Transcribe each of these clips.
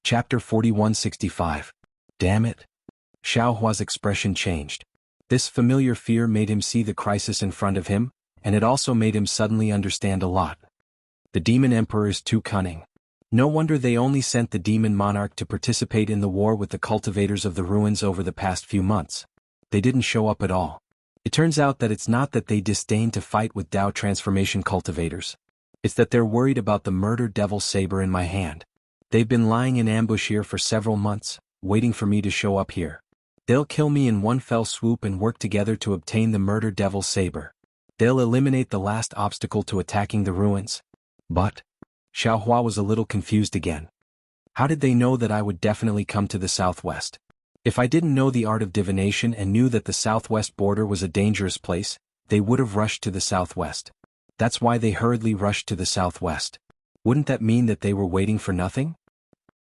Chapter 4165. Damn it. Xiao Hua's expression changed. This familiar fear made him see the crisis in front of him, and it also made him suddenly understand a lot. The Demon Emperor is too cunning. No wonder they only sent the Demon Monarch to participate in the war with the cultivators of the ruins over the past few months. They didn't show up at all. It turns out that it's not that they disdain to fight with Dao transformation cultivators. It's that they're worried about the murder devil saber in my hand. They've been lying in ambush here for several months, waiting for me to show up here. They'll kill me in one fell swoop and work together to obtain the murder devil saber. They'll eliminate the last obstacle to attacking the ruins. But Xiao Hua was a little confused again. How did they know that I would definitely come to the southwest? If I didn't know the art of divination and knew that the southwest border was a dangerous place, they would have rushed to the southwest. That's why they hurriedly rushed to the southwest. Wouldn't that mean that they were waiting for nothing?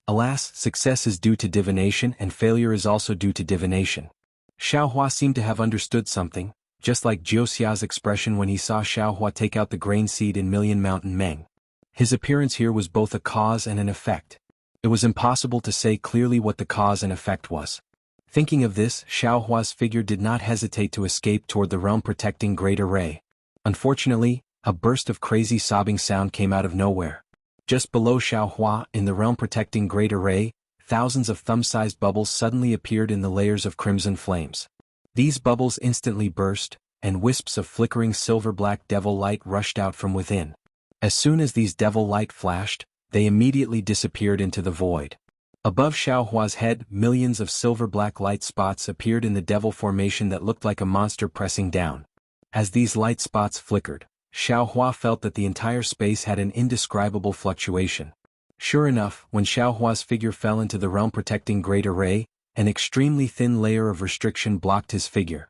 Alas, success is due to divination and failure is also due to divination. Xiao Hua seemed to have understood something, just like Jiuxia's expression when he saw Xiao Hua take out the grain seed in Million Mountain Meng. His appearance here was both a cause and an effect. It was impossible to say clearly what the cause and effect was. Thinking of this, Xiao Hua's figure did not hesitate to escape toward the realm-protecting great array. Unfortunately, a burst of crazy sobbing sound came out of nowhere. Just below Xiao Hua, in the realm-protecting great array, thousands of thumb-sized bubbles suddenly appeared in the layers of crimson flames. These bubbles instantly burst, and wisps of flickering silver-black devil light rushed out from within. As soon as these devil light flashed, they immediately disappeared into the void. Above Xiao Hua's head, millions of silver-black light spots appeared in the devil formation that looked like a monster pressing down. As these light spots flickered, Xiao Hua felt that the entire space had an indescribable fluctuation. Sure enough, when Xiao Hua's figure fell into the realm-protecting great array, an extremely thin layer of restriction blocked his figure.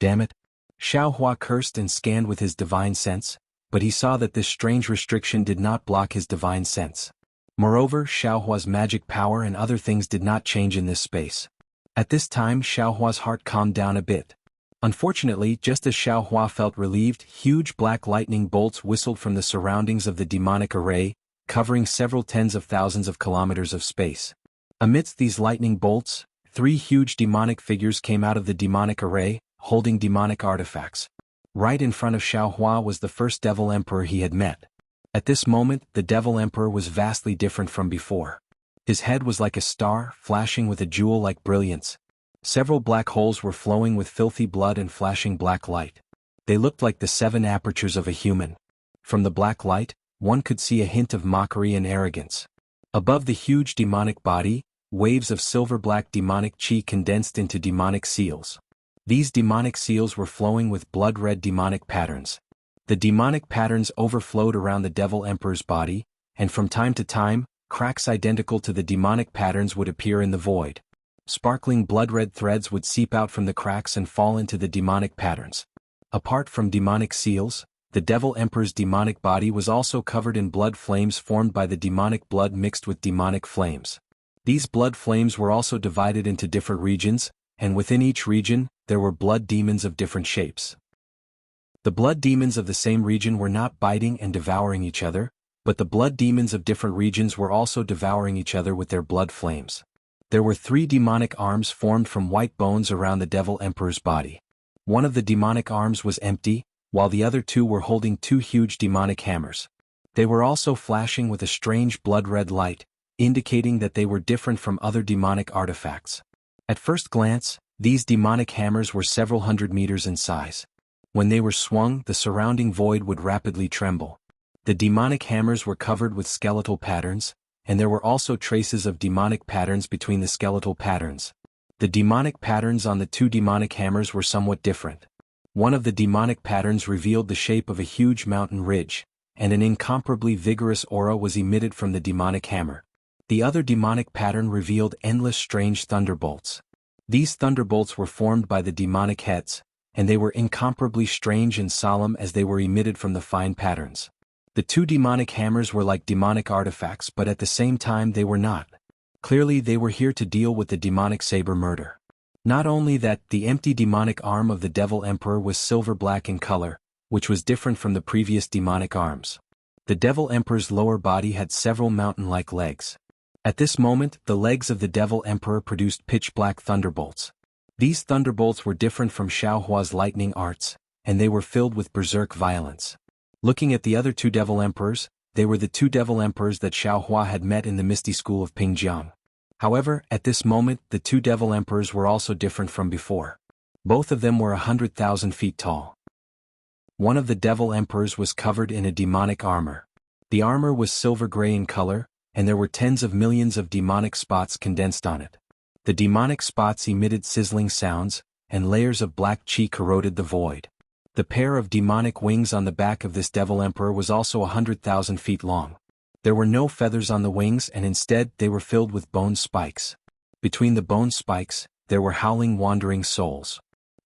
Damn it! Xiao Hua cursed and scanned with his divine sense, but he saw that this strange restriction did not block his divine sense. Moreover, Xiao Hua's magic power and other things did not change in this space. At this time, Xiao Hua's heart calmed down a bit. Unfortunately, just as Xiao Hua felt relieved, huge black lightning bolts whistled from the surroundings of the demonic array, covering several tens of thousands of kilometers of space. Amidst these lightning bolts, 3 huge demonic figures came out of the demonic array, holding demonic artifacts. Right in front of Xiao Hua was the first Devil Emperor he had met. At this moment, the Devil Emperor was vastly different from before. His head was like a star, flashing with a jewel-like brilliance. Several black holes were flowing with filthy blood and flashing black light. They looked like the 7 apertures of a human. From the black light, one could see a hint of mockery and arrogance. Above the huge demonic body, waves of silver-black demonic chi condensed into demonic seals. These demonic seals were flowing with blood-red demonic patterns. The demonic patterns overflowed around the Devil Emperor's body, and from time to time, cracks identical to the demonic patterns would appear in the void. Sparkling blood-red threads would seep out from the cracks and fall into the demonic patterns. Apart from demonic seals, the Devil Emperor's demonic body was also covered in blood flames formed by the demonic blood mixed with demonic flames. These blood flames were also divided into different regions, and within each region, there were blood demons of different shapes. The blood demons of the same region were not biting and devouring each other, but the blood demons of different regions were also devouring each other with their blood flames. There were 3 demonic arms formed from white bones around the Devil Emperor's body. One of the demonic arms was empty, while the other 2 were holding 2 huge demonic hammers. They were also flashing with a strange blood-red light, indicating that they were different from other demonic artifacts. At first glance, these demonic hammers were several hundred meters in size. When they were swung, the surrounding void would rapidly tremble. The demonic hammers were covered with skeletal patterns, and there were also traces of demonic patterns between the skeletal patterns. The demonic patterns on the 2 demonic hammers were somewhat different. One of the demonic patterns revealed the shape of a huge mountain ridge, and an incomparably vigorous aura was emitted from the demonic hammer. The other demonic pattern revealed endless strange thunderbolts. These thunderbolts were formed by the demonic heads, and they were incomparably strange and solemn as they were emitted from the fine patterns. The 2 demonic hammers were like demonic artifacts, but at the same time they were not. Clearly they were here to deal with the demonic saber murder. Not only that, the empty demonic arm of the Devil Emperor was silver-black in color, which was different from the previous demonic arms. The Devil Emperor's lower body had several mountain-like legs. At this moment, the legs of the Devil Emperor produced pitch-black thunderbolts. These thunderbolts were different from Xiaohua's lightning arts, and they were filled with berserk violence. Looking at the other two Devil Emperors, they were the two Devil Emperors that Xiaohua had met in the Misty School of Pingjiang. However, at this moment, the two Devil Emperors were also different from before. Both of them were 100,000 feet tall. One of the Devil Emperors was covered in a demonic armor. The armor was silver-gray in color, and there were tens of millions of demonic spots condensed on it. The demonic spots emitted sizzling sounds, and layers of black chi corroded the void. The pair of demonic wings on the back of this Devil Emperor was also 100,000 feet long. There were no feathers on the wings, and instead they were filled with bone spikes. Between the bone spikes, there were howling wandering souls.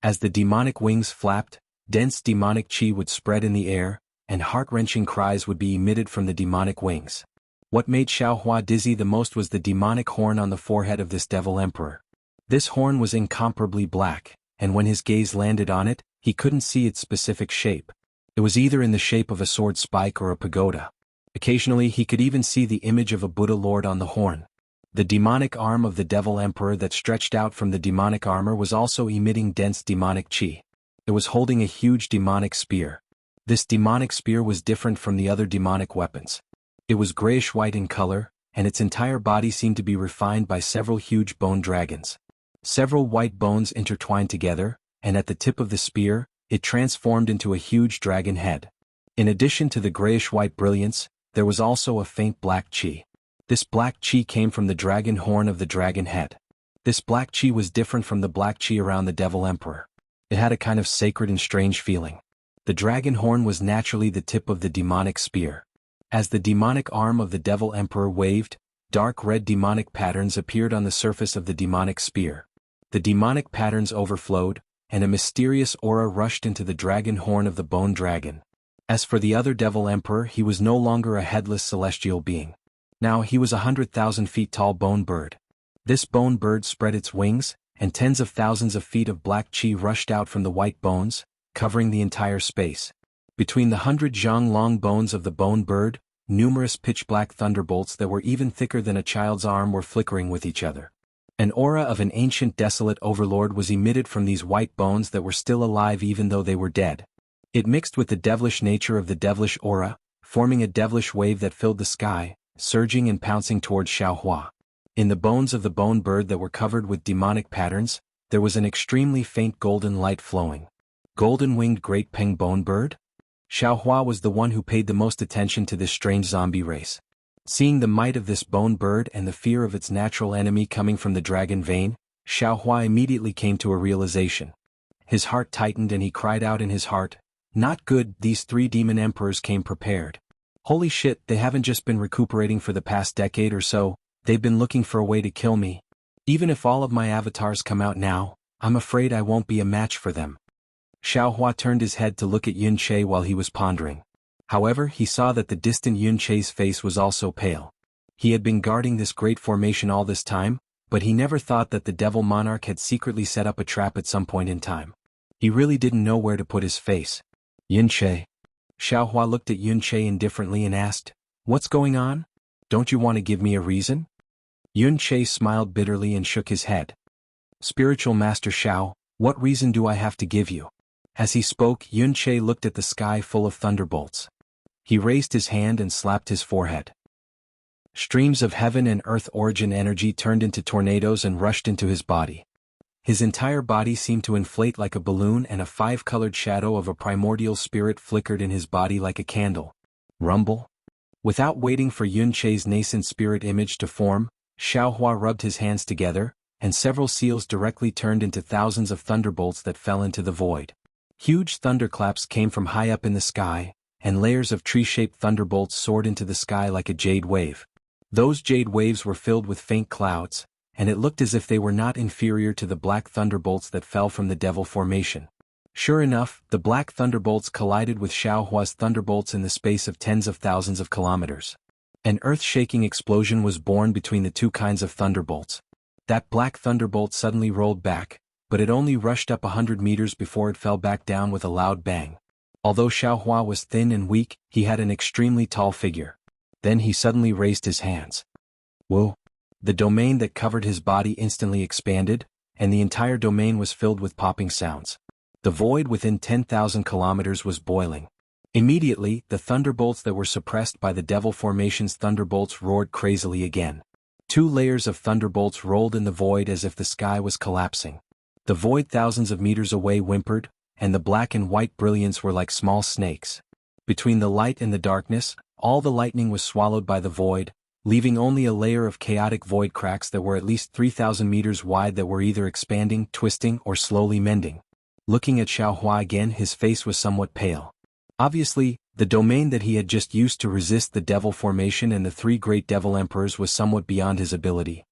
As the demonic wings flapped, dense demonic chi would spread in the air, and heart-wrenching cries would be emitted from the demonic wings. What made Xiaohua dizzy the most was the demonic horn on the forehead of this Devil Emperor. This horn was incomparably black, and when his gaze landed on it, he couldn't see its specific shape. It was either in the shape of a sword spike or a pagoda. Occasionally he could even see the image of a Buddha Lord on the horn. The demonic arm of the Devil Emperor that stretched out from the demonic armor was also emitting dense demonic chi. It was holding a huge demonic spear. This demonic spear was different from the other demonic weapons. It was grayish-white in color, and its entire body seemed to be refined by several huge bone dragons. Several white bones intertwined together, and at the tip of the spear, it transformed into a huge dragon head. In addition to the grayish-white brilliance, there was also a faint black chi. This black chi came from the dragon horn of the dragon head. This black chi was different from the black chi around the Devil Emperor. It had a kind of sacred and strange feeling. The dragon horn was naturally the tip of the demonic spear. As the demonic arm of the Devil Emperor waved, dark red demonic patterns appeared on the surface of the demonic spear. The demonic patterns overflowed, and a mysterious aura rushed into the dragon horn of the bone dragon. As for the other Devil Emperor, he was no longer a headless celestial being. Now he was 100,000 feet tall bone bird. This bone bird spread its wings, and tens of thousands of feet of black chi rushed out from the white bones, covering the entire space. Between the 100 zhang long bones of the bone bird, numerous pitch-black thunderbolts that were even thicker than a child's arm were flickering with each other. An aura of an ancient desolate overlord was emitted from these white bones that were still alive even though they were dead. It mixed with the devilish nature of the devilish aura, forming a devilish wave that filled the sky, surging and pouncing towards Xiaohua. In the bones of the bone bird that were covered with demonic patterns, there was an extremely faint golden light flowing. Golden-winged great peng bone bird? Xiaohua was the one who paid the most attention to this strange zombie race. Seeing the might of this bone bird and the fear of its natural enemy coming from the dragon vein, Xiaohua immediately came to a realization. His heart tightened and he cried out in his heart, "Not good." These three demon emperors came prepared. Holy shit, they haven't just been recuperating for the past decade or so, they've been looking for a way to kill me. Even if all of my avatars come out now, I'm afraid I won't be a match for them. Xiaohua turned his head to look at Yun Che while he was pondering. However, he saw that the distant Yun Che's face was also pale. He had been guarding this great formation all this time, but he never thought that the Devil Monarch had secretly set up a trap at some point in time. He really didn't know where to put his face. Yun Che. Xiaohua looked at Yun Che indifferently and asked, "What's going on? Don't you want to give me a reason?" Yun Che smiled bitterly and shook his head. "Spiritual Master Xiao, what reason do I have to give you?" As he spoke, Yun Che looked at the sky full of thunderbolts. He raised his hand and slapped his forehead. Streams of heaven and earth origin energy turned into tornadoes and rushed into his body. His entire body seemed to inflate like a balloon, and a five-colored shadow of a primordial spirit flickered in his body like a candle. Rumble? Without waiting for Yun Che's nascent spirit image to form, Xiaohua rubbed his hands together, and several seals directly turned into thousands of thunderbolts that fell into the void. Huge thunderclaps came from high up in the sky, and layers of tree-shaped thunderbolts soared into the sky like a jade wave. Those jade waves were filled with faint clouds, and it looked as if they were not inferior to the black thunderbolts that fell from the Devil Formation. Sure enough, the black thunderbolts collided with Xiaohua's thunderbolts in the space of tens of thousands of kilometers. An earth-shaking explosion was born between the two kinds of thunderbolts. That black thunderbolt suddenly rolled back, but it only rushed up 100 meters before it fell back down with a loud bang. Although Xiaohua was thin and weak, he had an extremely tall figure. Then he suddenly raised his hands. "Whoa, The domain that covered his body instantly expanded, and the entire domain was filled with popping sounds. The void within 10,000 kilometers was boiling. Immediately, the thunderbolts that were suppressed by the Devil Formation's thunderbolts roared crazily again. 2 layers of thunderbolts rolled in the void as if the sky was collapsing. The void thousands of meters away whimpered, and the black and white brilliance were like small snakes. Between the light and the darkness, all the lightning was swallowed by the void, leaving only a layer of chaotic void cracks that were at least 3,000 meters wide that were either expanding, twisting, or slowly mending. Looking at Xiaohua again, his face was somewhat pale. Obviously, the domain that he had just used to resist the Devil Formation and the 3 great Devil Emperors was somewhat beyond his ability.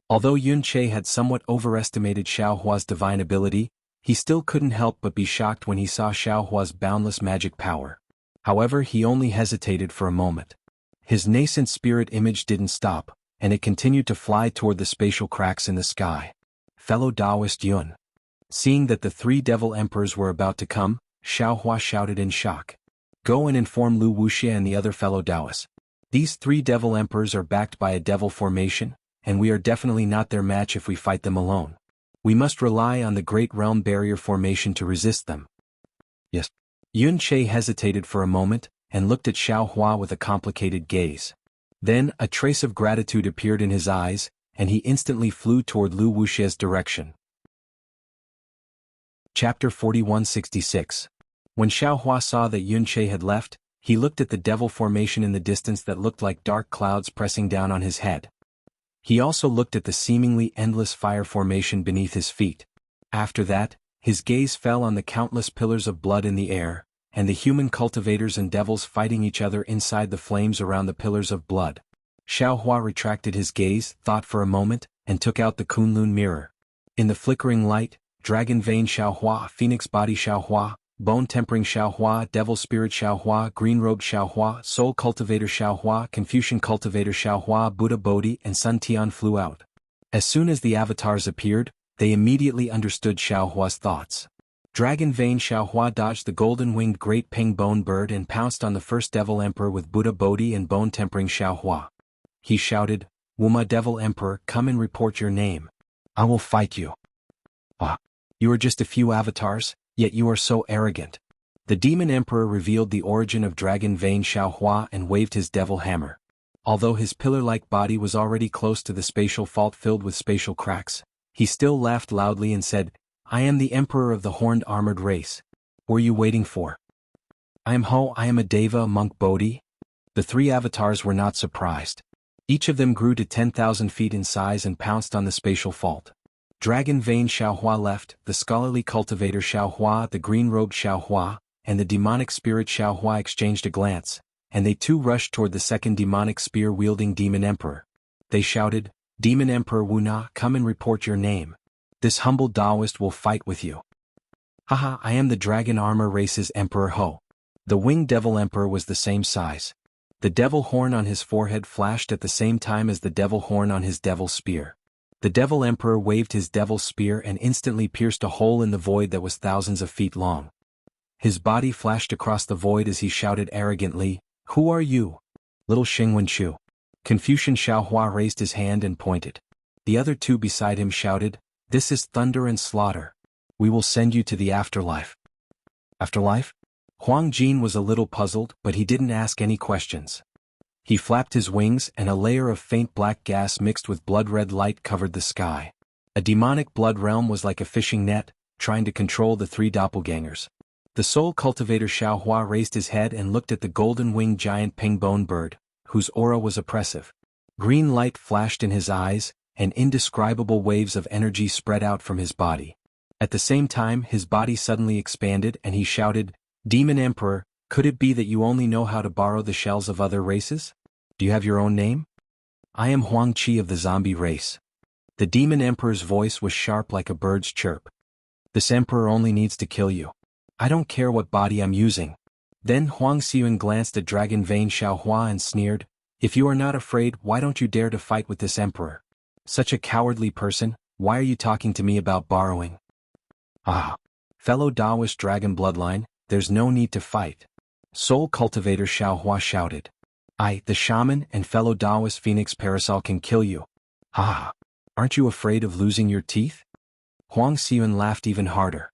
Although Yun Che had somewhat overestimated Xiaohua's divine ability, he still couldn't help but be shocked when he saw Xiaohua's boundless magic power. However, he only hesitated for a moment. His nascent spirit image didn't stop, and it continued to fly toward the spatial cracks in the sky. Fellow Taoist Yun. Seeing that the 3 Devil Emperors were about to come, Xiaohua shouted in shock. Go and inform Lu Wuxia and the other fellow Taoists. These 3 Devil Emperors are backed by a Devil Formation, and we are definitely not their match if we fight them alone. We must rely on the Great Realm Barrier Formation to resist them. Yes. Yun Che hesitated for a moment, and looked at Xiaohua with a complicated gaze. Then, a trace of gratitude appeared in his eyes, and he instantly flew toward Lu Wuxia's direction. Chapter 4166. When Xiaohua saw that Yun Che had left, he looked at the Devil Formation in the distance that looked like dark clouds pressing down on his head. He also looked at the seemingly endless fire formation beneath his feet. After that, his gaze fell on the countless pillars of blood in the air, and the human cultivators and devils fighting each other inside the flames around the pillars of blood. Xiaohua retracted his gaze, thought for a moment, and took out the Kunlun mirror. In the flickering light, Dragon Vein Xiaohua, Phoenix Body Xiaohua, Bone Tempering Xiaohua, Devil Spirit Xiaohua, Green Robe Xiaohua, Soul Cultivator Xiaohua, Confucian Cultivator Xiaohua, Buddha Bodhi and Sun Tian flew out. As soon as the avatars appeared, they immediately understood Xiaohua's thoughts. Dragon Vein Xiaohua dodged the golden-winged Great Ping Bone Bird and pounced on the first Devil Emperor with Buddha Bodhi and Bone Tempering Xiaohua. He shouted, Wuma Devil Emperor, come and report your name. I will fight you. Ah, you are just a few avatars, yet you are so arrogant. The Demon Emperor revealed the origin of Dragon Vein Xiaohua and waved his devil hammer. Although his pillar-like body was already close to the spatial fault filled with spatial cracks, he still laughed loudly and said, I am the Emperor of the Horned Armored Race. What are you waiting for? I am a Deva Monk Bodhi. The 3 avatars were not surprised. Each of them grew to 10,000 feet in size and pounced on the spatial fault. Dragon Vein Xiaohua left, the Scholarly Cultivator Xiaohua, the Green-Robed Xiaohua, and the Demonic Spirit Xiaohua exchanged a glance, and they too rushed toward the second demonic spear-wielding Demon Emperor. They shouted, Demon Emperor Wuna, come and report your name. This humble Taoist will fight with you. Haha, I am the Dragon Armor Race's Emperor Ho. The Winged Devil Emperor was the same size. The devil horn on his forehead flashed at the same time as the devil horn on his devil spear. The Devil Emperor waved his devil spear and instantly pierced a hole in the void that was thousands of feet long. His body flashed across the void as he shouted arrogantly, Who are you? Little Xingwen Chu. Confucian Xiaohua raised his hand and pointed. The other 2 beside him shouted, This is thunder and slaughter. We will send you to the afterlife. Afterlife? Huang Jin was a little puzzled, but he didn't ask any questions. He flapped his wings and a layer of faint black gas mixed with blood-red light covered the sky. A demonic blood realm was like a fishing net, trying to control the 3 doppelgangers. The Soul Cultivator Xiaohua raised his head and looked at the golden-winged giant Pingbone Bird, whose aura was oppressive. Green light flashed in his eyes, and indescribable waves of energy spread out from his body. At the same time, his body suddenly expanded and he shouted, Demon Emperor, could it be that you only know how to borrow the shells of other races? Do you have your own name? I am Huang Qi of the zombie race. The Demon Emperor's voice was sharp like a bird's chirp. This emperor only needs to kill you. I don't care what body I'm using. Then Huang Xiun glanced at Dragon Vein Xiaohua and sneered, If you are not afraid, why don't you dare to fight with this emperor? Such a cowardly person, why are you talking to me about borrowing? Ah, fellow Taoist dragon bloodline, there's no need to fight. Soul Cultivator Xiaohua shouted. The shaman and fellow Taoist Phoenix Parasol can kill you. Ha! Aren't you afraid of losing your teeth? Huang Xian laughed even harder.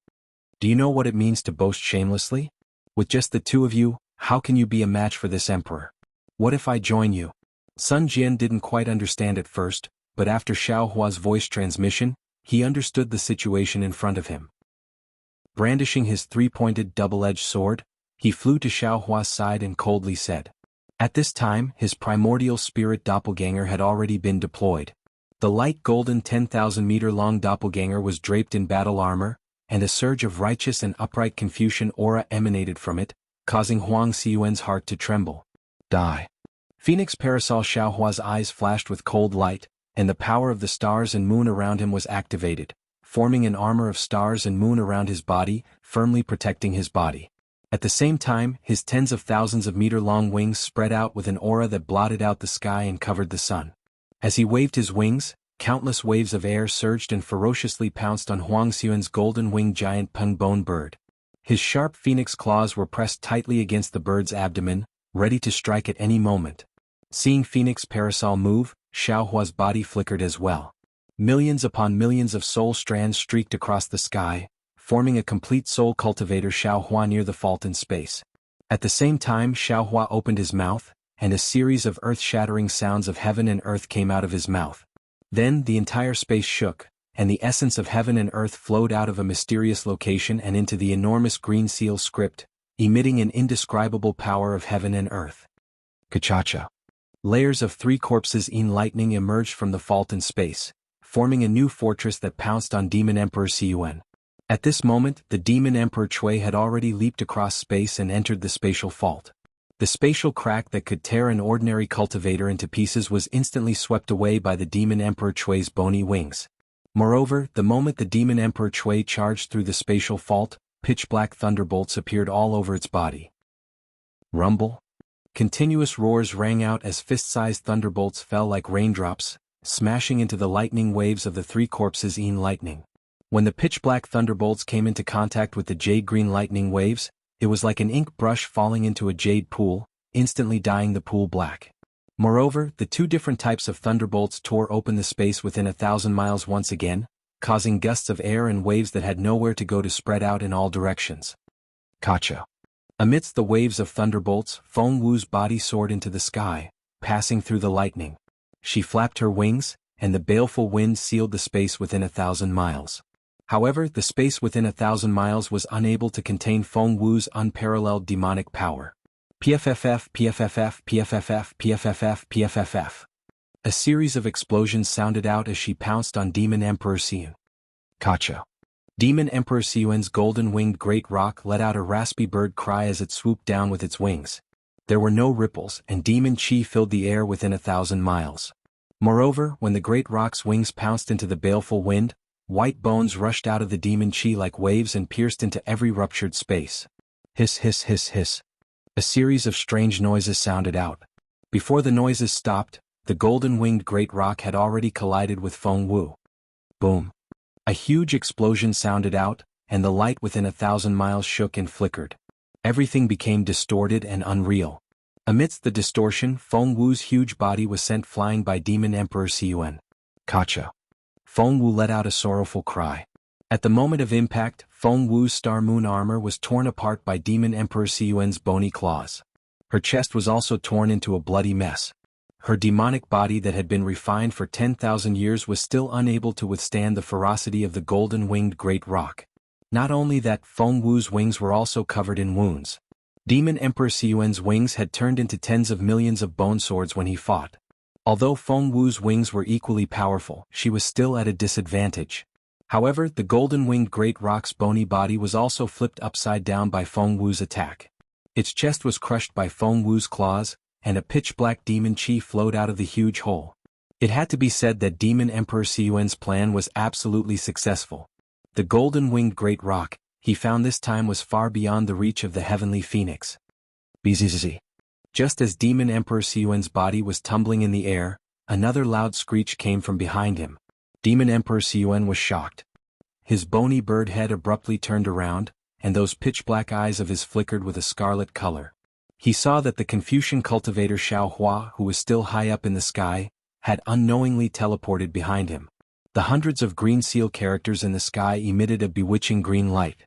Do you know what it means to boast shamelessly? With just the two of you, how can you be a match for this emperor? What if I join you? Sun Jian didn't quite understand at first, but after Xiao Hua's voice transmission, he understood the situation in front of him. Brandishing his three-pointed double-edged sword, he flew to Xiao Hua's side and coldly said. At this time, his primordial spirit doppelganger had already been deployed. The light golden 10,000-meter-long doppelganger was draped in battle armor, and a surge of righteous and upright Confucian aura emanated from it, causing Huang Xiuan's heart to tremble. Die. Phoenix Parasol Xiao Hua's eyes flashed with cold light, and the power of the stars and moon around him was activated, forming an armor of stars and moon around his body, firmly protecting his body. At the same time, his tens of thousands of meter-long wings spread out with an aura that blotted out the sky and covered the sun. As he waved his wings, countless waves of air surged and ferociously pounced on Huang Xiuan's golden-winged giant peng-bone bird. His sharp phoenix claws were pressed tightly against the bird's abdomen, ready to strike at any moment. Seeing Phoenix Parasol move, Xiao Hua's body flickered as well. Millions upon millions of soul strands streaked across the sky, forming a complete soul cultivator Xiao Hua near the fault in space. At the same time, Xiao Hua opened his mouth, and a series of earth-shattering sounds of heaven and earth came out of his mouth. Then the entire space shook, and the essence of heaven and earth flowed out of a mysterious location and into the enormous green seal script, emitting an indescribable power of heaven and earth. Kachacha. Layers of three corpses in lightning emerged from the fault in space, forming a new fortress that pounced on Demon Emperor Xiyuan. At this moment, the Demon Emperor Chui had already leaped across space and entered the spatial fault. The spatial crack that could tear an ordinary cultivator into pieces was instantly swept away by the Demon Emperor Chui's bony wings. Moreover, the moment the Demon Emperor Chui charged through the spatial fault, pitch-black thunderbolts appeared all over its body. Rumble? Continuous roars rang out as fist-sized thunderbolts fell like raindrops, smashing into the lightning waves of the three corpses in lightning. When the pitch-black thunderbolts came into contact with the jade-green lightning waves, it was like an ink brush falling into a jade pool, instantly dyeing the pool black. Moreover, the two different types of thunderbolts tore open the space within 1,000 miles once again, causing gusts of air and waves that had nowhere to go to spread out in all directions. Kacha. Amidst the waves of thunderbolts, Feng Wu's body soared into the sky, passing through the lightning. She flapped her wings, and the baleful wind sealed the space within 1,000 miles. However, the space within 1,000 miles was unable to contain Feng Wu's unparalleled demonic power. PFFF, PFFF, PFFF, PFFF, PFFF. A series of explosions sounded out as she pounced on Demon Emperor Xian. Kacha. Demon Emperor Xiuan's golden-winged great rock let out a raspy bird cry as it swooped down with its wings. There were no ripples, and demon chi filled the air within 1,000 miles. Moreover, when the great rock's wings pounced into the baleful wind, white bones rushed out of the demon chi like waves and pierced into every ruptured space. Hiss, hiss, hiss, hiss. A series of strange noises sounded out. Before the noises stopped, the golden-winged great rock had already collided with Feng Wu. Boom. A huge explosion sounded out, and the light within 1,000 miles shook and flickered. Everything became distorted and unreal. Amidst the distortion, Feng Wu's huge body was sent flying by Demon Emperor Xiyuan. Kacha. Feng Wu let out a sorrowful cry. At the moment of impact, Feng Wu's star moon armor was torn apart by Demon Emperor Xiyuan's bony claws. Her chest was also torn into a bloody mess. Her demonic body that had been refined for 10,000 years was still unable to withstand the ferocity of the golden-winged great rock. Not only that, Feng Wu's wings were also covered in wounds. Demon Emperor Xiyuan's wings had turned into tens of millions of bone swords when he fought. Although Feng Wu's wings were equally powerful, she was still at a disadvantage. However, the golden-winged great rock's bony body was also flipped upside down by Feng Wu's attack. Its chest was crushed by Feng Wu's claws, and a pitch-black demon chi flowed out of the huge hole. It had to be said that Demon Emperor Xiyuan's plan was absolutely successful. The golden-winged great rock, he found this time, was far beyond the reach of the heavenly phoenix. Bzzz. Just as Demon Emperor Xiyuan's body was tumbling in the air, another loud screech came from behind him. Demon Emperor Xiyuan was shocked. His bony bird head abruptly turned around, and those pitch-black eyes of his flickered with a scarlet color. He saw that the Confucian cultivator Xiaohua, who was still high up in the sky, had unknowingly teleported behind him. The hundreds of green seal characters in the sky emitted a bewitching green light.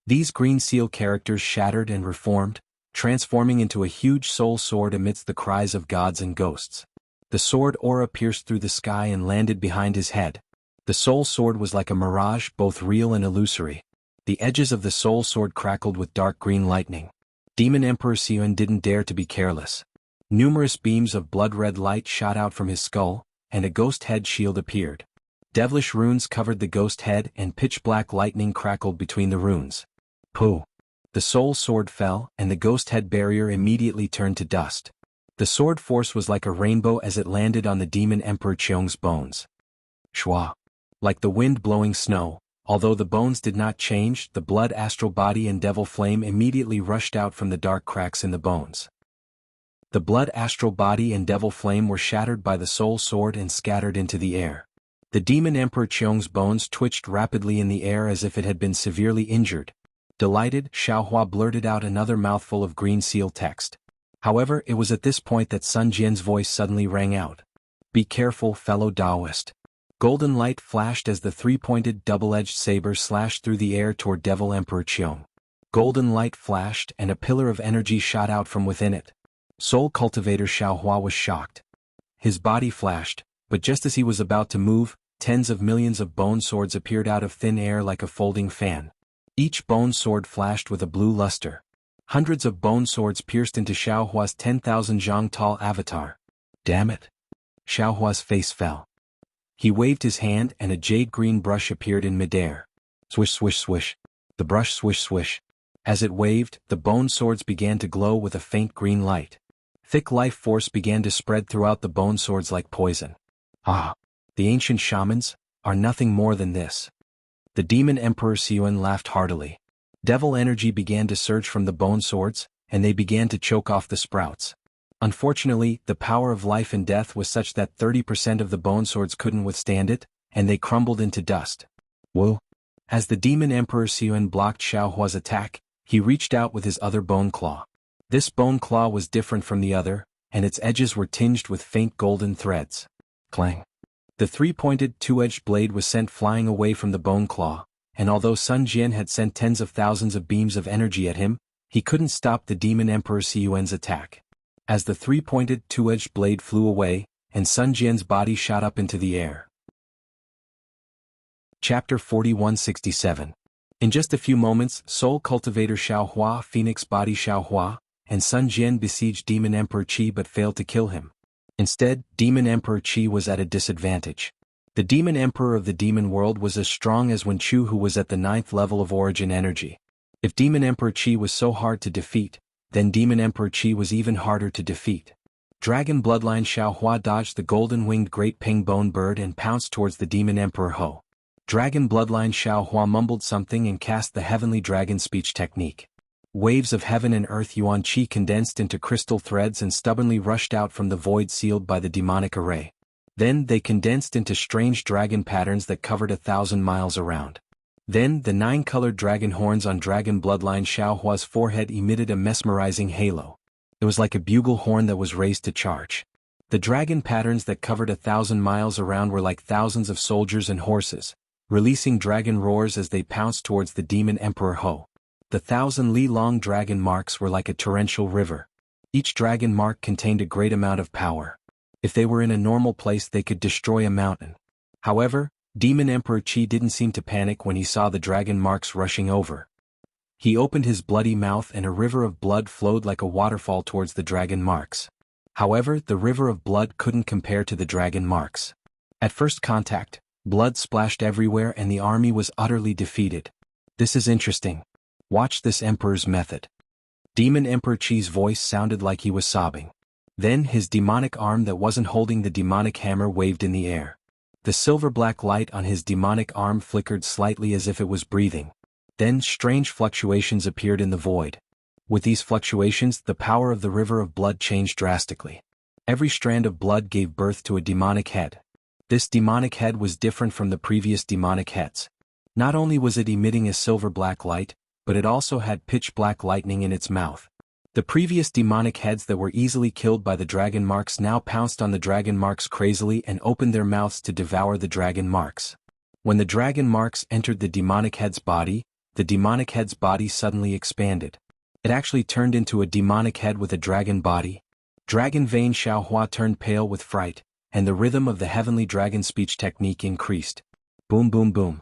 These green seal characters shattered and reformed, transforming into a huge soul sword amidst the cries of gods and ghosts. The sword aura pierced through the sky and landed behind his head. The soul sword was like a mirage, both real and illusory. The edges of the soul sword crackled with dark green lightning. Demon Emperor Xian didn't dare to be careless. Numerous beams of blood-red light shot out from his skull, and a ghost head shield appeared. Devilish runes covered the ghost head and pitch-black lightning crackled between the runes. Pooh! The soul sword fell, and the ghost head barrier immediately turned to dust. The sword force was like a rainbow as it landed on the Demon Emperor Qiong's bones. Shua! Like the wind blowing snow, although the bones did not change, the blood astral body and devil flame immediately rushed out from the dark cracks in the bones. The blood astral body and devil flame were shattered by the soul sword and scattered into the air. The Demon Emperor Qiong's bones twitched rapidly in the air as if it had been severely injured. Delighted, Xiaohua blurted out another mouthful of green seal text. However, it was at this point that Sun Jian's voice suddenly rang out. "Be careful, fellow Taoist." Golden light flashed as the three-pointed double-edged saber slashed through the air toward Devil Emperor Qiong. Golden light flashed and a pillar of energy shot out from within it. Soul Cultivator Xiaohua was shocked. His body flashed, but just as he was about to move, tens of millions of bone swords appeared out of thin air like a folding fan. Each bone sword flashed with a blue luster. Hundreds of bone swords pierced into Xiaohua's 10,000 zhang tall avatar. Damn it! Xiaohua's face fell. He waved his hand and a jade-green brush appeared in midair. Swish swish swish. The brush swish swish. As it waved, the bone swords began to glow with a faint green light. Thick life force began to spread throughout the bone swords like poison. Ah! The ancient shamans are nothing more than this. The Demon Emperor Xian laughed heartily. Devil energy began to surge from the bone swords, and they began to choke off the sprouts. Unfortunately, the power of life and death was such that 30% of the bone swords couldn't withstand it, and they crumbled into dust. Whoa! As the Demon Emperor Xian blocked Xiaohua's attack, he reached out with his other bone claw. This bone claw was different from the other, and its edges were tinged with faint golden threads. Clang! The three-pointed, two-edged blade was sent flying away from the bone claw, and although Sun Jian had sent tens of thousands of beams of energy at him, he couldn't stop the Demon Emperor Xian's attack. As the three-pointed, two-edged blade flew away, and Sun Jian's body shot up into the air. Chapter 4167. In just a few moments, Soul Cultivator Xiaohua, Phoenix Body Xiaohua, and Sun Jian besieged Demon Emperor Qi but failed to kill him. Instead, Demon Emperor Qi was at a disadvantage. The Demon Emperor of the Demon World was as strong as Wen Chu, who was at the 9th level of origin energy. If Demon Emperor Qi was so hard to defeat, then Demon Emperor Qi was even harder to defeat. Dragon Bloodline Xiaohua dodged the golden-winged Great Ping Bone Bird and pounced towards the Demon Emperor Ho. Dragon Bloodline Xiaohua mumbled something and cast the Heavenly Dragon Speech technique. Waves of heaven and earth Yuan Qi condensed into crystal threads and stubbornly rushed out from the void sealed by the demonic array. Then they condensed into strange dragon patterns that covered 1,000 miles around. Then the 9-colored dragon horns on Dragon Bloodline Xiaohua's forehead emitted a mesmerizing halo. It was like a bugle horn that was raised to charge. The dragon patterns that covered 1,000 miles around were like thousands of soldiers and horses, releasing dragon roars as they pounced towards the Demon Emperor Ho. The 1,000-li-long dragon marks were like a torrential river. Each dragon mark contained a great amount of power. If they were in a normal place, they could destroy a mountain. However, Demon Emperor Qi didn't seem to panic when he saw the dragon marks rushing over. He opened his bloody mouth and a river of blood flowed like a waterfall towards the dragon marks. However, the river of blood couldn't compare to the dragon marks. At first contact, blood splashed everywhere and the army was utterly defeated. This is interesting. Watch this Emperor's method. Demon Emperor Qi's voice sounded like he was sobbing. Then his demonic arm that wasn't holding the demonic hammer waved in the air. The silver-black light on his demonic arm flickered slightly as if it was breathing. Then strange fluctuations appeared in the void. With these fluctuations, the power of the river of blood changed drastically. Every strand of blood gave birth to a demonic head. This demonic head was different from the previous demonic heads. Not only was it emitting a silver-black light, but it also had pitch-black lightning in its mouth. The previous demonic heads that were easily killed by the dragon marks now pounced on the dragon marks crazily and opened their mouths to devour the dragon marks. When the dragon marks entered the demonic head's body, the demonic head's body suddenly expanded. It actually turned into a demonic head with a dragon body. Dragon Vein Xiaohua turned pale with fright, and the rhythm of the heavenly dragon speech technique increased. Boom boom boom.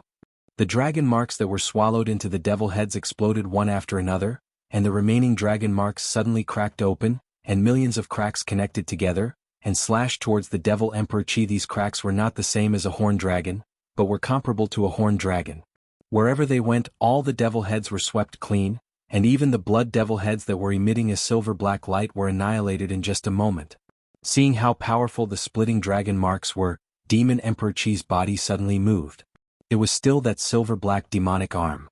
The dragon marks that were swallowed into the devil heads exploded one after another, and the remaining dragon marks suddenly cracked open, and millions of cracks connected together, and slashed towards the devil Emperor Qi. These cracks were not the same as a horned dragon, but were comparable to a horned dragon. Wherever they went, all the devil heads were swept clean, and even the blood devil heads that were emitting a silver-black light were annihilated in just a moment. Seeing how powerful the splitting dragon marks were, Demon Emperor Qi's body suddenly moved. It was still that silver-black demonic arm.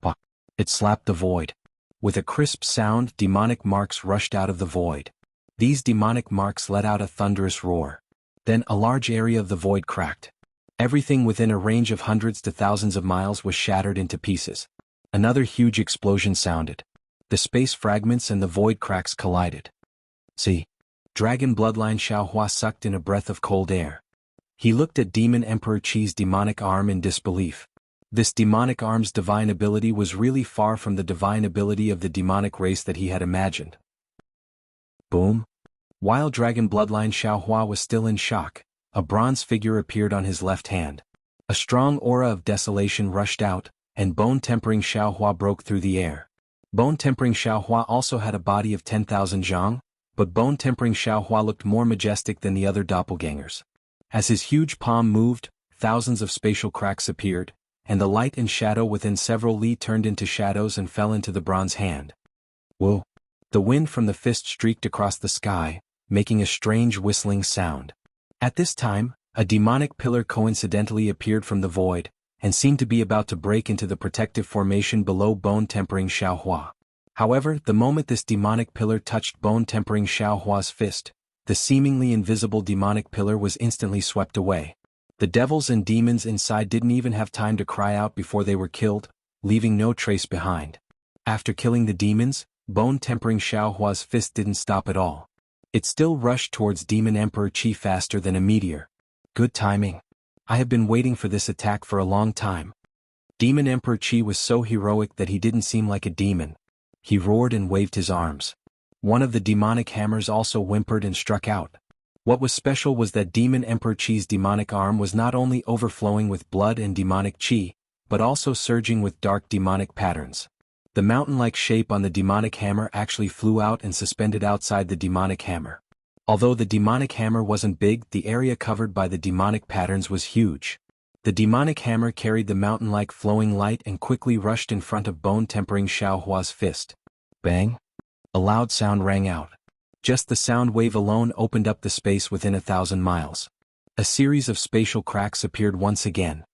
Pah! It slapped the void. With a crisp sound, demonic marks rushed out of the void. These demonic marks let out a thunderous roar. Then a large area of the void cracked. Everything within a range of hundreds to thousands of miles was shattered into pieces. Another huge explosion sounded. The space fragments and the void cracks collided. See? Dragon Bloodline Xiaohua sucked in a breath of cold air. He looked at Demon Emperor Qi's demonic arm in disbelief. This demonic arm's divine ability was really far from the divine ability of the demonic race that he had imagined. Boom! While Dragon Bloodline Xiaohua was still in shock, a bronze figure appeared on his left hand. A strong aura of desolation rushed out, and Bone Tempering Xiaohua broke through the air. Bone Tempering Xiaohua also had a body of 10,000 zhang, but Bone Tempering Xiaohua looked more majestic than the other doppelgangers. As his huge palm moved, thousands of spatial cracks appeared, and the light and shadow within several li turned into shadows and fell into the bronze hand. Whoa! The wind from the fist streaked across the sky, making a strange whistling sound. At this time, a demonic pillar coincidentally appeared from the void, and seemed to be about to break into the protective formation below Bone Tempering Xiaohua. However, the moment this demonic pillar touched Bone Tempering Xiaohua's fist, the seemingly invisible demonic pillar was instantly swept away. The devils and demons inside didn't even have time to cry out before they were killed, leaving no trace behind. After killing the demons, Bone Tempering Xiaohua's fist didn't stop at all. It still rushed towards Demon Emperor Qi faster than a meteor. Good timing. I have been waiting for this attack for a long time. Demon Emperor Qi was so heroic that he didn't seem like a demon. He roared and waved his arms. One of the demonic hammers also whimpered and struck out. What was special was that Demon Emperor Qi's demonic arm was not only overflowing with blood and demonic qi, but also surging with dark demonic patterns. The mountain-like shape on the demonic hammer actually flew out and suspended outside the demonic hammer. Although the demonic hammer wasn't big, the area covered by the demonic patterns was huge. The demonic hammer carried the mountain-like flowing light and quickly rushed in front of Bone Tempering Xiaohua's fist. Bang! A loud sound rang out. Just the sound wave alone opened up the space within 1,000 miles. A series of spatial cracks appeared once again.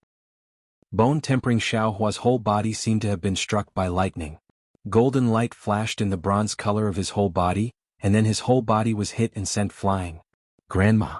Bone Tempering Xiaohua's whole body seemed to have been struck by lightning. Golden light flashed in the bronze color of his whole body, and then his whole body was hit and sent flying. Grandma!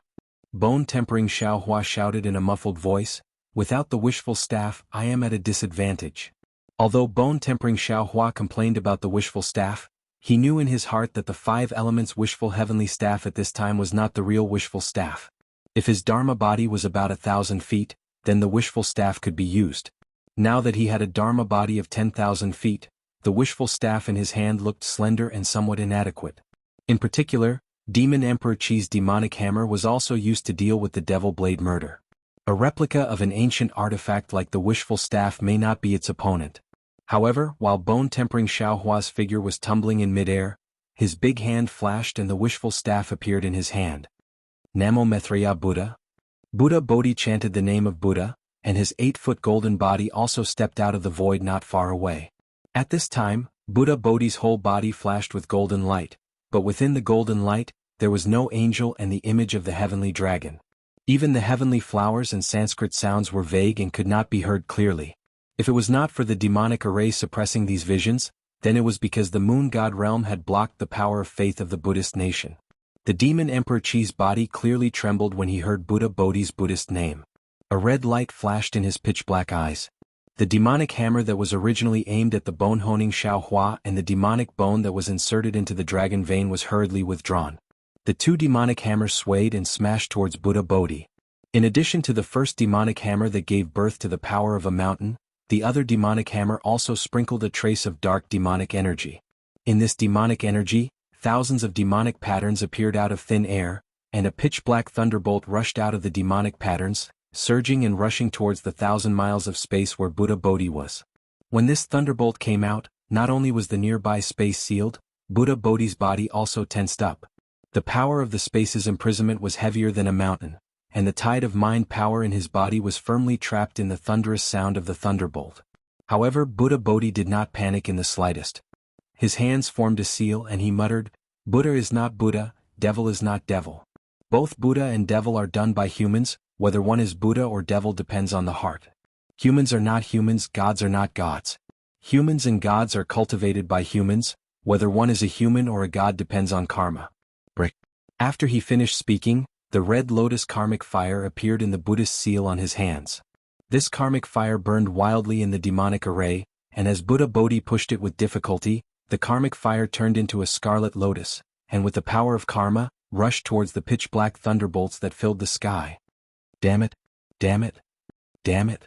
Bone Tempering Xiaohua shouted in a muffled voice, "Without the wishful staff, I am at a disadvantage." Although Bone Tempering Xiaohua complained about the wishful staff, he knew in his heart that the 5 elements wishful heavenly staff at this time was not the real wishful staff. If his Dharma body was about 1,000 feet, then the wishful staff could be used. Now that he had a Dharma body of 10,000 feet, the wishful staff in his hand looked slender and somewhat inadequate. In particular, Demon Emperor Qi's demonic hammer was also used to deal with the Devil Blade murder. A replica of an ancient artifact like the wishful staff may not be its opponent. However, while Bone Tempering Xiaohua's figure was tumbling in midair, his big hand flashed and the wishful staff appeared in his hand. Namo Maitreya Buddha. Buddha Bodhi chanted the name of Buddha, and his 8-foot golden body also stepped out of the void not far away. At this time, Buddha Bodhi's whole body flashed with golden light, but within the golden light, there was no angel and the image of the heavenly dragon. Even the heavenly flowers and Sanskrit sounds were vague and could not be heard clearly. If it was not for the demonic array suppressing these visions, then it was because the moon god realm had blocked the power of faith of the Buddhist nation. The Demon Emperor Qi's body clearly trembled when he heard Buddha Bodhi's Buddhist name. A red light flashed in his pitch-black eyes. The demonic hammer that was originally aimed at the bone-honing Xiaohua and the demonic bone that was inserted into the dragon vein was hurriedly withdrawn. The two demonic hammers swayed and smashed towards Buddha Bodhi. In addition to the first demonic hammer that gave birth to the power of a mountain, the other demonic hammer also sprinkled a trace of dark demonic energy. In this demonic energy, thousands of demonic patterns appeared out of thin air, and a pitch-black thunderbolt rushed out of the demonic patterns, surging and rushing towards the 1,000 miles of space where Buddha Bodhi was. When this thunderbolt came out, not only was the nearby space sealed, Buddha Bodhi's body also tensed up. The power of the space's imprisonment was heavier than a mountain, and the tide of mind power in his body was firmly trapped in the thunderous sound of the thunderbolt. However, Buddha Bodhi did not panic in the slightest. His hands formed a seal and he muttered, "Buddha is not Buddha, devil is not devil. Both Buddha and devil are done by humans, whether one is Buddha or devil depends on the heart. Humans are not humans, gods are not gods. Humans and gods are cultivated by humans, whether one is a human or a god depends on karma." After he finished speaking, the red lotus karmic fire appeared in the Buddhist seal on his hands. This karmic fire burned wildly in the demonic array, and as Buddha Bodhi pushed it with difficulty, the karmic fire turned into a scarlet lotus, and with the power of karma, rushed towards the pitch-black thunderbolts that filled the sky. Damn it! Damn it! Damn it!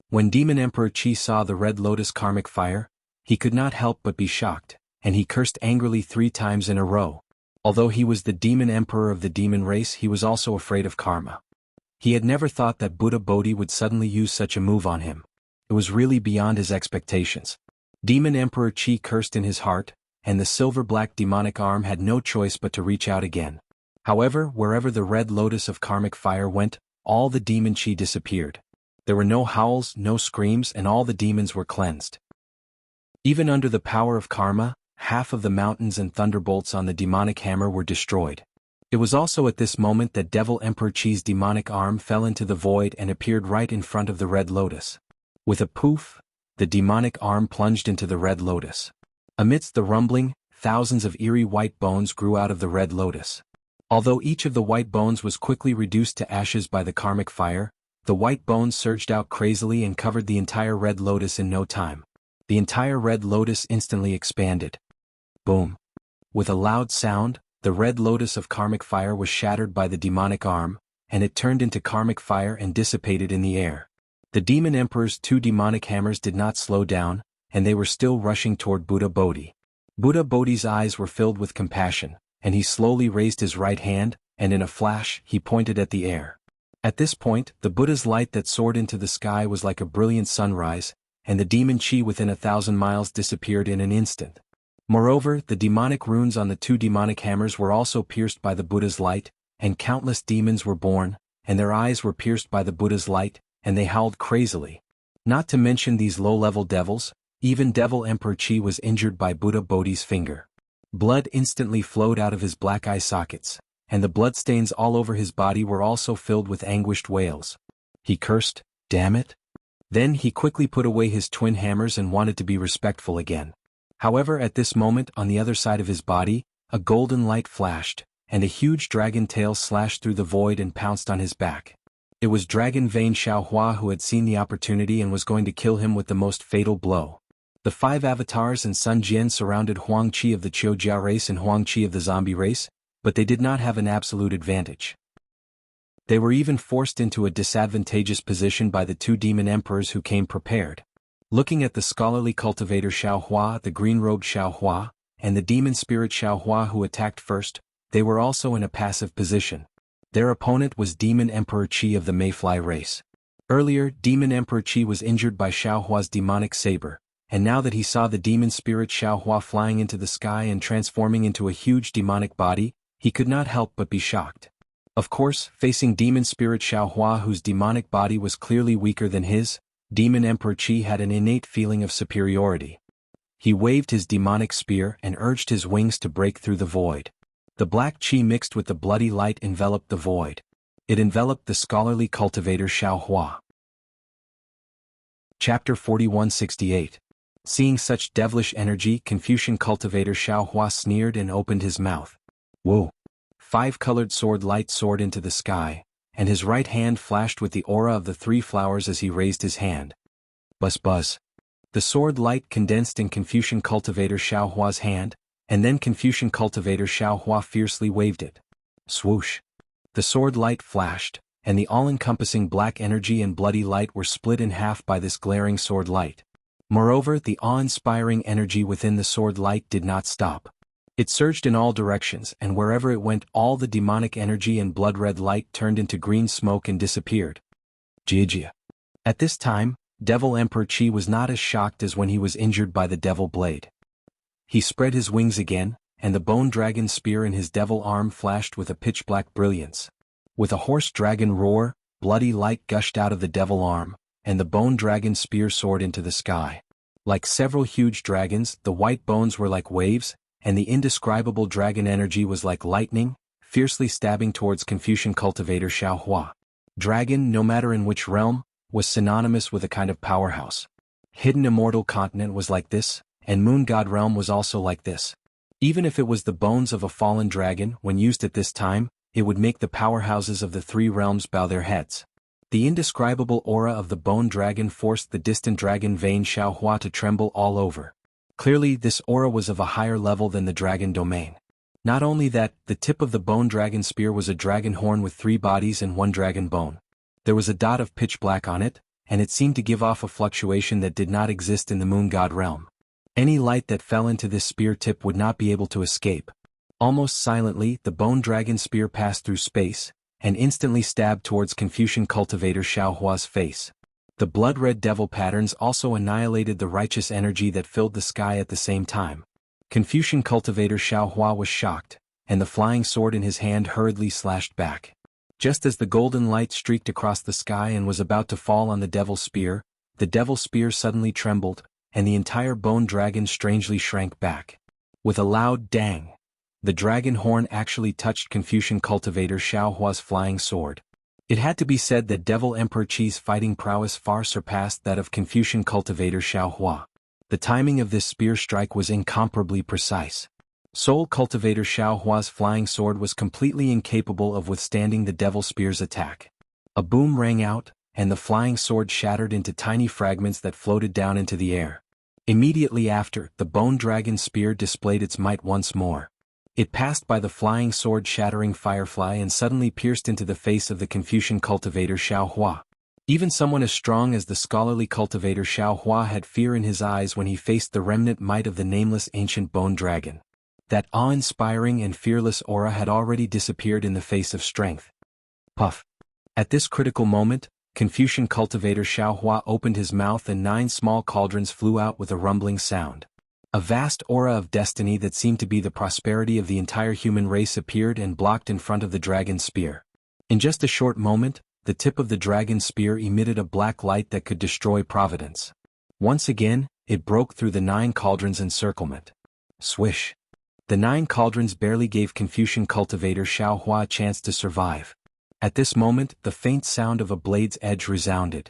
When Demon Emperor Qi saw the red lotus karmic fire, he could not help but be shocked, and he cursed angrily 3 times in a row. Although he was the demon emperor of the demon race, he was also afraid of karma. He had never thought that Buddha Bodhi would suddenly use such a move on him. It was really beyond his expectations. Demon Emperor Qi cursed in his heart, and the silver-black demonic arm had no choice but to reach out again. However, wherever the red lotus of karmic fire went, all the demon Qi disappeared. There were no howls, no screams, and all the demons were cleansed. Even under the power of karma, half of the mountains and thunderbolts on the demonic hammer were destroyed. It was also at this moment that Devil Emperor Qi's demonic arm fell into the void and appeared right in front of the red lotus. With a poof, the demonic arm plunged into the red lotus. Amidst the rumbling, thousands of eerie white bones grew out of the red lotus. Although each of the white bones was quickly reduced to ashes by the karmic fire, the white bones surged out crazily and covered the entire red lotus in no time. The entire red lotus instantly expanded. Boom! With a loud sound, the red lotus of karmic fire was shattered by the demonic arm, and it turned into karmic fire and dissipated in the air. The demon emperor's 2 demonic hammers did not slow down, and they were still rushing toward Buddha Bodhi. Buddha Bodhi's eyes were filled with compassion, and he slowly raised his right hand, and in a flash, he pointed at the air. At this point, the Buddha's light that soared into the sky was like a brilliant sunrise, and the demon Qi within 1,000 miles disappeared in an instant. Moreover, the demonic runes on the 2 demonic hammers were also pierced by the Buddha's light, and countless demons were born, and their eyes were pierced by the Buddha's light, and they howled crazily. Not to mention these low-level devils, even Devil Emperor Qi was injured by Buddha Bodhi's finger. Blood instantly flowed out of his black eye sockets, and the bloodstains all over his body were also filled with anguished wails. He cursed, "Damn it!" Then he quickly put away his twin hammers and wanted to be respectful again. However, at this moment, on the other side of his body, a golden light flashed, and a huge dragon tail slashed through the void and pounced on his back. It was Dragon Vein Xiaohua who had seen the opportunity and was going to kill him with the most fatal blow. The 5 avatars and Sun Jian surrounded Huang Qi of the Qiujia race and Huang Qi of the zombie race, but they did not have an absolute advantage. They were even forced into a disadvantageous position by the 2 demon emperors who came prepared. Looking at the scholarly cultivator Xiaohua, the green-robed Xiaohua, and the demon spirit Xiaohua who attacked first, they were also in a passive position. Their opponent was Demon Emperor Qi of the Mayfly race. Earlier, Demon Emperor Qi was injured by Xiaohua's demonic saber, and now that he saw the demon spirit Xiaohua flying into the sky and transforming into a huge demonic body, he could not help but be shocked. Of course, facing demon spirit Xiaohua whose demonic body was clearly weaker than his, Demon Emperor Qi had an innate feeling of superiority. He waved his demonic spear and urged his wings to break through the void. The black Qi mixed with the bloody light enveloped the void. It enveloped the scholarly cultivator Xiaohua. Chapter 4168. Seeing such devilish energy, Confucian cultivator Xiaohua sneered and opened his mouth. Whoa! 5-colored sword light soared into the sky, and his right hand flashed with the aura of the 3 flowers as he raised his hand. Buzz buzz. The sword light condensed in Confucian Cultivator Xiaohua's hand, and then Confucian Cultivator Xiaohua fiercely waved it. Swoosh. The sword light flashed, and the all-encompassing black energy and bloody light were split in half by this glaring sword light. Moreover, the awe-inspiring energy within the sword light did not stop. It surged in all directions, and wherever it went, all the demonic energy and blood-red light turned into green smoke and disappeared. Jia. At this time, Devil Emperor Qi was not as shocked as when he was injured by the devil blade. He spread his wings again, and the bone dragon spear in his devil arm flashed with a pitch-black brilliance. With a hoarse dragon roar, bloody light gushed out of the devil arm, and the bone dragon spear soared into the sky. Like several huge dragons, the white bones were like waves, and the indescribable dragon energy was like lightning, fiercely stabbing towards Confucian Cultivator Xiaohua. Dragon, no matter in which realm, was synonymous with a kind of powerhouse. Hidden Immortal Continent was like this, and Moon God Realm was also like this. Even if it was the bones of a fallen dragon, when used at this time, it would make the powerhouses of the three realms bow their heads. The indescribable aura of the bone dragon forced the distant dragon vein Xiaohua to tremble all over. Clearly, this aura was of a higher level than the dragon domain. Not only that, the tip of the bone dragon spear was a dragon horn with 3 bodies and 1 dragon bone. There was a dot of pitch black on it, and it seemed to give off a fluctuation that did not exist in the Moon God realm. Any light that fell into this spear tip would not be able to escape. Almost silently, the bone dragon spear passed through space, and instantly stabbed towards Confucian Cultivator Xiaohua's face. The blood-red devil patterns also annihilated the righteous energy that filled the sky at the same time. Confucian Cultivator Xiaohua was shocked, and the flying sword in his hand hurriedly slashed back. Just as the golden light streaked across the sky and was about to fall on the devil spear suddenly trembled, and the entire bone dragon strangely shrank back. With a loud dang, the dragon horn actually touched Confucian Cultivator Xiaohua's flying sword. It had to be said that Devil Emperor Qi's fighting prowess far surpassed that of Confucian Cultivator Xiaohua. The timing of this spear strike was incomparably precise. Soul Cultivator Xiaohua's flying sword was completely incapable of withstanding the devil spear's attack. A boom rang out, and the flying sword shattered into tiny fragments that floated down into the air. Immediately after, the bone dragon spear displayed its might once more. It passed by the flying sword-shattering firefly and suddenly pierced into the face of the Confucian Cultivator Xiaohua. Even someone as strong as the scholarly Cultivator Xiaohua had fear in his eyes when he faced the remnant might of the nameless ancient bone dragon. That awe-inspiring and fearless aura had already disappeared in the face of strength. Puff. At this critical moment, Confucian Cultivator Xiaohua opened his mouth and 9 small cauldrons flew out with a rumbling sound. A vast aura of destiny that seemed to be the prosperity of the entire human race appeared and blocked in front of the dragon spear. In just a short moment, the tip of the dragon spear emitted a black light that could destroy Providence. Once again, it broke through the 9 cauldrons' encirclement. Swish. The 9 cauldrons barely gave Confucian Cultivator Xiaohua a chance to survive. At this moment, the faint sound of a blade's edge resounded.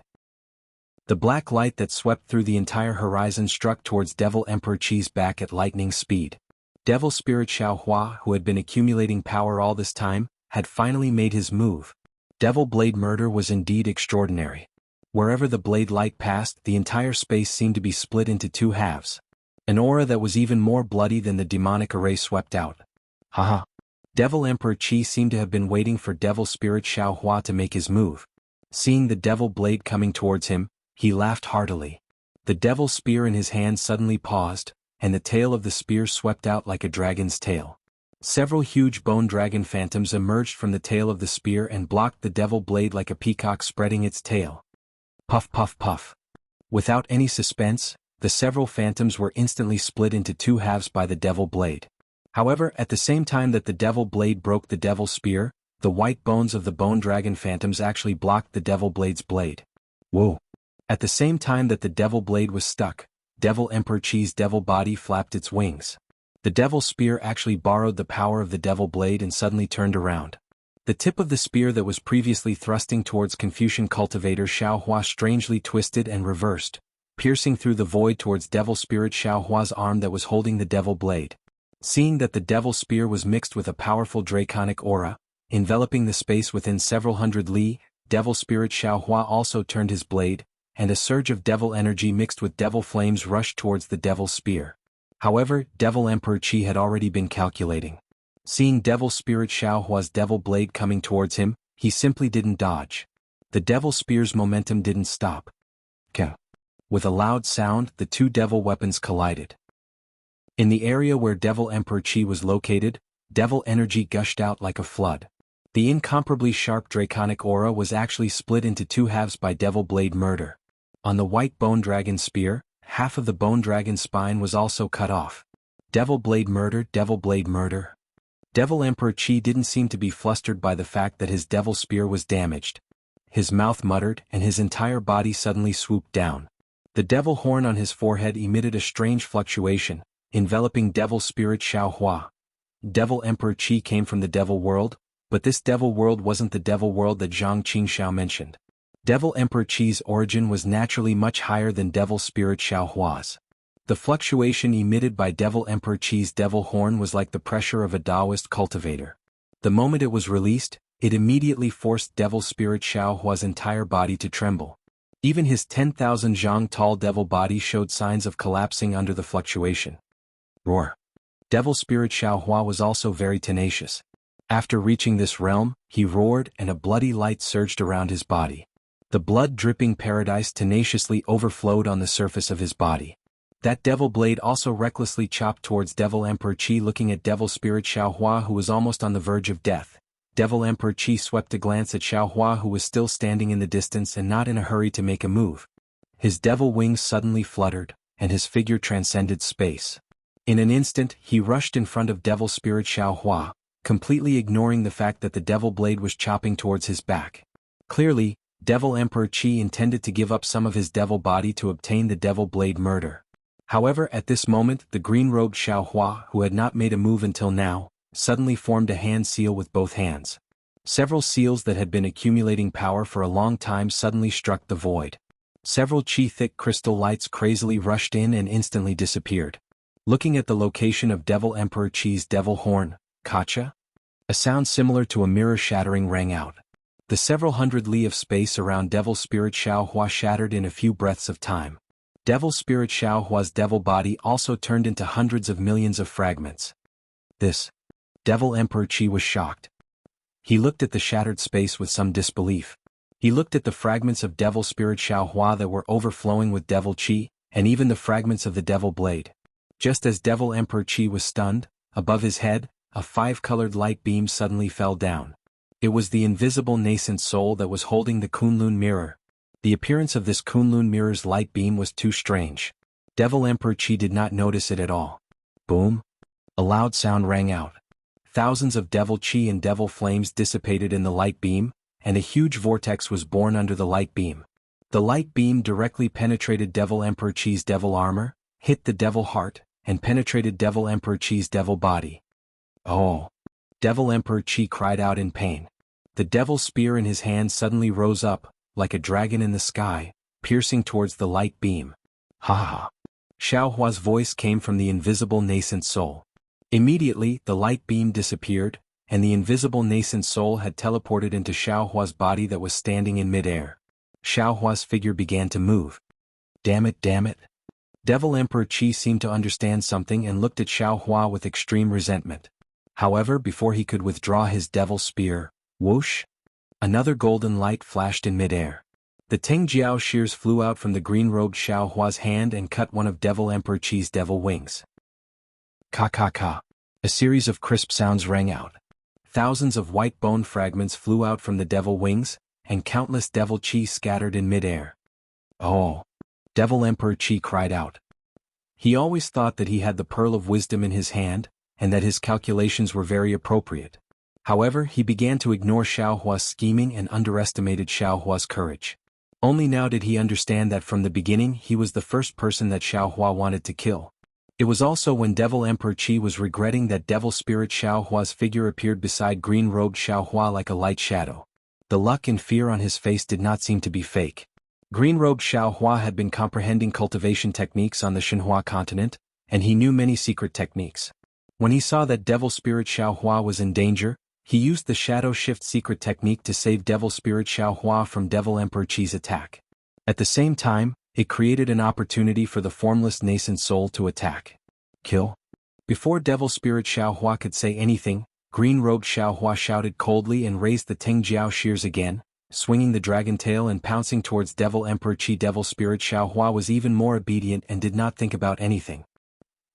The black light that swept through the entire horizon struck towards Devil Emperor Qi's back at lightning speed. Devil Spirit Xiaohua, who had been accumulating power all this time, had finally made his move. Devil Blade murder was indeed extraordinary. Wherever the blade light passed, the entire space seemed to be split into 2 halves. An aura that was even more bloody than the demonic array swept out. Haha. Devil Emperor Qi seemed to have been waiting for Devil Spirit Xiaohua to make his move. Seeing the devil blade coming towards him, he laughed heartily. The devil spear in his hand suddenly paused, and the tail of the spear swept out like a dragon's tail. Several huge bone dragon phantoms emerged from the tail of the spear and blocked the devil blade like a peacock spreading its tail. Puff puff puff. Without any suspense, the several phantoms were instantly split into 2 halves by the devil blade. However, at the same time that the devil blade broke the devil spear, the white bones of the bone dragon phantoms actually blocked the devil blade's blade. Whoa. At the same time that the devil blade was stuck, Devil Emperor Qi's devil body flapped its wings. The devil spear actually borrowed the power of the devil blade and suddenly turned around. The tip of the spear that was previously thrusting towards Confucian Cultivator Xiaohua strangely twisted and reversed, piercing through the void towards Devil Spirit Xiaohua's arm that was holding the devil blade. Seeing that the devil spear was mixed with a powerful draconic aura, enveloping the space within several hundred li, Devil Spirit Xiaohua also turned his blade, and a surge of devil energy mixed with devil flames rushed towards the devil spear. However, Devil Emperor Qi had already been calculating. Seeing Devil Spirit Xiaohua's devil blade coming towards him, he simply didn't dodge. The devil spear's momentum didn't stop. With a loud sound, the two devil weapons collided. In the area where Devil Emperor Qi was located, devil energy gushed out like a flood. The incomparably sharp draconic aura was actually split into two halves by Devil Blade Murder. On the white Bone Dragon spear, half of the Bone Dragon spine was also cut off. Devil Blade Murder, Devil Blade Murder. Devil Emperor Qi didn't seem to be flustered by the fact that his devil spear was damaged. His mouth muttered and his entire body suddenly swooped down. The devil horn on his forehead emitted a strange fluctuation, enveloping Devil Spirit Xiaohua. Devil Emperor Qi came from the devil world, but this devil world wasn't the devil world that Zhang Qingxiao mentioned. Devil Emperor Qi's origin was naturally much higher than Devil Spirit Xiaohua's. The fluctuation emitted by Devil Emperor Qi's devil horn was like the pressure of a Taoist cultivator. The moment it was released, it immediately forced Devil Spirit Xiaohua's entire body to tremble. Even his 10,000 zhang tall devil body showed signs of collapsing under the fluctuation. Roar. Devil Spirit Xiaohua was also very tenacious. After reaching this realm, he roared and a bloody light surged around his body. The blood-dripping paradise tenaciously overflowed on the surface of his body. That devil blade also recklessly chopped towards Devil Emperor Qi, looking at Devil Spirit Xiaohua, who was almost on the verge of death. Devil Emperor Qi swept a glance at Xiaohua, who was still standing in the distance and not in a hurry to make a move. His devil wings suddenly fluttered, and his figure transcended space. In an instant, he rushed in front of Devil Spirit Xiaohua, completely ignoring the fact that the devil blade was chopping towards his back. Clearly, Devil Emperor Qi intended to give up some of his devil body to obtain the devil blade murder. However, at this moment, the green-robed Xiaohua, who had not made a move until now, suddenly formed a hand seal with both hands. Several seals that had been accumulating power for a long time suddenly struck the void. Several chi-thick crystal lights crazily rushed in and instantly disappeared. Looking at the location of Devil Emperor Qi's devil horn, Kacha? A sound similar to a mirror shattering rang out. The several hundred li of space around Devil Spirit Xiaohua shattered in a few breaths of time. Devil Spirit Xiaohua's devil body also turned into hundreds of millions of fragments. Devil Emperor Qi was shocked. He looked at the shattered space with some disbelief. He looked at the fragments of Devil Spirit Xiaohua that were overflowing with devil qi, and even the fragments of the devil blade. Just as Devil Emperor Qi was stunned, above his head, a five-colored light beam suddenly fell down. It was the invisible nascent soul that was holding the Kunlun mirror. The appearance of this Kunlun mirror's light beam was too strange. Devil Emperor Qi did not notice it at all. Boom! A loud sound rang out. Thousands of devil qi and devil flames dissipated in the light beam, and a huge vortex was born under the light beam. The light beam directly penetrated Devil Emperor Qi's devil armor, hit the devil heart, and penetrated Devil Emperor Qi's devil body. Oh! Devil Emperor Qi cried out in pain. The devil spear in his hand suddenly rose up, like a dragon in the sky, piercing towards the light beam. Ha ha! Xiaohua's voice came from the invisible nascent soul. Immediately, the light beam disappeared, and the invisible nascent soul had teleported into Xiaohua's body that was standing in midair. Xiaohua's figure began to move. Damn it, damn it! Devil Emperor Qi seemed to understand something and looked at Xiaohua with extreme resentment. However, before he could withdraw his devil spear, whoosh! Another golden light flashed in midair. The Tengjiao shears flew out from the green-robed Xiaohua's hand and cut one of Devil Emperor Qi's devil wings. Ka-ka-ka. A series of crisp sounds rang out. Thousands of white bone fragments flew out from the devil wings, and countless devil qi scattered in midair. Oh! Devil Emperor Qi cried out. He always thought that he had the pearl of wisdom in his hand, and that his calculations were very appropriate. However, he began to ignore Xiaohua's scheming and underestimated Xiaohua's courage. Only now did he understand that from the beginning he was the first person that Xiaohua wanted to kill. It was also when Devil Emperor Qi was regretting that Devil Spirit Xiaohua's figure appeared beside green-robed Xiaohua like a light shadow. The luck and fear on his face did not seem to be fake. Green-robed Xiaohua had been comprehending cultivation techniques on the Xinhua continent, and he knew many secret techniques. When he saw that Devil Spirit Xiaohua was in danger, he used the Shadow Shift secret technique to save Devil Spirit Xiaohua from Devil Emperor Qi's attack. At the same time, it created an opportunity for the formless nascent soul to attack. Kill? Before Devil Spirit Xiaohua could say anything, green-robed Xiaohua shouted coldly and raised the Tingjiao shears again, swinging the dragon tail and pouncing towards Devil Emperor Qi. Devil Spirit Xiaohua was even more obedient and did not think about anything.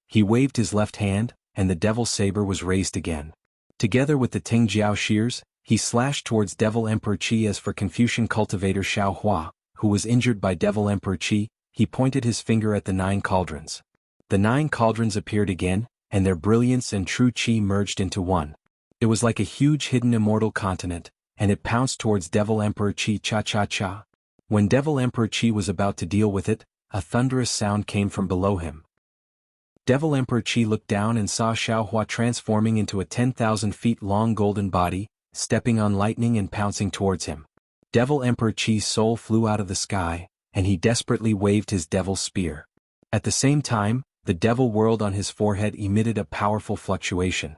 He waved his left hand, and the Devil Saber was raised again. Together with the Tingjiao shears, he slashed towards Devil Emperor Qi. As for Confucian Cultivator Xiaohua, who was injured by Devil Emperor Qi, he pointed his finger at the 9 cauldrons. The 9 cauldrons appeared again, and their brilliance and true Qi merged into one. It was like a huge hidden immortal continent, and it pounced towards Devil Emperor Qi. Cha-cha-cha. When Devil Emperor Qi was about to deal with it, a thunderous sound came from below him. Devil Emperor Qi looked down and saw Xiaohua transforming into a 10,000 feet long golden body, stepping on lightning and pouncing towards him. Devil Emperor Qi's soul flew out of the sky, and he desperately waved his devil spear. At the same time, the devil world on his forehead emitted a powerful fluctuation.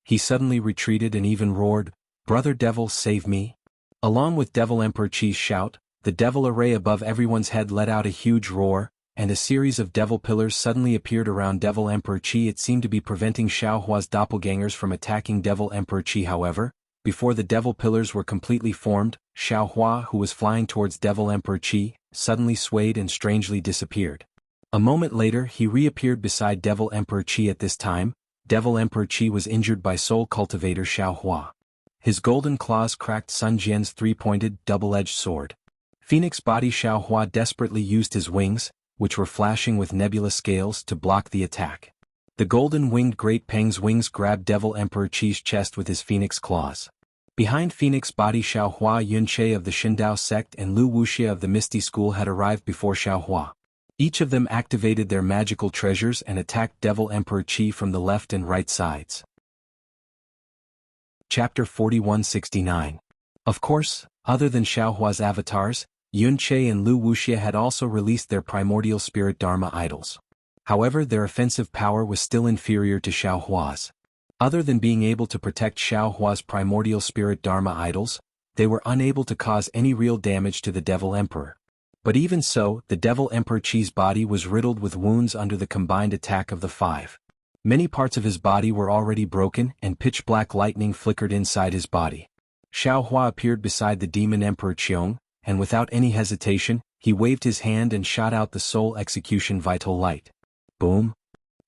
He suddenly retreated and even roared, "Brother Devil, save me!" Along with Devil Emperor Qi's shout, the devil array above everyone's head let out a huge roar, and a series of devil pillars suddenly appeared around Devil Emperor Qi. It seemed to be preventing Xiaohua's doppelgangers from attacking Devil Emperor Qi. However, before the devil pillars were completely formed, Xiaohua, who was flying towards Devil Emperor Qi, suddenly swayed and strangely disappeared. A moment later he reappeared beside Devil Emperor Qi. At this time, Devil Emperor Qi was injured by Soul Cultivator Xiaohua. His golden claws cracked Sun Jian's 3-pointed, double-edged sword. Phoenix Body Xiaohua desperately used his wings, which were flashing with nebula scales, to block the attack. The golden-winged Great Peng's wings grabbed Devil Emperor Qi's chest with his phoenix claws. Behind Phoenix Body Xiaohua, Yunche of the Shindao sect and Lu Wuxia of the Misty School had arrived before Xiaohua. Each of them activated their magical treasures and attacked Devil Emperor Qi from the left and right sides. Chapter 4169. Of course, other than Xiaohua's avatars, Yunche and Lu Wuxia had also released their primordial spirit Dharma idols. However, their offensive power was still inferior to Xiaohua's. Other than being able to protect Xiaohua's primordial spirit Dharma idols, they were unable to cause any real damage to the Devil Emperor. But even so, the Devil Emperor Qi's body was riddled with wounds under the combined attack of the 5. Many parts of his body were already broken and pitch-black lightning flickered inside his body. Xiaohua appeared beside the Demon Emperor Qiong, and without any hesitation, he waved his hand and shot out the Soul Execution Vital Light. Boom!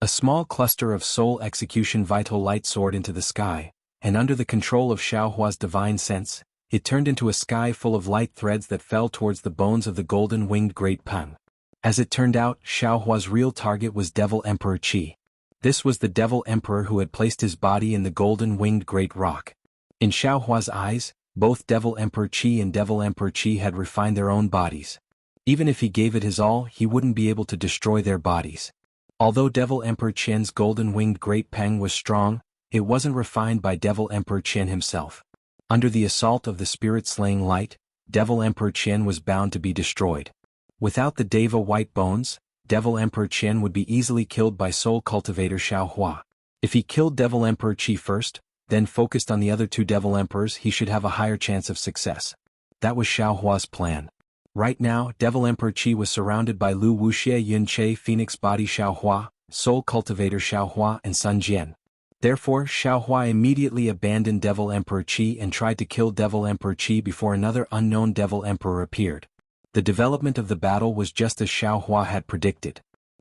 A small cluster of Soul Execution Vital Light soared into the sky, and under the control of Xiaohua's divine sense, it turned into a sky full of light threads that fell towards the bones of the golden-winged Great Peng. As it turned out, Xiaohua's real target was Devil Emperor Qi. This was the Devil Emperor who had placed his body in the golden-winged Great Rock. In Xiaohua's eyes, both Devil Emperor Qi and Devil Emperor Qi had refined their own bodies. Even if he gave it his all, he wouldn't be able to destroy their bodies. Although Devil Emperor Qian's golden-winged Great Peng was strong, it wasn't refined by Devil Emperor Qian himself. Under the assault of the spirit-slaying light, Devil Emperor Qian was bound to be destroyed. Without the Deva White Bones, Devil Emperor Qian would be easily killed by Soul Cultivator Xiaohua. If he killed Devil Emperor Qi first, then focused on the other 2 Devil Emperors, he should have a higher chance of success. That was Xiaohua's plan. Right now, Devil Emperor Qi was surrounded by Lu Wuxia, Yunche, Phoenix Body Xiaohua, Soul Cultivator Xiaohua and Sun Jian. Therefore, Xiaohua immediately abandoned Devil Emperor Qi and tried to kill Devil Emperor Qi before another unknown Devil Emperor appeared. The development of the battle was just as Xiaohua had predicted.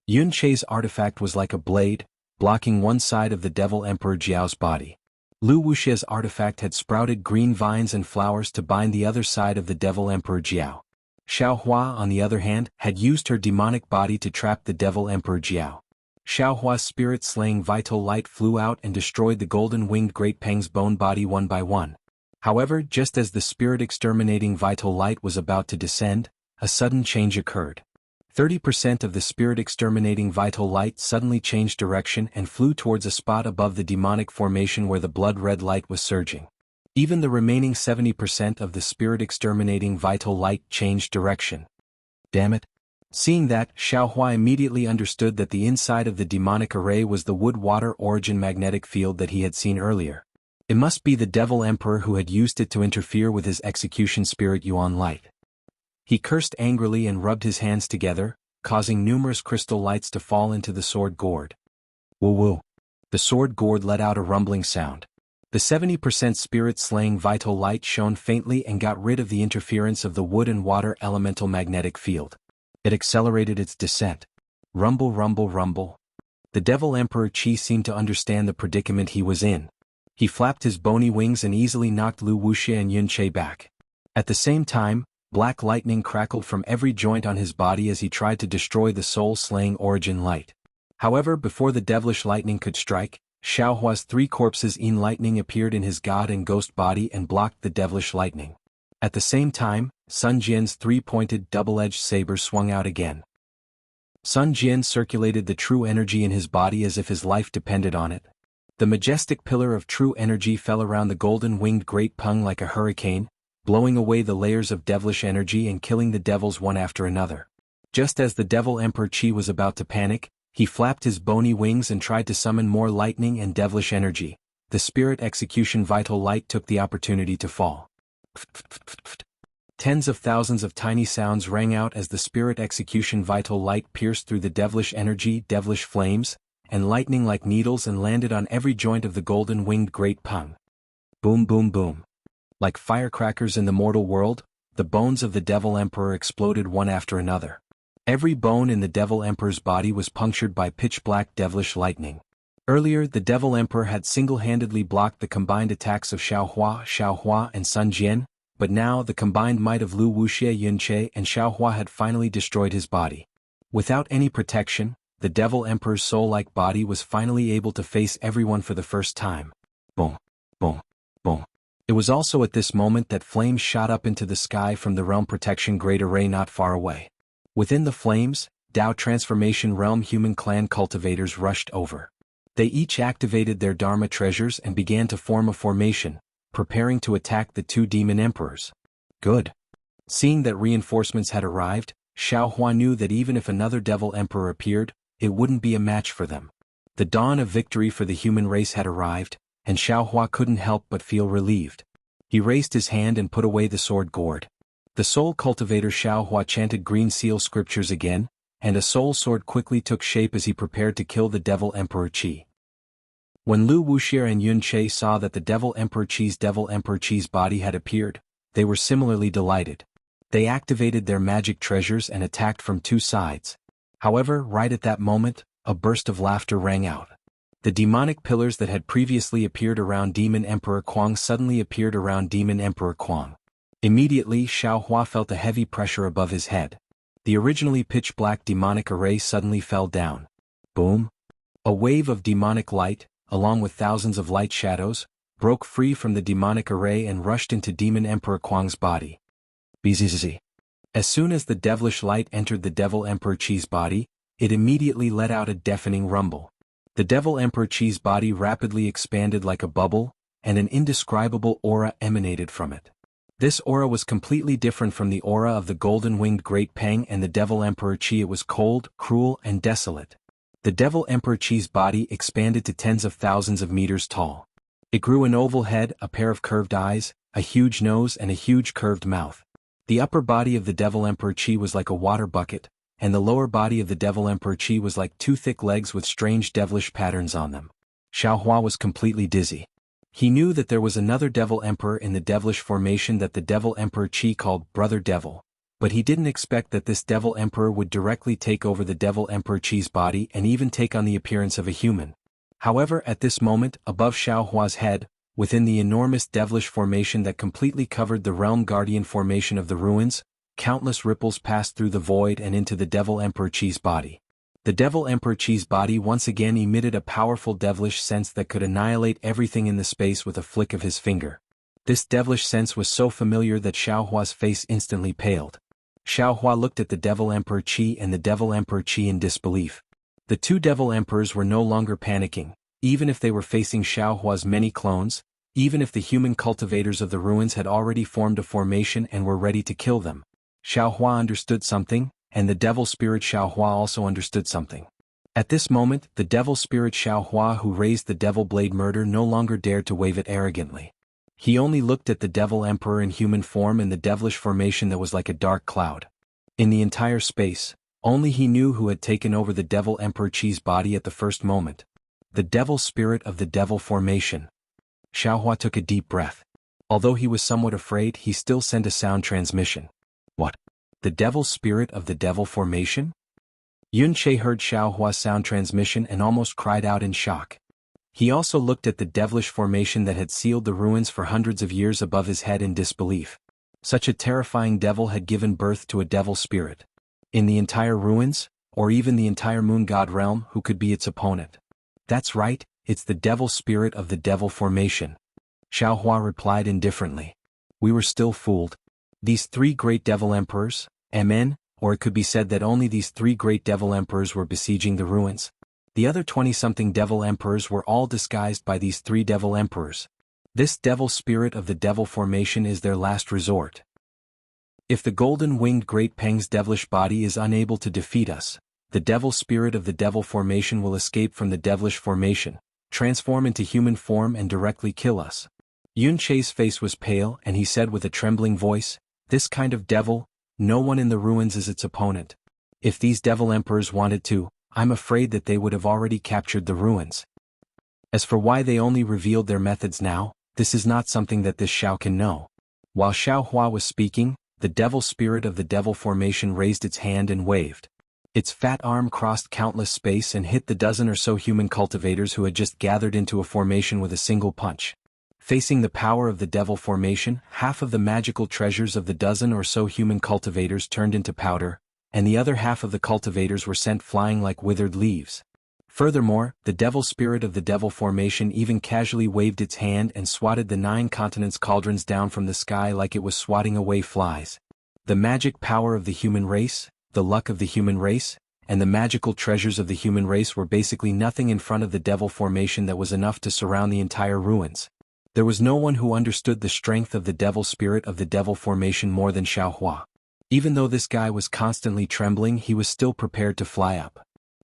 Yunche's artifact was like a blade, blocking one side of the Devil Emperor Jiao's body. Lu Wuxia's artifact had sprouted green vines and flowers to bind the other side of the Devil Emperor Jiao. Xiaohua, on the other hand, had used her demonic body to trap the Devil Emperor Jiao. Xiaohua's spirit-slaying vital light flew out and destroyed the golden-winged Great Peng's bone body one by one. However, just as the spirit-exterminating vital light was about to descend, a sudden change occurred. 30% of the spirit-exterminating vital light suddenly changed direction and flew towards a spot above the demonic formation where the blood-red light was surging. Even the remaining 70% of the spirit-exterminating vital light changed direction. Damn it! Seeing that, Xiaohua immediately understood that the inside of the demonic array was the wood-water origin magnetic field that he had seen earlier. It must be the Devil Emperor who had used it to interfere with his execution spirit Yuan light. He cursed angrily and rubbed his hands together, causing numerous crystal lights to fall into the sword gourd. Woo-woo. The sword gourd let out a rumbling sound. The 70% spirit-slaying vital light shone faintly and got rid of the interference of the wood and water elemental magnetic field. It accelerated its descent. Rumble, rumble, rumble. The Devil Emperor Qi seemed to understand the predicament he was in. He flapped his bony wings and easily knocked Lu Wuxia and Yun Che back. At the same time, black lightning crackled from every joint on his body as he tried to destroy the soul-slaying origin light. However, before the devilish lightning could strike, Xiaohua's 3 corpses in lightning appeared in his god and ghost body and blocked the devilish lightning. At the same time, Sun Jian's 3-pointed double-edged saber swung out again. Sun Jian circulated the true energy in his body as if his life depended on it. The majestic pillar of true energy fell around the golden-winged great Peng like a hurricane, blowing away the layers of devilish energy and killing the devils one after another. Just as the Devil Emperor Qi was about to panic, he flapped his bony wings and tried to summon more lightning and devilish energy. The spirit execution vital light took the opportunity to fall. Tens of thousands of tiny sounds rang out as the spirit execution vital light pierced through the devilish energy, devilish flames, and lightning like needles and landed on every joint of the golden-winged great Peng. Boom, boom, boom. Like firecrackers in the mortal world, the bones of the Devil Emperor exploded one after another. Every bone in the Devil Emperor's body was punctured by pitch-black devilish lightning. Earlier, the Devil Emperor had single-handedly blocked the combined attacks of Xiaohua, and Sun Jian, but now the combined might of Lu Wuxia, Yun Che, and Xiaohua had finally destroyed his body. Without any protection, the Devil Emperor's soul-like body was finally able to face everyone for the first time. Boom, boom, boom. It was also at this moment that flames shot up into the sky from the Realm Protection Great Array not far away. Within the flames, Dao Transformation Realm human clan cultivators rushed over. They each activated their Dharma treasures and began to form a formation, preparing to attack the 2 demon emperors. Good. Seeing that reinforcements had arrived, Xiaohua knew that even if another Devil Emperor appeared, it wouldn't be a match for them. The dawn of victory for the human race had arrived, and Xiaohua couldn't help but feel relieved. He raised his hand and put away the sword gourd. The soul cultivator Xiaohua chanted green seal scriptures again, and a soul sword quickly took shape as he prepared to kill the Devil Emperor Qi. When Lu Wuxia and Yun Che saw that the Devil Emperor Qi's body had appeared, they were similarly delighted. They activated their magic treasures and attacked from 2 sides. However, right at that moment, a burst of laughter rang out. The demonic pillars that had previously appeared around Demon Emperor Kuang suddenly appeared around Demon Emperor Kuang. Immediately, Xiaohua felt a heavy pressure above his head. The originally pitch-black demonic array suddenly fell down. Boom! A wave of demonic light, along with thousands of light shadows, broke free from the demonic array and rushed into Demon Emperor Kuang's body. Bzzz. As soon as the devilish light entered the Devil Emperor Qi's body, it immediately let out a deafening rumble. The Devil Emperor Qi's body rapidly expanded like a bubble, and an indescribable aura emanated from it. This aura was completely different from the aura of the golden-winged Great Peng and the Devil Emperor Qi. It was cold, cruel, and desolate. The Devil Emperor Qi's body expanded to tens of thousands of meters tall. It grew an oval head, a pair of curved eyes, a huge nose and a huge curved mouth. The upper body of the Devil Emperor Qi was like a water bucket, and the lower body of the Devil Emperor Qi was like 2 thick legs with strange devilish patterns on them. Xiaohua was completely dizzy. He knew that there was another Devil Emperor in the devilish formation that the Devil Emperor Qi called Brother Devil, but he didn't expect that this Devil Emperor would directly take over the Devil Emperor Qi's body and even take on the appearance of a human. However, at this moment, above Xiaohua's head, within the enormous devilish formation that completely covered the Realm Guardian formation of the ruins, countless ripples passed through the void and into the Devil Emperor Qi's body. The Devil Emperor Qi's body once again emitted a powerful devilish sense that could annihilate everything in the space with a flick of his finger. This devilish sense was so familiar that Xiaohua's face instantly paled. Xiaohua looked at the Devil Emperor Qi and the Devil Emperor Qi in disbelief. The 2 Devil Emperors were no longer panicking, even if they were facing Xiaohua's many clones, even if the human cultivators of the ruins had already formed a formation and were ready to kill them. Xiaohua understood something, and the Devil Spirit Xiaohua also understood something. At this moment, the Devil Spirit Xiaohua who raised the Devil Blade Murder no longer dared to wave it arrogantly. He only looked at the Devil Emperor in human form and the devilish formation that was like a dark cloud. In the entire space, only he knew who had taken over the Devil Emperor Chi's body at the first moment. The devil spirit of the devil formation. Xiaohua took a deep breath. Although he was somewhat afraid, he still sent a sound transmission. What? The devil spirit of the devil formation? Yun Che heard Xiaohua's sound transmission and almost cried out in shock. He also looked at the devilish formation that had sealed the ruins for hundreds of years above his head in disbelief. Such a terrifying devil had given birth to a devil spirit. In the entire ruins, or even the entire moon god realm, who could be its opponent? That's right, it's the devil spirit of the devil formation. Xiaohua replied indifferently. We were still fooled. These three great devil emperors, MN, or it could be said that only these three great devil emperors were besieging the ruins. The other 20-something devil emperors were all disguised by these three devil emperors. This devil spirit of the devil formation is their last resort. If the golden-winged Great Peng's devilish body is unable to defeat us, the devil spirit of the devil formation will escape from the devilish formation, transform into human form and directly kill us. Yun Che's face was pale and he said with a trembling voice, this kind of devil, no one in the ruins is its opponent. If these devil emperors wanted to, I'm afraid that they would have already captured the ruins. As for why they only revealed their methods now, this is not something that this Xiao can know. While Xiaohua was speaking, the devil spirit of the devil formation raised its hand and waved. Its fat arm crossed countless space and hit the dozen or so human cultivators who had just gathered into a formation with a single punch. Facing the power of the devil formation, half of the magical treasures of the dozen or so human cultivators turned into powder, and the other half of the cultivators were sent flying like withered leaves. Furthermore, the devil spirit of the devil formation even casually waved its hand and swatted the 9 continents cauldrons down from the sky like it was swatting away flies. The magic power of the human race, the luck of the human race, and the magical treasures of the human race were basically nothing in front of the devil formation that was enough to surround the entire ruins. There was no one who understood the strength of the devil spirit of the devil formation more than Xiaohua. Even though this guy was constantly trembling, he was still prepared to fly up.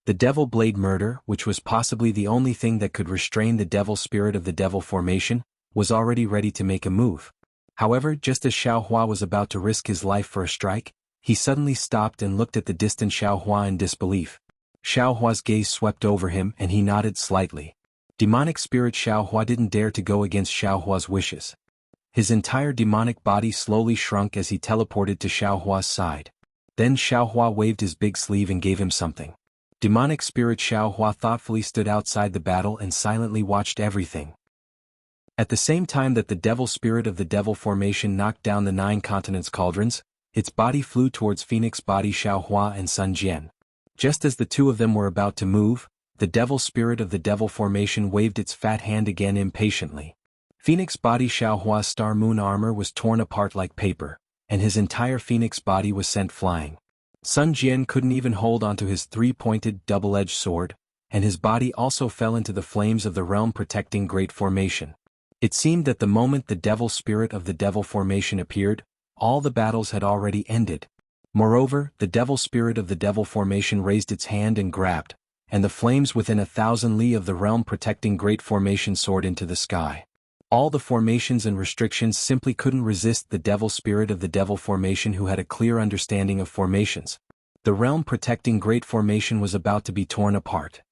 The devil blade murder, which was possibly the only thing that could restrain the devil spirit of the devil formation, was already ready to make a move. However, just as Xiaohua was about to risk his life for a strike, he suddenly stopped and looked at the distant Xiaohua in disbelief. Xiaohua's gaze swept over him and he nodded slightly. Demonic spirit Xiaohua didn't dare to go against Xiaohua's wishes. His entire demonic body slowly shrunk as he teleported to Xiaohua's side. Then Xiaohua waved his big sleeve and gave him something. Demonic spirit Xiaohua thoughtfully stood outside the battle and silently watched everything. At the same time that the devil spirit of the devil formation knocked down the 9 continents cauldrons, its body flew towards Phoenix body Xiaohua and Sun Jian. Just as the two of them were about to move, the devil spirit of the devil formation waved its fat hand again impatiently. Phoenix body Xiaohua's star moon armor was torn apart like paper, and his entire phoenix body was sent flying. Sun Jian couldn't even hold onto his 3-pointed double-edged sword, and his body also fell into the flames of the realm-protecting great formation. It seemed that the moment the devil spirit of the devil formation appeared, all the battles had already ended. Moreover, the devil spirit of the devil formation raised its hand and grabbed, and the flames within 1,000 li of the realm-protecting great formation soared into the sky. All the formations and restrictions simply couldn't resist the devil spirit of the devil formation, who had a clear understanding of formations. The realm-protecting great formation was about to be torn apart.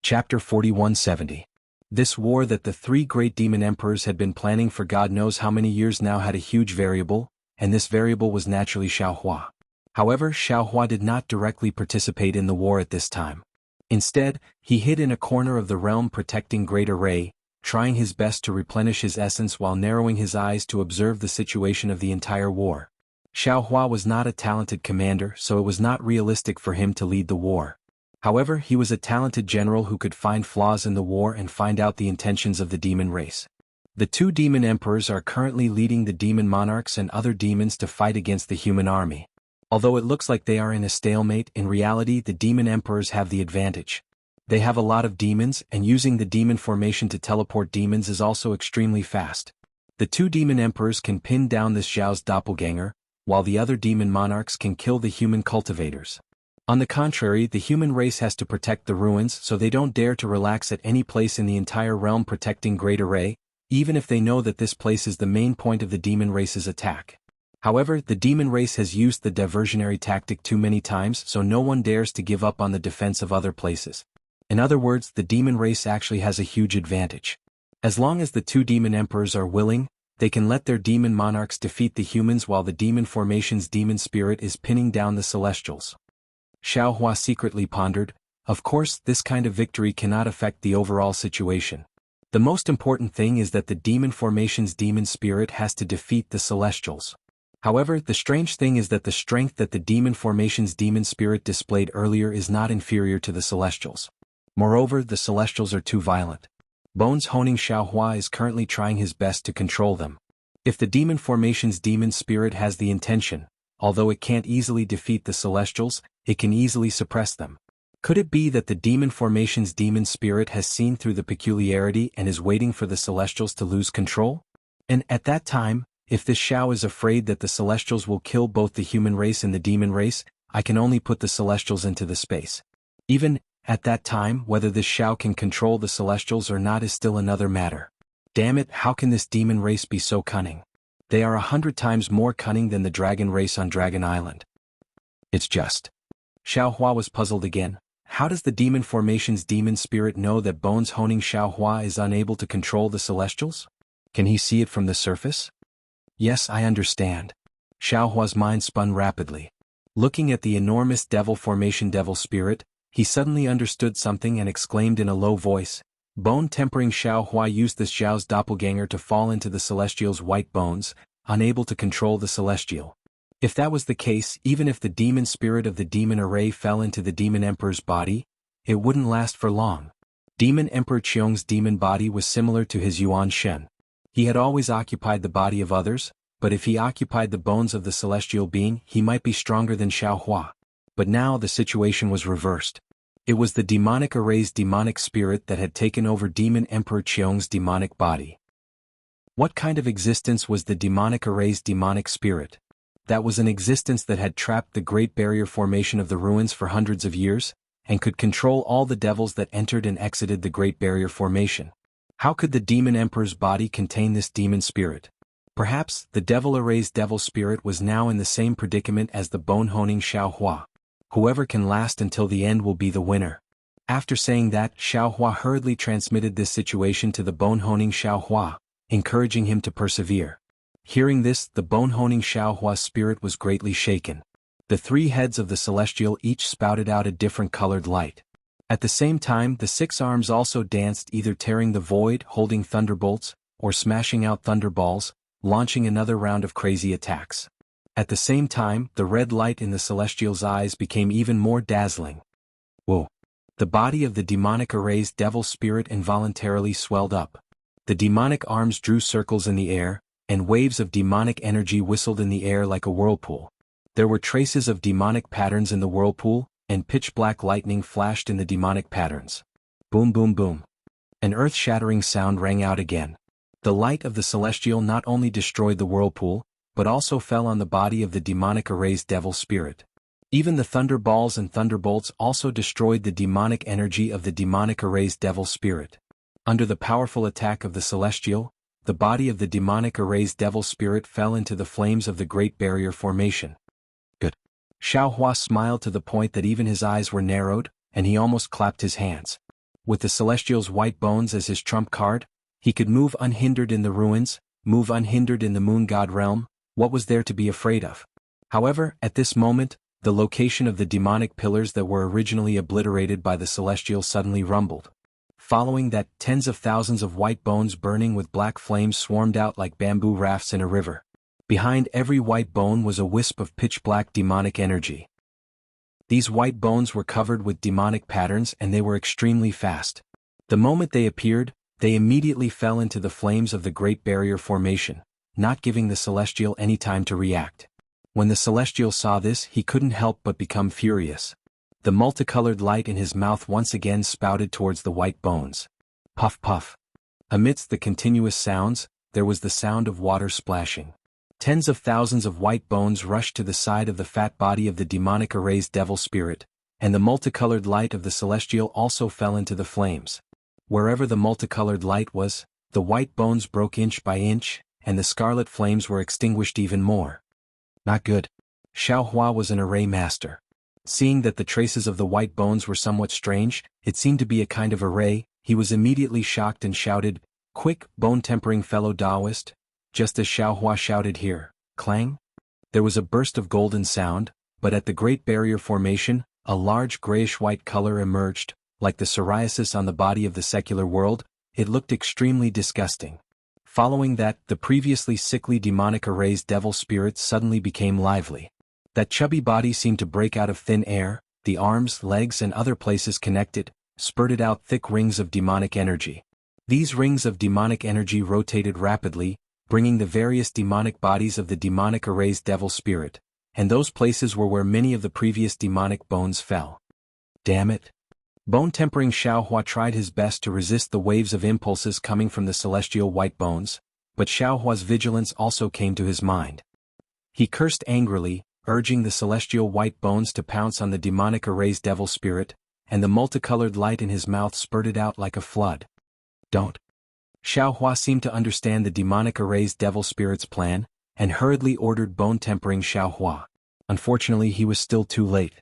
Chapter 4170. This war that the 3 great demon emperors had been planning for God knows how many years now had a huge variable, and this variable was naturally Xiaohua. However, Xiaohua did not directly participate in the war at this time. Instead, he hid in a corner of the realm-protecting great array, trying his best to replenish his essence while narrowing his eyes to observe the situation of the entire war. Xiaohua was not a talented commander, so it was not realistic for him to lead the war. However, he was a talented general who could find flaws in the war and find out the intentions of the demon race. The 2 demon emperors are currently leading the demon monarchs and other demons to fight against the human army. Although it looks like they are in a stalemate, in reality the demon emperors have the advantage. They have a lot of demons, and using the demon formation to teleport demons is also extremely fast. The 2 demon emperors can pin down this Zhao's doppelganger, while the other demon monarchs can kill the human cultivators. On the contrary, the human race has to protect the ruins, so they don't dare to relax at any place in the entire realm protecting great array, even if they know that this place is the main point of the demon race's attack. However, the demon race has used the diversionary tactic too many times, so no one dares to give up on the defense of other places. In other words, the demon race actually has a huge advantage. As long as the two demon emperors are willing, they can let their demon monarchs defeat the humans while the demon formation's demon spirit is pinning down the celestials. Xiaohua secretly pondered, of course, this kind of victory cannot affect the overall situation. The most important thing is that the demon formation's demon spirit has to defeat the celestials. However, the strange thing is that the strength that the demon formation's demon spirit displayed earlier is not inferior to the celestials. Moreover, the celestials are too violent. Bones honing Xiaohua is currently trying his best to control them. If the demon formation's demon spirit has the intention, although it can't easily defeat the celestials, it can easily suppress them. Could it be that the demon formation's demon spirit has seen through the peculiarity and is waiting for the celestials to lose control? And at that time, if this Xiao is afraid that the celestials will kill both the human race and the demon race, I can only put the celestials into the space. Even at that time, whether this Xiao can control the celestials or not is still another matter. Damn it, how can this demon race be so cunning? They are 100 times more cunning than the dragon race on Dragon Island. It's just. Xiaohua was puzzled again. How does the demon formation's demon spirit know that Bones honing Xiaohua is unable to control the celestials? Can he see it from the surface? Yes, I understand. Xiaohua's mind spun rapidly. Looking at the enormous devil formation devil spirit, he suddenly understood something and exclaimed in a low voice. Bone-tempering Xiaohua used this Xiao's doppelganger to fall into the celestial's white bones, unable to control the celestial. If that was the case, even if the demon spirit of the demon array fell into the demon emperor's body, it wouldn't last for long. Demon Emperor Qiong's demon body was similar to his Yuan Shen. He had always occupied the body of others, but if he occupied the bones of the celestial being, he might be stronger than Xiaohua. But now the situation was reversed. It was the demonic array's demonic spirit that had taken over Demon Emperor Qiong's demonic body. What kind of existence was the demonic array's demonic spirit? That was an existence that had trapped the Great Barrier Formation of the ruins for hundreds of years, and could control all the devils that entered and exited the Great Barrier Formation. How could the Demon Emperor's body contain this demon spirit? Perhaps the Devil Array's devil spirit was now in the same predicament as the bone-honing Xiaohua. Whoever can last until the end will be the winner. After saying that, Xiaohua hurriedly transmitted this situation to the bone-honing Xiaohua, encouraging him to persevere. Hearing this, the bone-honing Xiaohua's spirit was greatly shaken. The three heads of the celestial each spouted out a different colored light. At the same time, the 6 arms also danced, either tearing the void, holding thunderbolts, or smashing out thunderballs, launching another round of crazy attacks. At the same time, the red light in the celestial's eyes became even more dazzling. Whoa! The body of the demonic array's devil spirit involuntarily swelled up. The demonic arms drew circles in the air, and waves of demonic energy whistled in the air like a whirlpool. There were traces of demonic patterns in the whirlpool, and pitch-black lightning flashed in the demonic patterns. Boom boom boom. An earth-shattering sound rang out again. The light of the celestial not only destroyed the whirlpool, but also fell on the body of the demonic array's devil spirit. Even the thunderballs and thunderbolts also destroyed the demonic energy of the demonic array's devil spirit. Under the powerful attack of the celestial, the body of the demonic array's devil spirit fell into the flames of the Great Barrier Formation. Good. Xiaohua smiled to the point that even his eyes were narrowed, and he almost clapped his hands. With the celestial's white bones as his trump card, he could move unhindered in the ruins, move unhindered in the moon god realm. What was there to be afraid of? However, at this moment, the location of the demonic pillars that were originally obliterated by the celestial suddenly rumbled. Following that, tens of thousands of white bones burning with black flames swarmed out like bamboo rafts in a river. Behind every white bone was a wisp of pitch-black demonic energy. These white bones were covered with demonic patterns and they were extremely fast. The moment they appeared, they immediately fell into the flames of the Great Barrier Formation, not giving the celestial any time to react. When the celestial saw this, he couldn't help but become furious. The multicolored light in his mouth once again spouted towards the white bones. Puff puff. Amidst the continuous sounds, there was the sound of water splashing. Tens of thousands of white bones rushed to the side of the fat body of the demonic array's devil spirit, and the multicolored light of the celestial also fell into the flames. Wherever the multicolored light was, the white bones broke inch by inch, and the scarlet flames were extinguished even more. Not good. Xiao Hua was an array master. Seeing that the traces of the white bones were somewhat strange, it seemed to be a kind of array, he was immediately shocked and shouted, "Quick, bone-tempering fellow Taoist!" Just as Xiao Hua shouted here, clang! There was a burst of golden sound, but at the Great Barrier Formation, a large grayish-white color emerged, like the psoriasis on the body of the secular world. It looked extremely disgusting. Following that, the previously sickly demonic array's devil spirit suddenly became lively. That chubby body seemed to break out of thin air, the arms, legs and other places connected, spurted out thick rings of demonic energy. These rings of demonic energy rotated rapidly, bringing the various demonic bodies of the demonic array's devil spirit, and those places were where many of the previous demonic bones fell. Damn it! Bone-tempering Xiao Hua tried his best to resist the waves of impulses coming from the celestial white bones, but Xiao Hua's vigilance also came to his mind. He cursed angrily, urging the celestial white bones to pounce on the demonic array's devil spirit, and the multicolored light in his mouth spurted out like a flood. Don't. Xiao Hua seemed to understand the demonic array's devil spirit's plan, and hurriedly ordered bone-tempering Xiao Hua. Unfortunately, he was still too late.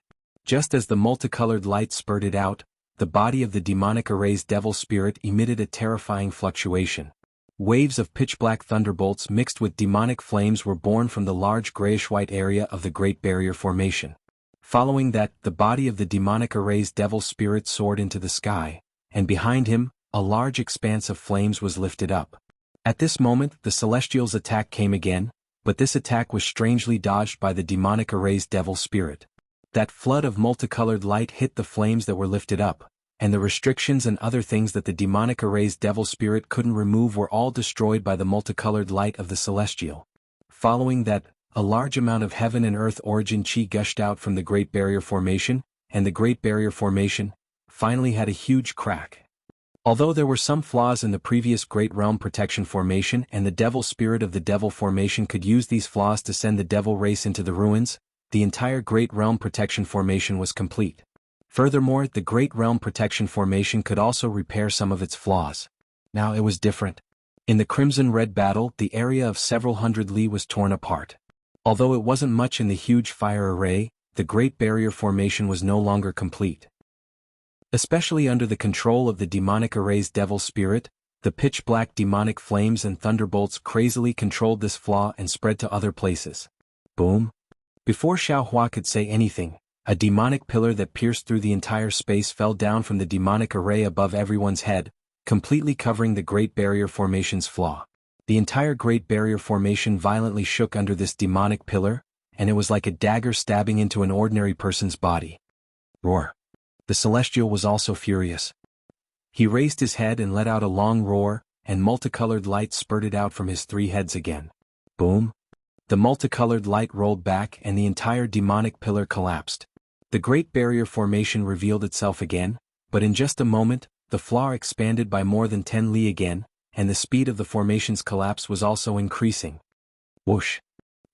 Just as the multicolored light spurted out, the body of the demonic array's devil spirit emitted a terrifying fluctuation. Waves of pitch-black thunderbolts mixed with demonic flames were born from the large grayish-white area of the Great Barrier Formation. Following that, the body of the demonic array's devil spirit soared into the sky, and behind him, a large expanse of flames was lifted up. At this moment, the Celestials' attack came again, but this attack was strangely dodged by the demonic array's devil spirit. That flood of multicolored light hit the flames that were lifted up, and the restrictions and other things that the demonic array's devil spirit couldn't remove were all destroyed by the multicolored light of the Celestial. Following that, a large amount of heaven and earth origin chi gushed out from the Great Barrier Formation, and the Great Barrier Formation finally had a huge crack. Although there were some flaws in the previous Great Realm Protection Formation and the Devil Spirit of the Devil Formation could use these flaws to send the Devil race into the ruins, the entire Great Realm Protection Formation was complete. Furthermore, the Great Realm Protection Formation could also repair some of its flaws. Now it was different. In the Crimson-Red battle, the area of several hundred li was torn apart. Although it wasn't much in the huge fire array, the Great Barrier Formation was no longer complete. Especially under the control of the demonic array's devil spirit, the pitch-black demonic flames and thunderbolts crazily controlled this flaw and spread to other places. Boom! Before Xiao Hua could say anything, a demonic pillar that pierced through the entire space fell down from the demonic array above everyone's head, completely covering the Great Barrier Formation's flaw. The entire Great Barrier Formation violently shook under this demonic pillar, and it was like a dagger stabbing into an ordinary person's body. Roar! The Celestial was also furious. He raised his head and let out a long roar, and multicolored light spurted out from his three heads again. Boom! The multicolored light rolled back and the entire demonic pillar collapsed. The Great Barrier Formation revealed itself again, but in just a moment, the flaw expanded by more than 10 li again, and the speed of the formation's collapse was also increasing. Whoosh!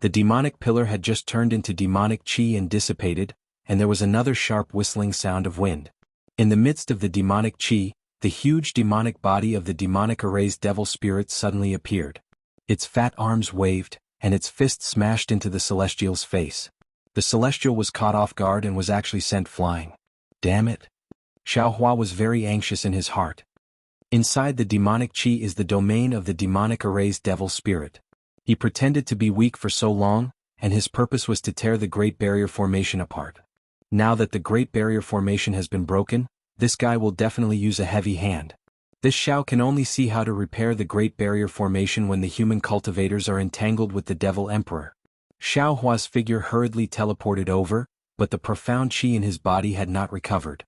The demonic pillar had just turned into demonic chi and dissipated, and there was another sharp whistling sound of wind. In the midst of the demonic chi, the huge demonic body of the demonic array's devil spirit suddenly appeared. Its fat arms waved, and its fist smashed into the Celestial's face. The Celestial was caught off guard and was actually sent flying. Damn it! Xiao Hua was very anxious in his heart. Inside the demonic chi is the domain of the demonic array's devil spirit. He pretended to be weak for so long, and his purpose was to tear the Great Barrier Formation apart. Now that the Great Barrier Formation has been broken, this guy will definitely use a heavy hand. This Xiao can only see how to repair the Great Barrier Formation when the human cultivators are entangled with the Devil Emperor. Xiao Hua's figure hurriedly teleported over, but the profound chi in his body had not recovered.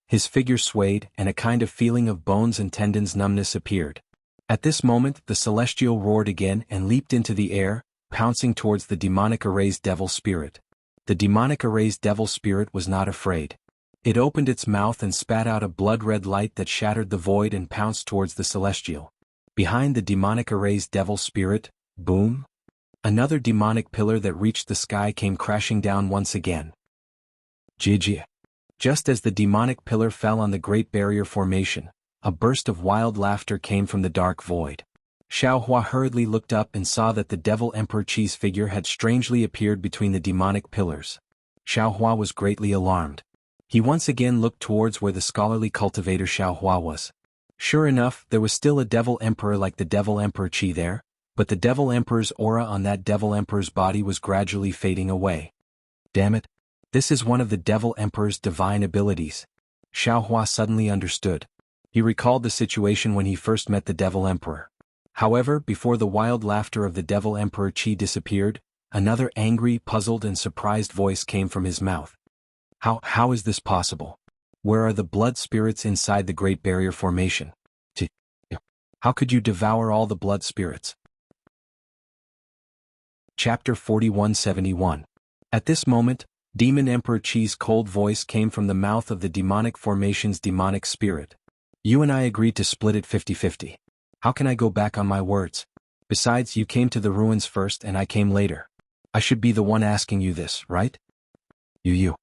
His figure swayed, and a kind of feeling of bones and tendons numbness appeared. At this moment, the Celestial roared again and leaped into the air, pouncing towards the demonic array's devil spirit. The demonic array's devil spirit was not afraid. It opened its mouth and spat out a blood-red light that shattered the void and pounced towards the Celestial. Behind the demonic array's devil spirit, boom! Another demonic pillar that reached the sky came crashing down once again. Jiji! Just as the demonic pillar fell on the Great Barrier Formation, A burst of wild laughter came from the dark void. Xiaohua hurriedly looked up and saw that the Devil Emperor Qi's figure had strangely appeared between the demonic pillars. Xiaohua was greatly alarmed. He once again looked towards where the scholarly cultivator Xiaohua was. Sure enough, there was still a Devil Emperor like the Devil Emperor Qi there, but the Devil Emperor's aura on that Devil Emperor's body was gradually fading away. Damn it! This is one of the Devil Emperor's divine abilities. Xiaohua suddenly understood. He recalled the situation when he first met the Devil Emperor. However, before the wild laughter of the Devil Emperor Qi disappeared, another angry, puzzled and surprised voice came from his mouth. How is this possible? Where are the blood spirits inside the Great Barrier Formation? How could you devour all the blood spirits? Chapter 4171. At this moment, Demon Emperor Qi's cold voice came from the mouth of the demonic formation's demonic spirit. You and I agreed to split it 50-50. How can I go back on my words? Besides, you came to the ruins first and I came later. I should be the one asking you this, right? You.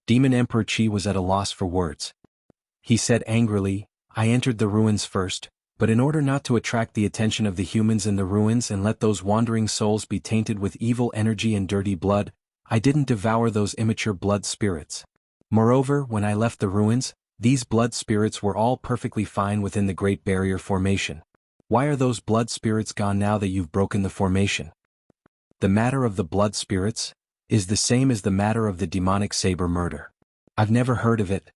Demon Emperor Qi was at a loss for words. He said angrily, I entered the ruins first, but in order not to attract the attention of the humans in the ruins and let those wandering souls be tainted with evil energy and dirty blood, I didn't devour those immature blood spirits. Moreover, when I left the ruins, these blood spirits were all perfectly fine within the Great Barrier Formation. Why are those blood spirits gone now that you've broken the formation? The matter of the blood spirits is the same as the matter of the demonic saber murder. I've never heard of it.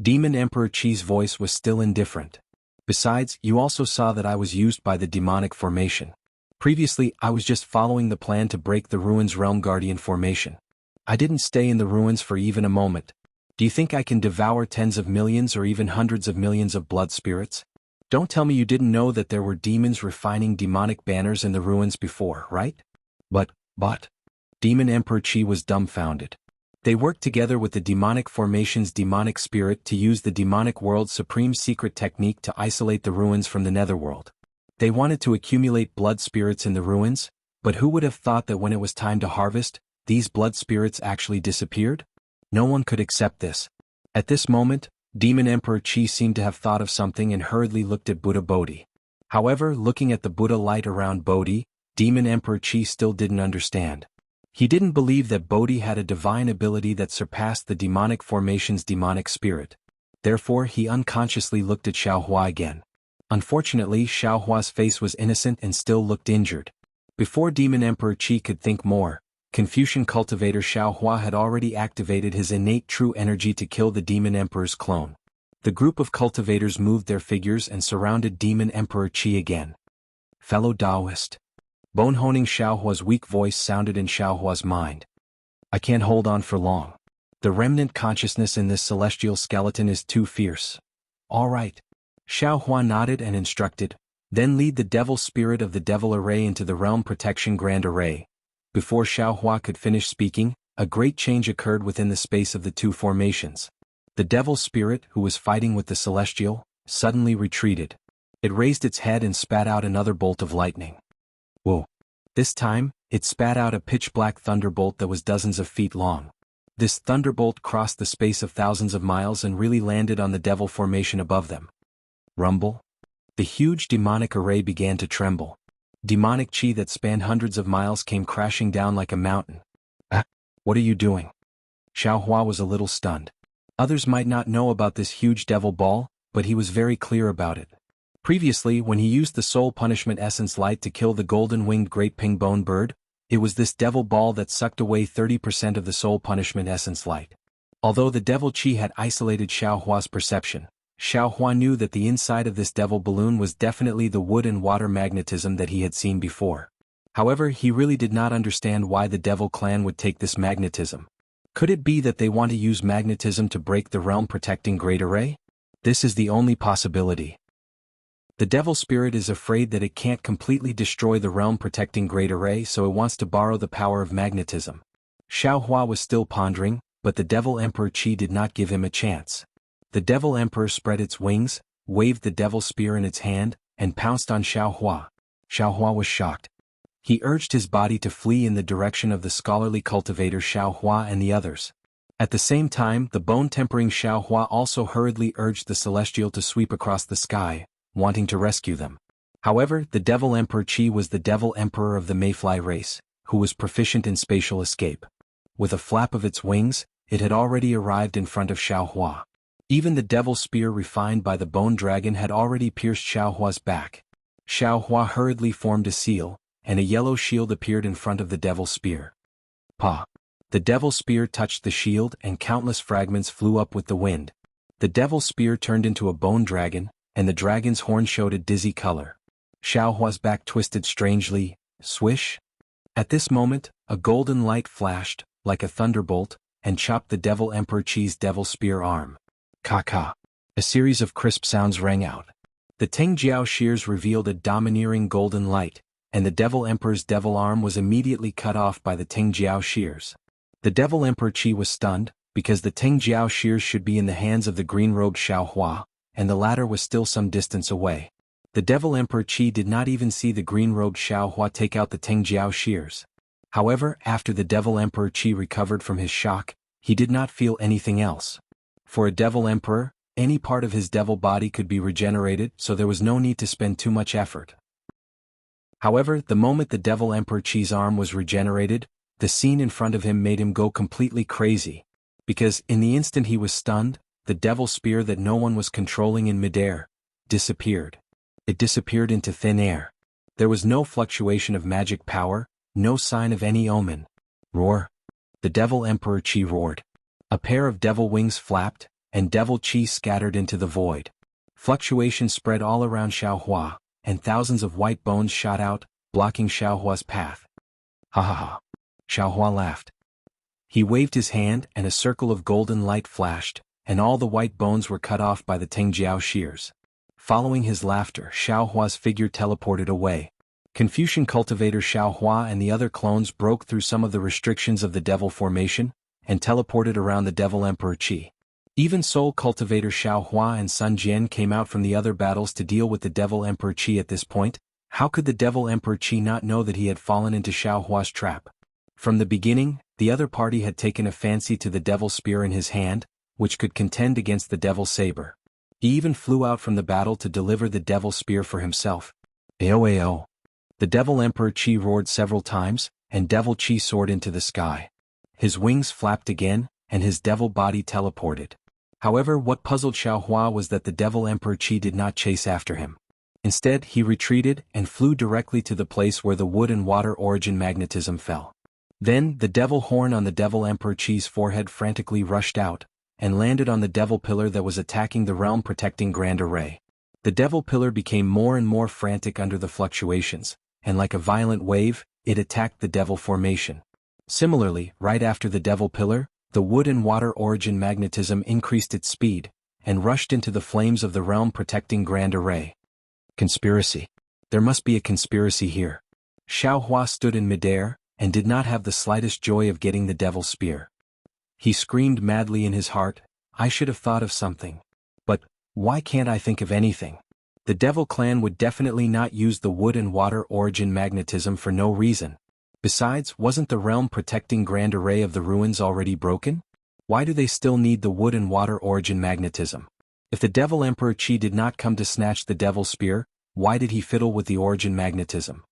Demon Emperor Qi's voice was still indifferent. Besides, you also saw that I was used by the demonic formation. Previously, I was just following the plan to break the ruins Realm Guardian formation. I didn't stay in the ruins for even a moment. Do you think I can devour tens of millions or even hundreds of millions of blood spirits? Don't tell me you didn't know that there were demons refining demonic banners in the ruins before, right? But, Demon Emperor Qi was dumbfounded. They worked together with the demonic formation's demonic spirit to use the demonic world's supreme secret technique to isolate the ruins from the netherworld. They wanted to accumulate blood spirits in the ruins, but who would have thought that when it was time to harvest, these blood spirits actually disappeared? No one could accept this. At this moment, Demon Emperor Qi seemed to have thought of something and hurriedly looked at Buddha Bodhi. However, looking at the Buddha light around Bodhi, Demon Emperor Qi still didn't understand. He didn't believe that Bodhi had a divine ability that surpassed the demonic formation's demonic spirit. Therefore, he unconsciously looked at Xiaohua again. Unfortunately, Xiaohua's face was innocent and still looked injured. Before Demon Emperor Qi could think more, Confucian cultivator Xiaohua had already activated his innate true energy to kill the Demon Emperor's clone. The group of cultivators moved their figures and surrounded Demon Emperor Qi again. Fellow Taoist. Bone-honing Xiaohua's weak voice sounded in Xiaohua's mind. I can't hold on for long. The remnant consciousness in this celestial skeleton is too fierce. All right. Xiaohua nodded and instructed, then lead the devil spirit of the devil array into the realm protection grand array. Before Xiaohua could finish speaking, a great change occurred within the space of the two formations. The devil spirit, who was fighting with the celestial, suddenly retreated. It raised its head and spat out another bolt of lightning. Whoa! This time, it spat out a pitch-black thunderbolt that was dozens of feet long. This thunderbolt crossed the space of thousands of miles and really landed on the devil formation above them. Rumble? The huge demonic array began to tremble. Demonic chi that spanned hundreds of miles came crashing down like a mountain. What are you doing? Xiaohua was a little stunned. Others might not know about this huge devil ball, but he was very clear about it. Previously, when he used the soul punishment essence light to kill the golden-winged great pingbone bird, it was this devil ball that sucked away 30% of the soul punishment essence light. Although the devil chi had isolated Xiaohua's perception, Xiaohua knew that the inside of this devil balloon was definitely the wood and water magnetism that he had seen before. However, he really did not understand why the devil clan would take this magnetism. Could it be that they want to use magnetism to break the realm-protecting great array? This is the only possibility. The devil spirit is afraid that it can't completely destroy the realm-protecting great array, so it wants to borrow the power of magnetism. Xiaohua was still pondering, but the devil Emperor Qi did not give him a chance. The devil emperor spread its wings, waved the devil spear in its hand, and pounced on Xiaohua. Xiaohua was shocked. He urged his body to flee in the direction of the scholarly cultivator Xiaohua and the others. At the same time, the bone-tempering Xiaohua also hurriedly urged the Celestial to sweep across the sky, wanting to rescue them. However, the Devil Emperor Qi was the Devil Emperor of the Mayfly race, who was proficient in spatial escape. With a flap of its wings, it had already arrived in front of Xiaohua. Even the Devil Spear refined by the Bone Dragon had already pierced Xiaohua's back. Xiaohua hurriedly formed a seal, and a yellow shield appeared in front of the Devil Spear. Pa! The Devil Spear touched the shield and countless fragments flew up with the wind. The Devil Spear turned into a Bone Dragon, and the dragon's horn showed a dizzy color. Xiaohua's back twisted strangely, swish. At this moment, a golden light flashed, like a thunderbolt, and chopped the Devil Emperor Qi's Devil Spear arm. Ka-ka. A series of crisp sounds rang out. The Tengjiao shears revealed a domineering golden light, and the Devil Emperor's devil arm was immediately cut off by the Tengjiao shears. The Devil Emperor Qi was stunned, because the Tengjiao shears should be in the hands of the green-robed Xiaohua, and the latter was still some distance away. The Devil Emperor Qi did not even see the green-robed Xiaohua take out the Tengjiao shears. However, after the Devil Emperor Qi recovered from his shock, he did not feel anything else. For a Devil Emperor, any part of his devil body could be regenerated, so there was no need to spend too much effort. However, the moment the Devil Emperor Qi's arm was regenerated, the scene in front of him made him go completely crazy. Because, in the instant he was stunned, the Devil Spear that no one was controlling in midair disappeared. It disappeared into thin air. There was no fluctuation of magic power, no sign of any omen. Roar! The Devil Emperor Qi roared. A pair of devil wings flapped, and Devil Qi scattered into the void. Fluctuation spread all around Xiaohua, and thousands of white bones shot out, blocking Xiaohua's path. Ha ha ha! Xiaohua laughed. He waved his hand and a circle of golden light flashed, and all the white bones were cut off by the Tengjiao shears. Following his laughter, Xiaohua's figure teleported away. Confucian Cultivator Xiaohua and the other clones broke through some of the restrictions of the Devil Formation, and teleported around the Devil Emperor Qi. Even Soul Cultivator Xiaohua and Sun Jian came out from the other battles to deal with the Devil Emperor Qi at this point. How could the Devil Emperor Qi not know that he had fallen into Xiaohua's trap? From the beginning, the other party had taken a fancy to the Devil Spear in his hand, which could contend against the Devil Saber. He even flew out from the battle to deliver the Devil Spear for himself. Ao. The Devil Emperor Qi roared several times, and Devil Qi soared into the sky. His wings flapped again, and his devil body teleported. However, what puzzled Xiaohua was that the Devil Emperor Qi did not chase after him. Instead, he retreated and flew directly to the place where the wood and water origin magnetism fell. Then, the devil horn on the Devil Emperor Qi's forehead frantically rushed out, and landed on the devil pillar that was attacking the realm-protecting Grand Array. The devil pillar became more and more frantic under the fluctuations, and like a violent wave, it attacked the Devil Formation. Similarly, right after the devil pillar, the wood and water origin magnetism increased its speed, and rushed into the flames of the realm-protecting Grand Array. Conspiracy. There must be a conspiracy here. Xiaohua stood in midair, and did not have the slightest joy of getting the Devil Spear. He screamed madly in his heart, I should have thought of something. But, why can't I think of anything? The Devil Clan would definitely not use the wood and water origin magnetism for no reason. Besides, wasn't the realm-protecting Grand Array of the ruins already broken? Why do they still need the wood and water origin magnetism? If the Devil Emperor Qi did not come to snatch the Devil Spear, why did he fiddle with the origin magnetism?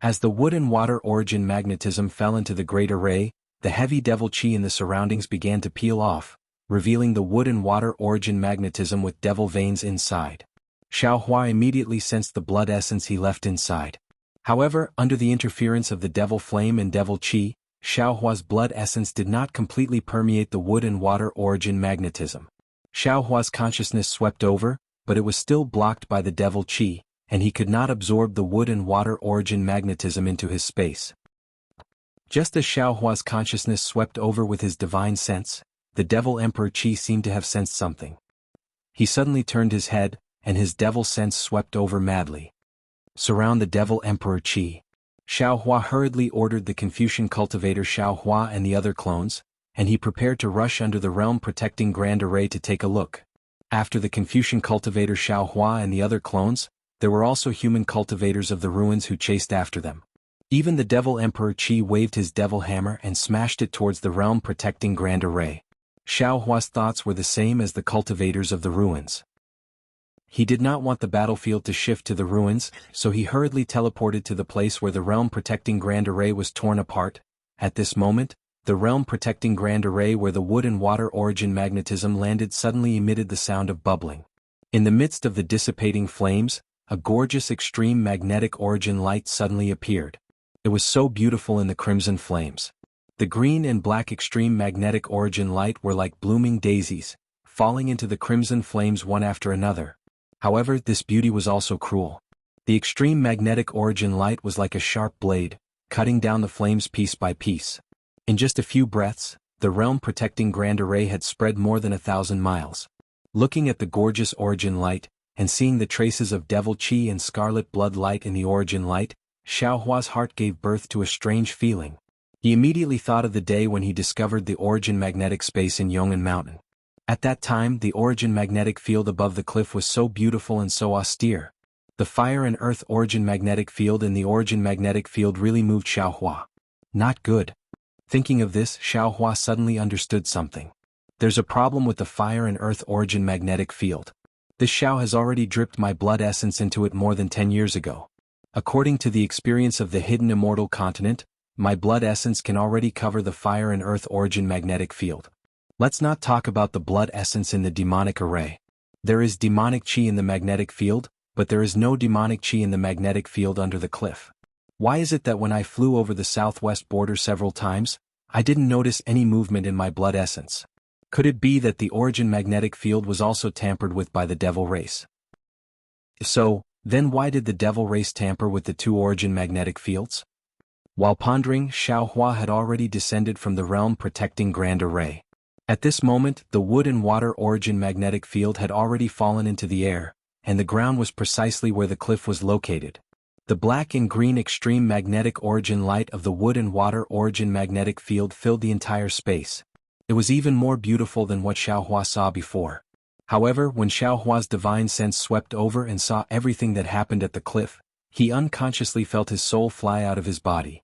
As the wood and water origin magnetism fell into the Great Array, the heavy Devil Qi in the surroundings began to peel off, revealing the wood and water origin magnetism with devil veins inside. Xiaohua immediately sensed the blood essence he left inside. However, under the interference of the Devil Flame and Devil Qi, Xiaohua's blood essence did not completely permeate the wood and water origin magnetism. Xiaohua's consciousness swept over, but it was still blocked by the Devil Qi, and he could not absorb the wood and water origin magnetism into his space. Just as Xiaohua's consciousness swept over with his divine sense, the Devil Emperor Qi seemed to have sensed something. He suddenly turned his head, and his devil sense swept over madly. Surround the Devil Emperor Qi. Xiaohua hurriedly ordered the Confucian Cultivator Xiaohua and the other clones, and he prepared to rush under the realm-protecting Grand Array to take a look. After the Confucian Cultivator Xiaohua and the other clones, there were also human cultivators of the ruins who chased after them. Even the Devil Emperor Qi waved his devil hammer and smashed it towards the realm-protecting Grand Array. Xiao Hua's thoughts were the same as the cultivators of the ruins. He did not want the battlefield to shift to the ruins, so he hurriedly teleported to the place where the realm-protecting Grand Array was torn apart. At this moment, the realm-protecting Grand Array where the wood and water origin magnetism landed suddenly emitted the sound of bubbling. In the midst of the dissipating flames, a gorgeous extreme magnetic origin light suddenly appeared. It was so beautiful in the crimson flames. The green and black extreme magnetic origin light were like blooming daisies, falling into the crimson flames one after another. However, this beauty was also cruel. The extreme magnetic origin light was like a sharp blade, cutting down the flames piece by piece. In just a few breaths, the realm-protecting Grand Array had spread more than 1,000 miles. Looking at the gorgeous origin light, and seeing the traces of devil chi and scarlet blood light in the origin light, Xiao Hua's heart gave birth to a strange feeling. He immediately thought of the day when he discovered the origin magnetic space in Yong'an Mountain. At that time, the origin magnetic field above the cliff was so beautiful and so austere. The fire and earth origin magnetic field and the origin magnetic field really moved Xiao Hua. Not good. Thinking of this, Xiao Hua suddenly understood something. There's a problem with the fire and earth origin magnetic field. This Xiao has already dripped my blood essence into it more than 10 years ago. According to the experience of the hidden immortal continent, my blood essence can already cover the fire and earth origin magnetic field. Let's not talk about the blood essence in the demonic array. There is demonic chi in the magnetic field, but there is no demonic chi in the magnetic field under the cliff. Why is it that when I flew over the southwest border several times, I didn't notice any movement in my blood essence? Could it be that the origin magnetic field was also tampered with by the devil race? If so, then why did the devil race tamper with the two origin magnetic fields? While pondering, Xiao Hua had already descended from the realm-protecting Grand Array. At this moment, the wood and water origin magnetic field had already fallen into the air, and the ground was precisely where the cliff was located. The black and green extreme magnetic origin light of the wood and water origin magnetic field filled the entire space. It was even more beautiful than what Xiao Hua saw before. However, when Xiao Hua's divine sense swept over and saw everything that happened at the cliff, he unconsciously felt his soul fly out of his body.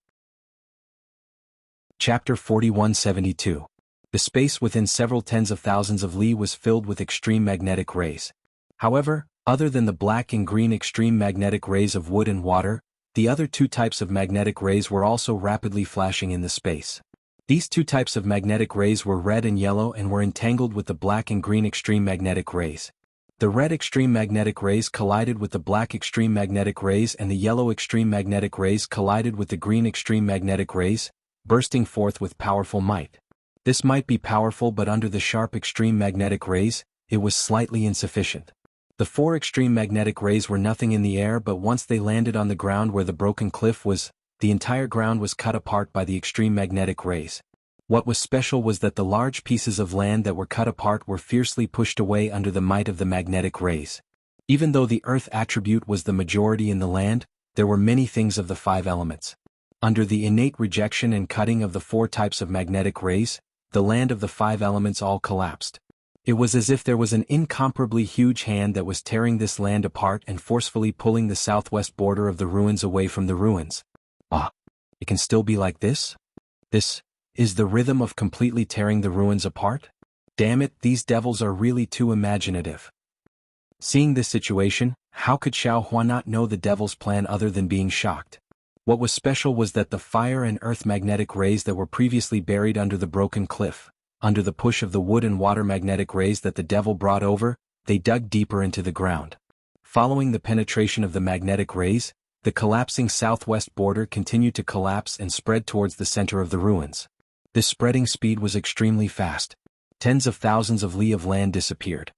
Chapter 4172. The space within several tens of thousands of li was filled with extreme magnetic rays. However, other than the black and green extreme magnetic rays of wood and water, the other two types of magnetic rays were also rapidly flashing in the space. These two types of magnetic rays were red and yellow and were entangled with the black and green extreme magnetic rays. The red extreme magnetic rays collided with the black extreme magnetic rays and the yellow extreme magnetic rays collided with the green extreme magnetic rays, bursting forth with powerful might. This might be powerful, but under the sharp extreme magnetic rays, it was slightly insufficient. The four extreme magnetic rays were nothing in the air, but once they landed on the ground where the broken cliff was, the entire ground was cut apart by the extreme magnetic rays. What was special was that the large pieces of land that were cut apart were fiercely pushed away under the might of the magnetic rays. Even though the earth attribute was the majority in the land, there were many things of the five elements. Under the innate rejection and cutting of the four types of magnetic rays, the land of the five elements all collapsed. It was as if there was an incomparably huge hand that was tearing this land apart and forcefully pulling the southwest border of the ruins away from the ruins. Ah, it can still be like this? This is the rhythm of completely tearing the ruins apart? Damn it, these devils are really too imaginative. Seeing this situation, how could Xiao Hua not know the devil's plan other than being shocked? What was special was that the fire and earth magnetic rays that were previously buried under the broken cliff, under the push of the wood and water magnetic rays that the devil brought over, they dug deeper into the ground. Following the penetration of the magnetic rays, the collapsing southwest border continued to collapse and spread towards the center of the ruins. This spreading speed was extremely fast. Tens of thousands of li of land disappeared.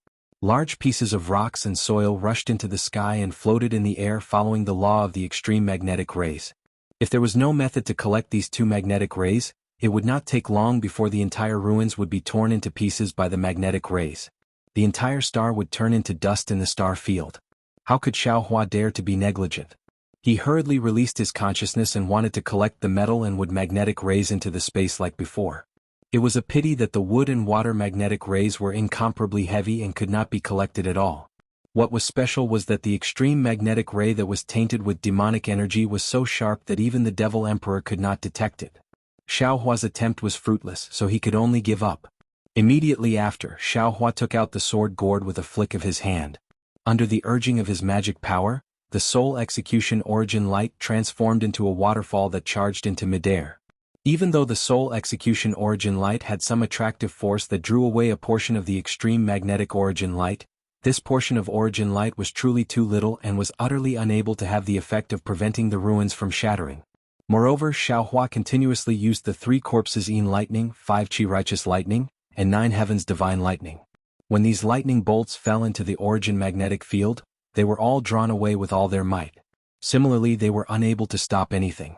Large pieces of rocks and soil rushed into the sky and floated in the air following the law of the extreme magnetic rays. If there was no method to collect these two magnetic rays, it would not take long before the entire ruins would be torn into pieces by the magnetic rays. The entire star would turn into dust in the star field. How could Xiao Hua dare to be negligent? He hurriedly released his consciousness and wanted to collect the metal and wood magnetic rays into the space like before. It was a pity that the wood and water magnetic rays were incomparably heavy and could not be collected at all. What was special was that the extreme magnetic ray that was tainted with demonic energy was so sharp that even the Devil Emperor could not detect it. Xiao Hua's attempt was fruitless, so he could only give up. Immediately after, Xiaohua took out the sword gourd with a flick of his hand. Under the urging of his magic power, the soul execution origin light transformed into a waterfall that charged into midair. Even though the soul execution origin light had some attractive force that drew away a portion of the extreme magnetic origin light, this portion of origin light was truly too little and was utterly unable to have the effect of preventing the ruins from shattering. Moreover, Xiaohua continuously used the 3 corpses in lightning, 5 Qi righteous lightning, and 9 heavens divine lightning. When these lightning bolts fell into the origin magnetic field, they were all drawn away with all their might. Similarly, they were unable to stop anything.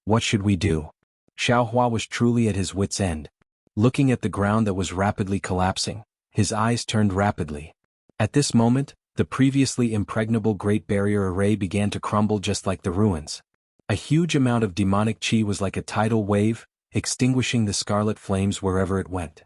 What should we do? Xiaohua was truly at his wit's end. Looking at the ground that was rapidly collapsing, his eyes turned rapidly. At this moment, the previously impregnable Great Barrier Array began to crumble just like the ruins. A huge amount of demonic qi was like a tidal wave, extinguishing the scarlet flames wherever it went.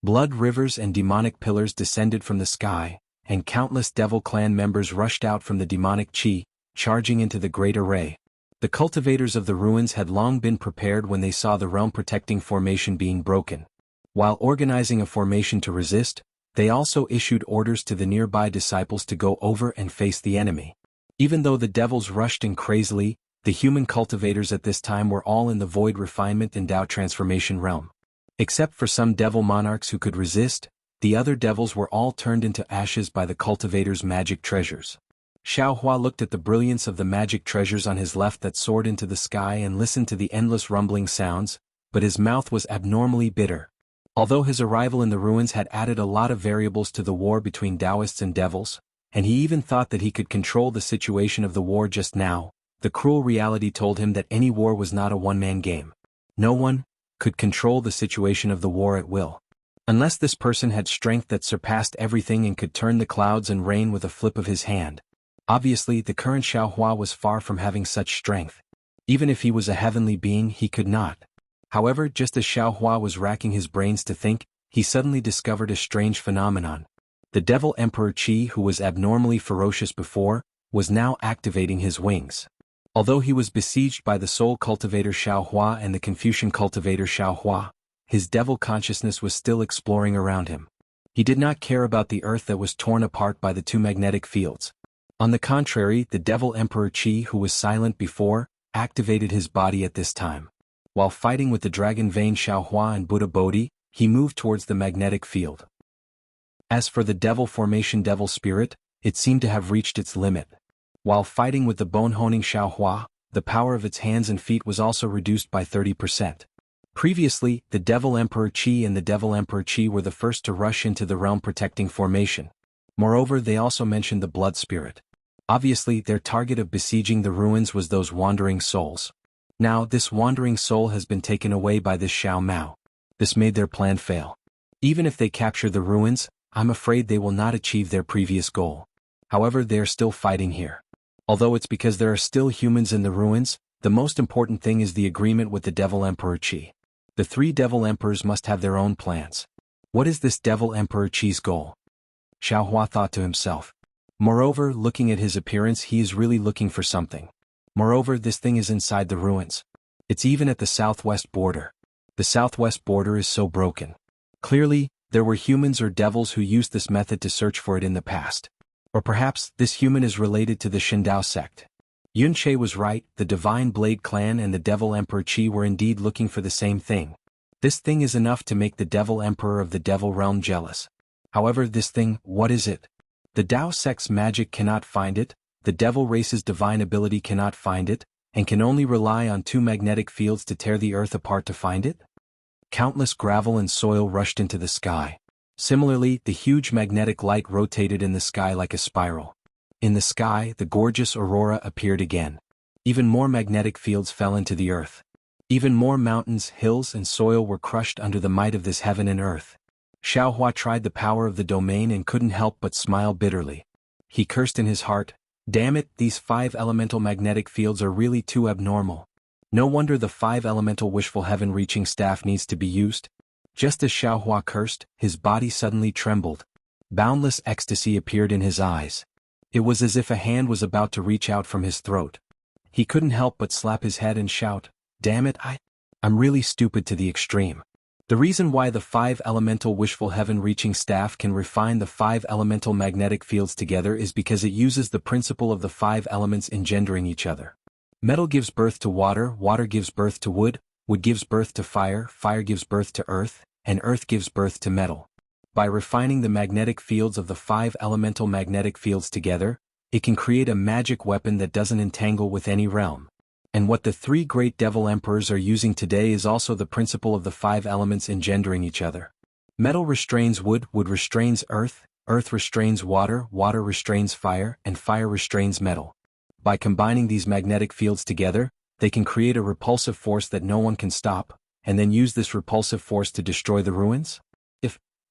Blood rivers and demonic pillars descended from the sky, and countless devil clan members rushed out from the demonic qi, charging into the great array. The cultivators of the ruins had long been prepared when they saw the realm-protecting formation being broken. While organizing a formation to resist, they also issued orders to the nearby disciples to go over and face the enemy. Even though the devils rushed in crazily, the human cultivators at this time were all in the void refinement and Tao transformation realm. Except for some devil monarchs who could resist, the other devils were all turned into ashes by the cultivators' magic treasures. Xiaohua looked at the brilliance of the magic treasures on his left that soared into the sky and listened to the endless rumbling sounds, but his mouth was abnormally bitter. Although his arrival in the ruins had added a lot of variables to the war between Taoists and devils, and he even thought that he could control the situation of the war just now, the cruel reality told him that any war was not a one-man game. No one could control the situation of the war at will. Unless this person had strength that surpassed everything and could turn the clouds and rain with a flip of his hand. Obviously, the current Xiaohua was far from having such strength. Even if he was a heavenly being, he could not. However, just as Xiaohua was racking his brains to think, he suddenly discovered a strange phenomenon. The Devil Emperor Qi, who was abnormally ferocious before, was now activating his wings. Although he was besieged by the Soul Cultivator Xiaohua and the Confucian Cultivator Xiaohua, his devil consciousness was still exploring around him. He did not care about the earth that was torn apart by the 2 magnetic fields. On the contrary, the Devil Emperor Qi, who was silent before, activated his body at this time. While fighting with the Dragon Vein Xiaohua and Buddha Bodhi, he moved towards the magnetic field. As for the Devil Formation Devil Spirit, it seemed to have reached its limit. While fighting with the Bone-Honing Xiaohua, the power of its hands and feet was also reduced by 30%. Previously, the Devil Emperor Qi and the Devil Emperor Qi were the first to rush into the realm-protecting formation. Moreover, they also mentioned the Blood Spirit. Obviously, their target of besieging the ruins was those wandering souls. Now, this wandering soul has been taken away by this Xiao Mao. This made their plan fail. Even if they capture the ruins, I'm afraid they will not achieve their previous goal. However, they are still fighting here. Although it's because there are still humans in the ruins, the most important thing is the agreement with the Devil Emperor Qi. The 3 Devil Emperors must have their own plans. What is this Devil Emperor Qi's goal? Xiaohua thought to himself. Moreover, looking at his appearance, he is really looking for something. Moreover, this thing is inside the ruins. It's even at the southwest border. The southwest border is so broken. Clearly, there were humans or devils who used this method to search for it in the past. Or perhaps, this human is related to the Shindao sect. Yun Che was right, the Divine Blade Clan and the Devil Emperor Qi were indeed looking for the same thing. This thing is enough to make the Devil Emperor of the Devil Realm jealous. However, this thing, what is it? The Dao sect's magic cannot find it, the Devil race's divine ability cannot find it, and can only rely on 2 magnetic fields to tear the earth apart to find it? Countless gravel and soil rushed into the sky. Similarly, the huge magnetic light rotated in the sky like a spiral. In the sky, the gorgeous aurora appeared again. Even more magnetic fields fell into the earth. Even more mountains, hills, and soil were crushed under the might of this heaven and earth. Xiaohua tried the power of the domain and couldn't help but smile bitterly. He cursed in his heart, "Damn it, these 5 elemental magnetic fields are really too abnormal. No wonder the 5 elemental wishful heaven-reaching staff needs to be used." Just as Xiaohua cursed, his body suddenly trembled. Boundless ecstasy appeared in his eyes. It was as if a hand was about to reach out from his throat. He couldn't help but slap his head and shout, "Damn it, I'm really stupid to the extreme. The reason why the 5-elemental wishful heaven-reaching staff can refine the 5-elemental magnetic fields together is because it uses the principle of the 5 elements engendering each other. Metal gives birth to water, water gives birth to wood, wood gives birth to fire, fire gives birth to earth, and earth gives birth to metal. By refining the magnetic fields of the 5 elemental magnetic fields together, it can create a magic weapon that doesn't entangle with any realm. And what the 3 great devil emperors are using today is also the principle of the 5 elements engendering each other. Metal restrains wood, wood restrains earth, earth restrains water, water restrains fire, and fire restrains metal. By combining these magnetic fields together, they can create a repulsive force that no one can stop, and then use this repulsive force to destroy the ruins?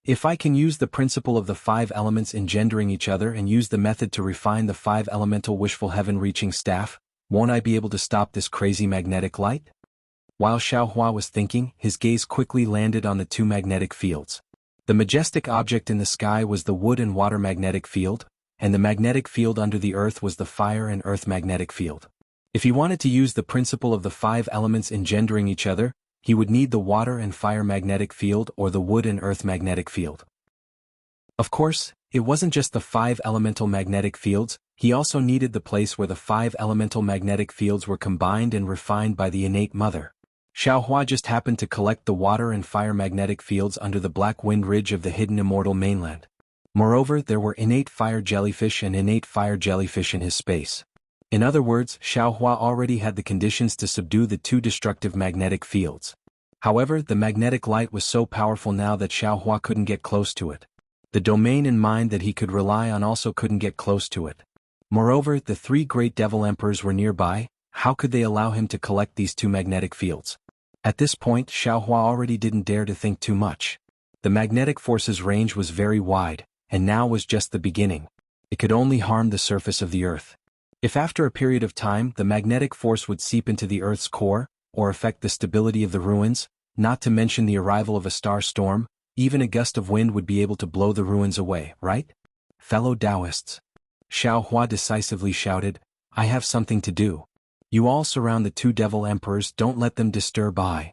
If I can use the principle of the 5 elements engendering each other and use the method to refine the 5 elemental wishful heaven-reaching staff, won't I be able to stop this crazy magnetic light? While Xiaohua was thinking, his gaze quickly landed on the 2 magnetic fields. The majestic object in the sky was the wood and water magnetic field, and the magnetic field under the earth was the fire and earth magnetic field. If he wanted to use the principle of the 5 elements engendering each other, he would need the water and fire magnetic field or the wood and earth magnetic field. Of course, it wasn't just the 5 elemental magnetic fields, he also needed the place where the 5 elemental magnetic fields were combined and refined by the innate mother. Xiaohua just happened to collect the water and fire magnetic fields under the black wind ridge of the hidden immortal mainland. Moreover, there were innate fire jellyfish and innate fire jellyfish in his space. In other words, Xiaohua already had the conditions to subdue the 2 destructive magnetic fields. However, the magnetic light was so powerful now that Xiaohua couldn't get close to it. The domain in mind that he could rely on also couldn't get close to it. Moreover, the 3 great devil emperors were nearby. How could they allow him to collect these 2 magnetic fields? At this point, Xiaohua already didn't dare to think too much. The magnetic force's range was very wide, and now was just the beginning. It could only harm the surface of the earth. If after a period of time the magnetic force would seep into the earth's core, or affect the stability of the ruins, not to mention the arrival of a star storm, even a gust of wind would be able to blow the ruins away, right? Fellow Taoists. Xiaohua decisively shouted, I have something to do. You all surround the 2 devil emperors, don't let them disturb I.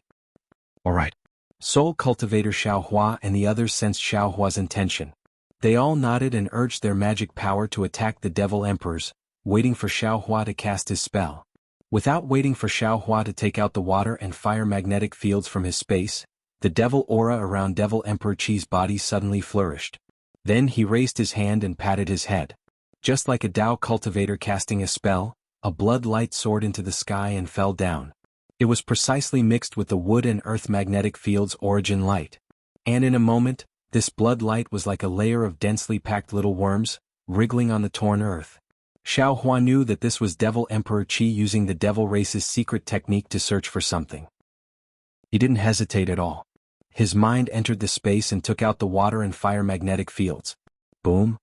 Alright. Soul Cultivator Xiaohua and the others sensed Xiaohua's intention. They all nodded and urged their magic power to attack the devil emperors, waiting for Xiaohua to cast his spell. Without waiting for Xiaohua to take out the water and fire magnetic fields from his space, the devil aura around Devil Emperor Qi's body suddenly flourished. Then he raised his hand and patted his head. Just like a Tao cultivator casting a spell, a blood light soared into the sky and fell down. It was precisely mixed with the wood and earth magnetic field's origin light. And in a moment, this blood light was like a layer of densely packed little worms, wriggling on the torn earth. Xiaohua knew that this was Devil Emperor Qi using the devil race's secret technique to search for something. He didn't hesitate at all. His mind entered the space and took out the water and fire magnetic fields. Boom!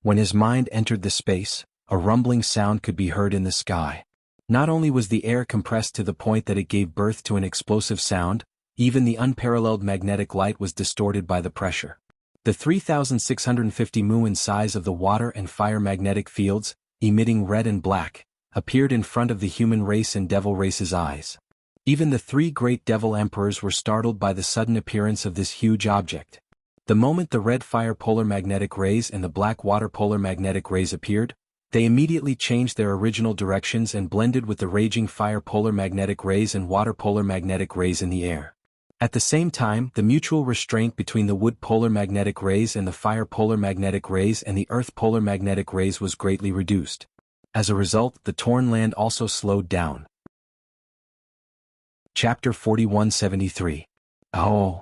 When his mind entered the space, a rumbling sound could be heard in the sky. Not only was the air compressed to the point that it gave birth to an explosive sound, even the unparalleled magnetic light was distorted by the pressure. The 3,650 mu in size of the water and fire magnetic fields, emitting red and black, appeared in front of the human race and devil race's eyes. Even the 3 great devil emperors were startled by the sudden appearance of this huge object. The moment the red fire polar magnetic rays and the black water polar magnetic rays appeared, they immediately changed their original directions and blended with the raging fire polar magnetic rays and water polar magnetic rays in the air. At the same time, the mutual restraint between the wood polar magnetic rays and the fire polar magnetic rays and the earth polar magnetic rays was greatly reduced. As a result, the torn land also slowed down. Chapter 4173. Oh!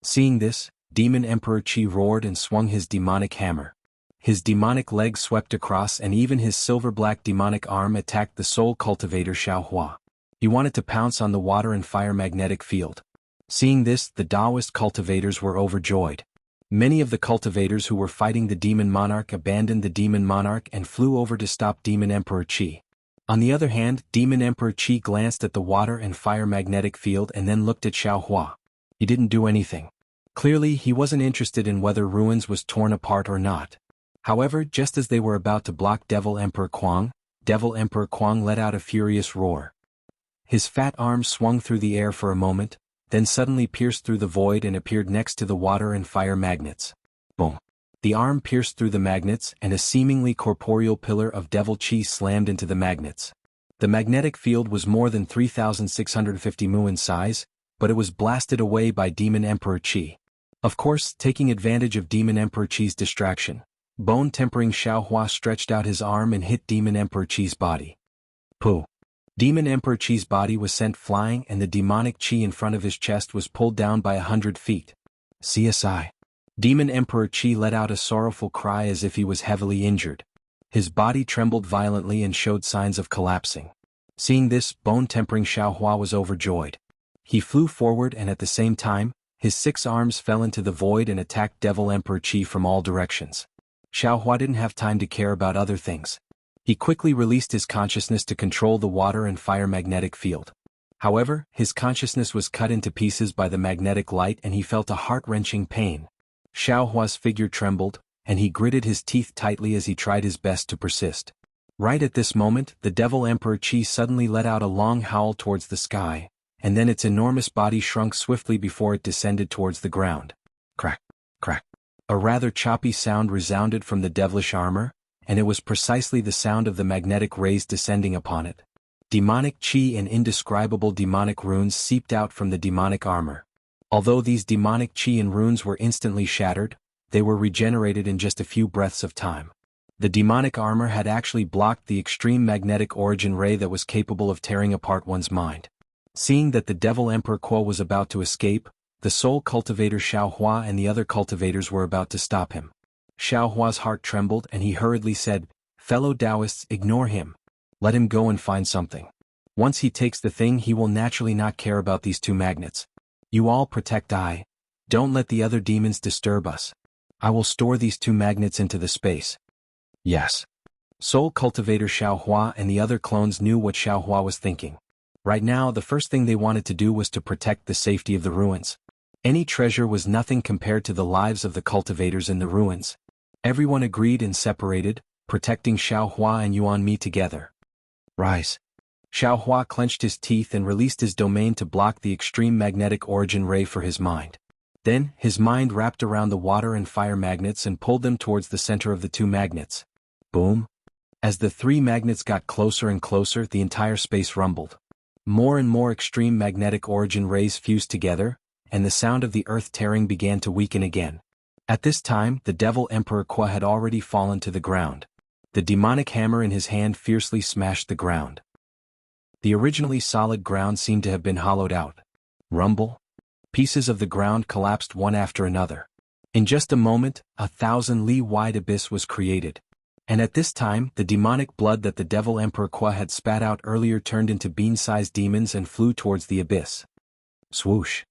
Seeing this, Demon Emperor Qi roared and swung his demonic hammer. His demonic leg swept across and even his silver-black demonic arm attacked the soul cultivator Xiaohua. He wanted to pounce on the water and fire magnetic field. Seeing this, the Taoist cultivators were overjoyed. Many of the cultivators who were fighting the demon monarch abandoned the demon monarch and flew over to stop Demon Emperor Qi. On the other hand, Demon Emperor Qi glanced at the water and fire magnetic field and then looked at Xiaohua. He didn't do anything. Clearly, he wasn't interested in whether ruins was torn apart or not. However, just as they were about to block Devil Emperor Kuang let out a furious roar. His fat arms swung through the air for a moment, then suddenly pierced through the void and appeared next to the water and fire magnets. Boom. The arm pierced through the magnets and a seemingly corporeal pillar of devil chi slammed into the magnets. The magnetic field was more than 3,650 mu in size, but it was blasted away by Demon Emperor Qi. Of course, taking advantage of Demon Emperor Qi's distraction, bone-tempering Xiaohua stretched out his arm and hit Demon Emperor Qi's body. Pooh! Demon Emperor Qi's body was sent flying and the demonic Qi in front of his chest was pulled down by 100 feet. CSI. Demon Emperor Qi let out a sorrowful cry as if he was heavily injured. His body trembled violently and showed signs of collapsing. Seeing this, bone-tempering Xiaohua was overjoyed. He flew forward and at the same time, his 6 arms fell into the void and attacked Devil Emperor Qi from all directions. Xiaohua didn't have time to care about other things. He quickly released his consciousness to control the water and fire magnetic field. However, his consciousness was cut into pieces by the magnetic light and he felt a heart-wrenching pain. Xiaohua's figure trembled, and he gritted his teeth tightly as he tried his best to persist. Right at this moment, the Devil Emperor Qi suddenly let out a long howl towards the sky, and then its enormous body shrunk swiftly before it descended towards the ground. Crack, crack. A rather choppy sound resounded from the devilish armor, and it was precisely the sound of the magnetic rays descending upon it. Demonic Qi and indescribable demonic runes seeped out from the demonic armor. Although these demonic Qi and runes were instantly shattered, they were regenerated in just a few breaths of time. The demonic armor had actually blocked the extreme magnetic origin ray that was capable of tearing apart one's mind. Seeing that the Devil Emperor Kuo was about to escape, the Soul Cultivator Xiaohua and the other cultivators were about to stop him. Xiaohua's heart trembled and he hurriedly said, "Fellow Taoists, ignore him. Let him go and find something. Once he takes the thing he will naturally not care about these 2 magnets. You all protect I. Don't let the other demons disturb us. I will store these 2 magnets into the space." Yes. Soul Cultivator Xiaohua and the other clones knew what Xiaohua was thinking. Right now the first thing they wanted to do was to protect the safety of the ruins. Any treasure was nothing compared to the lives of the cultivators in the ruins. Everyone agreed and separated, protecting Xiaohua and Yuan Mi together. Rise. Xiaohua clenched his teeth and released his domain to block the extreme magnetic origin ray for his mind. Then, his mind wrapped around the water and fire magnets and pulled them towards the center of the 2 magnets. Boom. As the 3 magnets got closer and closer, the entire space rumbled. More and more extreme magnetic origin rays fused together, and the sound of the earth tearing began to weaken again. At this time, the Devil Emperor Kuo had already fallen to the ground. The demonic hammer in his hand fiercely smashed the ground. The originally solid ground seemed to have been hollowed out. Rumble. Pieces of the ground collapsed one after another. In just a moment, 1,000 li wide abyss was created. And at this time, the demonic blood that the Devil Emperor Kuo had spat out earlier turned into bean-sized demons and flew towards the abyss. Swoosh.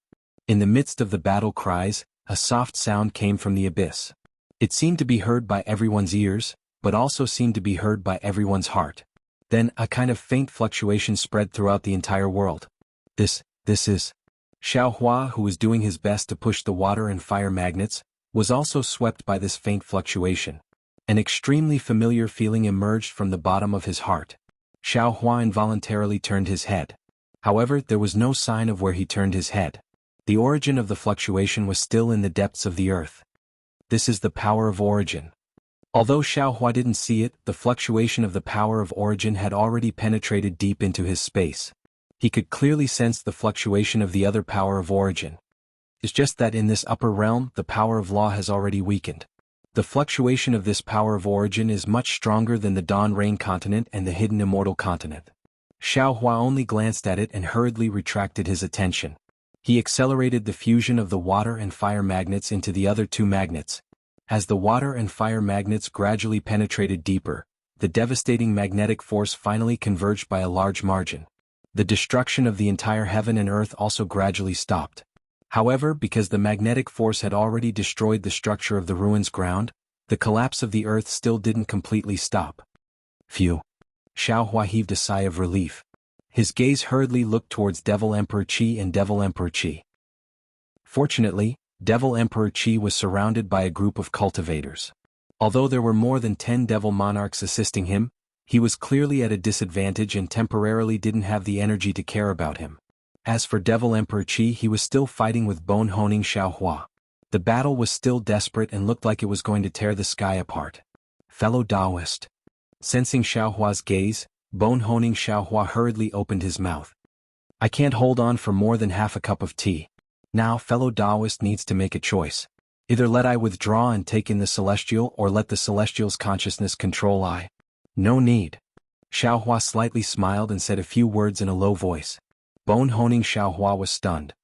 In the midst of the battle cries, a soft sound came from the abyss. It seemed to be heard by everyone's ears, but also seemed to be heard by everyone's heart. Then, a kind of faint fluctuation spread throughout the entire world. This is... Xiaohua, who was doing his best to push the water and fire magnets, was also swept by this faint fluctuation. An extremely familiar feeling emerged from the bottom of his heart. Xiaohua involuntarily turned his head. However, there was no sign of where he turned his head. The origin of the fluctuation was still in the depths of the earth. This is the power of origin. Although Xiaohua didn't see it, the fluctuation of the power of origin had already penetrated deep into his space. He could clearly sense the fluctuation of the other power of origin. It's just that in this upper realm, the power of law has already weakened. The fluctuation of this power of origin is much stronger than the Dawn Rain continent and the hidden immortal continent. Xiaohua only glanced at it and hurriedly retracted his attention. He accelerated the fusion of the water and fire magnets into the other 2 magnets. As the water and fire magnets gradually penetrated deeper, the devastating magnetic force finally converged by a large margin. The destruction of the entire heaven and earth also gradually stopped. However, because the magnetic force had already destroyed the structure of the ruins ground, the collapse of the earth still didn't completely stop. Phew. Xiaohua heaved a sigh of relief. His gaze hurriedly looked towards Devil Emperor Qi and Devil Emperor Qi. Fortunately, Devil Emperor Qi was surrounded by a group of cultivators. Although there were more than 10 devil monarchs assisting him, he was clearly at a disadvantage and temporarily didn't have the energy to care about him. As for Devil Emperor Qi, he was still fighting with Bone Honing Xiaohua. The battle was still desperate and looked like it was going to tear the sky apart. Fellow Taoist. Sensing Xiaohua's gaze, Bone Honing Xiaohua hurriedly opened his mouth. I can't hold on for more than half a cup of tea. Now fellow Taoist needs to make a choice. Either let I withdraw and take in the celestial or let the celestial's consciousness control I. No need. Xiaohua slightly smiled and said a few words in a low voice. Bone Honing Xiaohua was stunned.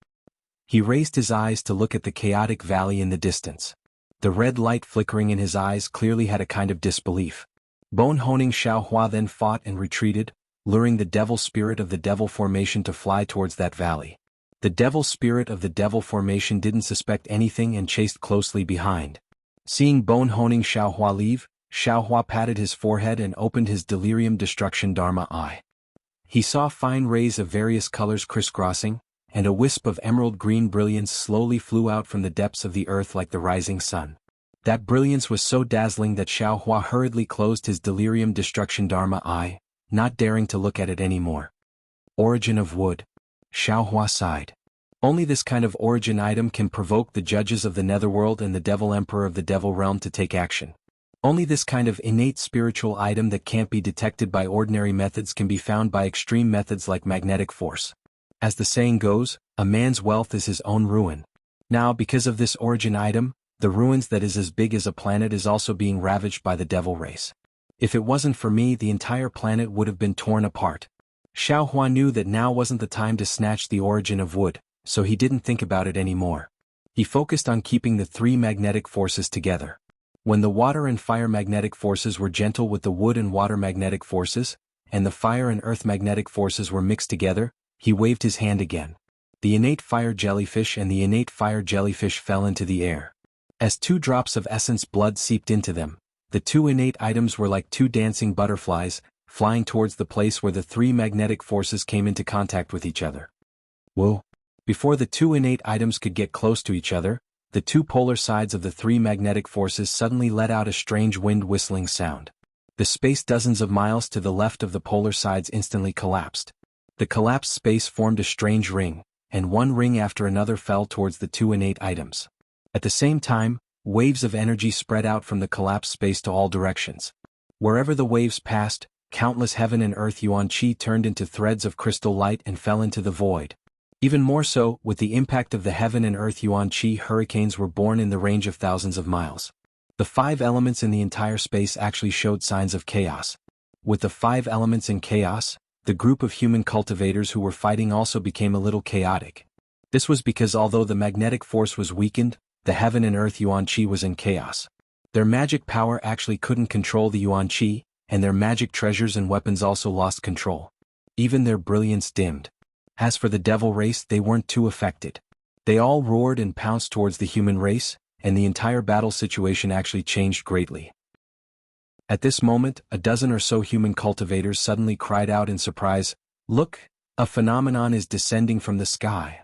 He raised his eyes to look at the chaotic valley in the distance. The red light flickering in his eyes clearly had a kind of disbelief. Bone Honing Xiaohua then fought and retreated, luring the devil spirit of the devil formation to fly towards that valley. The devil spirit of the devil formation didn't suspect anything and chased closely behind. Seeing Bone Honing Xiaohua leave, Xiaohua patted his forehead and opened his delirium destruction Dharma eye. He saw fine rays of various colors crisscrossing, and a wisp of emerald green brilliance slowly flew out from the depths of the earth like the rising sun. That brilliance was so dazzling that Xiaohua hurriedly closed his delirium destruction Dharma eye, not daring to look at it anymore. Origin of wood. Xiaohua sighed. Only this kind of origin item can provoke the judges of the netherworld and the devil emperor of the devil realm to take action. Only this kind of innate spiritual item that can't be detected by ordinary methods can be found by extreme methods like magnetic force. As the saying goes, a man's wealth is his own ruin. Now, because of this origin item, the ruins that is as big as a planet is also being ravaged by the devil race. If it wasn't for me, the entire planet would have been torn apart. Xiaohua knew that now wasn't the time to snatch the origin of wood, so he didn't think about it anymore. He focused on keeping the three magnetic forces together. When the water and fire magnetic forces were gentle with the wood and water magnetic forces, and the fire and earth magnetic forces were mixed together, he waved his hand again. The innate fire jellyfish and the innate fire jellyfish fell into the air. As 2 drops of essence blood seeped into them, the 2 innate items were like 2 dancing butterflies, flying towards the place where the 3 magnetic forces came into contact with each other. Whoa! Before the 2 innate items could get close to each other, the 2 polar sides of the 3 magnetic forces suddenly let out a strange wind whistling sound. The space dozens of miles to the left of the polar sides instantly collapsed. The collapsed space formed a strange ring, and one ring after another fell towards the 2 innate items. At the same time, waves of energy spread out from the collapsed space to all directions. Wherever the waves passed, countless heaven and earth yuan qi turned into threads of crystal light and fell into the void. Even more so, with the impact of the heaven and earth yuan qi, hurricanes were born in the range of thousands of miles. The 5 elements in the entire space actually showed signs of chaos. With the 5 elements in chaos, the group of human cultivators who were fighting also became a little chaotic. This was because although the magnetic force was weakened, the heaven and earth yuan qi was in chaos. Their magic power actually couldn't control the yuan qi, and their magic treasures and weapons also lost control. Even their brilliance dimmed. As for the devil race, they weren't too affected. They all roared and pounced towards the human race, and the entire battle situation actually changed greatly. At this moment, a dozen or so human cultivators suddenly cried out in surprise, "Look! A phenomenon is descending from the sky."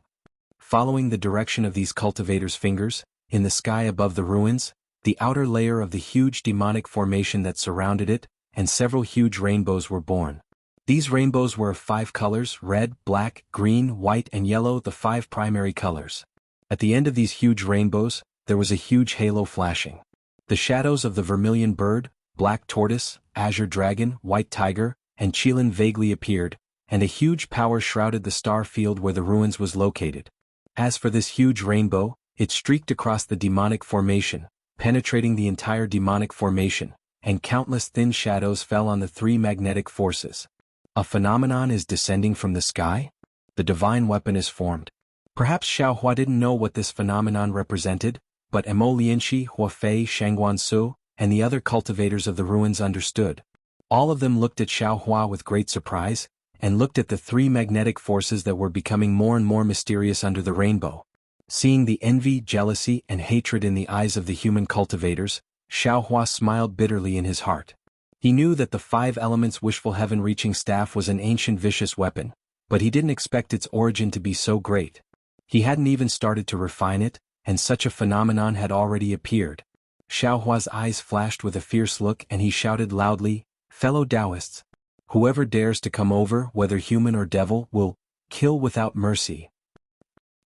Following the direction of these cultivators' fingers, in the sky above the ruins, the outer layer of the huge demonic formation that surrounded it, and several huge rainbows were born. These rainbows were of 5 colors: red, black, green, white and yellow, the 5 primary colors. At the end of these huge rainbows, there was a huge halo flashing. The shadows of the vermilion bird, black tortoise, azure dragon, white tiger, and qilin vaguely appeared, and a huge power shrouded the star field where the ruins was located. As for this huge rainbow, it streaked across the demonic formation, penetrating the entire demonic formation, and countless thin shadows fell on the 3 magnetic forces. A phenomenon is descending from the sky? The divine weapon is formed. Perhaps Xiaohua didn't know what this phenomenon represented, but Mo Lianxi, Huafei, Shangguan Su, and the other cultivators of the ruins understood. All of them looked at Xiaohua with great surprise, and looked at the 3 magnetic forces that were becoming more and more mysterious under the rainbow. Seeing the envy, jealousy, and hatred in the eyes of the human cultivators, Xiaohua smiled bitterly in his heart. He knew that the 5 elements wishful heaven-reaching staff was an ancient vicious weapon, but he didn't expect its origin to be so great. He hadn't even started to refine it, and such a phenomenon had already appeared. Xiaohua's eyes flashed with a fierce look and he shouted loudly, "Fellow Taoists! Whoever dares to come over, whether human or devil, will Kill without mercy.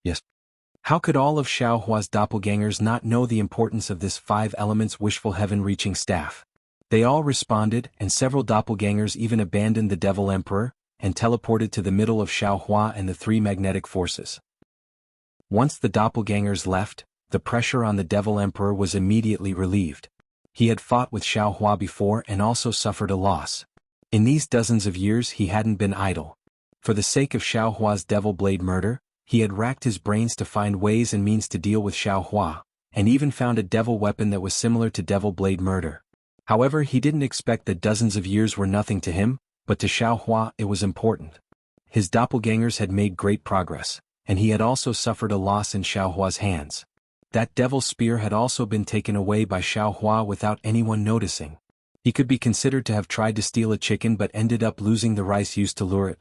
Yes. How could all of Xiaohua's doppelgangers not know the importance of this 5 elements wishful heaven-reaching staff? They all responded, and several doppelgangers even abandoned the Devil Emperor, and teleported to the middle of Xiaohua and the 3 magnetic forces. Once the doppelgangers left, the pressure on the Devil Emperor was immediately relieved. He had fought with Xiaohua before and also suffered a loss. In these dozens of years he hadn't been idle. For the sake of Xiaohua's Devil Blade murder, he had racked his brains to find ways and means to deal with Xiaohua, and even found a devil weapon that was similar to Devil Blade murder. However, he didn't expect that dozens of years were nothing to him, but to Xiaohua it was important. His doppelgangers had made great progress, and he had also suffered a loss in Xiaohua's hands. That devil spear had also been taken away by Xiaohua without anyone noticing. He could be considered to have tried to steal a chicken but ended up losing the rice used to lure it.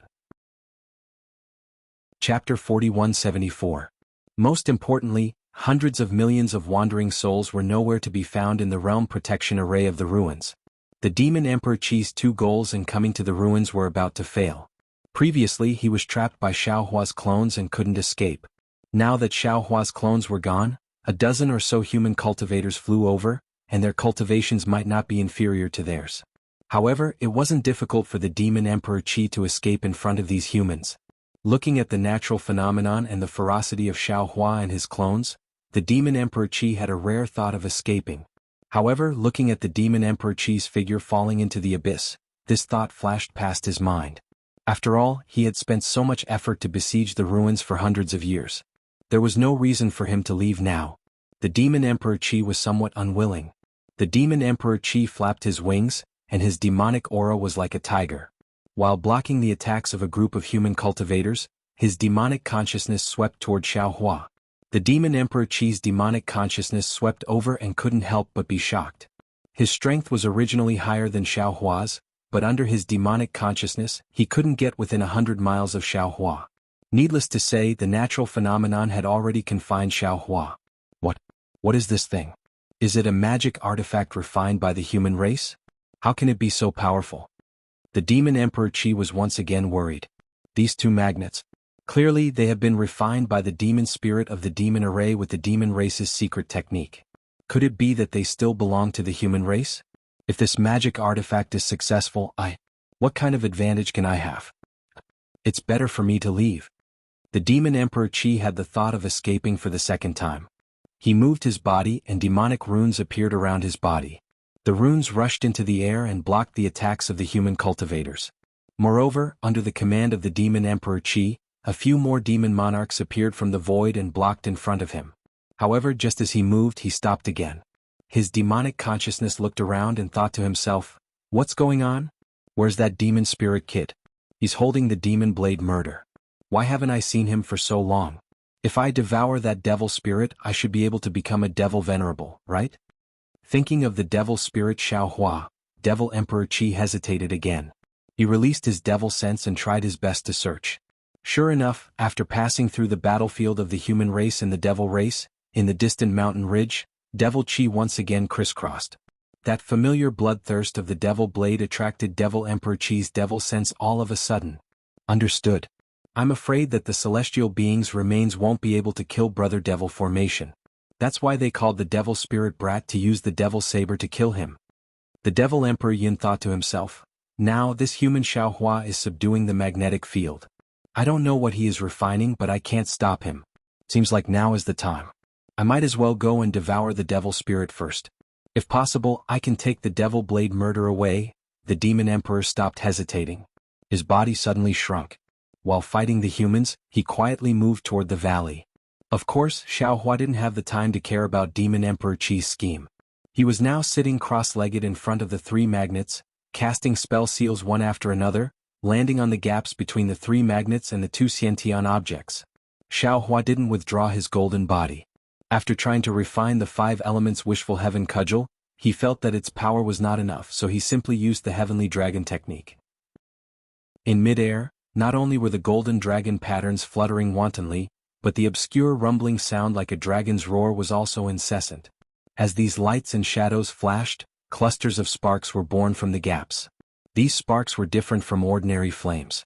Chapter 4174. Most importantly, hundreds of millions of wandering souls were nowhere to be found in the realm protection array of the ruins. The Demon Emperor Qi's 2 goals in coming to the ruins were about to fail. Previously he was trapped by Xiaohua's clones and couldn't escape. Now that Xiaohua's clones were gone, a dozen or so human cultivators flew over, and their cultivations might not be inferior to theirs. However, it wasn't difficult for the Demon Emperor Qi to escape in front of these humans. Looking at the natural phenomenon and the ferocity of Xiaohua and his clones, the Demon Emperor Qi had a rare thought of escaping. However, looking at the Demon Emperor Qi's figure falling into the abyss, this thought flashed past his mind. After all, he had spent so much effort to besiege the ruins for hundreds of years. There was no reason for him to leave now. The Demon Emperor Qi was somewhat unwilling. The Demon Emperor Qi flapped his wings, and his demonic aura was like a tiger. While blocking the attacks of a group of human cultivators, his demonic consciousness swept toward Xiaohua. The Demon Emperor Qi's demonic consciousness swept over and couldn't help but be shocked. His strength was originally higher than Xiaohua's, but under his demonic consciousness, he couldn't get within 100 miles of Xiaohua. Needless to say, the natural phenomenon had already confined Xiaohua. What is this thing? Is it a magic artifact refined by the human race? How can it be so powerful? The Demon Emperor Qi was once again worried. These 2 magnets. Clearly they have been refined by the demon spirit of the demon array with the demon race's secret technique. Could it be that they still belong to the human race? If this magic artifact is successful, what kind of advantage can I have? It's better for me to leave. The Demon Emperor Qi had the thought of escaping for the second time. He moved his body and demonic runes appeared around his body. The runes rushed into the air and blocked the attacks of the human cultivators. Moreover, under the command of the Demon Emperor Qi, a few more demon monarchs appeared from the void and blocked in front of him. However, just as he moved, he stopped again. His demonic consciousness looked around and thought to himself, "What's going on? Where's that demon spirit kid? He's holding the demon blade murder. Why haven't I seen him for so long? If I devour that devil spirit, I should be able to become a devil venerable, right?" Thinking of the devil spirit Xiaohua, Devil Emperor Qi hesitated again. He released his devil sense and tried his best to search. Sure enough, after passing through the battlefield of the human race and the devil race, in the distant mountain ridge, Devil Qi once again crisscrossed. That familiar bloodthirst of the devil blade attracted Devil Emperor Qi's devil sense all of a sudden. Understood. I'm afraid that the celestial beings' remains won't be able to kill Brother Devil formation. That's why they called the devil spirit brat to use the devil saber to kill him. The Devil Emperor Yin thought to himself, now this human Xiaohua is subduing the magnetic field. I don't know what he is refining, but I can't stop him. Seems like now is the time. I might as well go and devour the devil spirit first. If possible, I can take the devil blade murder away. The Demon Emperor stopped hesitating. His body suddenly shrunk. While fighting the humans, he quietly moved toward the valley. Of course, Xiaohua didn't have the time to care about Demon Emperor Qi's scheme. He was now sitting cross-legged in front of the 3 magnets, casting spell seals one after another, landing on the gaps between the 3 magnets and the 2 Xiantian objects. Xiaohua didn't withdraw his golden body. After trying to refine the 5 elements wishful heaven cudgel, he felt that its power was not enough, so he simply used the heavenly dragon technique. In mid-air, not only were the golden dragon patterns fluttering wantonly, but the obscure rumbling sound like a dragon's roar was also incessant. As these lights and shadows flashed, clusters of sparks were born from the gaps. These sparks were different from ordinary flames.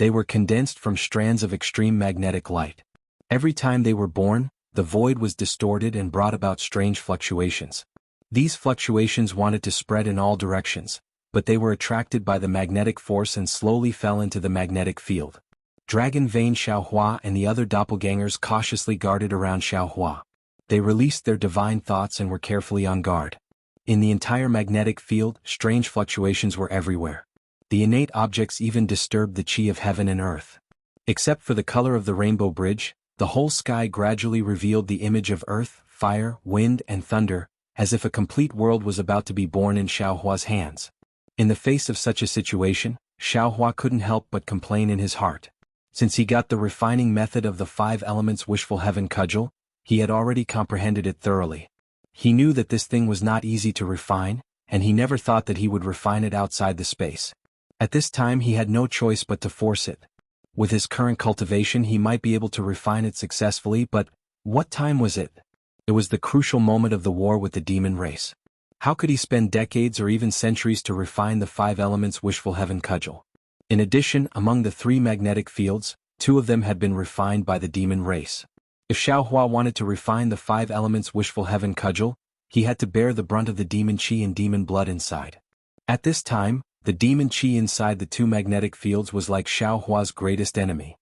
They were condensed from strands of extreme magnetic light. Every time they were born, the void was distorted and brought about strange fluctuations. These fluctuations wanted to spread in all directions, but they were attracted by the magnetic force and slowly fell into the magnetic field. Dragon Vein Xiaohua and the other doppelgangers cautiously guarded around Xiaohua. They released their divine thoughts and were carefully on guard. In the entire magnetic field, strange fluctuations were everywhere. The innate objects even disturbed the chi of heaven and earth. Except for the color of the rainbow bridge, the whole sky gradually revealed the image of earth, fire, wind, and thunder, as if a complete world was about to be born in Xiaohua's hands. In the face of such a situation, Xiaohua couldn't help but complain in his heart. Since he got the refining method of the 5 elements wishful heaven cudgel, he had already comprehended it thoroughly. He knew that this thing was not easy to refine, and he never thought that he would refine it outside the space. At this time he had no choice but to force it. With his current cultivation he might be able to refine it successfully, but what time was it? It was the crucial moment of the war with the demon race. How could he spend decades or even centuries to refine the 5 elements wishful heaven cudgel? In addition, among the 3 magnetic fields, 2 of them had been refined by the demon race. If Xiaohua wanted to refine the 5 elements wishful heaven cudgel, he had to bear the brunt of the demon chi and demon blood inside. At this time, the demon chi inside the 2 magnetic fields was like Xiaohua's greatest enemy.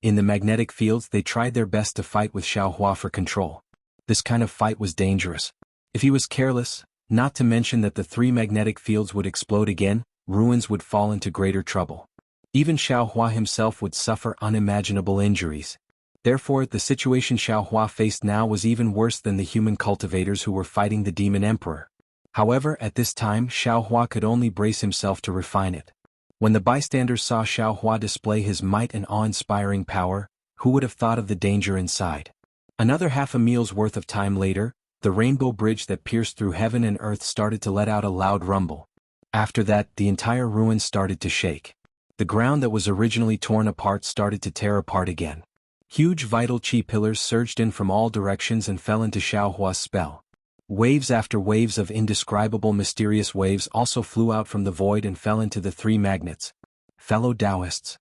In the magnetic fields they tried their best to fight with Xiaohua for control. This kind of fight was dangerous. If he was careless, not to mention that the 3 magnetic fields would explode again, ruins would fall into greater trouble. Even Xiaohua himself would suffer unimaginable injuries. Therefore, the situation Xiaohua faced now was even worse than the human cultivators who were fighting the demon emperor. However, at this time Xiaohua could only brace himself to refine it. When the bystanders saw Xiaohua display his might and awe-inspiring power, who would have thought of the danger inside? Another half a meal's worth of time later, the rainbow bridge that pierced through heaven and earth started to let out a loud rumble. After that, the entire ruin started to shake. The ground that was originally torn apart started to tear apart again. Huge vital chi pillars surged in from all directions and fell into Xiaohua's spell. Waves after waves of indescribable mysterious waves also flew out from the void and fell into the 3 magnets. Fellow Taoists.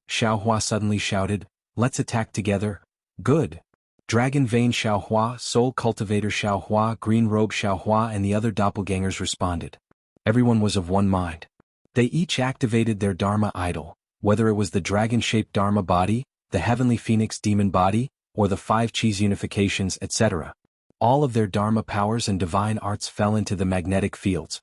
Xiaohua suddenly shouted, "Let's attack together." Good. Dragon Vein Xiaohua, Soul Cultivator Xiaohua, Green Robe Xiaohua and the other doppelgangers responded. Everyone was of one mind. They each activated their Dharma idol, whether it was the dragon-shaped Dharma body, the heavenly phoenix demon body, or the 5 chi's unifications, etc. All of their Dharma powers and divine arts fell into the magnetic fields.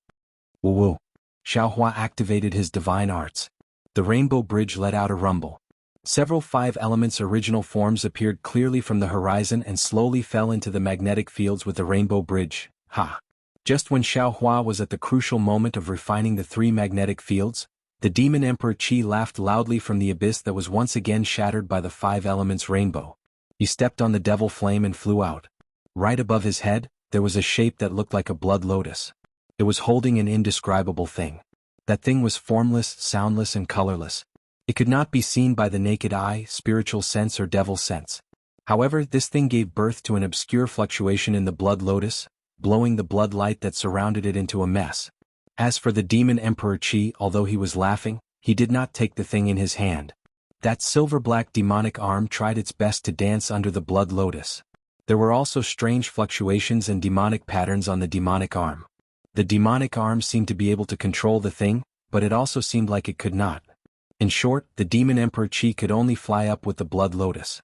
Woo-woo. Xiaohua activated his divine arts. The rainbow bridge let out a rumble. Several 5 elements original forms appeared clearly from the horizon and slowly fell into the magnetic fields with the rainbow bridge. Ha! Just when Xiaohua was at the crucial moment of refining the 3 magnetic fields, the demon emperor Qi laughed loudly from the abyss that was once again shattered by the 5 elements rainbow. He stepped on the devil flame and flew out. Right above his head, there was a shape that looked like a blood lotus. It was holding an indescribable thing. That thing was formless, soundless and colorless. It could not be seen by the naked eye, spiritual sense or devil sense. However, this thing gave birth to an obscure fluctuation in the blood lotus, blowing the blood light that surrounded it into a mess. As for the demon emperor Qi, although he was laughing, he did not take the thing in his hand. That silver-black demonic arm tried its best to dance under the blood lotus. There were also strange fluctuations and demonic patterns on the demonic arm. The demonic arm seemed to be able to control the thing, but it also seemed like it could not. In short, the demon emperor Qi could only fly up with the blood lotus.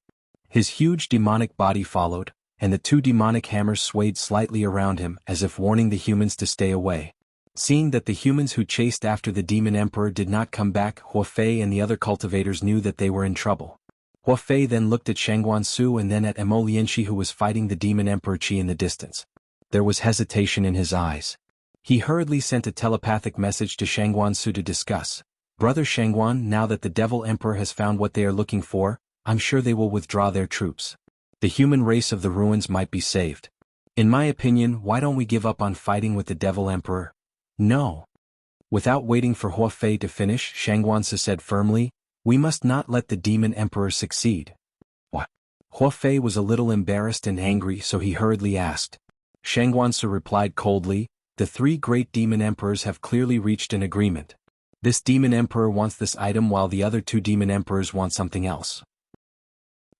His huge demonic body followed, and the 2 demonic hammers swayed slightly around him as if warning the humans to stay away. Seeing that the humans who chased after the demon emperor did not come back, Hua Fei and the other cultivators knew that they were in trouble. Hua Fei then looked at Shangguan Su and then at Emo Lianxi who was fighting the demon emperor Qi in the distance. There was hesitation in his eyes. He hurriedly sent a telepathic message to Shangguan Su to discuss. "Brother Shangguan, now that the devil emperor has found what they are looking for, I'm sure they will withdraw their troops. The human race of the ruins might be saved. In my opinion, why don't we give up on fighting with the devil emperor?" "No." Without waiting for Hua Fei to finish, Shangguansu said firmly, "We must not let the demon emperor succeed." What? Hua Fei was a little embarrassed and angry, so he hurriedly asked. Shangguansu replied coldly, "The 3 great demon emperors have clearly reached an agreement. This demon emperor wants this item while the other two demon emperors want something else.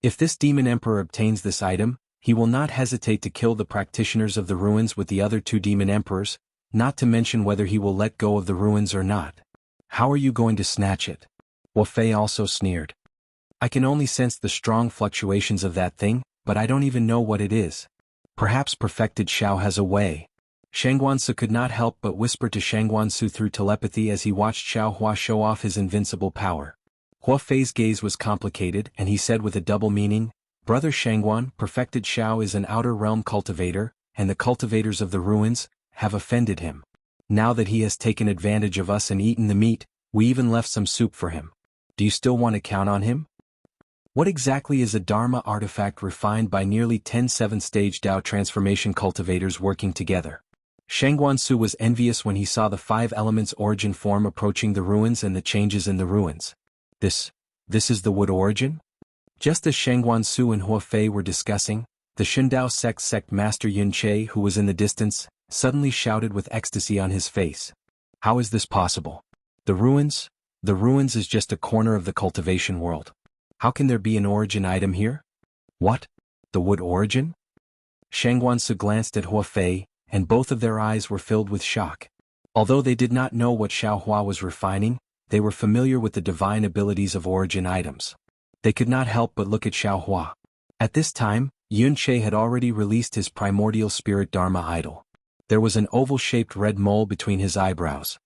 If this demon emperor obtains this item, he will not hesitate to kill the practitioners of the ruins with the other two demon emperors, not to mention whether he will let go of the ruins or not. How are you going to snatch it? Wufei also sneered. I can only sense the strong fluctuations of that thing, but I don't even know what it is. Perhaps perfected Xiao has a way. Shangguansu could not help but whisper to Shangguansu through telepathy as he watched Xiao Hua show off his invincible power. Huafei's gaze was complicated and he said with a double meaning, Brother Shangguan, perfected Xiao is an outer realm cultivator, and the cultivators of the ruins have offended him. Now that he has taken advantage of us and eaten the meat, we even left some soup for him. Do you still want to count on him? What exactly is a Dharma artifact refined by nearly 10 7th-stage Dao transformation cultivators working together? Shangguansu was envious when he saw the 5 elements origin form approaching the ruins and the changes in the ruins. This is the wood origin? Just as Shangguansu and Huafei were discussing, the Shundao sect master Yunche, who was in the distance, suddenly shouted with ecstasy on his face. How is this possible? The ruins is just a corner of the cultivation world. How can there be an origin item here? What? The wood origin? Shangguansu glanced at Huafei, and both of their eyes were filled with shock. Although they did not know what Xiao Hua was refining, they were familiar with the divine abilities of origin items. They could not help but look at Xiao Hua. At this time, Yunche had already released his primordial spirit Dharma idol. There was an oval-shaped red mole between his eyebrows.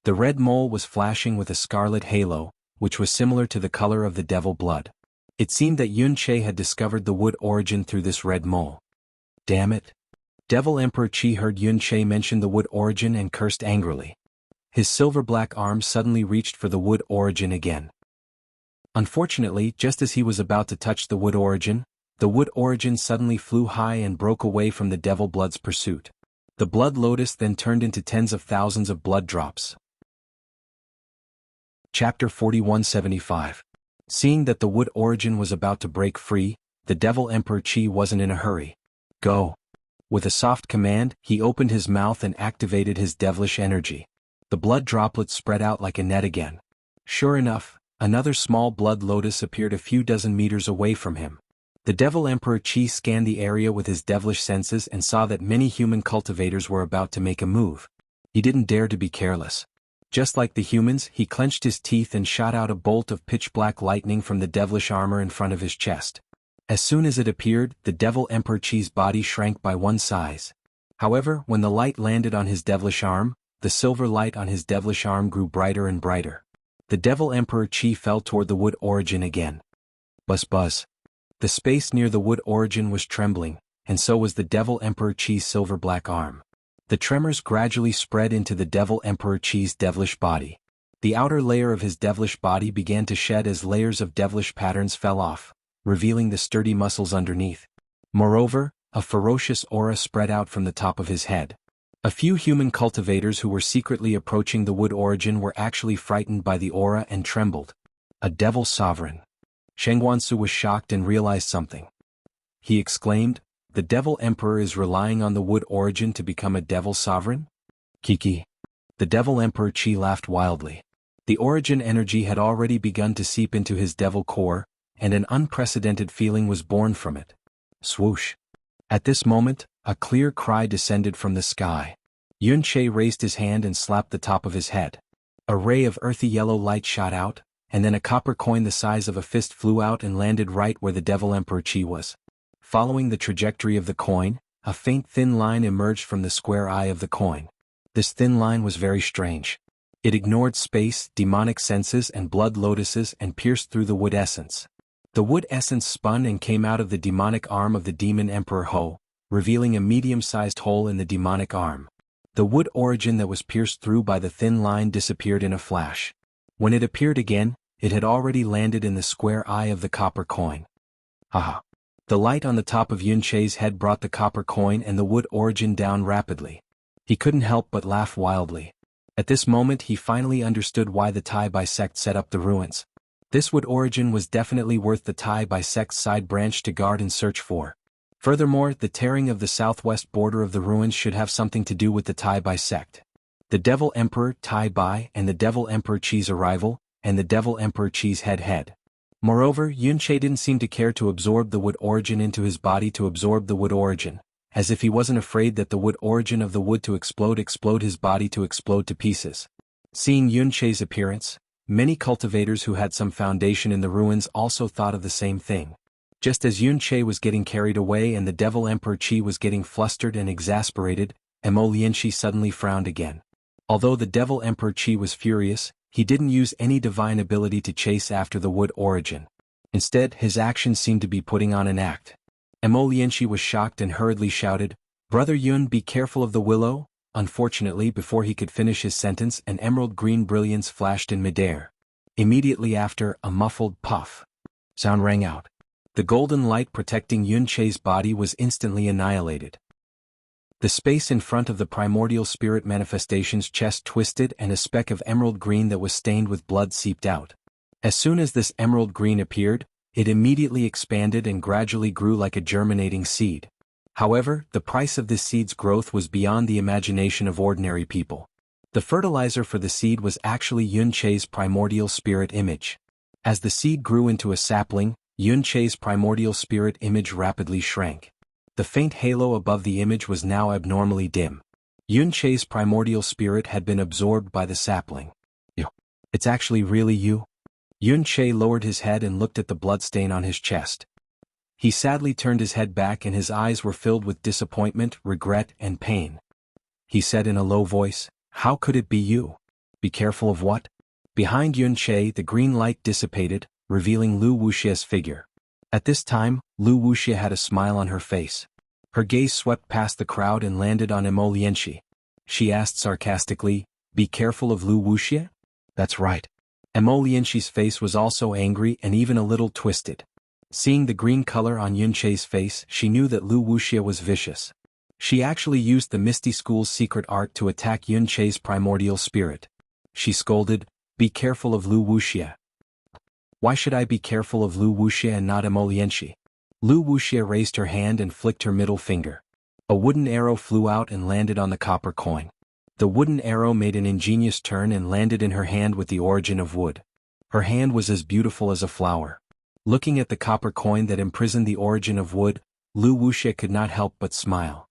The red mole was flashing with a scarlet halo, which was similar to the color of the devil blood. It seemed that Yunche had discovered the wood origin through this red mole. Damn it! Devil Emperor Qi heard Yunche mention the wood origin and cursed angrily. His silver-black arm suddenly reached for the wood origin again. Unfortunately, just as he was about to touch the wood origin suddenly flew high and broke away from the devil blood's pursuit. The blood lotus then turned into tens of thousands of blood drops. Chapter 4175. Seeing that the wood origin was about to break free, the Devil Emperor Qi wasn't in a hurry. Go! With a soft command, he opened his mouth and activated his devilish energy. The blood droplets spread out like a net again. Sure enough, another small blood lotus appeared a few dozen meters away from him. The Devil Emperor Qi scanned the area with his devilish senses and saw that many human cultivators were about to make a move. He didn't dare to be careless. Just like the humans, he clenched his teeth and shot out a bolt of pitch-black lightning from the devilish armor in front of his chest. As soon as it appeared, the Devil Emperor Qi's body shrank by one size. However, when the light landed on his devilish arm, the silver light on his devilish arm grew brighter and brighter. The Devil Emperor Qi fell toward the wood origin again. Buzz buzz. The space near the wood origin was trembling, and so was the Devil Emperor Qi's silver-black arm. The tremors gradually spread into the Devil Emperor Qi's devilish body. The outer layer of his devilish body began to shed as layers of devilish patterns fell off, revealing the sturdy muscles underneath. Moreover, a ferocious aura spread out from the top of his head. A few human cultivators who were secretly approaching the wood origin were actually frightened by the aura and trembled. A devil sovereign. Shangguansu was shocked and realized something. He exclaimed, "The Devil Emperor is relying on the wood origin to become a devil sovereign?" Kiki. The Devil Emperor Qi laughed wildly. The origin energy had already begun to seep into his devil core, and an unprecedented feeling was born from it. Swoosh. At this moment, a clear cry descended from the sky. Yunche raised his hand and slapped the top of his head. A ray of earthy yellow light shot out, and then a copper coin the size of a fist flew out and landed right where the Devil Emperor Qi was. Following the trajectory of the coin, a faint thin line emerged from the square eye of the coin. This thin line was very strange. It ignored space, demonic senses and blood lotuses and pierced through the wood essence. The wood essence spun and came out of the demonic arm of the demon Emperor Ho, revealing a medium-sized hole in the demonic arm. The wood origin that was pierced through by the thin line disappeared in a flash. When it appeared again, it had already landed in the square eye of the copper coin. Haha. The light on the top of Yunche's head brought the copper coin and the wood origin down rapidly. He couldn't help but laugh wildly. At this moment he finally understood why the Tai Bai sect set up the ruins. This wood origin was definitely worth the Tai Bai sect's side branch to guard and search for. Furthermore, the tearing of the southwest border of the ruins should have something to do with the Tai Bai sect. The Devil Emperor Tai Bai and the Devil Emperor Qi's arrival, and the Devil Emperor Qi's head. Moreover, Yunche didn't seem to care to absorb the wood origin into his body to absorb the wood origin, as if he wasn't afraid that the wood origin of the wood to explode his body to explode to pieces. Seeing Yunche's appearance, many cultivators who had some foundation in the ruins also thought of the same thing. Just as Yunche was getting carried away and the Devil Emperor Qi was getting flustered and exasperated, Lianxi suddenly frowned again. Although the Devil Emperor Qi was furious, he didn't use any divine ability to chase after the wood origin. Instead, his actions seemed to be putting on an act. Lianxi was shocked and hurriedly shouted, "Brother Yun, be careful of the willow." Unfortunately, before he could finish his sentence, an emerald green brilliance flashed in midair. Immediately after, a muffled puff sound rang out. The golden light protecting Yunche's body was instantly annihilated. The space in front of the primordial spirit manifestation's chest twisted and a speck of emerald green that was stained with blood seeped out. As soon as this emerald green appeared, it immediately expanded and gradually grew like a germinating seed. However, the price of this seed's growth was beyond the imagination of ordinary people. The fertilizer for the seed was actually Yunche's primordial spirit image. As the seed grew into a sapling, Yunche's primordial spirit image rapidly shrank. The faint halo above the image was now abnormally dim. Yunche's primordial spirit had been absorbed by the sapling. It's actually really you? Yunche lowered his head and looked at the bloodstain on his chest. He sadly turned his head back and his eyes were filled with disappointment, regret, and pain. He said in a low voice, "How could it be you? Be careful of what?" Behind Yunche, the green light dissipated, revealing Lu Wuxia's figure. At this time, Lu Wuxia had a smile on her face. Her gaze swept past the crowd and landed on Lianxi. She asked sarcastically, "Be careful of Lu Wuxia?" "That's right." Lianxi's face was also angry and even a little twisted. Seeing the green color on Yunche's face, she knew that Lu Wuxia was vicious. She actually used the Misty School's secret art to attack Yunche's primordial spirit. She scolded, "Be careful of Lu Wuxia." "Why should I be careful of Lu Wuxia and not Lianxi?" Lu Wuxia raised her hand and flicked her middle finger. A wooden arrow flew out and landed on the copper coin. The wooden arrow made an ingenious turn and landed in her hand with the origin of wood. Her hand was as beautiful as a flower. Looking at the copper coin that imprisoned the origin of wood, Lu Wuxia could not help but smile.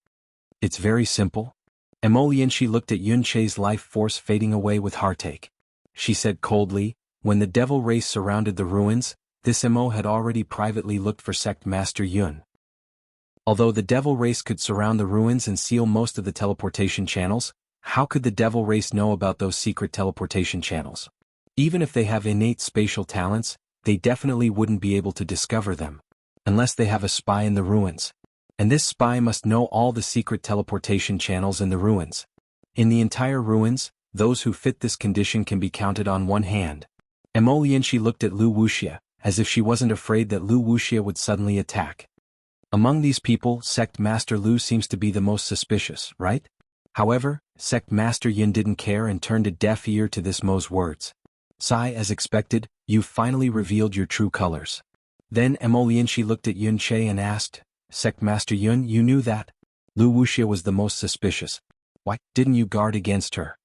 "It's very simple." Lianxi looked at Yunche's life force fading away with heartache. She said coldly, "When the devil race surrounded the ruins, this Mo had already privately looked for Sect Master Yun. Although the devil race could surround the ruins and seal most of the teleportation channels, how could the devil race know about those secret teleportation channels? Even if they have innate spatial talents, they definitely wouldn't be able to discover them. Unless they have a spy in the ruins. And this spy must know all the secret teleportation channels in the ruins. In the entire ruins, those who fit this condition can be counted on one hand. Lianxi looked at Lu Wuxia, as if she wasn't afraid that Lu Wuxia would suddenly attack. Among these people, Sect Master Lu seems to be the most suspicious, right? However, Sect Master Yin didn't care and turned a deaf ear to this Mo's words. "Sai, as expected, you've finally revealed your true colors." Then Lianxi looked at Yunche and asked, "Sect Master Yun, you knew that?" Lu Wuxia was the most suspicious. "Why didn't you guard against her?"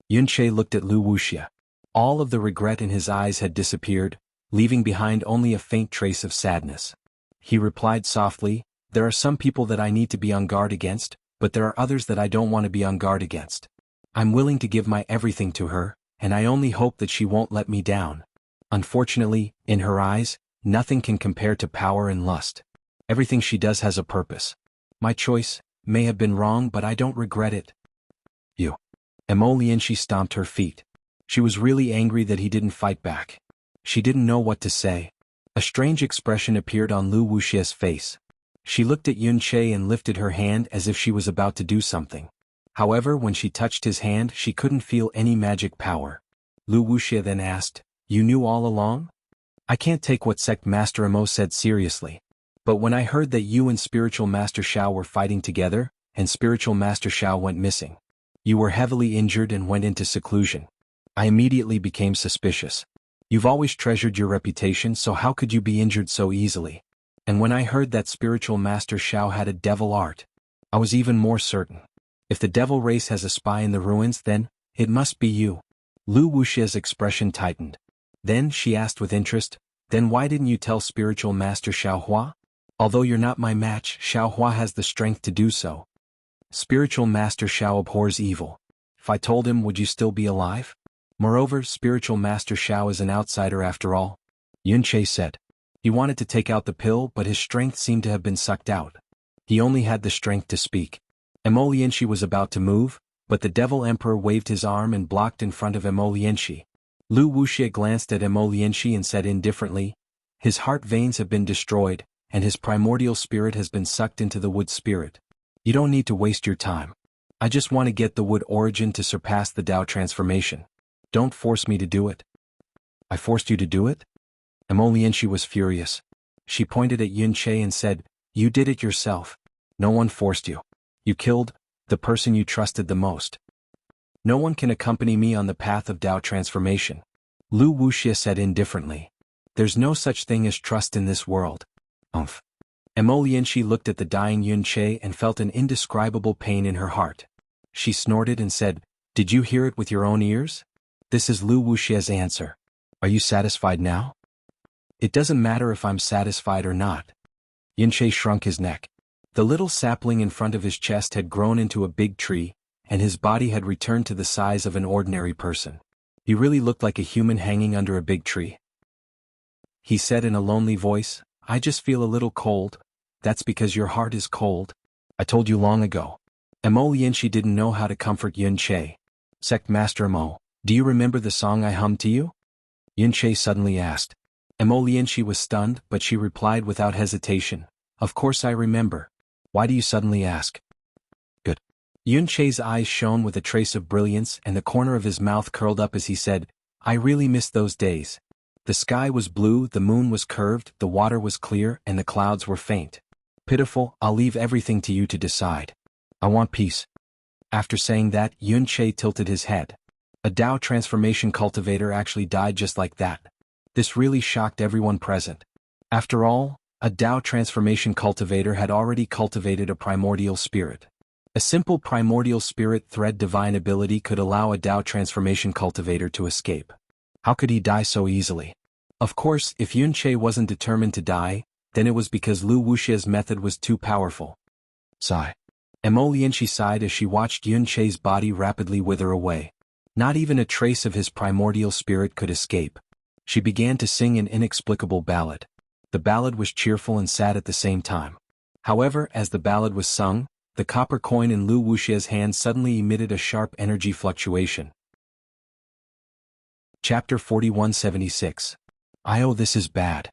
Yunche looked at Lu Wuxia. All of the regret in his eyes had disappeared, leaving behind only a faint trace of sadness. He replied softly, "There are some people that I need to be on guard against, but there are others that I don't want to be on guard against. I'm willing to give my everything to her, and I only hope that she won't let me down. Unfortunately, in her eyes, nothing can compare to power and lust. Everything she does has a purpose. My choice may have been wrong, but I don't regret it." "You." Lianxi stomped her feet. She was really angry that he didn't fight back. She didn't know what to say. A strange expression appeared on Lu Wuxia's face. She looked at Yunche and lifted her hand as if she was about to do something. However, when she touched his hand, she couldn't feel any magic power. Lu Wuxia then asked, "You knew all along?" "I can't take what Sect Master Mo said seriously. But when I heard that you and Spiritual Master Shao were fighting together, and Spiritual Master Shao went missing. You were heavily injured and went into seclusion. I immediately became suspicious. You've always treasured your reputation, so how could you be injured so easily? And when I heard that Spiritual Master Shao had a devil art, I was even more certain. If the devil race has a spy in the ruins, then It must be you. Lu Wuxia's expression tightened. Then she asked with interest, then why didn't you tell spiritual master Xiaohua? Although you're not my match, Xiaohua has the strength to do so. Spiritual master Xiao abhors evil. If I told him, would you still be alive? Moreover, spiritual master Xiao is an outsider after all. Yunche said. He wanted to take out the pill, but his strength seemed to have been sucked out. He only had the strength to speak. Immortality was about to move, but the Devil Emperor waved his arm and blocked in front of Immortality. Lu Wuxia glanced at Immortality and said indifferently, his heart veins have been destroyed, and his primordial spirit has been sucked into the wood spirit. You don't need to waste your time. I just want to get the wood origin to surpass the Tao transformation. Don't force me to do it. I forced you to do it? Immortality was furious. She pointed at Yunche and said, you did it yourself. No one forced you. You killed the person you trusted the most. No one can accompany me on the path of Tao transformation. Lu Wuxia said indifferently. There's no such thing as trust in this world. Immortality looked at the dying Yunche and felt an indescribable pain in her heart. She snorted and said, did you hear it with your own ears? This is Lu Wuxia's answer. Are you satisfied now? It doesn't matter if I'm satisfied or not. Yunche shrunk his neck. The little sapling in front of his chest had grown into a big tree, and his body had returned to the size of an ordinary person. He really looked like a human hanging under a big tree. He said in a lonely voice, I just feel a little cold. That's because your heart is cold. I told you long ago. Immortality didn't know how to comfort Yunche. Sect Master Imo, do you remember the song I hummed to you? Yunche suddenly asked. Immortality was stunned, but she replied without hesitation, of course I remember. Why do you suddenly ask? Good. Yunche's eyes shone with a trace of brilliance and the corner of his mouth curled up as he said, I really miss those days. The sky was blue, the moon was curved, the water was clear, and the clouds were faint. Pitiful, I'll leave everything to you to decide. I want peace. After saying that, Yunche tilted his head. A Tao transformation cultivator actually died just like that. This really shocked everyone present. After all, a Tao transformation cultivator had already cultivated a primordial spirit. A simple primordial spirit thread divine ability could allow a Tao transformation cultivator to escape. How could he die so easily? Of course, if Yunche wasn't determined to die, then it was because Lu Wuxia's method was too powerful. Sigh. Immortality sighed as she watched Yunche's body rapidly wither away. Not even a trace of his primordial spirit could escape. She began to sing an inexplicable ballad. The ballad was cheerful and sad at the same time. However, as the ballad was sung, the copper coin in Lu Wuxia's hand suddenly emitted a sharp energy fluctuation. Chapter 4176. This is bad.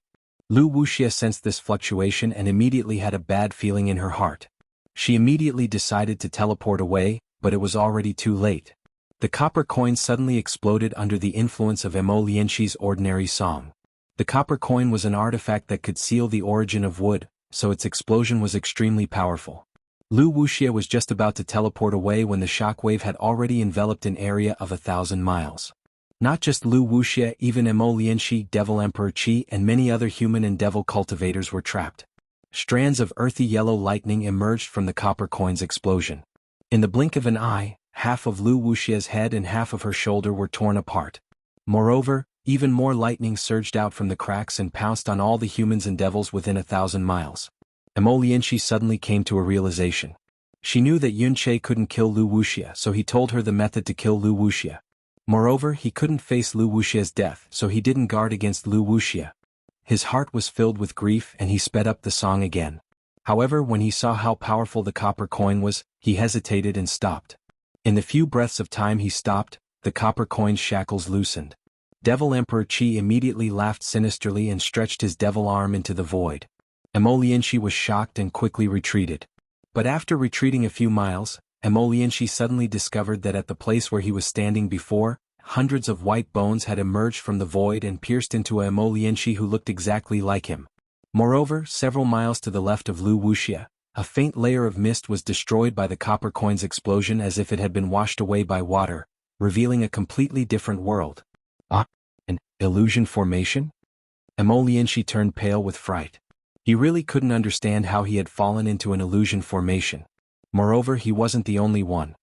Lu Wuxia sensed this fluctuation and immediately had a bad feeling in her heart. She immediately decided to teleport away, but it was already too late. The copper coin suddenly exploded under the influence of Immortality's ordinary song. The copper coin was an artifact that could seal the origin of wood, so its explosion was extremely powerful. Lu Wuxia was just about to teleport away when the shockwave had already enveloped an area of 1,000 miles. Not just Lu Wuxia, even Immortality, Devil Emperor Qi and many other human and devil cultivators were trapped. Strands of earthy yellow lightning emerged from the copper coin's explosion. In the blink of an eye, half of Lu Wuxia's head and half of her shoulder were torn apart. Moreover, even more lightning surged out from the cracks and pounced on all the humans and devils within 1,000 miles. Immortality suddenly came to a realization. She knew that Yunche couldn't kill Lu Wuxia, so he told her the method to kill Lu Wuxia. Moreover, he couldn't face Lu Wuxia's death, so he didn't guard against Lu Wuxia. His heart was filled with grief and he sped up the song again. However, when he saw how powerful the copper coin was, he hesitated and stopped. In the few breaths of time he stopped, the copper coin's shackles loosened. Devil Emperor Qi immediately laughed sinisterly and stretched his devil arm into the void. Immortality was shocked and quickly retreated. But after retreating a few miles, Immortality suddenly discovered that at the place where he was standing before, hundreds of white bones had emerged from the void and pierced into a Immortality who looked exactly like him. Moreover, several miles to the left of Lu Wuxia, a faint layer of mist was destroyed by the copper coin's explosion as if it had been washed away by water, revealing a completely different world. An illusion formation? Immortality turned pale with fright. He really couldn't understand how he had fallen into an illusion formation. Moreover, he wasn't the only one.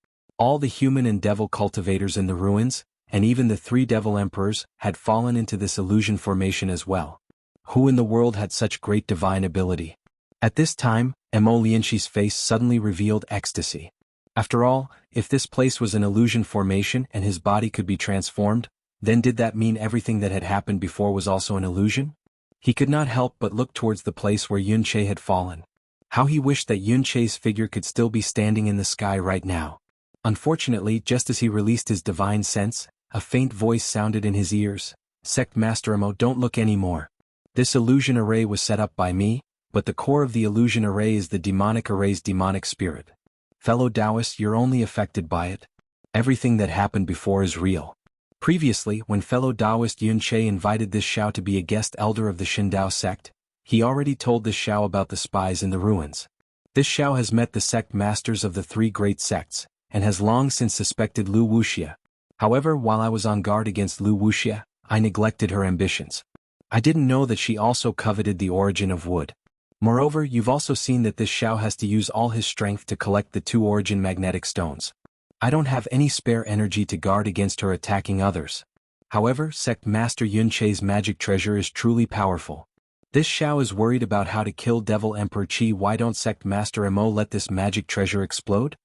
All the human and devil cultivators in the ruins, and even the 3 devil emperors, had fallen into this illusion formation as well. Who in the world had such great divine ability? At this time, Mo Lianxi's face suddenly revealed ecstasy. After all, if this place was an illusion formation and his body could be transformed, then did that mean everything that had happened before was also an illusion? He could not help but look towards the place where Yun Che had fallen. How he wished that Yun Che's figure could still be standing in the sky right now. Unfortunately, just as he released his divine sense, a faint voice sounded in his ears. Sect Master Mo, don't look anymore. This illusion array was set up by me, but the core of the illusion array is the demonic array's demonic spirit. Fellow Taoist, you're only affected by it. Everything that happened before is real. Previously, when fellow Taoist Yun Che invited this Xiao to be a guest elder of the Shindao sect, he already told this Xiao about the spies in the ruins. This Xiao has met the sect masters of the 3 great sects, and has long since suspected Lu Wuxia. However, while I was on guard against Lu Wuxia, I neglected her ambitions. I didn't know that she also coveted the origin of wood. Moreover, you've also seen that this Xiao has to use all his strength to collect the 2 origin magnetic stones. I don't have any spare energy to guard against her attacking others. However, Sect Master Yun Che's magic treasure is truly powerful. This Xiao is worried about how to kill Devil Emperor Qi. Why don't Sect Master Mo let this magic treasure explode?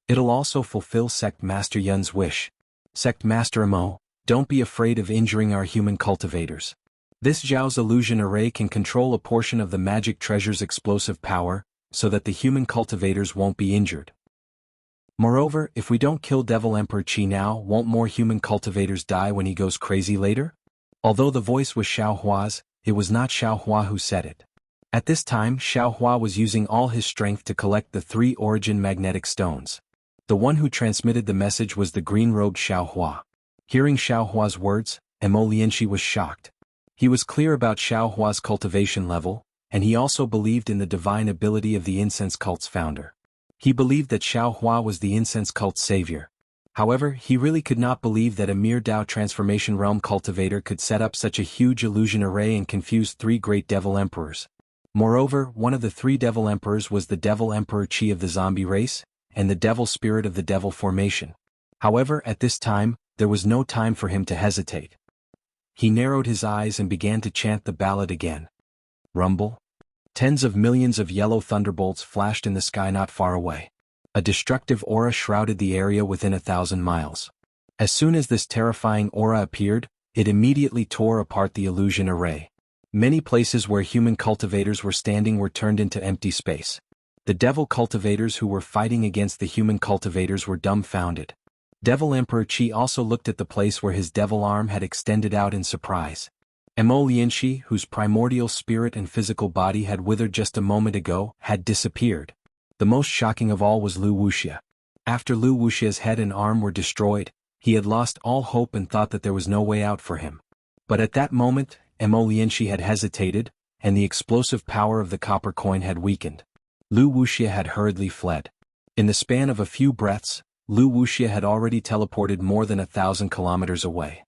It'll also fulfill Sect Master Yun's wish. Sect Master Mo, don't be afraid of injuring our human cultivators. This Xiao's illusion array can control a portion of the magic treasure's explosive power, so that the human cultivators won't be injured. Moreover, if we don't kill Devil Emperor Qi now, won't more human cultivators die when he goes crazy later? Although the voice was Xiao Hua's, it was not Xiao Hua who said it. At this time, Xiao Hua was using all his strength to collect the 3 origin magnetic stones. The one who transmitted the message was the green-robed Xiao Hua. Hearing Xiao Hua's words, Mo Lianxi was shocked. He was clear about Xiao Hua's cultivation level, and he also believed in the divine ability of the incense cult's founder. He believed that Xiao Hua was the incense cult's savior. However, he really could not believe that a mere Dao transformation realm cultivator could set up such a huge illusion array and confuse 3 great devil emperors. Moreover, one of the 3 devil emperors was the Devil Emperor Qi of the zombie race, and the devil spirit of the devil formation. However, at this time, there was no time for him to hesitate. He narrowed his eyes and began to chant the ballad again. Rumble. Tens of millions of yellow thunderbolts flashed in the sky not far away. A destructive aura shrouded the area within 1,000 miles. As soon as this terrifying aura appeared, it immediately tore apart the illusion array. Many places where human cultivators were standing were turned into empty space. The devil cultivators who were fighting against the human cultivators were dumbfounded. Devil Emperor Qi also looked at the place where his devil arm had extended out in surprise. Mo Lianxi, whose primordial spirit and physical body had withered just a moment ago, had disappeared. The most shocking of all was Lu Wuxia. After Lu Wuxia's head and arm were destroyed, he had lost all hope and thought that there was no way out for him. But at that moment, Mo Lianxi had hesitated, and the explosive power of the copper coin had weakened. Lu Wuxia had hurriedly fled. In the span of a few breaths, Lu Wuxia had already teleported more than 1,000 kilometers away.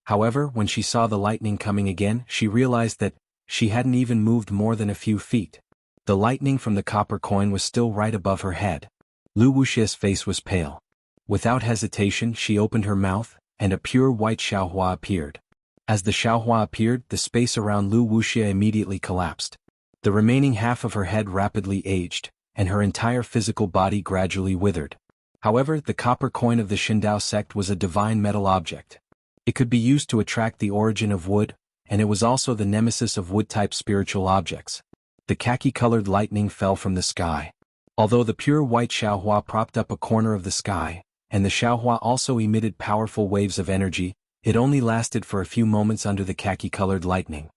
However, when she saw the lightning coming again, she realized that she hadn't even moved more than a few feet. The lightning from the copper coin was still right above her head. Lu Wuxia's face was pale. Without hesitation, she opened her mouth, and a pure white Xiaohua appeared. As the Xiaohua appeared, the space around Lu Wuxia immediately collapsed. The remaining half of her head rapidly aged, and her entire physical body gradually withered. However, the copper coin of the Shindao sect was a divine metal object. It could be used to attract the origin of wood, and it was also the nemesis of wood-type spiritual objects. The khaki-colored lightning fell from the sky. Although the pure white Xiaohua propped up a corner of the sky, and the Xiaohua also emitted powerful waves of energy, it only lasted for a few moments under the khaki-colored lightning.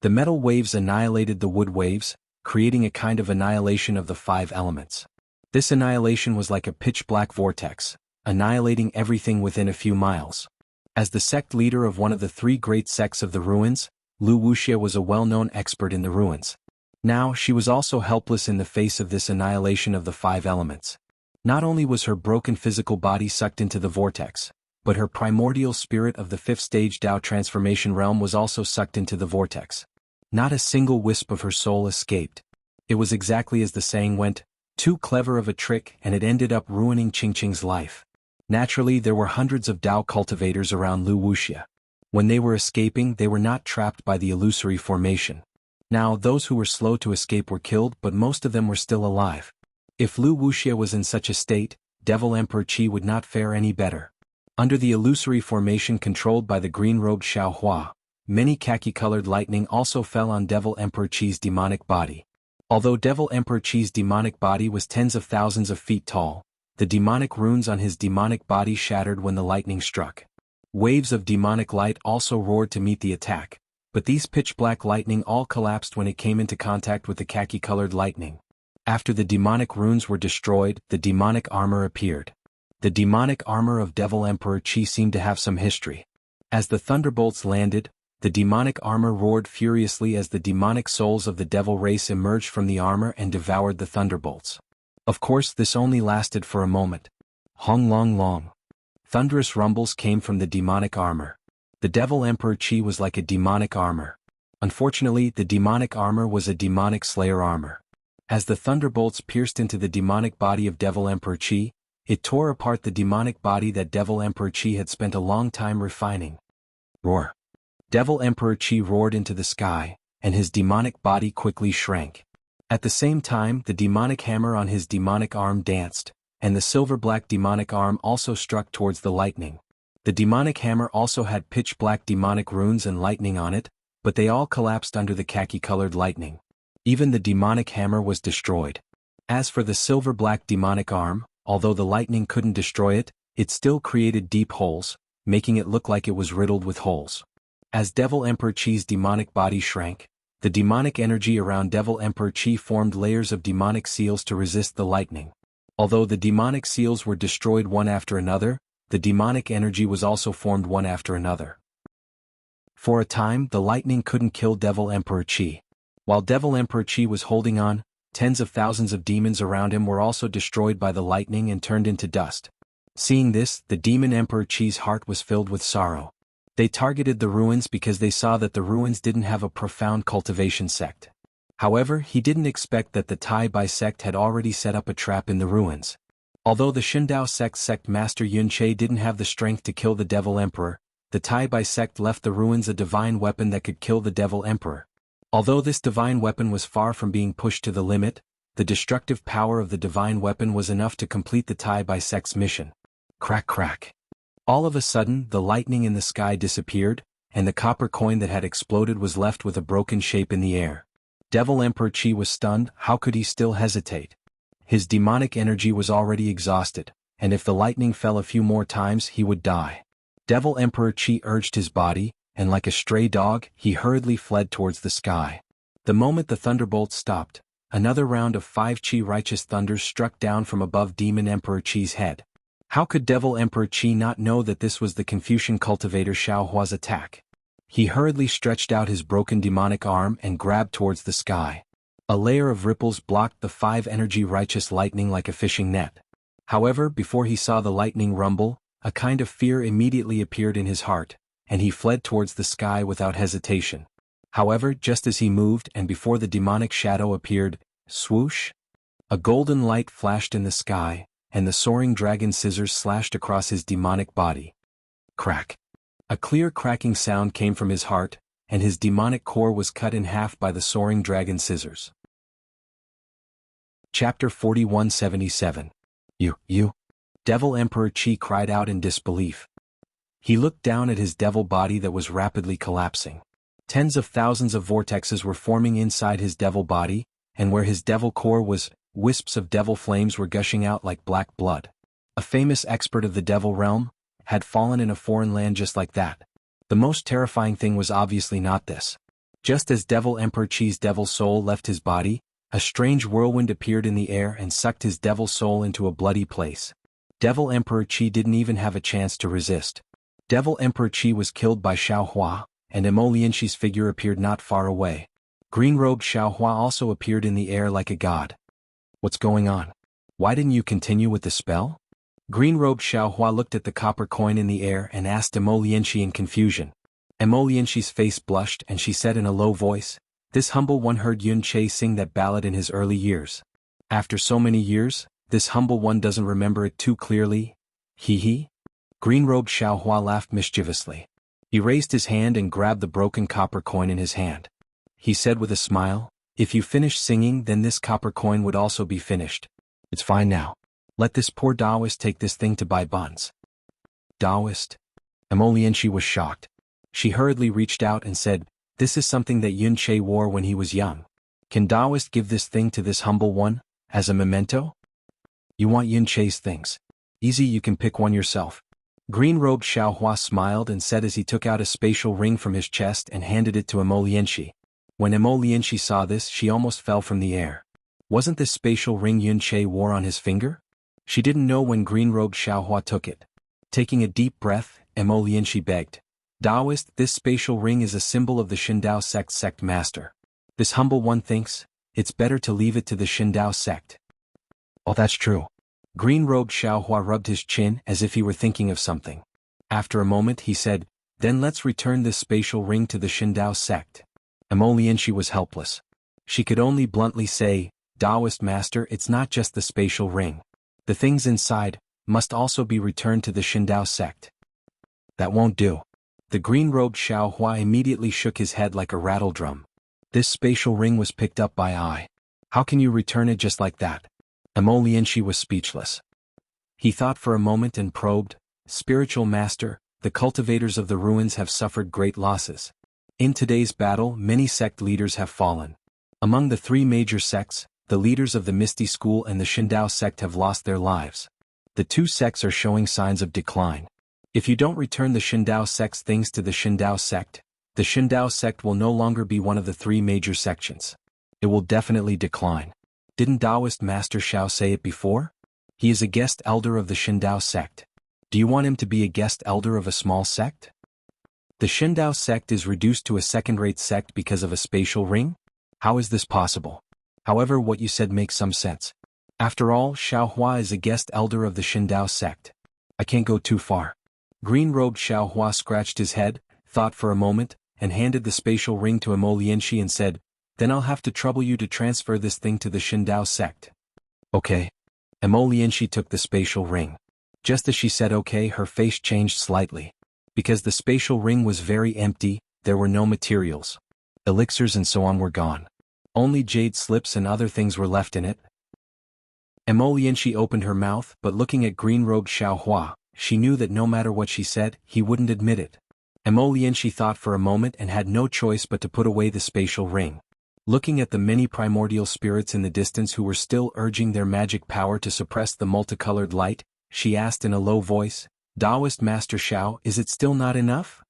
The metal waves annihilated the wood waves, creating a kind of annihilation of the 5 elements. This annihilation was like a pitch-black vortex, annihilating everything within a few miles. As the sect leader of one of the 3 great sects of the ruins, Lu Wuxia was a well-known expert in the ruins. Now, she was also helpless in the face of this annihilation of the 5 elements. Not only was her broken physical body sucked into the vortex, but her primordial spirit of the 5th stage Dao transformation realm was also sucked into the vortex. Not a single wisp of her soul escaped. It was exactly as the saying went, Too clever of a trick, and it ended up ruining Qingqing's life. Naturally, there were hundreds of Dao cultivators around Wuxia. When they were escaping, they were not trapped by the illusory formation. Now, those who were slow to escape were killed, but most of them were still alive. If Wuxia was in such a state, Devil Emperor Qi would not fare any better. Under the illusory formation controlled by the green-robed Xiaohua, many khaki-colored lightning also fell on Devil Emperor Qi's demonic body. Although Devil Emperor Qi's demonic body was tens of thousands of feet tall, the demonic runes on his demonic body shattered when the lightning struck. Waves of demonic light also roared to meet the attack, but these pitch-black lightning all collapsed when it came into contact with the khaki-colored lightning. After the demonic runes were destroyed, the demonic armor appeared. The demonic armor of Devil Emperor Qi seemed to have some history. As the thunderbolts landed, the demonic armor roared furiously as the demonic souls of the devil race emerged from the armor and devoured the thunderbolts. Of course, this only lasted for a moment. Hong long long. Thunderous rumbles came from the demonic armor. The Devil Emperor Qi was like a demonic armor. Unfortunately, the demonic armor was a demonic slayer armor. As the thunderbolts pierced into the demonic body of Devil Emperor Qi, it tore apart the demonic body that Devil Emperor Qi had spent a long time refining. Roar. Devil Emperor Qi roared into the sky, and his demonic body quickly shrank. At the same time, the demonic hammer on his demonic arm danced, and the silver-black demonic arm also struck towards the lightning. The demonic hammer also had pitch-black demonic runes and lightning on it, but they all collapsed under the khaki-colored lightning. Even the demonic hammer was destroyed. As for the silver-black demonic arm, although the lightning couldn't destroy it, it still created deep holes, making it look like it was riddled with holes. As Devil Emperor Qi's demonic body shrank, the demonic energy around Devil Emperor Qi formed layers of demonic seals to resist the lightning. Although the demonic seals were destroyed one after another, the demonic energy was also formed one after another. For a time, the lightning couldn't kill Devil Emperor Qi. While Devil Emperor Qi was holding on, tens of thousands of demons around him were also destroyed by the lightning and turned into dust. Seeing this, the Demon Emperor Qi's heart was filled with sorrow. They targeted the ruins because they saw that the ruins didn't have a profound cultivation sect. However, he didn't expect that the Tai Bai sect had already set up a trap in the ruins. Although the Shindao sect master Yun Che didn't have the strength to kill the Devil Emperor, the Tai Bai sect left the ruins a divine weapon that could kill the Devil Emperor. Although this divine weapon was far from being pushed to the limit, the destructive power of the divine weapon was enough to complete the Tai Bai sect's mission. Crack crack. All of a sudden, the lightning in the sky disappeared, and the copper coin that had exploded was left with a broken shape in the air. Devil Emperor Qi was stunned. How could he still hesitate? His demonic energy was already exhausted, and if the lightning fell a few more times he would die. Devil Emperor Qi urged his body, and like a stray dog, he hurriedly fled towards the sky. The moment the thunderbolts stopped, another round of 5 Qi righteous thunders struck down from above Demon Emperor Qi's head. How could Devil Emperor Qi not know that this was the Confucian cultivator Xiaohua's attack? He hurriedly stretched out his broken demonic arm and grabbed towards the sky. A layer of ripples blocked the 5 energy righteous lightning like a fishing net. However, before he saw the lightning rumble, a kind of fear immediately appeared in his heart, and he fled towards the sky without hesitation. However, just as he moved and before the demonic shadow appeared, swoosh! A golden light flashed in the sky, and the soaring dragon scissors slashed across his demonic body. Crack! A clear cracking sound came from his heart, and his demonic core was cut in half by the soaring dragon scissors. Chapter 4177. You! Devil Emperor Qi cried out in disbelief. He looked down at his devil body that was rapidly collapsing. Tens of thousands of vortexes were forming inside his devil body, and where his devil core was, wisps of devil flames were gushing out like black blood. A famous expert of the devil realm had fallen in a foreign land just like that. The most terrifying thing was obviously not this. Just as Devil Emperor Qi's devil soul left his body, a strange whirlwind appeared in the air and sucked his devil soul into a bloody place. Devil Emperor Qi didn't even have a chance to resist. Devil Emperor Qi was killed by Xiaohua, and Immortality's figure appeared not far away. Green-robed Xiaohua also appeared in the air like a god. What's going on? Why didn't you continue with the spell? Green-robed Xiaohua looked at the copper coin in the air and asked Immortality in confusion. Immortality's face blushed and she said in a low voice, "This humble one heard Yun Che sing that ballad in his early years. After so many years, this humble one doesn't remember it too clearly? Hee. Green-robed Xiaohua laughed mischievously. He raised his hand and grabbed the broken copper coin in his hand. He said with a smile, "If you finish singing, then this copper coin would also be finished. It's fine now. Let this poor Taoist take this thing to buy buns." Taoist? Emolienshi was shocked. She hurriedly reached out and said, "This is something that Yun Che wore when he was young. Can Taoist give this thing to this humble one, as a memento?" "You want Yun Che's things? Easy, you can pick one yourself." Green-robed Xiaohua smiled and said as he took out a spatial ring from his chest and handed it to Emolienshi. When Emolienshi saw this, she almost fell from the air. Wasn't this spatial ring Yun Che wore on his finger? She didn't know when green-robed Xiaohua took it. Taking a deep breath, Emolienshi begged, "Taoist, this spatial ring is a symbol of the Shindao sect master. This humble one thinks it's better to leave it to the Shindao sect." "Oh, that's true." Green-robed Xiaohua rubbed his chin as if he were thinking of something. After a moment he said, "Then let's return this spatial ring to the Shindao sect." Emolienshi was helpless. She could only bluntly say, "Taoist master, it's not just the spatial ring. The things inside must also be returned to the Shindao sect." "That won't do." The green-robed Xiaohua immediately shook his head like a rattle drum. "This spatial ring was picked up by I. How can you return it just like that?" Emolienshi was speechless. He thought for a moment and probed, "Spiritual master, the cultivators of the ruins have suffered great losses. In today's battle, many sect leaders have fallen. Among the three major sects, the leaders of the Misty School and the Shindao sect have lost their lives. The two sects are showing signs of decline. If you don't return the Shindao sect's things to the Shindao sect, the Shindao sect will no longer be one of the three major sections. It will definitely decline. Didn't Taoist Master Xiao say it before? He is a guest elder of the Shindao sect. Do you want him to be a guest elder of a small sect? The Shindao sect is reduced to a second-rate sect because of a spatial ring? How is this possible? However, what you said makes some sense. After all, Xiaohua is a guest elder of the Shindao sect. I can't go too far." Green-robed Xiaohua scratched his head, thought for a moment, and handed the spatial ring to Emolienshi and said, "Then I'll have to trouble you to transfer this thing to the Shindao sect." "Okay." Emolienshi took the spatial ring. Just as she said okay, her face changed slightly. Because the spatial ring was very empty, there were no materials. Elixirs and so on were gone. Only jade slips and other things were left in it. Emolienshi opened her mouth, but looking at green-robed Xiaohua, she knew that no matter what she said, he wouldn't admit it. Emolienshi thought for a moment and had no choice but to put away the spatial ring. Looking at the many primordial spirits in the distance who were still urging their magic power to suppress the multicolored light, she asked in a low voice, "Taoist Master Xiao, is it still not enough?"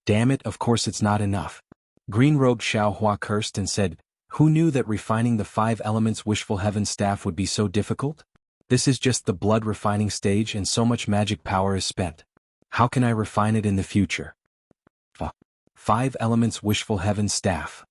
"Damn it, of course it's not enough." Green-robed Xiaohua cursed and said, "Who knew that refining the 5 elements wishful heaven staff would be so difficult? This is just the blood refining stage and so much magic power is spent. How can I refine it in the future?" 5 elements wishful heaven staff.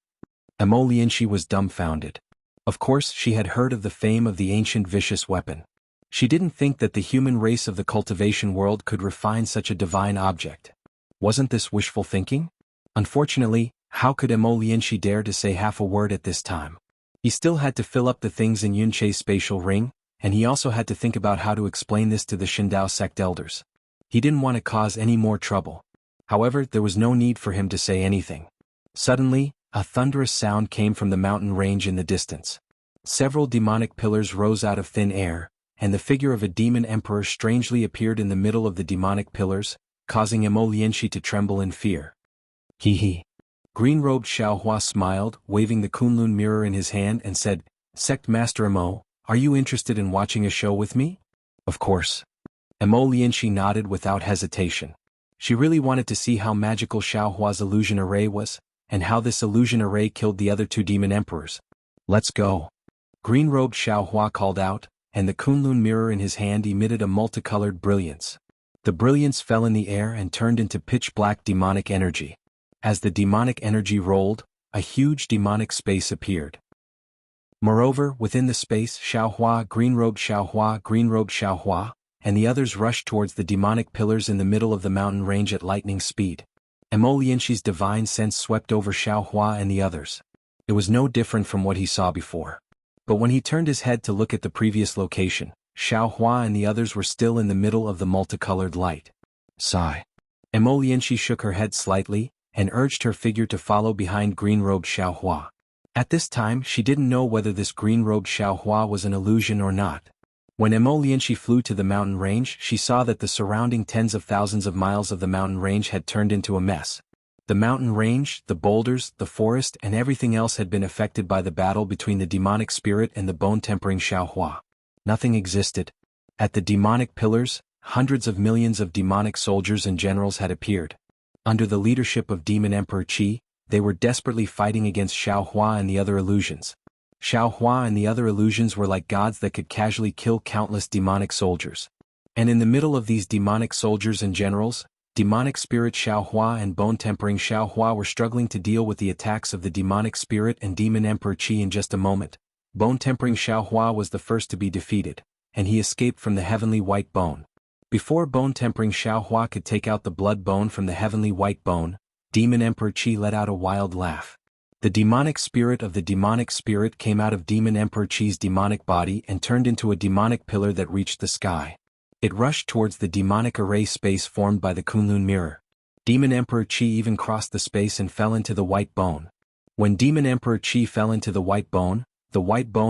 Emolienshi was dumbfounded. Of course, she had heard of the fame of the ancient vicious weapon. She didn't think that the human race of the cultivation world could refine such a divine object. Wasn't this wishful thinking? Unfortunately, how could Emolienshi dare to say half a word at this time? He still had to fill up the things in Yun Che's spatial ring, and he also had to think about how to explain this to the Shindao sect elders. He didn't want to cause any more trouble. However, there was no need for him to say anything. Suddenly, a thunderous sound came from the mountain range in the distance. Several demonic pillars rose out of thin air, and the figure of a demon emperor strangely appeared in the middle of the demonic pillars, causing Emolienshi to tremble in fear. Hee. Green-robed Xiaohua smiled, waving the Kunlun mirror in his hand and said, "Sect Master Emo, are you interested in watching a show with me?" "Of course." Emolienshi nodded without hesitation. She really wanted to see how magical Xiaohua's illusion array was, and how this illusion array killed the other 2 demon emperors. "Let's go." Green-robed Xiaohua called out, and the Kunlun mirror in his hand emitted a multicolored brilliance. The brilliance fell in the air and turned into pitch-black demonic energy. As the demonic energy rolled, a huge demonic space appeared. Moreover, within the space, Xiaohua, green-robed Xiaohua, and the others rushed towards the demonic pillars in the middle of the mountain range at lightning speed. Emolienshi's divine sense swept over Xiaohua and the others. It was no different from what he saw before. But when he turned his head to look at the previous location, Xiaohua and the others were still in the middle of the multicolored light. Sigh. Emolianshi shook her head slightly, and urged her figure to follow behind green-robed Xiaohua. At this time she didn't know whether this green-robed Xiaohua was an illusion or not. When Emolianshi flew to the mountain range, she saw that the surrounding tens of thousands of miles of the mountain range had turned into a mess. The mountain range, the boulders, the forest and everything else had been affected by the battle between the demonic spirit and the bone-tempering Xiaohua. Nothing existed. At the demonic pillars, hundreds of millions of demonic soldiers and generals had appeared. Under the leadership of Demon Emperor Qi, they were desperately fighting against Xiaohua and the other illusions. Xiaohua and the other illusions were like gods that could casually kill countless demonic soldiers. And in the middle of these demonic soldiers and generals, demonic spirit Xiaohua and bone-tempering Xiaohua were struggling to deal with the attacks of the demonic spirit and Demon Emperor Qi in just a moment. Bone-tempering Xiaohua was the first to be defeated, and he escaped from the heavenly white bone. Before bone-tempering Xiaohua could take out the blood bone from the heavenly white bone, Demon Emperor Qi let out a wild laugh. The demonic spirit of the demonic spirit came out of Demon Emperor Qi's demonic body and turned into a demonic pillar that reached the sky. It rushed towards the demonic array space formed by the Kunlun mirror. Demon Emperor Qi even crossed the space and fell into the white bone. When Demon Emperor Qi fell into the white bone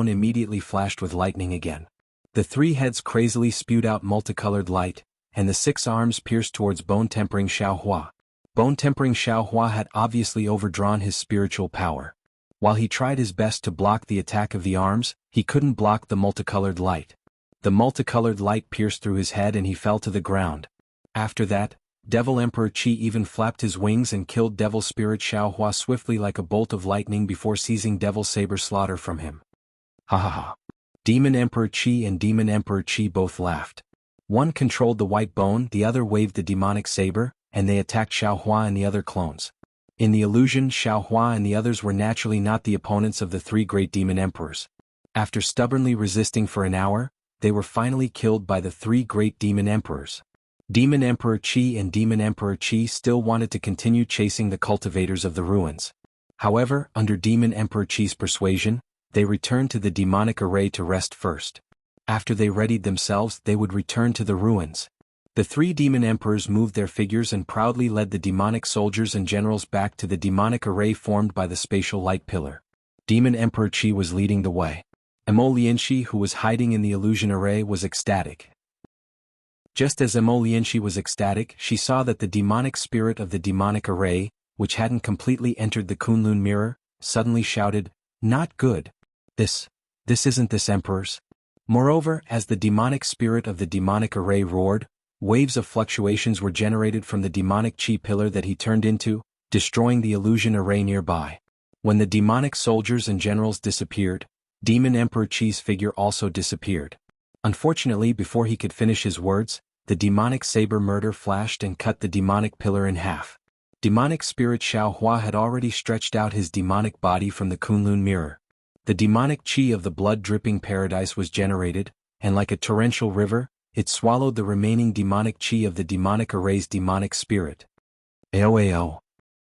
immediately flashed with lightning again. The 3 heads crazily spewed out multicolored light, and the 6 arms pierced towards bone-tempering Xiaohua. Bone-tempering Xiaohua had obviously overdrawn his spiritual power. While he tried his best to block the attack of the arms, he couldn't block the multicolored light. The multicolored light pierced through his head and he fell to the ground. After that, Devil Emperor Qi even flapped his wings and killed Devil Spirit Xiaohua swiftly like a bolt of lightning before seizing Devil Saber Slaughter from him. Ha ha ha. Demon Emperor Qi and Demon Emperor Qi both laughed. One controlled the white bone, the other waved the demonic saber, and they attacked Xiaohua and the other clones. In the illusion, Xiaohua and the others were naturally not the opponents of the 3 great demon emperors. After stubbornly resisting for an hour, they were finally killed by the 3 great demon emperors. Demon Emperor Qi and Demon Emperor Qi still wanted to continue chasing the cultivators of the ruins. However, under Demon Emperor Qi's persuasion, they returned to the demonic array to rest first. After they readied themselves, they would return to the ruins. The 3 demon emperors moved their figures and proudly led the demonic soldiers and generals back to the demonic array formed by the spatial light pillar. Demon Emperor Qi was leading the way. Emolianshi, who was hiding in the illusion array, was ecstatic. Just as Emolianshi was ecstatic, she saw that the demonic spirit of the demonic array, which hadn't completely entered the Kunlun mirror, suddenly shouted, "Not good. This isn't this emperor's." Moreover, as the demonic spirit of the demonic array roared, waves of fluctuations were generated from the demonic Qi pillar that he turned into, destroying the illusion array nearby. When the demonic soldiers and generals disappeared, Demon Emperor Qi's figure also disappeared. Unfortunately, before he could finish his words, the demonic saber murder flashed and cut the demonic pillar in half. Demonic spirit Xiaohua had already stretched out his demonic body from the Kunlun mirror. The demonic Qi of the blood-dripping paradise was generated, and like a torrential river, it swallowed the remaining demonic Qi of the demonic array's demonic spirit. Ao.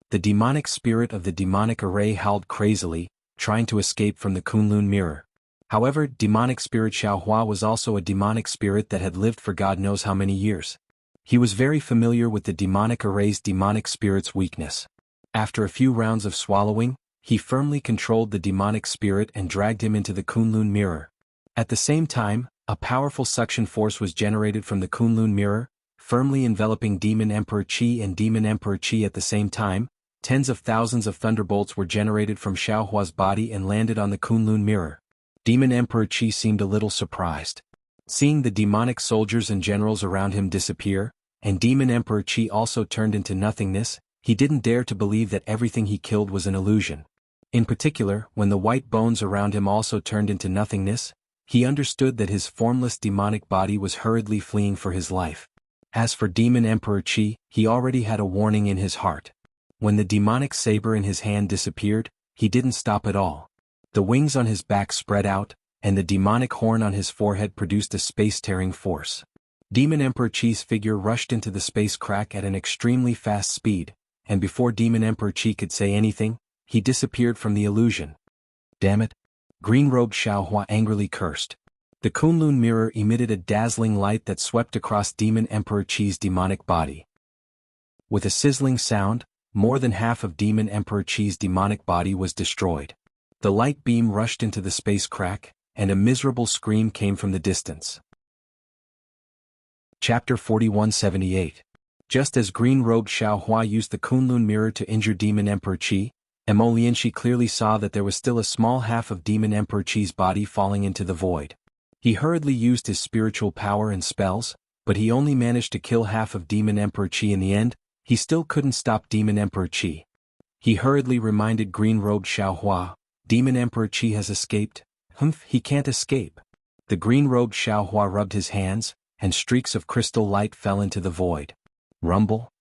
The demonic spirit of the demonic array howled crazily, trying to escape from the Kunlun mirror. However, demonic spirit Xiaohua was also a demonic spirit that had lived for God knows how many years. He was very familiar with the demonic array's demonic spirit's weakness. After a few rounds of swallowing, he firmly controlled the demonic spirit and dragged him into the Kunlun mirror. At the same time, a powerful suction force was generated from the Kunlun mirror, firmly enveloping Demon Emperor Qi and Demon Emperor Qi at the same time. Tens of thousands of thunderbolts were generated from Xiaohua's body and landed on the Kunlun mirror. Demon Emperor Qi seemed a little surprised. Seeing the demonic soldiers and generals around him disappear, and Demon Emperor Qi also turned into nothingness, he didn't dare to believe that everything he killed was an illusion. In particular, when the white bones around him also turned into nothingness, he understood that his formless demonic body was hurriedly fleeing for his life. As for Demon Emperor Qi, he already had a warning in his heart. When the demonic saber in his hand disappeared, he didn't stop at all. The wings on his back spread out, and the demonic horn on his forehead produced a space-tearing force. Demon Emperor Qi's figure rushed into the space crack at an extremely fast speed, and before Demon Emperor Qi could say anything, he disappeared from the illusion. Damn it. Green-robed Xiaohua angrily cursed. The Kunlun mirror emitted a dazzling light that swept across Demon Emperor Qi's demonic body. With a sizzling sound, more than half of Demon Emperor Qi's demonic body was destroyed. The light beam rushed into the space crack, and a miserable scream came from the distance. Chapter 4178. Just as green-robed Xiaohua used the Kunlun mirror to injure Demon Emperor Qi, Lianxi clearly saw that there was still a small half of Demon Emperor Qi's body falling into the void. He hurriedly used his spiritual power and spells, but he only managed to kill half of Demon Emperor Qi in the end. He still couldn't stop Demon Emperor Qi. He hurriedly reminded green-robed Xiaohua, "Demon Emperor Qi has escaped." "Humph, he can't escape." The green-robed Xiaohua rubbed his hands, and streaks of crystal light fell into the void. Rumble.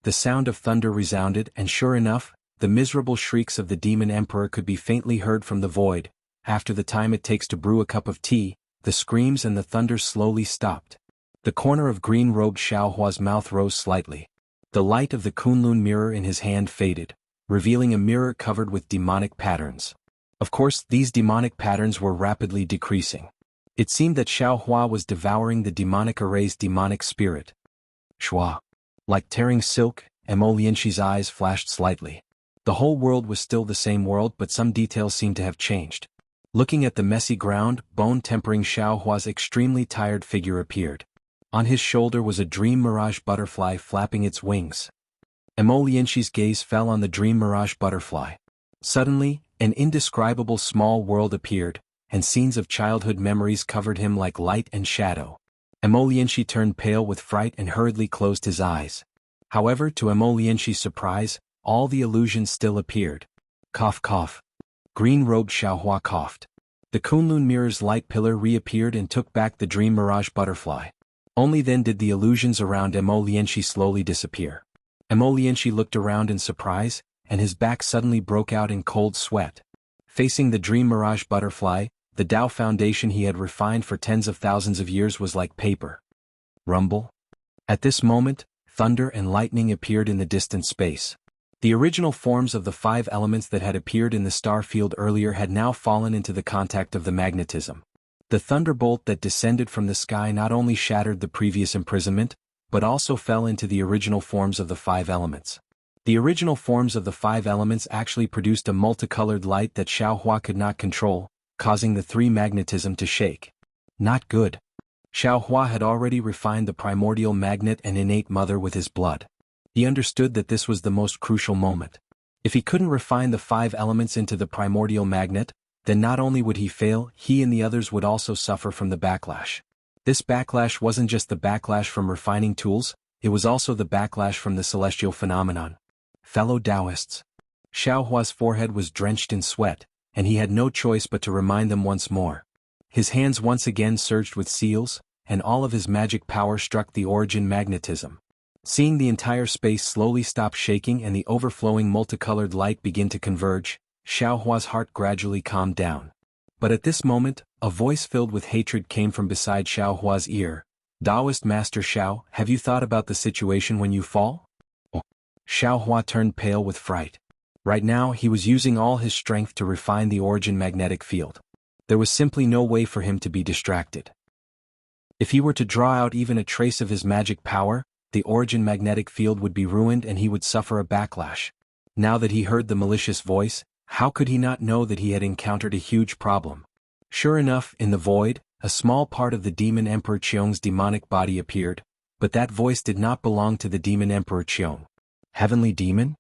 The sound of thunder resounded, and sure enough, the miserable shrieks of the Demon Emperor could be faintly heard from the void. After the time it takes to brew a cup of tea, the screams and the thunder slowly stopped. The corner of green-robed Xiaohua's mouth rose slightly. The light of the Kunlun mirror in his hand faded, revealing a mirror covered with demonic patterns. Of course, these demonic patterns were rapidly decreasing. It seemed that Xiaohua was devouring the demonic array's demonic spirit. Shua. Like tearing silk, Lianxi's eyes flashed slightly. The whole world was still the same world, but some details seemed to have changed. Looking at the messy ground, bone-tempering Xiaohua's extremely tired figure appeared. On his shoulder was a dream mirage butterfly flapping its wings. Lianxi's gaze fell on the dream mirage butterfly. Suddenly, an indescribable small world appeared, and scenes of childhood memories covered him like light and shadow. Lianxi turned pale with fright and hurriedly closed his eyes. However, to Lianxi's surprise, all the illusions still appeared. Cough cough. Green-robed Xiaohua coughed. The Kunlun mirror's light pillar reappeared and took back the dream mirage butterfly. Only then did the illusions around Lianxi slowly disappear. Lianxi looked around in surprise, and his back suddenly broke out in cold sweat. Facing the dream mirage butterfly, the Tao foundation he had refined for tens of thousands of years was like paper. Rumble. At this moment, thunder and lightning appeared in the distant space. The original forms of the 5 elements that had appeared in the star field earlier had now fallen into the contact of the magnetism. The thunderbolt that descended from the sky not only shattered the previous imprisonment, but also fell into the original forms of the 5 elements. The original forms of the 5 elements actually produced a multicolored light that Xiaohua could not control, causing the 3 magnetism to shake. Not good. Xiaohua had already refined the primordial magnet and innate mother with his blood. He understood that this was the most crucial moment. If he couldn't refine the 5 elements into the primordial magnet, then not only would he fail, he and the others would also suffer from the backlash. This backlash wasn't just the backlash from refining tools, it was also the backlash from the celestial phenomenon. Fellow Taoists. Xiaohua's forehead was drenched in sweat, and he had no choice but to remind them once more. His hands once again surged with seals, and all of his magic power struck the origin magnetism. Seeing the entire space slowly stop shaking and the overflowing multicolored light begin to converge, Xiaohua's heart gradually calmed down. But at this moment, a voice filled with hatred came from beside Xiaohua's ear. "Taoist Master Xiao, have you thought about the situation when you fall?" Oh. Xiaohua turned pale with fright. Right now he was using all his strength to refine the origin magnetic field. There was simply no way for him to be distracted. If he were to draw out even a trace of his magic power, the origin magnetic field would be ruined and he would suffer a backlash. Now that he heard the malicious voice, how could he not know that he had encountered a huge problem? Sure enough, in the void, a small part of the Demon Emperor Qiong's demonic body appeared, but that voice did not belong to the Demon Emperor Qiong. Heavenly Demon?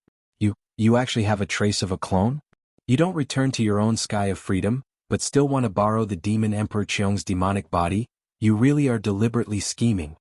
You actually have a trace of a clone? You don't return to your own sky of freedom, but still want to borrow the Demon Emperor Qiong's demonic body? You really are deliberately scheming.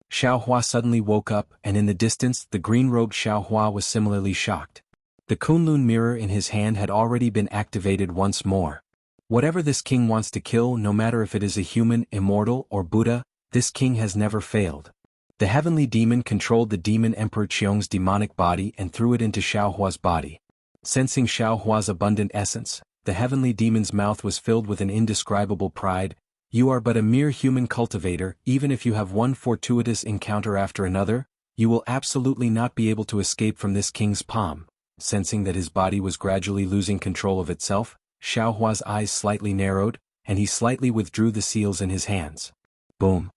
Xiaohua suddenly woke up, and in the distance, the green-robed Xiaohua was similarly shocked. The Kunlun mirror in his hand had already been activated once more. Whatever this king wants to kill, no matter if it is a human, immortal, or Buddha, this king has never failed. The heavenly demon controlled the Demon Emperor Qiong's demonic body and threw it into Xiaohua's body. Sensing Xiaohua's abundant essence, the heavenly demon's mouth was filled with an indescribable pride. "You are but a mere human cultivator. Even if you have one fortuitous encounter after another, you will absolutely not be able to escape from this king's palm." Sensing that his body was gradually losing control of itself, Xiaohua's eyes slightly narrowed, and he slightly withdrew the seals in his hands. Boom.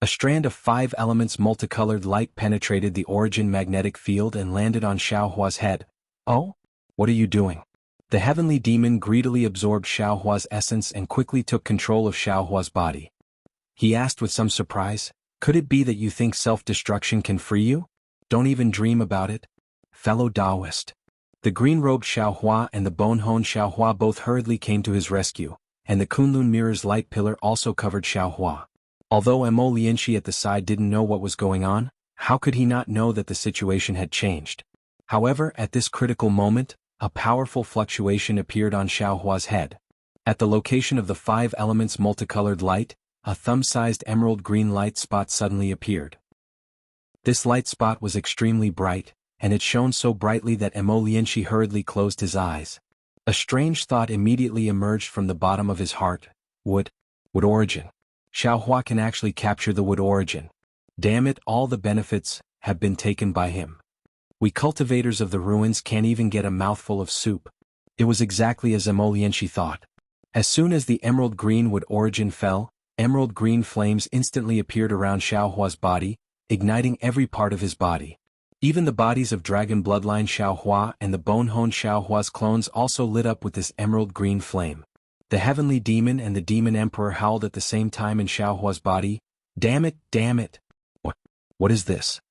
A strand of 5 elements multicolored light penetrated the origin magnetic field and landed on Xiaohua's head. Oh? What are you doing? The heavenly demon greedily absorbed Xiaohua's essence and quickly took control of Xiaohua's body. He asked with some surprise, "Could it be that you think self-destruction can free you? Don't even dream about it." Fellow Taoist. The green-robed Xiaohua and the bone-honed Xiaohua both hurriedly came to his rescue, and the Kunlun mirror's light pillar also covered Xiaohua. Although Mo Lianxi at the side didn't know what was going on, how could he not know that the situation had changed? However, at this critical moment, a powerful fluctuation appeared on Xiaohua's head. At the location of the 5 elements multicolored light, a thumb-sized emerald green light spot suddenly appeared. This light spot was extremely bright, and it shone so brightly that Mo Lianxi hurriedly closed his eyes. A strange thought immediately emerged from the bottom of his heart. Wood origin. Xiaohua can actually capture the wood origin. Damn it, all the benefits have been taken by him. We cultivators of the ruins can't even get a mouthful of soup. It was exactly as Mo Lianxi thought. As soon as the emerald green wood origin fell, emerald green flames instantly appeared around Xiaohua's body, igniting every part of his body. Even the bodies of dragon bloodline Xiaohua and the bone-honed Xiaohua's clones also lit up with this emerald green flame. The heavenly demon and the demon emperor howled at the same time in Xiaohua's body. Damn it, damn it. What is this?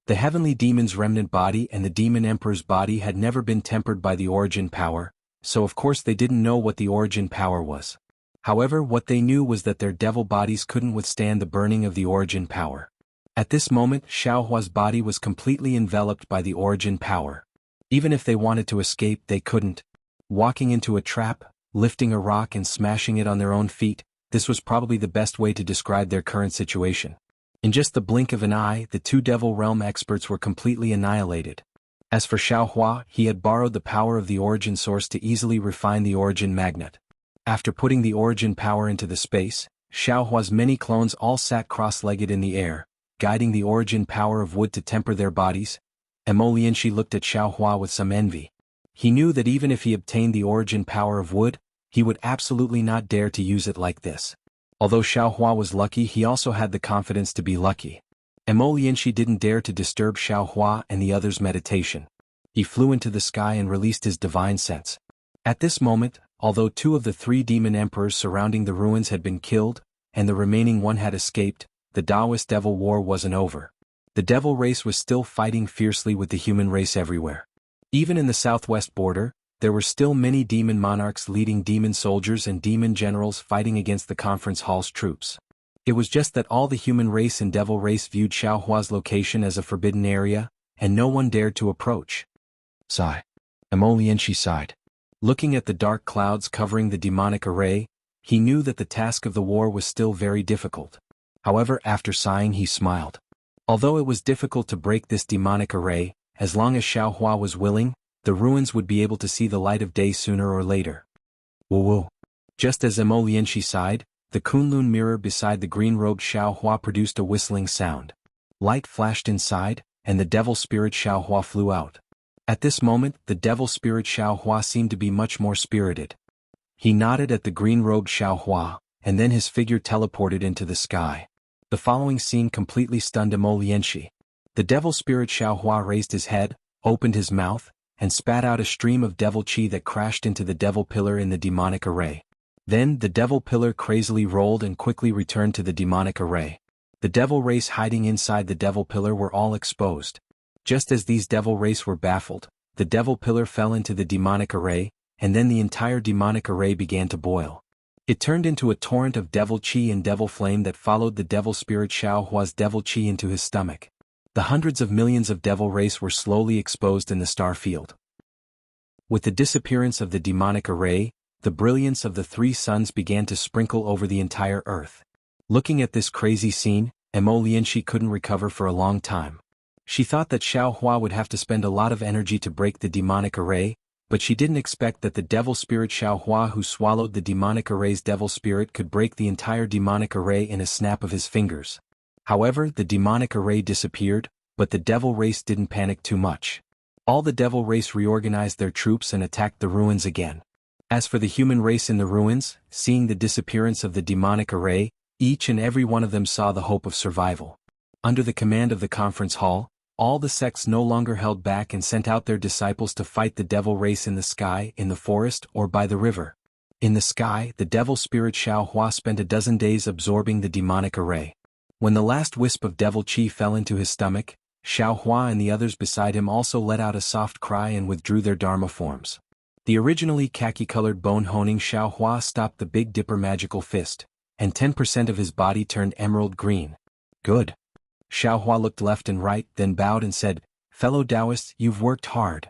The heavenly demon's remnant body and the demon emperor's body had never been tempered by the origin power, so of course they didn't know what the origin power was. However, what they knew was that their devil bodies couldn't withstand the burning of the origin power. At this moment, Xiaohua's body was completely enveloped by the origin power. Even if they wanted to escape, they couldn't. Walking into a trap, lifting a rock and smashing it on their own feet, this was probably the best way to describe their current situation. In just the blink of an eye, the 2 Devil Realm experts were completely annihilated. As for Xiaohua, he had borrowed the power of the origin source to easily refine the origin magnet. After putting the origin power into the space, Xiaohua's many clones all sat cross-legged in the air, guiding the origin power of wood to temper their bodies. Mo Lianxi looked at Xiaohua with some envy. He knew that even if he obtained the origin power of wood, he would absolutely not dare to use it like this. Although Xiaohua was lucky, he also had the confidence to be lucky. Mo Lianxi didn't dare to disturb Xiaohua and the others' meditation. He flew into the sky and released his divine sense. At this moment, although 2 of the 3 demon emperors surrounding the ruins had been killed, and the remaining one had escaped, the Taoist devil war wasn't over. The devil race was still fighting fiercely with the human race everywhere. Even in the southwest border, there were still many demon monarchs leading demon soldiers and demon generals fighting against the conference hall's troops. It was just that all the human race and devil race viewed Xiaohua's location as a forbidden area, and no one dared to approach. Sigh. Mo Lianxi sighed. Looking at the dark clouds covering the demonic array, he knew that the task of the war was still very difficult. However, after sighing, he smiled. Although it was difficult to break this demonic array, as long as Xiaohua was willing, the ruins would be able to see the light of day sooner or later. Woo-woo. Just as Mo Lianxi sighed, the Kunlun mirror beside the green-robed Xiaohua produced a whistling sound. Light flashed inside, and the devil spirit Xiaohua flew out. At this moment, the devil spirit Xiaohua seemed to be much more spirited. He nodded at the green-robed Xiaohua, and then his figure teleported into the sky. The following scene completely stunned Mo Lianxi. The devil spirit Xiaohua raised his head, opened his mouth, and spat out a stream of devil chi that crashed into the devil pillar in the demonic array. Then, the devil pillar crazily rolled and quickly returned to the demonic array. The devil race hiding inside the devil pillar were all exposed. Just as these devil race were baffled, the devil pillar fell into the demonic array, and then the entire demonic array began to boil. It turned into a torrent of devil chi and devil flame that followed the devil spirit Xiaohua's devil chi into his stomach. The hundreds of millions of devil race were slowly exposed in the star field. With the disappearance of the demonic array, the brilliance of the 3 suns began to sprinkle over the entire earth. Looking at this crazy scene, Mo Lianxi couldn't recover for a long time. She thought that Xiaohua would have to spend a lot of energy to break the demonic array, but she didn't expect that the devil spirit Xiaohua who swallowed the demonic array's devil spirit could break the entire demonic array in a snap of his fingers. However, the demonic array disappeared, but the devil race didn't panic too much. All the devil race reorganized their troops and attacked the ruins again. As for the human race in the ruins, seeing the disappearance of the demonic array, each and every one of them saw the hope of survival. Under the command of the conference hall, all the sects no longer held back and sent out their disciples to fight the devil race in the sky, in the forest, or by the river. In the sky, the devil spirit Xiao Hua spent a dozen days absorbing the demonic array. When the last wisp of devil chi fell into his stomach, Xiao Hua and the others beside him also let out a soft cry and withdrew their dharma forms. The originally khaki-colored bone-honing Xiao Hua stopped the Big Dipper magical fist, and 10% of his body turned emerald green. Good. Xiao Hua looked left and right, then bowed and said, "Fellow Taoists, you've worked hard.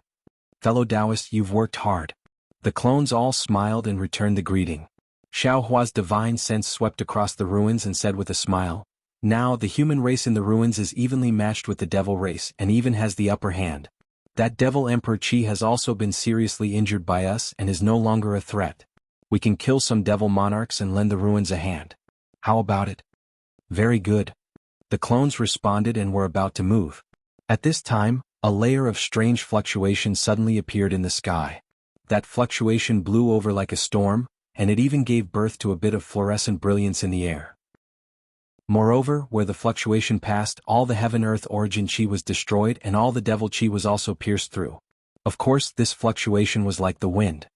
Fellow Taoists, you've worked hard." The clones all smiled and returned the greeting. Xiao Hua's divine sense swept across the ruins and said with a smile, "Now the human race in the ruins is evenly matched with the devil race and even has the upper hand. That devil Emperor Qi has also been seriously injured by us and is no longer a threat. We can kill some devil monarchs and lend the ruins a hand. How about it?" "Very good." The clones responded and were about to move. At this time, a layer of strange fluctuation suddenly appeared in the sky. That fluctuation blew over like a storm, and it even gave birth to a bit of fluorescent brilliance in the air. Moreover, where the fluctuation passed, all the heaven-earth origin chi was destroyed and all the devil chi was also pierced through. Of course, this fluctuation was like the wind.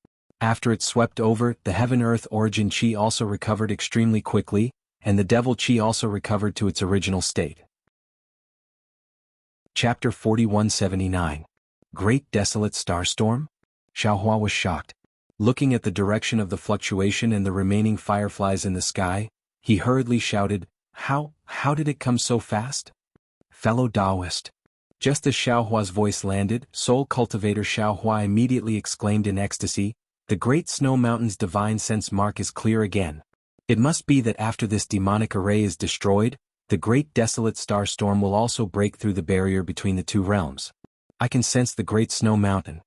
After it swept over, the heaven-earth origin chi also recovered extremely quickly, and the devil chi also recovered to its original state. Chapter 4179. Great Desolate Starstorm? Xiao Hua was shocked. Looking at the direction of the fluctuation and the remaining fireflies in the sky, he hurriedly shouted, How did it come so fast? Fellow Taoist. Just as Xiao Hua's voice landed, Soul Cultivator Xiao Hua immediately exclaimed in ecstasy, "The Great Snow Mountain's divine sense mark is clear again. It must be that after this demonic array is destroyed, the Great Desolate Starstorm will also break through the barrier between the two realms. I can sense the Great Snow Mountain."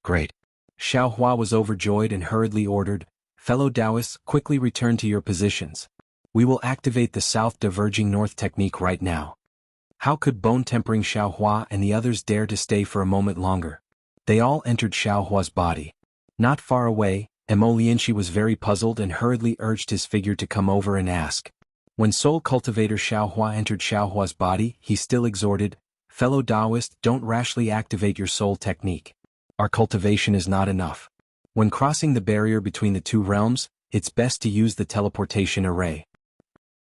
Great. Xiao Hua was overjoyed and hurriedly ordered, "Fellow Taoists, quickly return to your positions. We will activate the South Diverging North technique right now." How could bone-tempering Xiao Hua and the others dare to stay for a moment longer? They all entered Xiao Hua's body. Not far away, Emolianchi was very puzzled and hurriedly urged his figure to come over and ask. When Soul Cultivator Xiao Hua entered Xiao Hua's body, he still exhorted, "Fellow Taoist, don't rashly activate your soul technique. Our cultivation is not enough. When crossing the barrier between the two realms, it's best to use the teleportation array."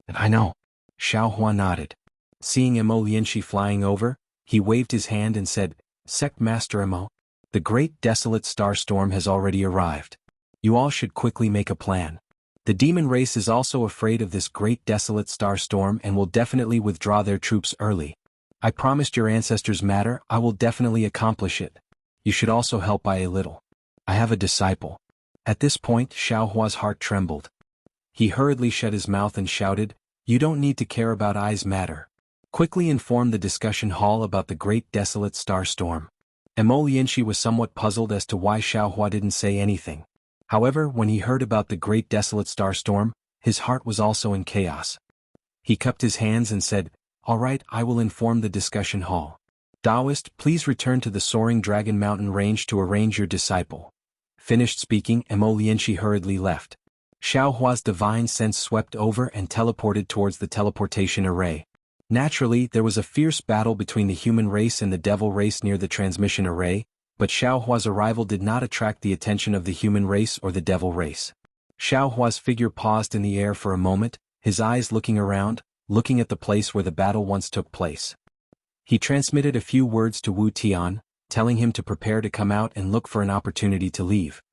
"I know." Xiao Hua nodded. Seeing Emolianchi flying over, he waved his hand and said, "Sect Master Emo, the Great Desolate Starstorm has already arrived. You all should quickly make a plan. The demon race is also afraid of this Great Desolate Starstorm and will definitely withdraw their troops early. I promised your ancestors matter, I will definitely accomplish it. You should also help by a little. I have a disciple." At this point, Xiao Hua's heart trembled. He hurriedly shut his mouth and shouted, "You don't need to care about I's matter. Quickly inform the discussion hall about the Great Desolate Starstorm." Emolianchi was somewhat puzzled as to why Xiao Hua didn't say anything. However, when he heard about the Great Desolate Starstorm, his heart was also in chaos. He cupped his hands and said, "All right, I will inform the discussion hall. Taoist, please return to the Soaring Dragon Mountain range to arrange your disciple." Finished speaking, Emolianchi hurriedly left. Xiao Hua's divine sense swept over and teleported towards the teleportation array. Naturally, there was a fierce battle between the human race and the devil race near the transmission array, but Xiao Hua's arrival did not attract the attention of the human race or the devil race. Xiao Hua's figure paused in the air for a moment, his eyes looking around, looking at the place where the battle once took place. He transmitted a few words to Wu Tian, telling him to prepare to come out and look for an opportunity to leave.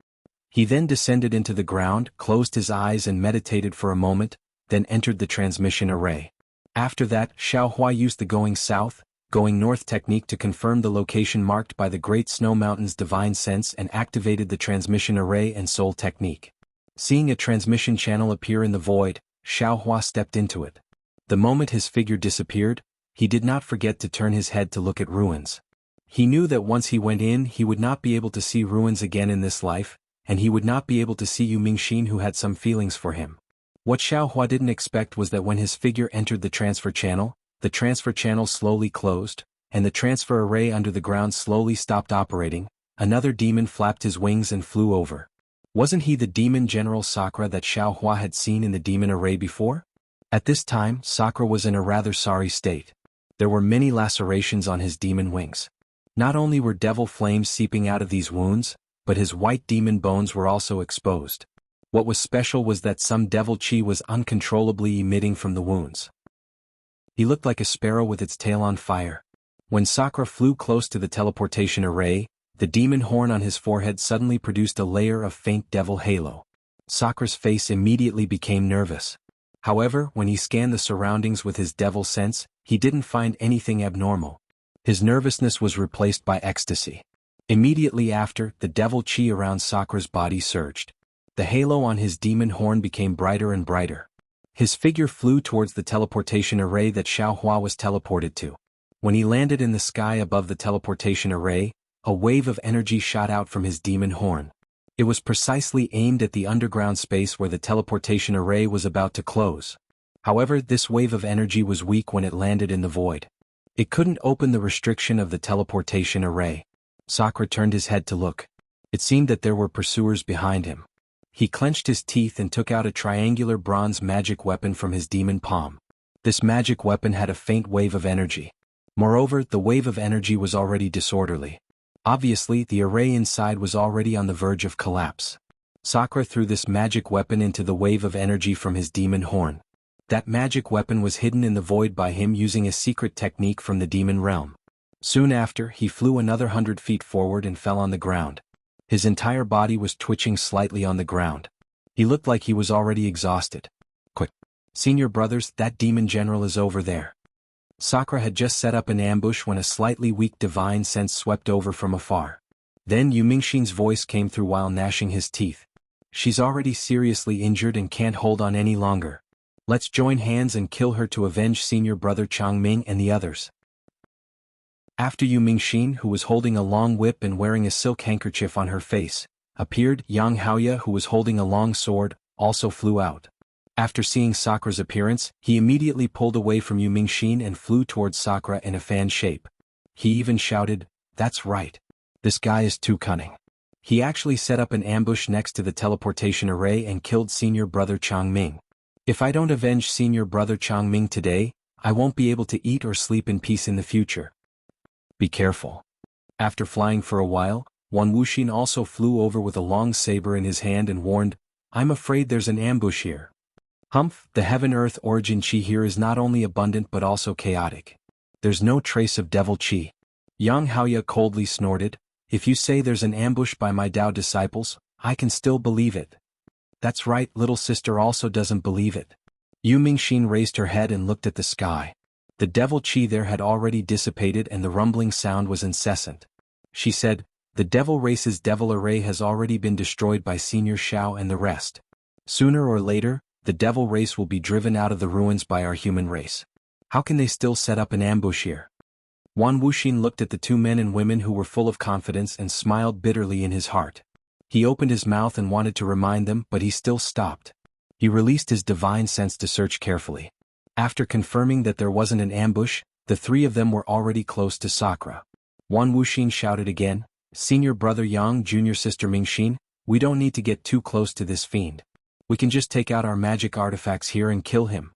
He then descended into the ground, closed his eyes and meditated for a moment, then entered the transmission array. After that, Xiao Hua used the going south, going north technique to confirm the location marked by the Great Snow Mountain's divine sense and activated the transmission array and soul technique. Seeing a transmission channel appear in the void, Xiao Hua stepped into it. The moment his figure disappeared, he did not forget to turn his head to look at ruins. He knew that once he went in he would not be able to see ruins again in this life, and he would not be able to see Yu Mingxin who had some feelings for him. What Xiao Hua didn't expect was that when his figure entered the transfer channel slowly closed, and the transfer array under the ground slowly stopped operating. Another demon flapped his wings and flew over. Wasn't he the demon general Sakura that Xiao Hua had seen in the demon array before? At this time, Sakura was in a rather sorry state. There were many lacerations on his demon wings. Not only were devil flames seeping out of these wounds, but his white demon bones were also exposed. What was special was that some devil chi was uncontrollably emitting from the wounds. He looked like a sparrow with its tail on fire. When Sakura flew close to the teleportation array, the demon horn on his forehead suddenly produced a layer of faint devil halo. Sakura's face immediately became nervous. However, when he scanned the surroundings with his devil sense, he didn't find anything abnormal. His nervousness was replaced by ecstasy. Immediately after, the devil chi around Sakura's body surged. The halo on his demon horn became brighter and brighter. His figure flew towards the teleportation array that Xiao Hua was teleported to. When he landed in the sky above the teleportation array, a wave of energy shot out from his demon horn. It was precisely aimed at the underground space where the teleportation array was about to close. However, this wave of energy was weak when it landed in the void. It couldn't open the restriction of the teleportation array. Sakura turned his head to look. It seemed that there were pursuers behind him. He clenched his teeth and took out a triangular bronze magic weapon from his demon palm. This magic weapon had a faint wave of energy. Moreover, the wave of energy was already disorderly. Obviously, the array inside was already on the verge of collapse. Sakura threw this magic weapon into the wave of energy from his demon horn. That magic weapon was hidden in the void by him using a secret technique from the demon realm. Soon after, he flew another 100 feet forward and fell on the ground. His entire body was twitching slightly on the ground. He looked like he was already exhausted. Quick! Senior brothers, that demon general is over there. Sakura had just set up an ambush when a slightly weak divine sense swept over from afar. Then Yu Mingxin's voice came through while gnashing his teeth. She's already seriously injured and can't hold on any longer. Let's join hands and kill her to avenge senior brother Changming and the others. After Yu Mingxin, who was holding a long whip and wearing a silk handkerchief on her face, appeared, Yang Haoya, who was holding a long sword, also flew out. After seeing Sakura's appearance, he immediately pulled away from Yu Mingxin and flew towards Sakura in a fan shape. He even shouted, "That's right. This guy is too cunning." He actually set up an ambush next to the teleportation array and killed senior brother Changming. If I don't avenge senior brother Changming today, I won't be able to eat or sleep in peace in the future. Be careful. After flying for a while, Wan Wuxin also flew over with a long saber in his hand and warned, "I'm afraid there's an ambush here." Humph, the heaven-earth origin chi here is not only abundant but also chaotic. There's no trace of devil chi. Yang Haoya coldly snorted, "If you say there's an ambush by my Tao disciples, I can still believe it." "That's right, little sister also doesn't believe it." Yu Mingxin raised her head and looked at the sky. The devil chi there had already dissipated and the rumbling sound was incessant. She said, "The devil race's devil array has already been destroyed by Senior Xiao and the rest. Sooner or later, the devil race will be driven out of the ruins by our human race. How can they still set up an ambush here?" Wan Wuxin looked at the two men and women who were full of confidence and smiled bitterly in his heart. He opened his mouth and wanted to remind them, but he still stopped. He released his divine sense to search carefully. After confirming that there wasn't an ambush, the three of them were already close to Sakura. Wan Wuxin shouted again, "Senior brother Yang, junior sister Mingxin, we don't need to get too close to this fiend. We can just take out our magic artifacts here and kill him."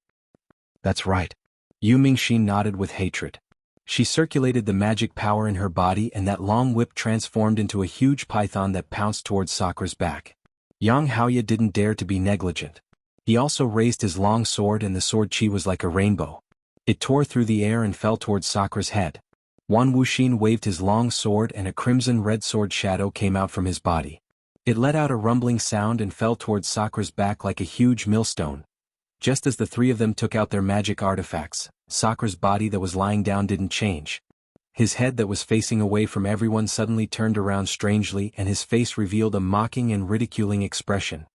"That's right." Yu Mingxin nodded with hatred. She circulated the magic power in her body and that long whip transformed into a huge python that pounced towards Sakura's back. Yang Haoya didn't dare to be negligent. He also raised his long sword and the sword chi was like a rainbow. It tore through the air and fell towards Sakura's head. Wan Wuxin waved his long sword and a crimson-red sword shadow came out from his body. It let out a rumbling sound and fell towards Sakura's back like a huge millstone. Just as the three of them took out their magic artifacts, Sakura's body that was lying down didn't change. His head that was facing away from everyone suddenly turned around strangely and his face revealed a mocking and ridiculing expression.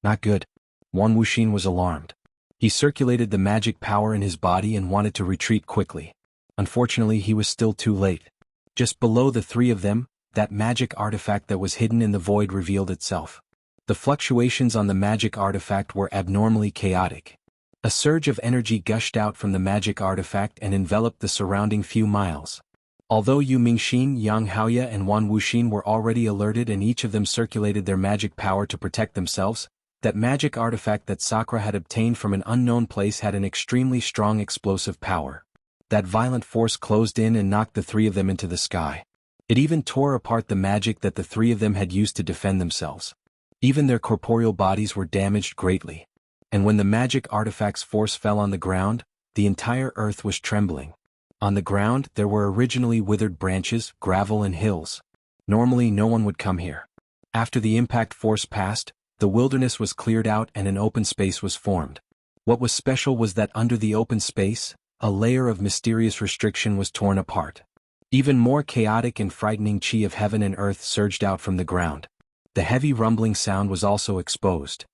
"Not good." Wan Wuxin was alarmed. He circulated the magic power in his body and wanted to retreat quickly. Unfortunately, he was still too late. Just below the three of them, that magic artifact that was hidden in the void revealed itself. The fluctuations on the magic artifact were abnormally chaotic. A surge of energy gushed out from the magic artifact and enveloped the surrounding few miles. Although Yu Mingxin, Yang Haoya and Wan Wuxin were already alerted and each of them circulated their magic power to protect themselves, that magic artifact that Sakura had obtained from an unknown place had an extremely strong explosive power. That violent force closed in and knocked the three of them into the sky. It even tore apart the magic that the three of them had used to defend themselves. Even their corporeal bodies were damaged greatly. And when the magic artifact's force fell on the ground, the entire earth was trembling. On the ground, there were originally withered branches, gravel and hills. Normally no one would come here. After the impact force passed, the wilderness was cleared out and an open space was formed. What was special was that under the open space, a layer of mysterious restriction was torn apart. Even more chaotic and frightening chi of heaven and earth surged out from the ground. The heavy rumbling sound was also exposed.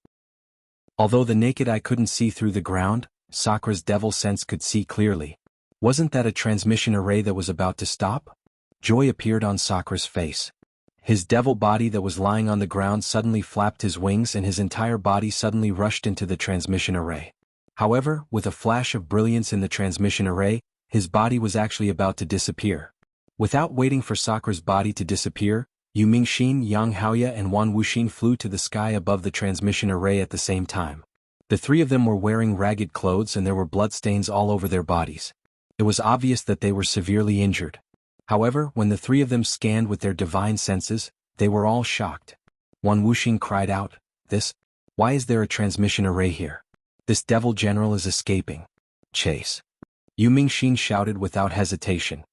Although the naked eye couldn't see through the ground, Sakura's devil sense could see clearly. Wasn't that a transmission array that was about to stop? Joy appeared on Sakura's face. His devil body that was lying on the ground suddenly flapped his wings and his entire body suddenly rushed into the transmission array. However, with a flash of brilliance in the transmission array, his body was actually about to disappear. Without waiting for Sakura's body to disappear, Yu Mingxin, Yang Haoya and Wan Wuxin flew to the sky above the transmission array at the same time. The three of them were wearing ragged clothes and there were bloodstains all over their bodies. It was obvious that they were severely injured. However, when the three of them scanned with their divine senses, they were all shocked. Wan Wuxin cried out, Why is there a transmission array here? This devil general is escaping. Chase. Yu Mingxin shouted without hesitation.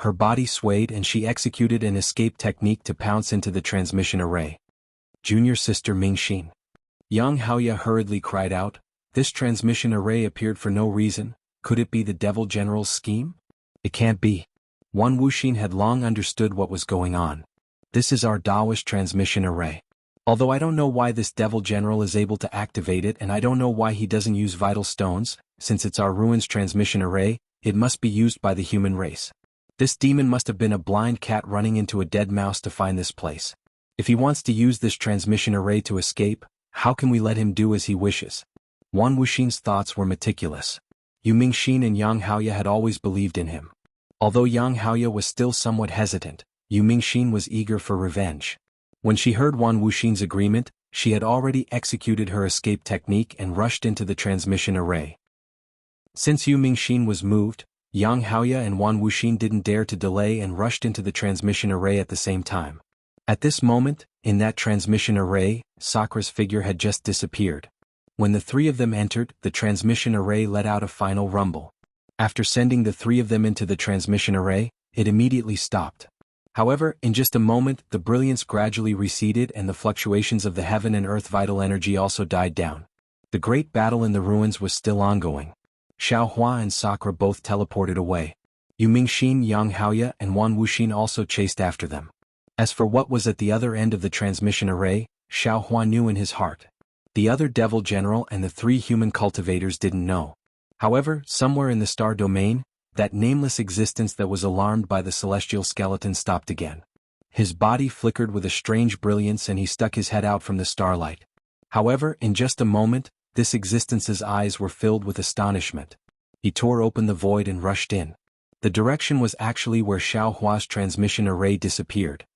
Her body swayed and she executed an escape technique to pounce into the transmission array. Junior sister Mingxin. Yang Haoya hurriedly cried out, This transmission array appeared for no reason. Could it be the devil general's scheme? It can't be. Wan Wuxin had long understood what was going on. This is our Daoist transmission array. Although I don't know why this devil general is able to activate it and I don't know why he doesn't use vital stones, since it's our ruins transmission array, it must be used by the human race. This demon must have been a blind cat running into a dead mouse to find this place. If he wants to use this transmission array to escape, how can we let him do as he wishes? Wan Wuxin's thoughts were meticulous. Yu Mingxin and Yang Haoya had always believed in him. Although Yang Haoya was still somewhat hesitant, Yu Mingxin was eager for revenge. When she heard Wan Wuxin's agreement, she had already executed her escape technique and rushed into the transmission array. Since Yu Mingxin was moved, Yang Haoya and Wan Wuxin didn't dare to delay and rushed into the transmission array at the same time. At this moment, in that transmission array, Sakura's figure had just disappeared. When the three of them entered, the transmission array let out a final rumble. After sending the three of them into the transmission array, it immediately stopped. However, in just a moment, the brilliance gradually receded and the fluctuations of the heaven and earth vital energy also died down. The great battle in the ruins was still ongoing. Xiaohua and Sakura both teleported away. Yu Mingxin, Yang Haoya and Wan Wuxin also chased after them. As for what was at the other end of the transmission array, Xiaohua knew in his heart. The other devil general and the three human cultivators didn't know. However, somewhere in the star domain, that nameless existence that was alarmed by the celestial skeleton stopped again. His body flickered with a strange brilliance and he stuck his head out from the starlight. However, in just a moment, this existence's eyes were filled with astonishment. He tore open the void and rushed in. The direction was actually where Xiaohua's transmission array disappeared.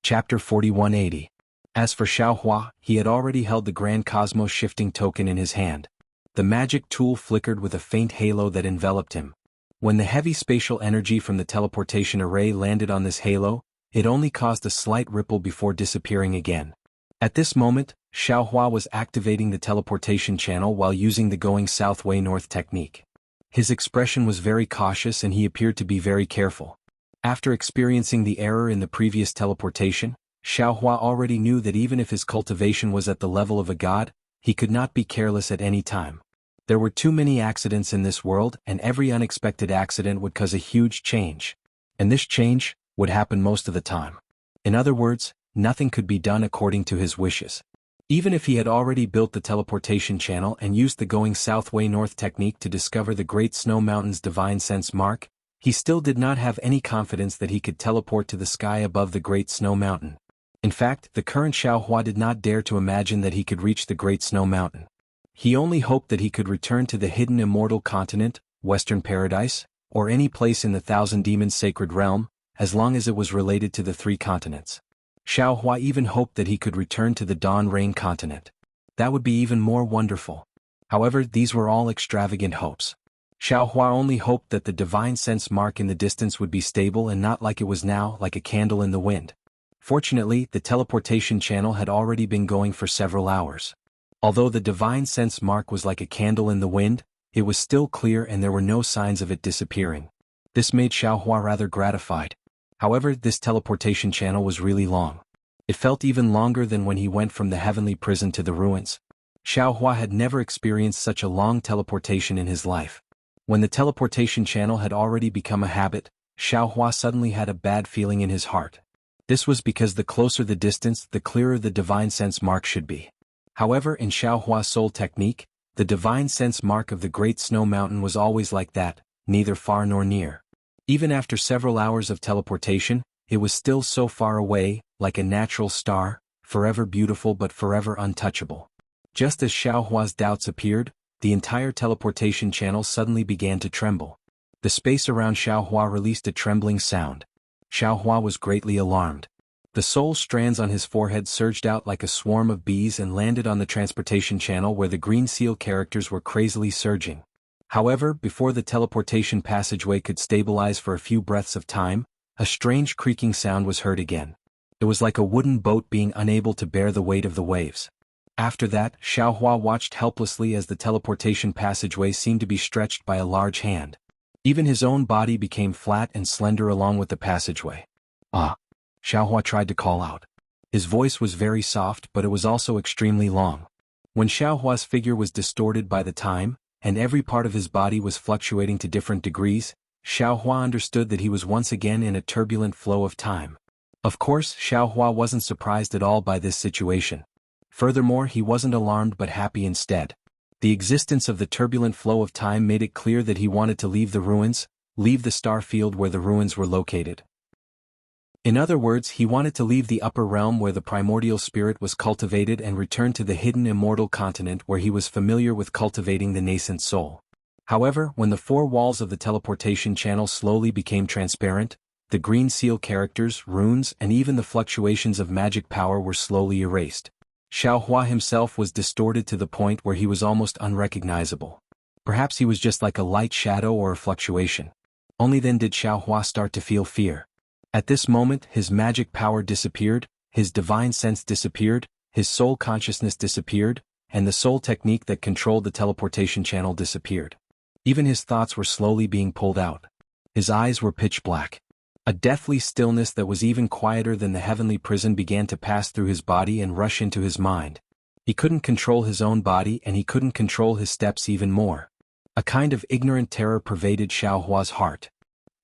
Chapter 4180. As for Xiaohua, he had already held the Grand Cosmos Shifting Token in his hand. The magic tool flickered with a faint halo that enveloped him. When the heavy spatial energy from the teleportation array landed on this halo, it only caused a slight ripple before disappearing again. At this moment, Xiaohua was activating the teleportation channel while using the going south way north technique. His expression was very cautious and he appeared to be very careful. After experiencing the error in the previous teleportation, Xiaohua already knew that even if his cultivation was at the level of a god, he could not be careless at any time. There were too many accidents in this world and every unexpected accident would cause a huge change. And this change would happen most of the time. In other words, nothing could be done according to his wishes. Even if he had already built the teleportation channel and used the going south way north technique to discover the Great Snow Mountain's divine sense mark, he still did not have any confidence that he could teleport to the sky above the Great Snow Mountain. In fact, the current Xiaohua did not dare to imagine that he could reach the Great Snow Mountain. He only hoped that he could return to the hidden immortal continent, Western Paradise, or any place in the Thousand Demons sacred realm, as long as it was related to the three continents. Xiaohua even hoped that he could return to the Dawn Rain continent. That would be even more wonderful. However, these were all extravagant hopes. Xiaohua only hoped that the divine sense mark in the distance would be stable and not like it was now, like a candle in the wind. Fortunately, the teleportation channel had already been going for several hours. Although the divine sense mark was like a candle in the wind, it was still clear and there were no signs of it disappearing. This made Xiaohua rather gratified. However, this teleportation channel was really long. It felt even longer than when he went from the heavenly prison to the ruins. Xiaohua had never experienced such a long teleportation in his life. When the teleportation channel had already become a habit, Xiaohua suddenly had a bad feeling in his heart. This was because the closer the distance, the clearer the divine sense mark should be. However, in Xiaohua's soul technique, the divine sense mark of the Great Snow Mountain was always like that, neither far nor near. Even after several hours of teleportation, it was still so far away, like a natural star, forever beautiful but forever untouchable. Just as Xiaohua's doubts appeared, the entire teleportation channel suddenly began to tremble. The space around Xiaohua released a trembling sound. Xiaohua was greatly alarmed. The soul strands on his forehead surged out like a swarm of bees and landed on the transportation channel where the green seal characters were crazily surging. However, before the teleportation passageway could stabilize for a few breaths of time, a strange creaking sound was heard again. It was like a wooden boat being unable to bear the weight of the waves. After that, Xiaohua watched helplessly as the teleportation passageway seemed to be stretched by a large hand. Even his own body became flat and slender along with the passageway. Ah! Xiaohua tried to call out. His voice was very soft but it was also extremely long. When Xiaohua's figure was distorted by the time, and every part of his body was fluctuating to different degrees, Xiaohua understood that he was once again in a turbulent flow of time. Of course, Xiaohua wasn't surprised at all by this situation. Furthermore, he wasn't alarmed but happy instead. The existence of the turbulent flow of time made it clear that he wanted to leave the ruins, leave the star field where the ruins were located. In other words, he wanted to leave the upper realm where the primordial spirit was cultivated and return to the hidden immortal continent where he was familiar with cultivating the nascent soul. However, when the four walls of the teleportation channel slowly became transparent, the green seal characters, runes, and even the fluctuations of magic power were slowly erased. Xiaohua himself was distorted to the point where he was almost unrecognizable. Perhaps he was just like a light shadow or a fluctuation. Only then did Xiaohua start to feel fear. At this moment, his magic power disappeared, his divine sense disappeared, his soul consciousness disappeared, and the soul technique that controlled the teleportation channel disappeared. Even his thoughts were slowly being pulled out. His eyes were pitch black. A deathly stillness that was even quieter than the heavenly prison began to pass through his body and rush into his mind. He couldn't control his own body and he couldn't control his steps even more. A kind of ignorant terror pervaded Xiaohua's heart.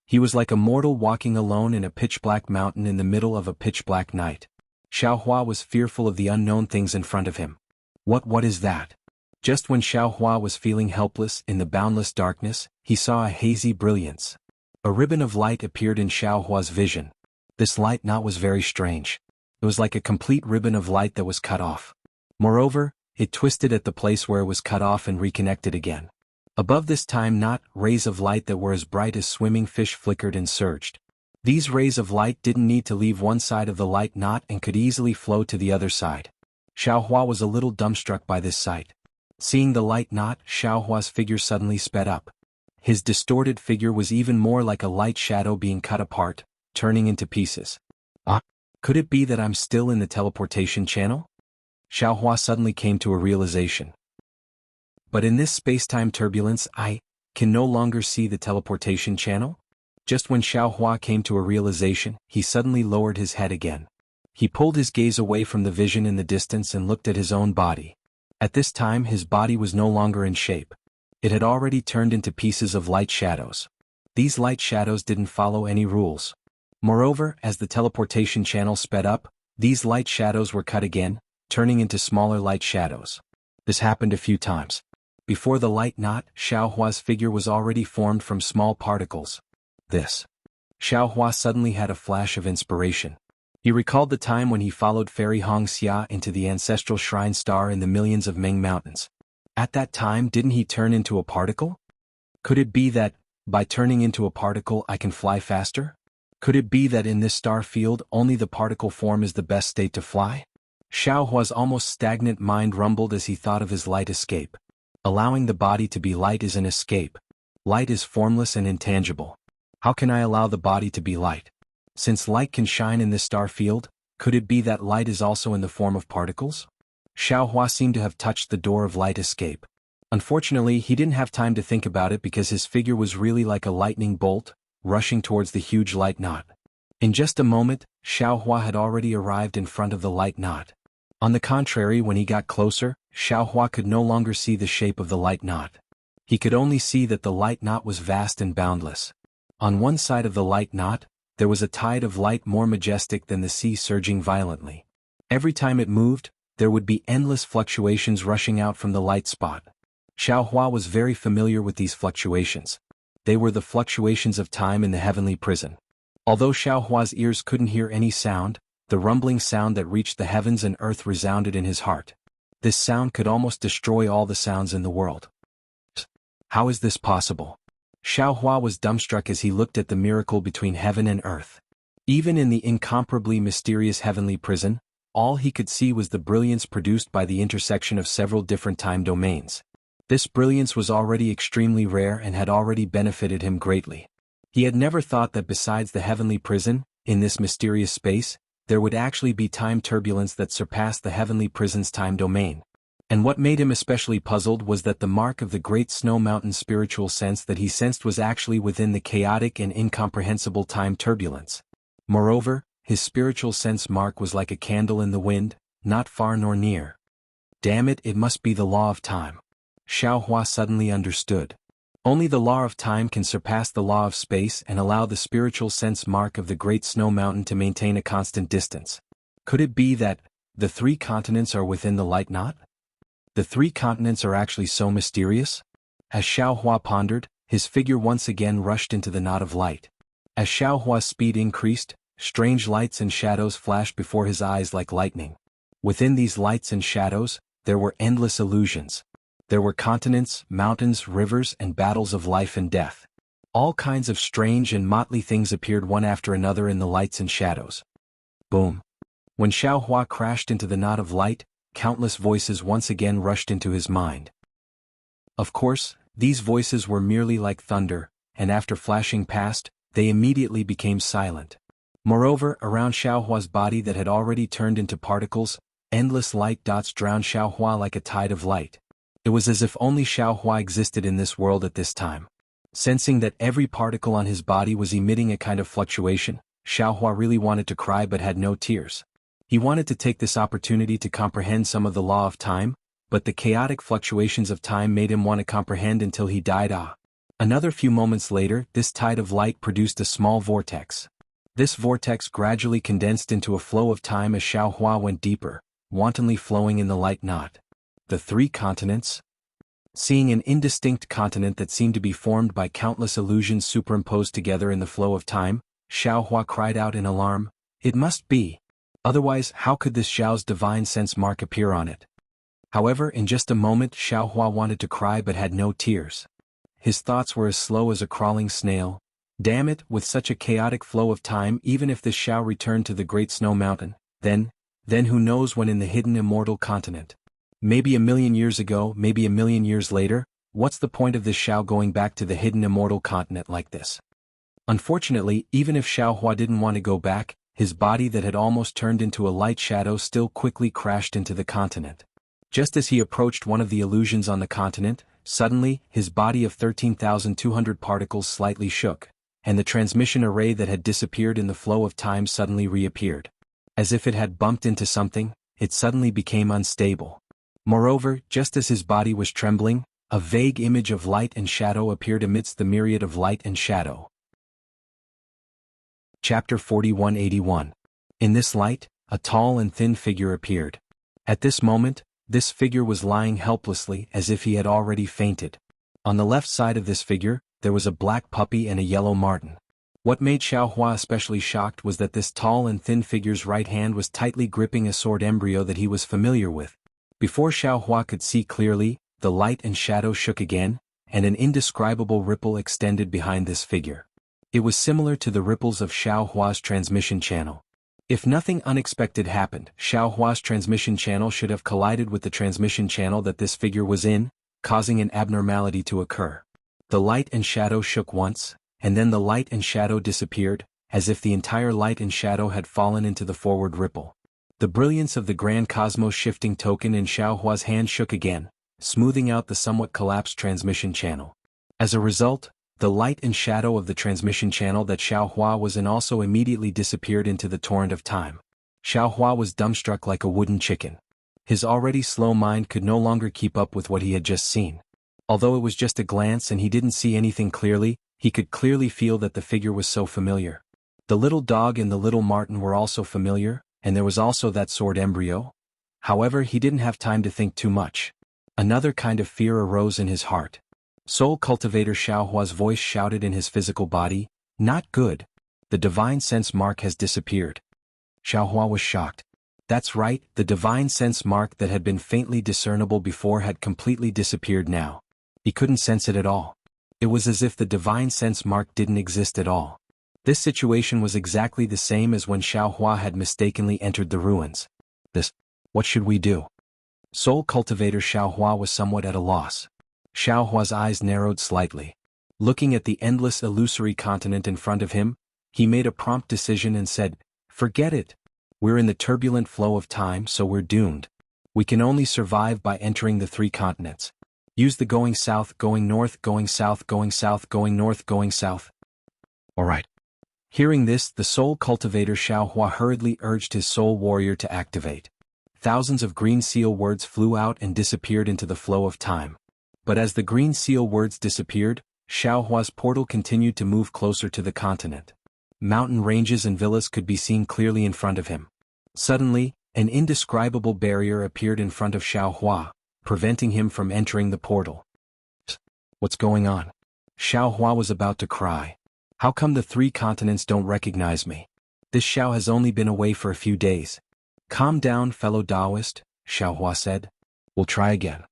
He was like a mortal walking alone in a pitch-black mountain in the middle of a pitch-black night. Xiaohua was fearful of the unknown things in front of him. What is that? Just when Xiaohua was feeling helpless in the boundless darkness, he saw a hazy brilliance. A ribbon of light appeared in Xiaohua's vision. This light knot was very strange. It was like a complete ribbon of light that was cut off. Moreover, it twisted at the place where it was cut off and reconnected again. Above this time knot, rays of light that were as bright as swimming fish flickered and surged. These rays of light didn't need to leave one side of the light knot and could easily flow to the other side. Xiaohua was a little dumbstruck by this sight. Seeing the light knot, Xiaohua's figure suddenly sped up. His distorted figure was even more like a light shadow being cut apart, turning into pieces. Could it be that I'm still in the teleportation channel? Xiaohua suddenly came to a realization. But in this space-time turbulence, I can no longer see the teleportation channel? Just when Xiaohua came to a realization, he suddenly lowered his head again. He pulled his gaze away from the vision in the distance and looked at his own body. At this time his body was no longer in shape. It had already turned into pieces of light shadows. These light shadows didn't follow any rules. Moreover, as the teleportation channel sped up, these light shadows were cut again, turning into smaller light shadows. This happened a few times. Before the light knot, Xiaohua's figure was already formed from small particles. Xiaohua suddenly had a flash of inspiration. He recalled the time when he followed Fairy Hongxia into the ancestral shrine star in the millions of Ming Mountains. At that time, didn't he turn into a particle? Could it be that, By turning into a particle I can fly faster? Could it be that in this star field only the particle form is the best state to fly? Xiaohua's almost stagnant mind rumbled as he thought of his light escape. Allowing the body to be light is an escape. Light is formless and intangible. How can I allow the body to be light? Since light can shine in this star field, could it be that light is also in the form of particles? Xiaohua seemed to have touched the door of light escape. Unfortunately, he didn't have time to think about it because his figure was really like a lightning bolt, rushing towards the huge light knot. In just a moment, Xiaohua had already arrived in front of the light knot. On the contrary, when he got closer, Xiaohua could no longer see the shape of the light knot. He could only see that the light knot was vast and boundless. On one side of the light knot, there was a tide of light more majestic than the sea surging violently. Every time it moved, there would be endless fluctuations rushing out from the light spot. Xiaohua was very familiar with these fluctuations. They were the fluctuations of time in the heavenly prison. Although Xiaohua's ears couldn't hear any sound, the rumbling sound that reached the heavens and earth resounded in his heart. This sound could almost destroy all the sounds in the world. How is this possible? Xiaohua was dumbstruck as he looked at the miracle between heaven and earth. Even in the incomparably mysterious heavenly prison, all he could see was the brilliance produced by the intersection of several different time domains. This brilliance was already extremely rare and had already benefited him greatly. He had never thought that besides the heavenly prison, in this mysterious space, there would actually be time turbulence that surpassed the heavenly prison's time domain. And what made him especially puzzled was that the mark of the great snow mountain's spiritual sense that he sensed was actually within the chaotic and incomprehensible time turbulence. Moreover, his spiritual sense mark was like a candle in the wind, not far nor near. Damn it, it must be the law of time. Xiaohua suddenly understood. Only the law of time can surpass the law of space and allow the spiritual sense mark of the great snow mountain to maintain a constant distance. Could it be that the three continents are within the light knot? The three continents are actually so mysterious? As Xiaohua pondered, his figure once again rushed into the knot of light. As Xiaohua's speed increased, strange lights and shadows flashed before his eyes like lightning. Within these lights and shadows, there were endless illusions. There were continents, mountains, rivers, and battles of life and death. All kinds of strange and motley things appeared one after another in the lights and shadows. Boom. When Xiaohua crashed into the knot of light, countless voices once again rushed into his mind. Of course, these voices were merely like thunder, and after flashing past, they immediately became silent. Moreover, around Xiaohua's body that had already turned into particles, endless light dots drowned Xiaohua like a tide of light. It was as if only Xiaohua existed in this world at this time. Sensing that every particle on his body was emitting a kind of fluctuation, Xiaohua really wanted to cry but had no tears. He wanted to take this opportunity to comprehend some of the law of time, but the chaotic fluctuations of time made him want to comprehend until he died. Another few moments later, this tide of light produced a small vortex. This vortex gradually condensed into a flow of time as Xiaohua went deeper, wantonly flowing in the light knot. The three continents? Seeing an indistinct continent that seemed to be formed by countless illusions superimposed together in the flow of time, Xiaohua cried out in alarm, "It must be! Otherwise, how could this Xiao's divine sense mark appear on it?" However, in just a moment Xiaohua wanted to cry but had no tears. His thoughts were as slow as a crawling snail. Damn it, with such a chaotic flow of time, even if this Xiao returned to the great snow mountain, then who knows when in the hidden immortal continent. Maybe 1,000,000 years ago, maybe 1,000,000 years later, what's the point of this Xiao going back to the hidden immortal continent like this? Unfortunately, even if Xiaohua didn't want to go back, his body that had almost turned into a light shadow still quickly crashed into the continent. Just as he approached one of the illusions on the continent, suddenly, his body of 13,200 particles slightly shook, and the transmission array that had disappeared in the flow of time suddenly reappeared. As if it had bumped into something, it suddenly became unstable. Moreover, just as his body was trembling, a vague image of light and shadow appeared amidst the myriad of light and shadow. Chapter 4181. In this light, a tall and thin figure appeared. At this moment, this figure was lying helplessly as if he had already fainted. On the left side of this figure, there was a black puppy and a yellow marten. What made Xiaohua especially shocked was that this tall and thin figure's right hand was tightly gripping a sword embryo that he was familiar with. Before Xiaohua could see clearly, the light and shadow shook again, and an indescribable ripple extended behind this figure. It was similar to the ripples of Xiao Hua's transmission channel. If nothing unexpected happened, Xiao Hua's transmission channel should have collided with the transmission channel that this figure was in, causing an abnormality to occur. The light and shadow shook once, and then the light and shadow disappeared, as if the entire light and shadow had fallen into the forward ripple. The brilliance of the grand cosmos shifting token in Xiao Hua's hand shook again, smoothing out the somewhat collapsed transmission channel. As a result, the light and shadow of the transmission channel that Xiao Hua was in also immediately disappeared into the torrent of time. Xiao Hua was dumbstruck like a wooden chicken. His already slow mind could no longer keep up with what he had just seen. Although it was just a glance and he didn't see anything clearly, he could clearly feel that the figure was so familiar. The little dog and the little marten were also familiar, and there was also that sword embryo. However, he didn't have time to think too much. Another kind of fear arose in his heart. Soul Cultivator Xiao Hua's voice shouted in his physical body, "Not good. The divine sense mark has disappeared." Xiao Hua was shocked. That's right, the divine sense mark that had been faintly discernible before had completely disappeared now. He couldn't sense it at all. It was as if the divine sense mark didn't exist at all. This situation was exactly the same as when Xiao Hua had mistakenly entered the ruins. What should we do? Soul Cultivator Xiao Hua was somewhat at a loss. Xiao Hua's eyes narrowed slightly. Looking at the endless illusory continent in front of him, he made a prompt decision and said, "Forget it. We're in the turbulent flow of time, so we're doomed. We can only survive by entering the 3 continents. Use the going south, going north, going south, going south, going north, going south." Alright. Hearing this, the Soul Cultivator Xiao Hua hurriedly urged his Soul Warrior to activate. Thousands of green seal words flew out and disappeared into the flow of time. But as the green seal words disappeared, Xiao Hua's portal continued to move closer to the continent. Mountain ranges and villas could be seen clearly in front of him. Suddenly, an indescribable barrier appeared in front of Xiao Hua, preventing him from entering the portal. What's going on? Xiao Hua was about to cry. How come the 3 continents don't recognize me? This Xiao has only been away for a few days. Calm down, fellow Taoist, Xiao Hua said. We'll try again.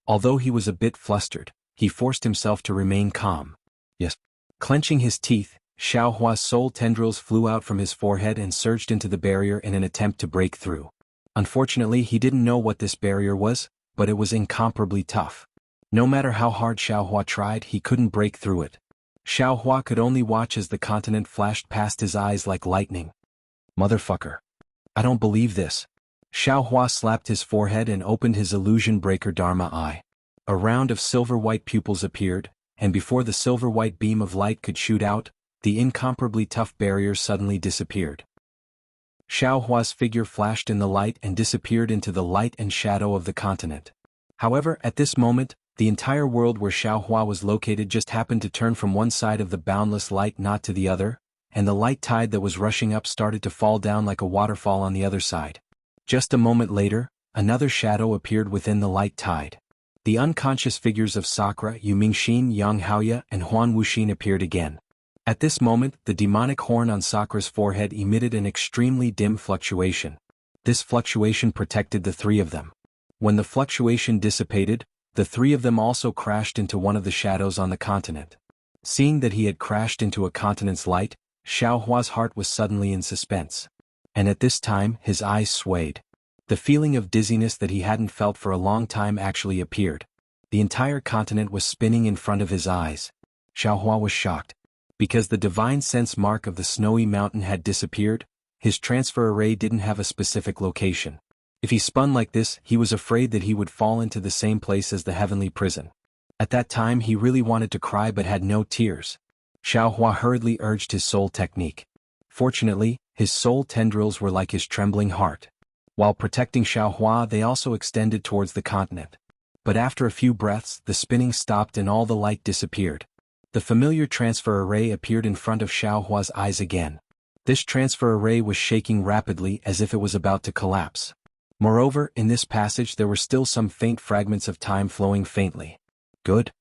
Although he was a bit flustered, he forced himself to remain calm. Yes. Clenching his teeth, Xiao Hua's soul tendrils flew out from his forehead and surged into the barrier in an attempt to break through. Unfortunately, he didn't know what this barrier was, but it was incomparably tough. No matter how hard Xiao Hua tried, he couldn't break through it. Xiao Hua could only watch as the continent flashed past his eyes like lightning. Motherfucker. I don't believe this. Xiao Hua slapped his forehead and opened his illusion breaker Dharma eye. A round of silver-white pupils appeared, and before the silver-white beam of light could shoot out, the incomparably tough barrier suddenly disappeared. Xiao Hua's figure flashed in the light and disappeared into the light and shadow of the continent. However, at this moment, the entire world where Xiao Hua was located just happened to turn from one side of the boundless light not to the other, and the light tide that was rushing up started to fall down like a waterfall on the other side. Just a moment later, another shadow appeared within the light tide. The unconscious figures of Sakura, Yu Mingxin, Yang Haoya, and Huan Wuxin appeared again. At this moment, the demonic horn on Sakura's forehead emitted an extremely dim fluctuation. This fluctuation protected the 3 of them. When the fluctuation dissipated, the 3 of them also crashed into one of the shadows on the continent. Seeing that he had crashed into a continent's light, Xiao Hua's heart was suddenly in suspense. And at this time, his eyes swayed. The feeling of dizziness that he hadn't felt for a long time actually appeared. The entire continent was spinning in front of his eyes. Xiao Hua was shocked. Because the divine sense mark of the snowy mountain had disappeared, his transfer array didn't have a specific location. If he spun like this, he was afraid that he would fall into the same place as the heavenly prison. At that time he really wanted to cry but had no tears. Xiao Hua hurriedly urged his soul technique. Fortunately, his soul tendrils were like his trembling heart. While protecting Xiao Hua, they also extended towards the continent. But after a few breaths, the spinning stopped and all the light disappeared. The familiar transfer array appeared in front of Xiao Hua's eyes again. This transfer array was shaking rapidly as if it was about to collapse. Moreover, in this passage there were still some faint fragments of time flowing faintly. Good.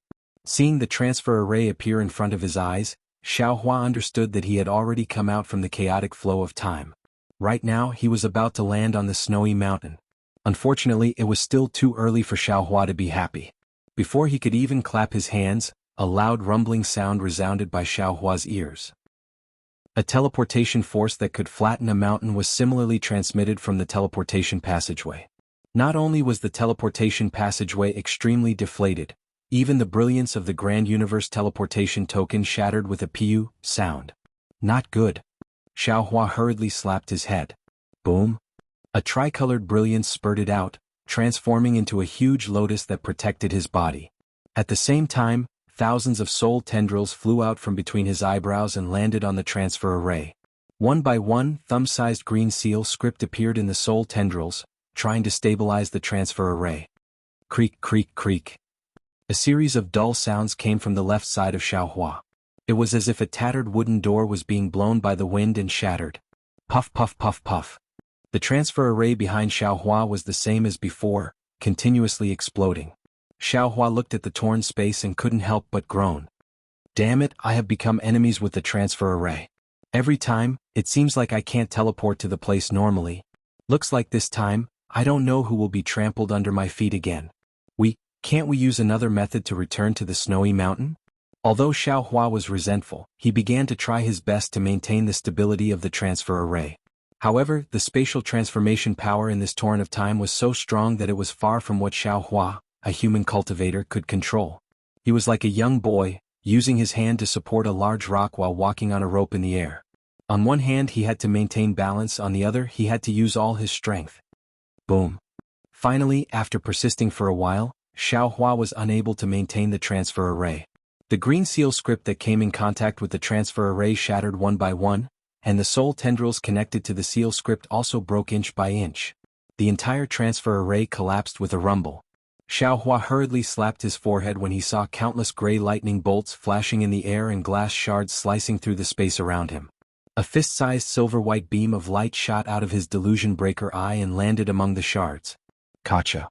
Seeing the transfer array appear in front of his eyes, Xiao Hua understood that he had already come out from the chaotic flow of time. Right now he was about to land on the snowy mountain. Unfortunately, it was still too early for Xiao Hua to be happy. Before he could even clap his hands, a loud rumbling sound resounded by Xiaohua's ears. A teleportation force that could flatten a mountain was similarly transmitted from the teleportation passageway. Not only was the teleportation passageway extremely deflated, even the brilliance of the Grand Universe teleportation token shattered with a pew sound. Not good. Xiaohua hurriedly slapped his head. Boom. A tricolored brilliance spurted out, transforming into a huge lotus that protected his body. At the same time, thousands of soul tendrils flew out from between his eyebrows and landed on the transfer array. One by one, thumb-sized green seal script appeared in the soul tendrils, trying to stabilize the transfer array. Creak, creak, creak. A series of dull sounds came from the left side of Xiaohua. It was as if a tattered wooden door was being blown by the wind and shattered. Puff, puff, puff, puff. The transfer array behind Xiaohua was the same as before, continuously exploding. Xiaohua looked at the torn space and couldn't help but groan. Damn it, I have become enemies with the transfer array. Every time, it seems like I can't teleport to the place normally. Looks like this time, I don't know who will be trampled under my feet again. Can't we use another method to return to the snowy mountain? Although Xiaohua was resentful, he began to try his best to maintain the stability of the transfer array. However, the spatial transformation power in this torrent of time was so strong that it was far from what Xiaohua, a human cultivator, could control. He was like a young boy, using his hand to support a large rock while walking on a rope in the air. On one hand he had to maintain balance, on the other he had to use all his strength. Boom. Finally, after persisting for a while, Xiaohua was unable to maintain the transfer array. The green seal script that came in contact with the transfer array shattered one by one, and the soul tendrils connected to the seal script also broke inch by inch. The entire transfer array collapsed with a rumble. Xiaohua hurriedly slapped his forehead when he saw countless gray lightning bolts flashing in the air and glass shards slicing through the space around him. A fist-sized silver-white beam of light shot out of his delusion breaker eye and landed among the shards. Gotcha.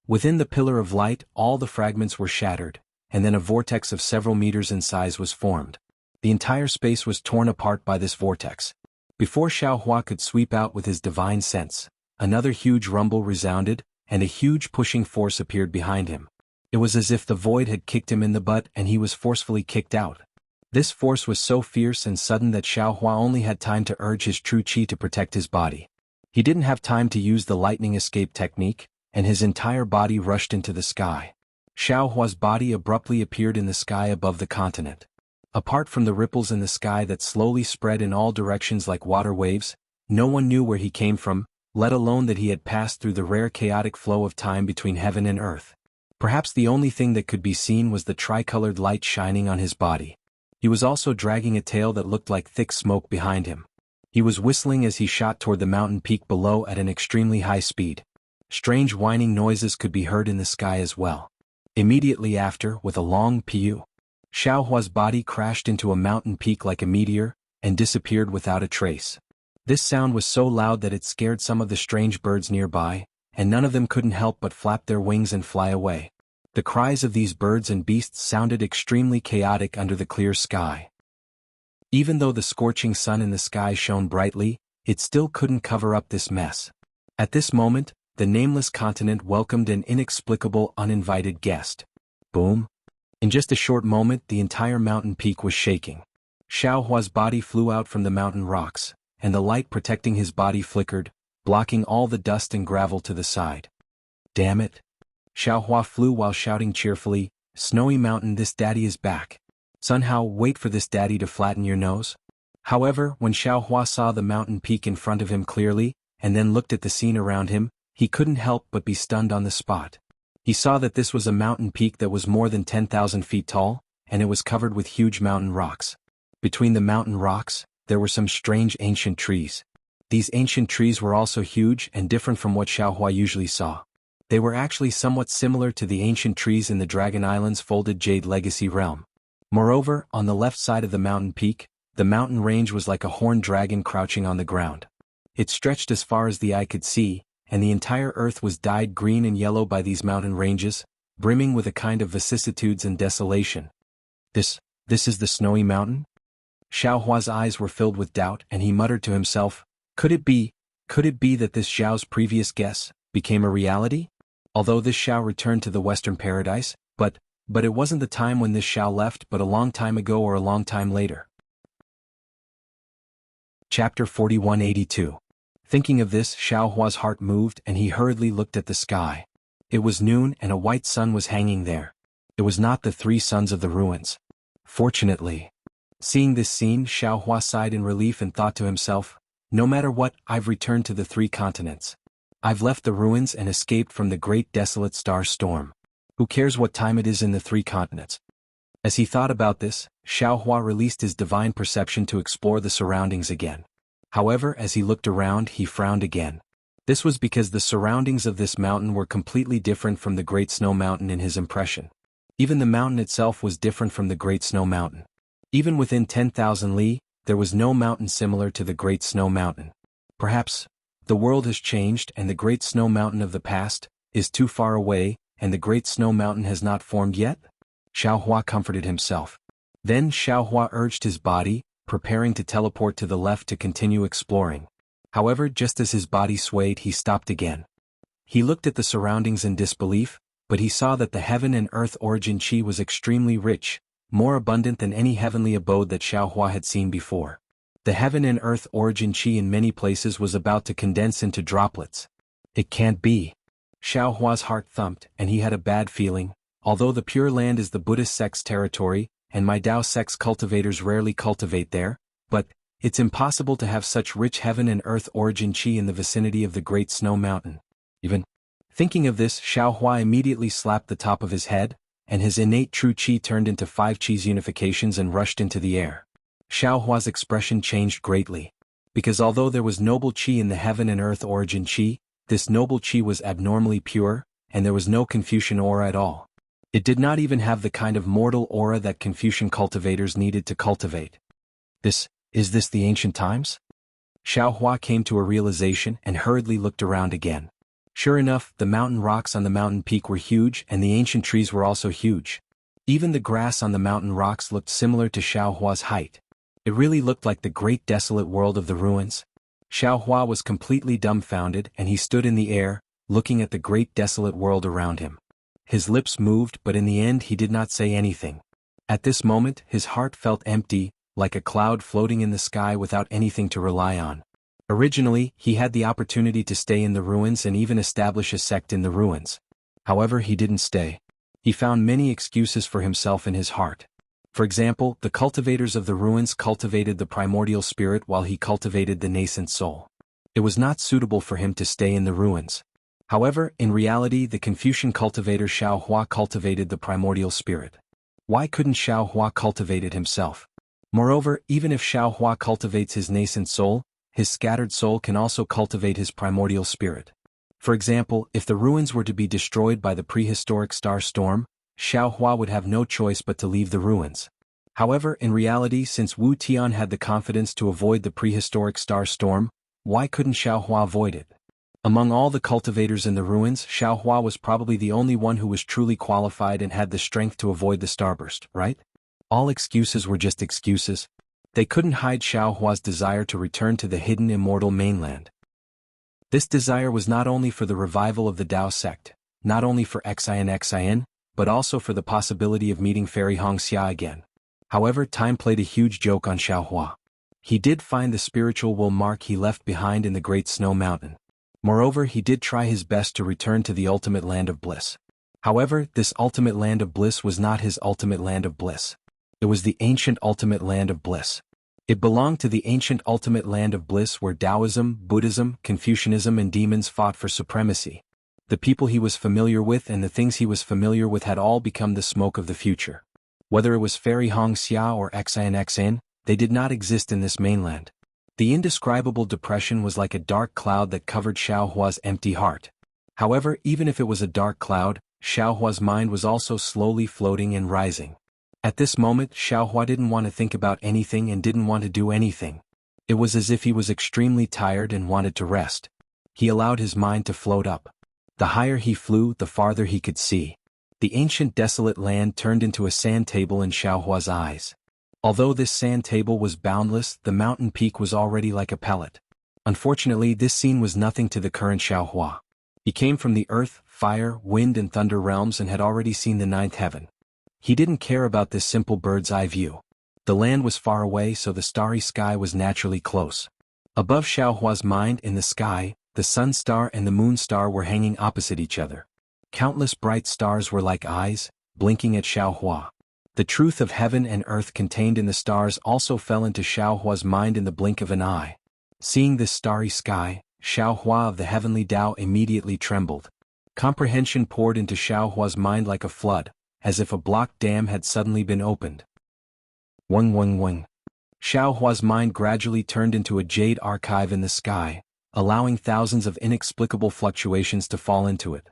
Within the pillar of light, all the fragments were shattered, and then a vortex of several meters in size was formed. The entire space was torn apart by this vortex. Before Xiaohua could sweep out with his divine sense, another huge rumble resounded, and a huge pushing force appeared behind him. It was as if the void had kicked him in the butt and he was forcefully kicked out. This force was so fierce and sudden that Xiaohua only had time to urge his true qi to protect his body. He didn't have time to use the lightning escape technique, and his entire body rushed into the sky. Xiaohua's body abruptly appeared in the sky above the continent. Apart from the ripples in the sky that slowly spread in all directions like water waves, no one knew where he came from, let alone that he had passed through the rare chaotic flow of time between heaven and earth. Perhaps the only thing that could be seen was the tricolored light shining on his body. He was also dragging a tail that looked like thick smoke behind him. He was whistling as he shot toward the mountain peak below at an extremely high speed. Strange whining noises could be heard in the sky as well. Immediately after, with a long pew, Xiaohua's body crashed into a mountain peak like a meteor, and disappeared without a trace. This sound was so loud that it scared some of the strange birds nearby, and none of them couldn't help but flap their wings and fly away. The cries of these birds and beasts sounded extremely chaotic under the clear sky. Even though the scorching sun in the sky shone brightly, it still couldn't cover up this mess. At this moment, the nameless continent welcomed an inexplicable, uninvited guest. Boom. In just a short moment, the entire mountain peak was shaking. Xiaohua's body flew out from the mountain rocks, and the light protecting his body flickered, blocking all the dust and gravel to the side. Damn it. Xiaohua flew while shouting cheerfully, "Snowy mountain, this daddy is back. Somehow, wait for this daddy to flatten your nose." However, when Xiaohua saw the mountain peak in front of him clearly, and then looked at the scene around him, he couldn't help but be stunned on the spot. He saw that this was a mountain peak that was more than 10,000 feet tall, and it was covered with huge mountain rocks. Between the mountain rocks, there were some strange ancient trees. These ancient trees were also huge and different from what Xiaohua usually saw. They were actually somewhat similar to the ancient trees in the Dragon Island's folded Jade Legacy realm. Moreover, on the left side of the mountain peak, the mountain range was like a horned dragon crouching on the ground. It stretched as far as the eye could see, and the entire earth was dyed green and yellow by these mountain ranges, brimming with a kind of vicissitudes and desolation. This is the snowy mountain? Xiaohua's eyes were filled with doubt, and he muttered to himself, could it be that this Xiao's previous guess became a reality? Although this Xiao returned to the Western Paradise, But it wasn't the time when this Xiao left, but a long time ago or a long time later. Chapter 4182. Thinking of this, Xiao Hua's heart moved and he hurriedly looked at the sky. It was noon and a white sun was hanging there. It was not the three suns of the ruins. Fortunately. Seeing this scene, Xiao Hua sighed in relief and thought to himself, no matter what, I've returned to the three continents. I've left the ruins and escaped from the great desolate star storm. Who cares what time it is in the three continents? As he thought about this, Xiao Hua released his divine perception to explore the surroundings again. However, as he looked around, he frowned again. This was because the surroundings of this mountain were completely different from the Great Snow Mountain in his impression. Even the mountain itself was different from the Great Snow Mountain. Even within 10,000 li, there was no mountain similar to the Great Snow Mountain. Perhaps, the world has changed and the Great Snow Mountain of the past is too far away, and the Great Snow Mountain has not formed yet? Xiao Hua comforted himself. Then Xiao Hua urged his body, preparing to teleport to the left to continue exploring. However, just as his body swayed, he stopped again. He looked at the surroundings in disbelief, but he saw that the heaven and earth origin chi was extremely rich, more abundant than any heavenly abode that Xiao Hua had seen before. The heaven and earth origin chi in many places was about to condense into droplets. It can't be. Xiao Hua's heart thumped, and he had a bad feeling. Although the Pure Land is the Buddhist sect's territory, and my Dao sect's cultivators rarely cultivate there, but it's impossible to have such rich heaven and earth origin chi in the vicinity of the Great Snow Mountain. Even thinking of this, Xiao Hua immediately slapped the top of his head, and his innate true chi turned into 5 chi's unifications and rushed into the air. Xiao Hua's expression changed greatly. Because although there was noble chi in the heaven and earth origin chi, this noble chi was abnormally pure, and there was no Confucian aura at all. It did not even have the kind of mortal aura that Confucian cultivators needed to cultivate. Is this the ancient times? Xiao Hua came to a realization and hurriedly looked around again. Sure enough, the mountain rocks on the mountain peak were huge and the ancient trees were also huge. Even the grass on the mountain rocks looked similar to Xiao Hua's height. It really looked like the great desolate world of the ruins. Xiao Hua was completely dumbfounded and he stood in the air, looking at the great desolate world around him. His lips moved, but in the end he did not say anything. At this moment, his heart felt empty, like a cloud floating in the sky without anything to rely on. Originally, he had the opportunity to stay in the ruins and even establish a sect in the ruins. However, he didn't stay. He found many excuses for himself in his heart. For example, the cultivators of the ruins cultivated the primordial spirit while he cultivated the nascent soul. It was not suitable for him to stay in the ruins. However, in reality, the Confucian cultivator Xiao Hua cultivated the primordial spirit. Why couldn't Xiao Hua cultivate it himself? Moreover, even if Xiao Hua cultivates his nascent soul, his scattered soul can also cultivate his primordial spirit. For example, if the ruins were to be destroyed by the prehistoric star storm, Xiao Hua would have no choice but to leave the ruins. However, in reality, since Wu Tian had the confidence to avoid the prehistoric star storm, why couldn't Xiao Hua avoid it? Among all the cultivators in the ruins, Xiao Hua was probably the only one who was truly qualified and had the strength to avoid the starburst, right? All excuses were just excuses. They couldn't hide Xiao Hua's desire to return to the hidden immortal mainland. This desire was not only for the revival of the Dao sect, not only for Xin, but also for the possibility of meeting Fairy Hongxia again. However, time played a huge joke on Xiao Hua. He did find the spiritual wool mark he left behind in the Great Snow Mountain. Moreover, he did try his best to return to the ultimate land of bliss. However, this ultimate land of bliss was not his ultimate land of bliss. It was the ancient ultimate land of bliss. It belonged to the ancient ultimate land of bliss where Taoism, Buddhism, Confucianism and demons fought for supremacy. The people he was familiar with and the things he was familiar with had all become the smoke of the future. Whether it was Fairy Hongxia or Xin, they did not exist in this mainland. The indescribable depression was like a dark cloud that covered Xiao Hua's empty heart. However, even if it was a dark cloud, Xiao Hua's mind was also slowly floating and rising. At this moment, Xiao Hua didn't want to think about anything and didn't want to do anything. It was as if he was extremely tired and wanted to rest. He allowed his mind to float up. The higher he flew, the farther he could see. The ancient desolate land turned into a sand table in Xiao Hua's eyes. Although this sand table was boundless, the mountain peak was already like a pellet. Unfortunately, this scene was nothing to the current Xiao Hua. He came from the earth, fire, wind and thunder realms and had already seen the ninth heaven. He didn't care about this simple bird's-eye view. The land was far away, so the starry sky was naturally close. Above Xiaohua's mind in the sky, the sun star and the moon star were hanging opposite each other. Countless bright stars were like eyes, blinking at Xiaohua. The truth of heaven and earth contained in the stars also fell into Xiaohua's mind in the blink of an eye. Seeing this starry sky, Xiaohua of the heavenly Tao immediately trembled. Comprehension poured into Xiaohua's mind like a flood, as if a blocked dam had suddenly been opened. Weng. Xiaohua's mind gradually turned into a jade archive in the sky, allowing thousands of inexplicable fluctuations to fall into it.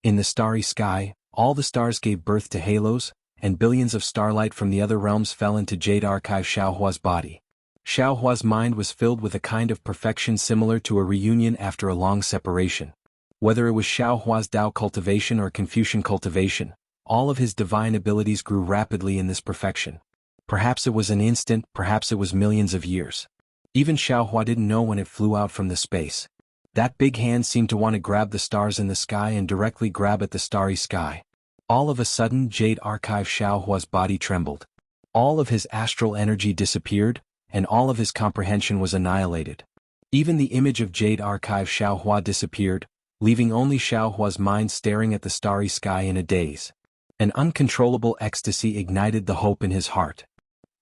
In the starry sky, all the stars gave birth to halos, and billions of starlight from the other realms fell into jade archive Xiaohua's body. Xiaohua's mind was filled with a kind of perfection similar to a reunion after a long separation. Whether it was Xiaohua's Tao cultivation or Confucian cultivation, all of his divine abilities grew rapidly in this perfection. Perhaps it was an instant, perhaps it was millions of years. Even Xiaohua didn't know when it flew out from the space. That big hand seemed to want to grab the stars in the sky and directly grab at the starry sky. All of a sudden, jade archive Xiaohua's body trembled. All of his astral energy disappeared, and all of his comprehension was annihilated. Even the image of jade archive Xiaohua disappeared, leaving only Xiaohua's mind staring at the starry sky in a daze. An uncontrollable ecstasy ignited the hope in his heart.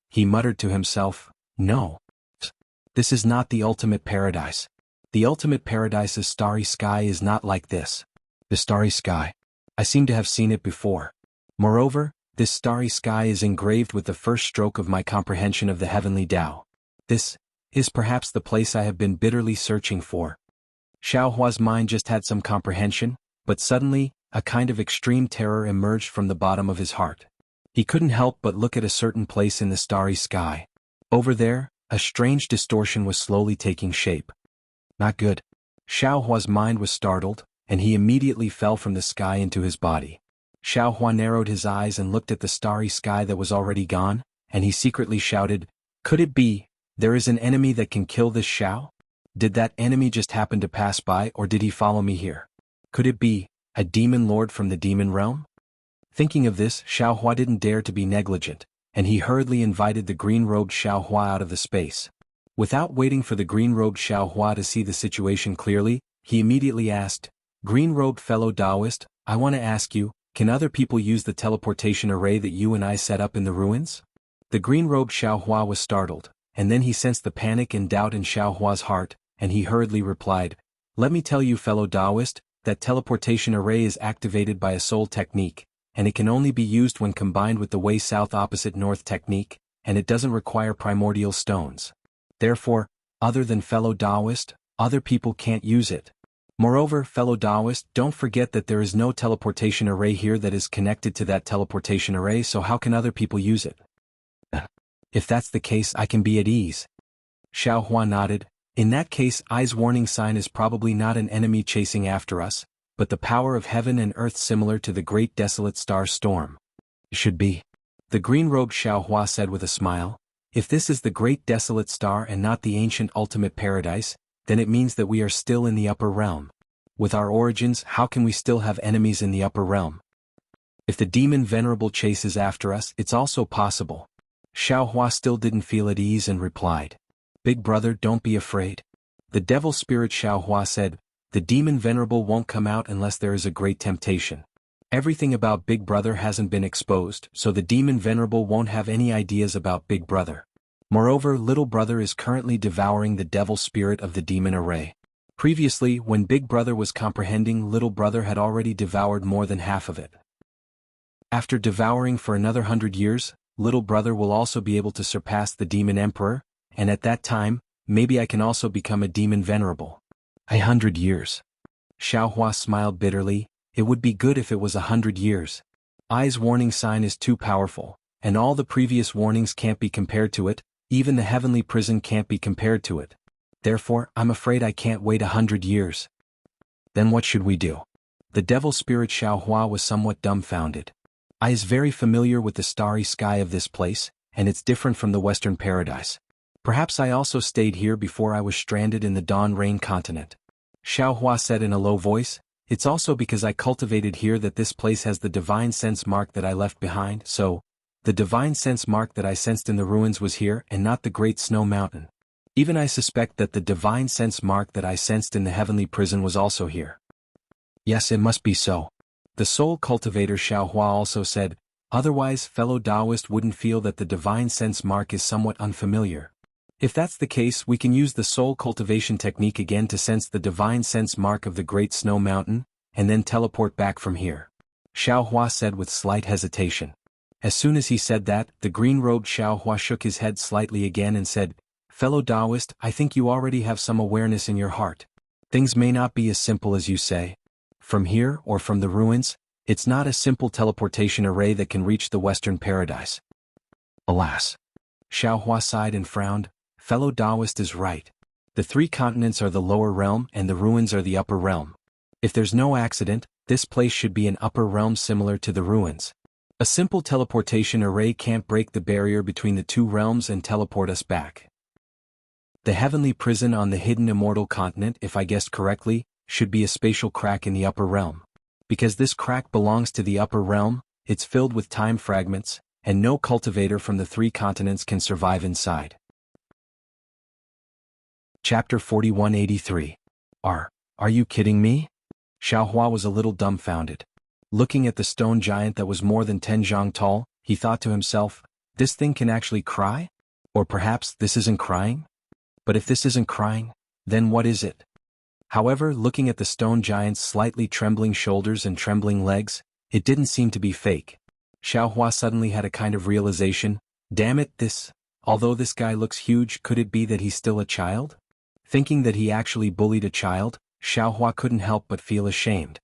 He muttered to himself, "No. This is not the ultimate paradise. The ultimate paradise's starry sky is not like this. The starry sky. I seem to have seen it before. Moreover, this starry sky is engraved with the first stroke of my comprehension of the heavenly Tao. This is perhaps the place I have been bitterly searching for." Xiaohua's mind just had some comprehension, but suddenly, a kind of extreme terror emerged from the bottom of his heart. He couldn't help but look at a certain place in the starry sky. Over there, a strange distortion was slowly taking shape. Not good. Xiaohua's mind was startled, and he immediately fell from the sky into his body. Xiaohua narrowed his eyes and looked at the starry sky that was already gone, and he secretly shouted, "Could it be, there is an enemy that can kill this Xiao? Did that enemy just happen to pass by, or did he follow me here? Could it be a demon lord from the demon realm?" Thinking of this, Xiaohua didn't dare to be negligent, and he hurriedly invited the green-robed Xiaohua out of the space. Without waiting for the green-robed Xiaohua to see the situation clearly, he immediately asked, "Green-robed fellow Taoist, I want to ask you, can other people use the teleportation array that you and I set up in the ruins?" The green-robed Xiaohua was startled, and then he sensed the panic and doubt in Xiaohua's heart, and he hurriedly replied, "Let me tell you fellow Taoist, that teleportation array is activated by a soul technique, and it can only be used when combined with the way south opposite north technique, and it doesn't require primordial stones. Therefore, other than fellow Taoist, other people can't use it. Moreover, fellow Taoist, don't forget that there is no teleportation array here that is connected to that teleportation array, so how can other people use it?" "If that's the case, I can be at ease." Xiaohua nodded. "In that case, I's warning sign is probably not an enemy chasing after us, but the power of heaven and earth similar to the great desolate star storm." "It should be," the green-robed Xiaohua said with a smile. "If this is the great desolate star and not the ancient ultimate paradise, then it means that we are still in the upper realm. With our origins, how can we still have enemies in the upper realm? If the demon venerable chases after us, it's also possible." Xiaohua still didn't feel at ease and replied, "Big brother, don't be afraid." The devil spirit Xiaohua said, "The demon venerable won't come out unless there is a great temptation. Everything about Big Brother hasn't been exposed, so the demon venerable won't have any ideas about Big Brother. Moreover, Little Brother is currently devouring the devil spirit of the demon array. Previously, when Big Brother was comprehending, Little Brother had already devoured more than half of it. After devouring for another 100 years, Little Brother will also be able to surpass the demon emperor, and at that time, maybe I can also become a demon venerable." 100 years. Xiaohua smiled bitterly. It would be good if it was 100 years. I's warning sign is too powerful, and all the previous warnings can't be compared to it, even the heavenly prison can't be compared to it. Therefore, I'm afraid I can't wait 100 years. Then what should we do? The devil spirit Xiaohua was somewhat dumbfounded. I is very familiar with the starry sky of this place, and it's different from the Western paradise. Perhaps I also stayed here before I was stranded in the Dawn Rain continent. Xiaohua said in a low voice, It's also because I cultivated here that this place has the divine sense mark that I left behind, so, the divine sense mark that I sensed in the ruins was here and not the great snow mountain. Even I suspect that the divine sense mark that I sensed in the heavenly prison was also here. Yes, it must be so. The soul cultivator Xiaohua also said, otherwise fellow Taoist wouldn't feel that the divine sense mark is somewhat unfamiliar. If that's the case, we can use the soul cultivation technique again to sense the divine sense mark of the great snow mountain, and then teleport back from here. Xiaohua said with slight hesitation. As soon as he said that, the green-robed Xiaohua shook his head slightly again and said, fellow Taoist, I think you already have some awareness in your heart. Things may not be as simple as you say. From here, or from the ruins, it's not a simple teleportation array that can reach the Western Paradise. Alas. Xiaohua sighed and frowned. Fellow Taoist is right. The three continents are the lower realm and the ruins are the upper realm. If there's no accident, this place should be an upper realm similar to the ruins. A simple teleportation array can't break the barrier between the two realms and teleport us back. The heavenly prison on the hidden immortal continent, if I guessed correctly, should be a spatial crack in the upper realm. Because this crack belongs to the upper realm, it's filled with time fragments, and no cultivator from the three continents can survive inside. Chapter 4183. Are you kidding me? Xiaohua was a little dumbfounded. Looking at the stone giant that was more than 10 zhang tall, he thought to himself, this thing can actually cry? Or perhaps this isn't crying? But if this isn't crying, then what is it? However, looking at the stone giant's slightly trembling shoulders and trembling legs, it didn't seem to be fake. Xiaohua suddenly had a kind of realization, damn it, although this guy looks huge, could it be that he's still a child? Thinking that he actually bullied a child, Xiaohua couldn't help but feel ashamed.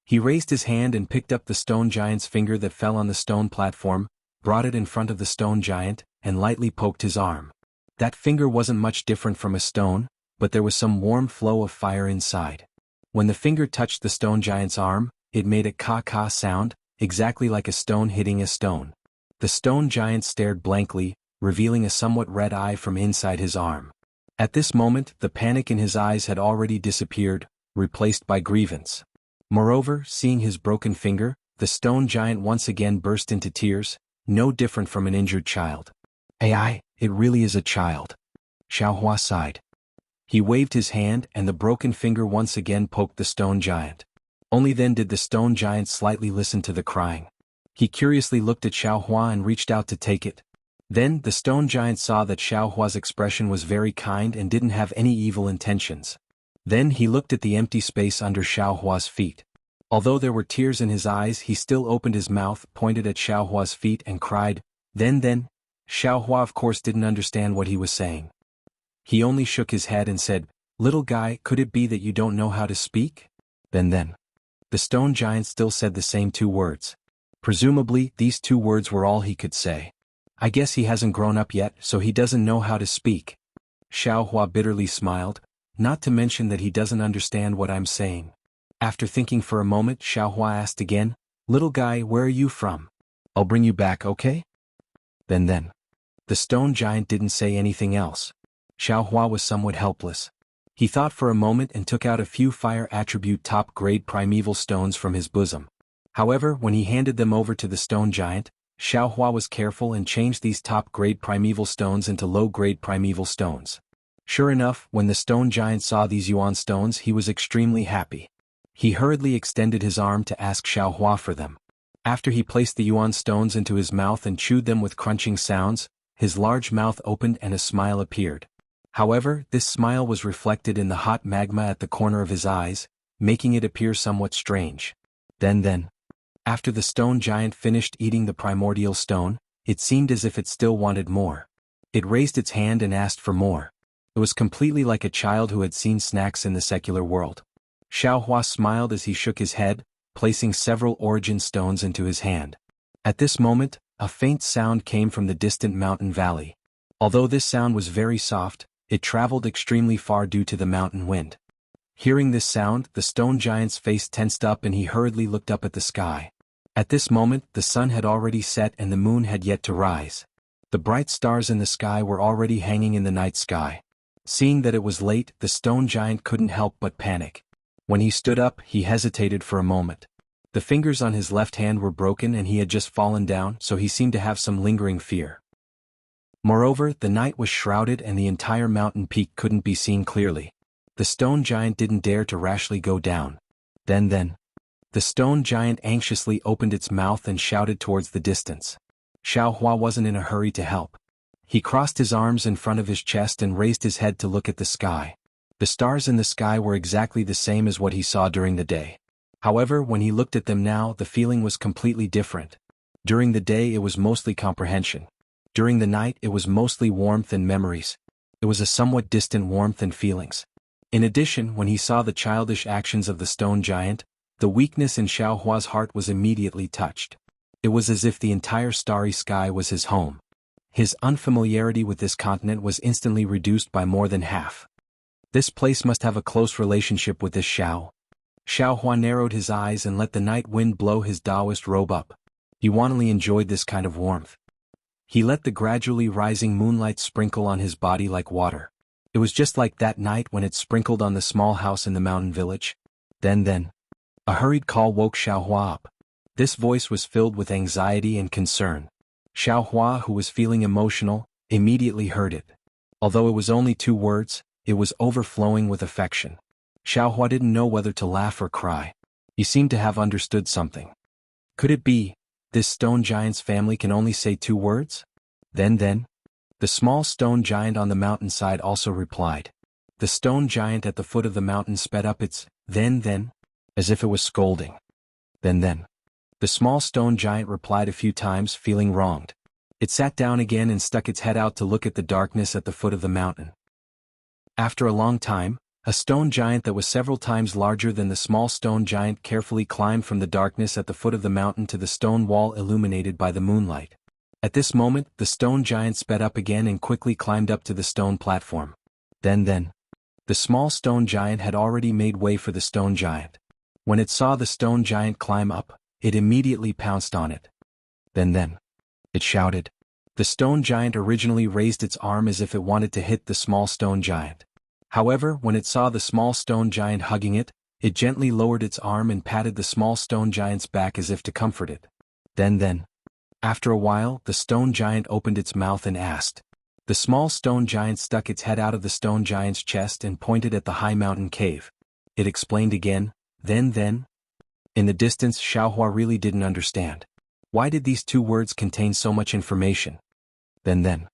He raised his hand and picked up the stone giant's finger that fell on the stone platform, brought it in front of the stone giant, and lightly poked his arm. That finger wasn't much different from a stone, but there was some warm flow of fire inside. When the finger touched the stone giant's arm, it made a ka-ka sound, exactly like a stone hitting a stone. The stone giant stared blankly, revealing a somewhat red eye from inside his arm. At this moment, the panic in his eyes had already disappeared, replaced by grievance. Moreover, seeing his broken finger, the stone giant once again burst into tears, no different from an injured child. Ai, it really is a child. Xiaohua sighed. He waved his hand and the broken finger once again poked the stone giant. Only then did the stone giant slightly listen to the crying. He curiously looked at Xiaohua and reached out to take it. Then, the stone giant saw that Xiaohua's expression was very kind and didn't have any evil intentions. Then he looked at the empty space under Xiaohua's feet. Although there were tears in his eyes, he still opened his mouth, pointed at Xiaohua's feet and cried, then. Xiaohua of course didn't understand what he was saying. He only shook his head and said, little guy, could it be that you don't know how to speak? Then. The stone giant still said the same two words. Presumably, these two words were all he could say. I guess he hasn't grown up yet, so he doesn't know how to speak. Xiaohua bitterly smiled, not to mention that he doesn't understand what I'm saying. After thinking for a moment, Xiaohua asked again, little guy, where are you from? I'll bring you back, okay? Then. The stone giant didn't say anything else. Xiaohua was somewhat helpless. He thought for a moment and took out a few fire attribute top-grade primeval stones from his bosom. However, when he handed them over to the stone giant, Xiaohua was careful and changed these top-grade primeval stones into low-grade primeval stones. Sure enough, when the stone giant saw these yuan stones, he was extremely happy. He hurriedly extended his arm to ask Xiaohua for them. After he placed the yuan stones into his mouth and chewed them with crunching sounds, his large mouth opened and a smile appeared. However, this smile was reflected in the hot magma at the corner of his eyes, making it appear somewhat strange. Then. After the stone giant finished eating the primordial stone, it seemed as if it still wanted more. It raised its hand and asked for more. It was completely like a child who had seen snacks in the secular world. Xiaohua smiled as he shook his head, placing several origin stones into his hand. At this moment, a faint sound came from the distant mountain valley. Although this sound was very soft, it traveled extremely far due to the mountain wind. Hearing this sound, the stone giant's face tensed up and he hurriedly looked up at the sky. At this moment, the sun had already set and the moon had yet to rise. The bright stars in the sky were already hanging in the night sky. Seeing that it was late, the stone giant couldn't help but panic. When he stood up, he hesitated for a moment. The fingers on his left hand were broken and he had just fallen down, so he seemed to have some lingering fear. Moreover, the night was shrouded and the entire mountain peak couldn't be seen clearly. The stone giant didn't dare to rashly go down. Then, the stone giant anxiously opened its mouth and shouted towards the distance. Xiaohua wasn't in a hurry to help. He crossed his arms in front of his chest and raised his head to look at the sky. The stars in the sky were exactly the same as what he saw during the day. However, when he looked at them now, the feeling was completely different. During the day it was mostly comprehension. During the night it was mostly warmth and memories. It was a somewhat distant warmth and feelings. In addition, when he saw the childish actions of the stone giant, the weakness in Xiaohua's heart was immediately touched. It was as if the entire starry sky was his home. His unfamiliarity with this continent was instantly reduced by more than half. This place must have a close relationship with this Xiao. Xiaohua narrowed his eyes and let the night wind blow his Taoist robe up. He wantonly enjoyed this kind of warmth. He let the gradually rising moonlight sprinkle on his body like water. It was just like that night when it sprinkled on the small house in the mountain village. Then, a hurried call woke Xiaohua up. This voice was filled with anxiety and concern. Xiaohua, who was feeling emotional, immediately heard it. Although it was only 2 words, it was overflowing with affection. Xiaohua didn't know whether to laugh or cry. He seemed to have understood something. Could it be, this stone giant's family can only say 2 words? Then, the small stone giant on the mountainside also replied. The stone giant at the foot of the mountain sped up its then, as if it was scolding. Then, the small stone giant replied a few times, feeling wronged. It sat down again and stuck its head out to look at the darkness at the foot of the mountain. After a long time, a stone giant that was several times larger than the small stone giant carefully climbed from the darkness at the foot of the mountain to the stone wall illuminated by the moonlight. At this moment, the stone giant sped up again and quickly climbed up to the stone platform. Then, the small stone giant had already made way for the stone giant. When it saw the stone giant climb up, it immediately pounced on it. Then, it shouted. The stone giant originally raised its arm as if it wanted to hit the small stone giant. However, when it saw the small stone giant hugging it, it gently lowered its arm and patted the small stone giant's back as if to comfort it. Then, after a while, the stone giant opened its mouth and asked. The small stone giant stuck its head out of the stone giant's chest and pointed at the high mountain cave. It explained again, then. In the distance, Xiaohua really didn't understand. Why did these 2 words contain so much information? Then.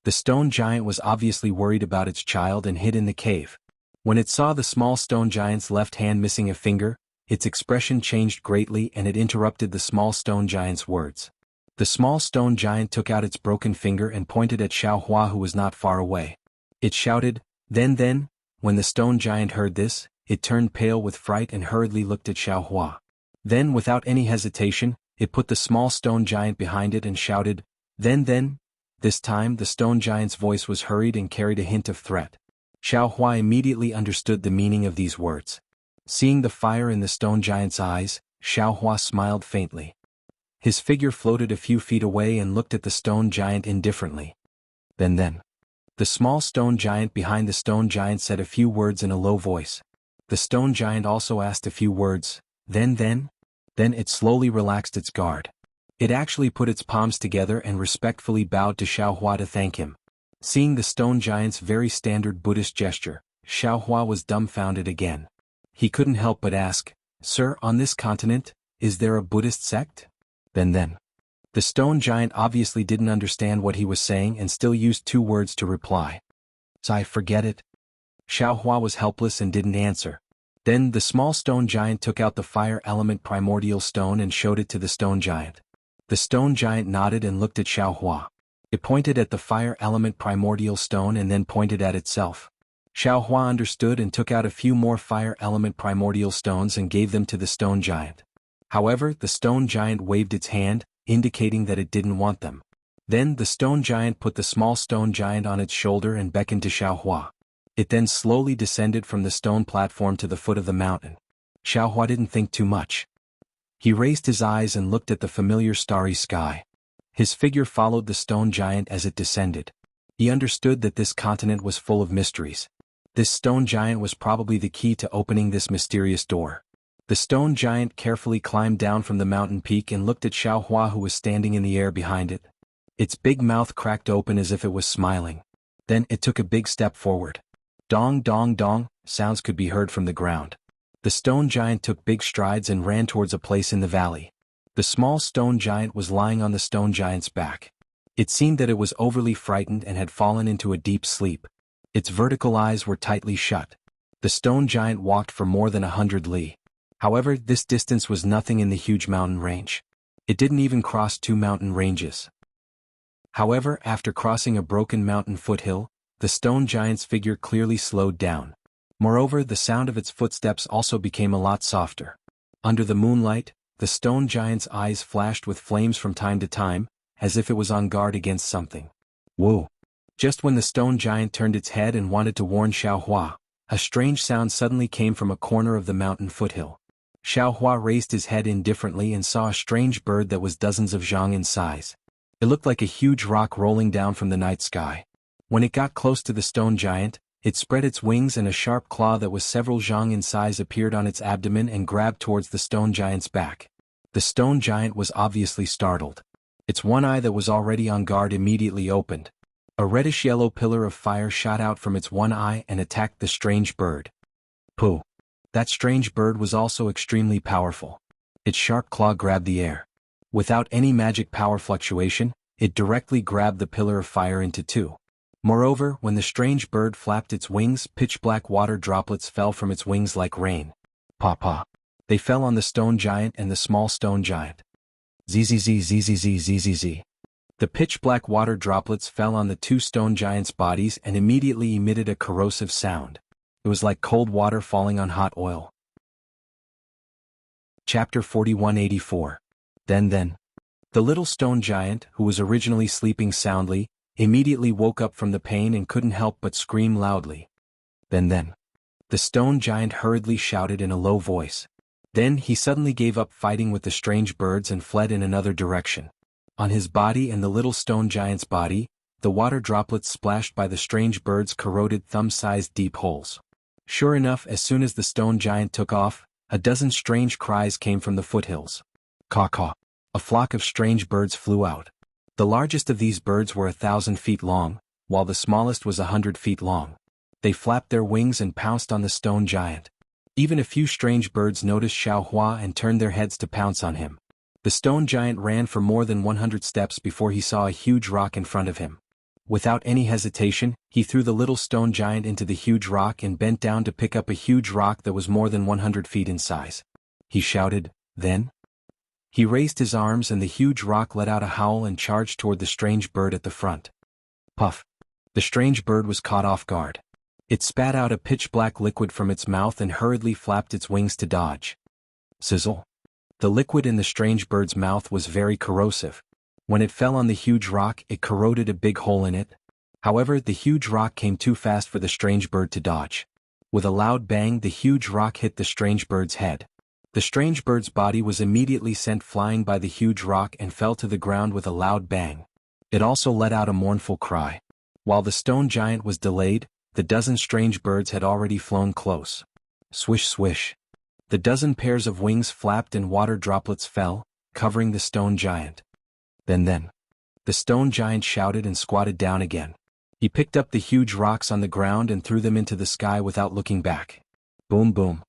The stone giant was obviously worried about its child and hid in the cave. When it saw the small stone giant's left hand missing a finger, its expression changed greatly and it interrupted the small stone giant's words. The small stone giant took out its broken finger and pointed at Xiaohua, who was not far away. It shouted, then. When the stone giant heard this, it turned pale with fright and hurriedly looked at Xiaohua. Then, without any hesitation, it put the small stone giant behind it and shouted, then. This time the stone giant's voice was hurried and carried a hint of threat. Xiaohua immediately understood the meaning of these words. Seeing the fire in the stone giant's eyes, Xiaohua smiled faintly. His figure floated a few feet away and looked at the stone giant indifferently. Then, the small stone giant behind the stone giant said a few words in a low voice. The stone giant also asked a few words, then it slowly relaxed its guard. It actually put its palms together and respectfully bowed to Xiaohua to thank him. Seeing the stone giant's very standard Buddhist gesture, Xiaohua was dumbfounded again. He couldn't help but ask, "Sir, on this continent, is there a Buddhist sect?" Then. The stone giant obviously didn't understand what he was saying and still used 2 words to reply. "I forget it." Xiaohua was helpless and didn't answer. Then the small stone giant took out the fire element primordial stone and showed it to the stone giant. The stone giant nodded and looked at Xiaohua. It pointed at the fire element primordial stone and then pointed at itself. Xiaohua understood and took out a few more fire element primordial stones and gave them to the stone giant. However, the stone giant waved its hand, indicating that it didn't want them. Then the stone giant put the small stone giant on its shoulder and beckoned to Xiaohua. It then slowly descended from the stone platform to the foot of the mountain. Xiaohua didn't think too much. He raised his eyes and looked at the familiar starry sky. His figure followed the stone giant as it descended. He understood that this continent was full of mysteries. This stone giant was probably the key to opening this mysterious door. The stone giant carefully climbed down from the mountain peak and looked at Xiaohua, who was standing in the air behind it. Its big mouth cracked open as if it was smiling. Then it took a big step forward. Dong dong dong, sounds could be heard from the ground. The stone giant took big strides and ran towards a place in the valley. The small stone giant was lying on the stone giant's back. It seemed that it was overly frightened and had fallen into a deep sleep. Its vertical eyes were tightly shut. The stone giant walked for more than 100 li. However, this distance was nothing in the huge mountain range. It didn't even cross 2 mountain ranges. However, after crossing a broken mountain foothill, the stone giant's figure clearly slowed down. Moreover, the sound of its footsteps also became a lot softer. Under the moonlight, the stone giant's eyes flashed with flames from time to time, as if it was on guard against something. Whoa! Just when the stone giant turned its head and wanted to warn Xiaohua, a strange sound suddenly came from a corner of the mountain foothill. Xiaohua raised his head indifferently and saw a strange bird that was dozens of zhang in size. It looked like a huge rock rolling down from the night sky. When it got close to the stone giant, it spread its wings and a sharp claw that was several zhang in size appeared on its abdomen and grabbed towards the stone giant's back. The stone giant was obviously startled. Its one eye that was already on guard immediately opened. A reddish-yellow pillar of fire shot out from its one eye and attacked the strange bird. Pooh! That strange bird was also extremely powerful. Its sharp claw grabbed the air. Without any magic power fluctuation, it directly grabbed the pillar of fire into two. Moreover, when the strange bird flapped its wings, pitch-black water droplets fell from its wings like rain. Pa-pa. They fell on the stone giant and the small stone giant. Zzz. The pitch-black water droplets fell on the 2 stone giants' bodies and immediately emitted a corrosive sound. It was like cold water falling on hot oil. Chapter 4184. Then. The little stone giant, who was originally sleeping soundly, immediately woke up from the pain and couldn't help but scream loudly. Then. The stone giant hurriedly shouted in a low voice. Then he suddenly gave up fighting with the strange birds and fled in another direction. On his body and the little stone giant's body, the water droplets splashed by the strange birds corroded thumb-sized deep holes. Sure enough, as soon as the stone giant took off, a dozen strange cries came from the foothills. Caw-caw. A flock of strange birds flew out. The largest of these birds were 1,000 feet long, while the smallest was 100 feet long. They flapped their wings and pounced on the stone giant. Even a few strange birds noticed Xiaohua and turned their heads to pounce on him. The stone giant ran for more than 100 steps before he saw a huge rock in front of him. Without any hesitation, he threw the little stone giant into the huge rock and bent down to pick up a huge rock that was more than 100 feet in size. He shouted, then. He raised his arms and the huge rock let out a howl and charged toward the strange bird at the front. Puff! The strange bird was caught off guard. It spat out a pitch-black liquid from its mouth and hurriedly flapped its wings to dodge. Sizzle! The liquid in the strange bird's mouth was very corrosive. When it fell on the huge rock, it corroded a big hole in it. However, the huge rock came too fast for the strange bird to dodge. With a loud bang, the huge rock hit the strange bird's head. The strange bird's body was immediately sent flying by the huge rock and fell to the ground with a loud bang. It also let out a mournful cry. While the stone giant was delayed, the dozen strange birds had already flown close. Swish swish. The dozen pairs of wings flapped and water droplets fell, covering the stone giant. Then. The stone giant shouted and squatted down again. He picked up the huge rocks on the ground and threw them into the sky without looking back. Boom boom.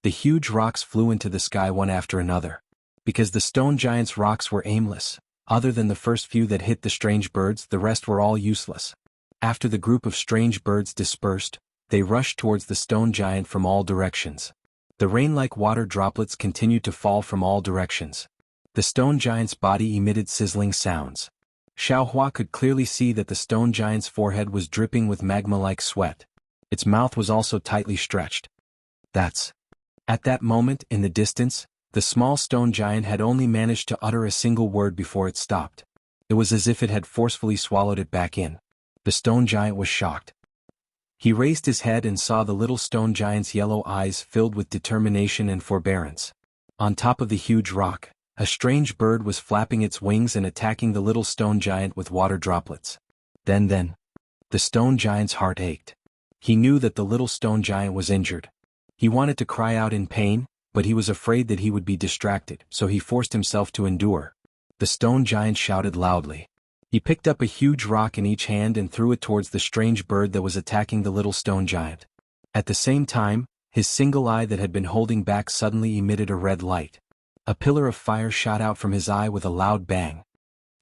The huge rocks flew into the sky one after another. Because the stone giant's rocks were aimless, other than the first few that hit the strange birds, the rest were all useless. After the group of strange birds dispersed, they rushed towards the stone giant from all directions. The rain-like water droplets continued to fall from all directions. The stone giant's body emitted sizzling sounds. Xiaohua could clearly see that the stone giant's forehead was dripping with magma-like sweat. Its mouth was also tightly stretched. At that moment, in the distance, the small stone giant had only managed to utter a single word before it stopped. It was as if it had forcefully swallowed it back in. The stone giant was shocked. He raised his head and saw the little stone giant's yellow eyes filled with determination and forbearance. On top of the huge rock, a strange bird was flapping its wings and attacking the little stone giant with water droplets. Then, the stone giant's heart ached. He knew that the little stone giant was injured. He wanted to cry out in pain, but he was afraid that he would be distracted, so he forced himself to endure. The stone giant shouted loudly. He picked up a huge rock in each hand and threw it towards the strange bird that was attacking the little stone giant. At the same time, his single eye that had been holding back suddenly emitted a red light. A pillar of fire shot out from his eye with a loud bang.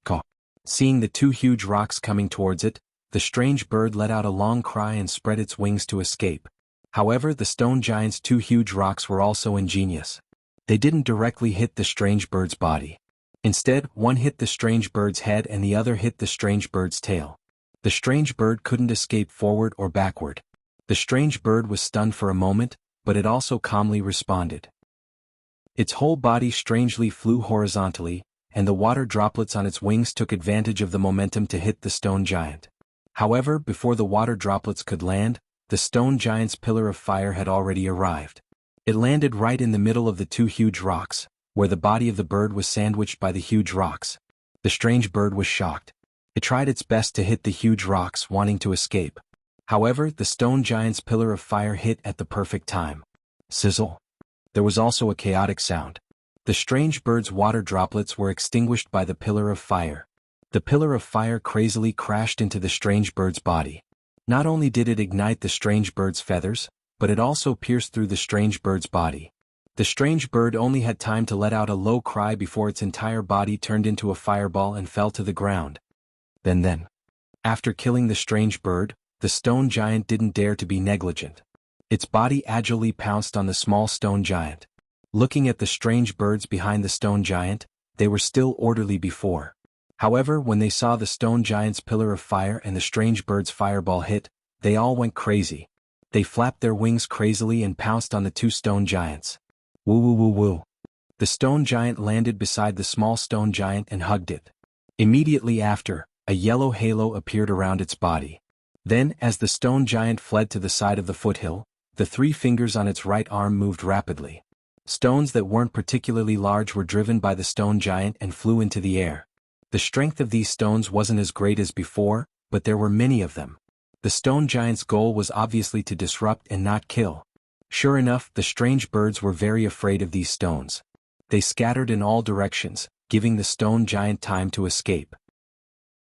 Caw. Seeing the two huge rocks coming towards it, the strange bird let out a long cry and spread its wings to escape. However, the stone giant's two huge rocks were also ingenious. They didn't directly hit the strange bird's body. Instead, one hit the strange bird's head and the other hit the strange bird's tail. The strange bird couldn't escape forward or backward. The strange bird was stunned for a moment, but it also calmly responded. Its whole body strangely flew horizontally, and the water droplets on its wings took advantage of the momentum to hit the stone giant. However, before the water droplets could land, the stone giant's pillar of fire had already arrived. It landed right in the middle of the two huge rocks, where the body of the bird was sandwiched by the huge rocks. The strange bird was shocked. It tried its best to hit the huge rocks, wanting to escape. However, the stone giant's pillar of fire hit at the perfect time. Sizzle. There was also a chaotic sound. The strange bird's water droplets were extinguished by the pillar of fire. The pillar of fire crazily crashed into the strange bird's body. Not only did it ignite the strange bird's feathers, but it also pierced through the strange bird's body. The strange bird only had time to let out a low cry before its entire body turned into a fireball and fell to the ground. Then, after killing the strange bird, the stone giant didn't dare to be negligent. Its body agilely pounced on the small stone giant. Looking at the strange birds behind the stone giant, they were still orderly before. However, when they saw the stone giant's pillar of fire and the strange bird's fireball hit, they all went crazy. They flapped their wings crazily and pounced on the two stone giants. Woo woo woo woo. The stone giant landed beside the small stone giant and hugged it. Immediately after, a yellow halo appeared around its body. Then, as the stone giant fled to the side of the foothill, the 3 fingers on its right arm moved rapidly. Stones that weren't particularly large were driven by the stone giant and flew into the air. The strength of these stones wasn't as great as before, but there were many of them. The stone giant's goal was obviously to disrupt and not kill. Sure enough, the strange birds were very afraid of these stones. They scattered in all directions, giving the stone giant time to escape.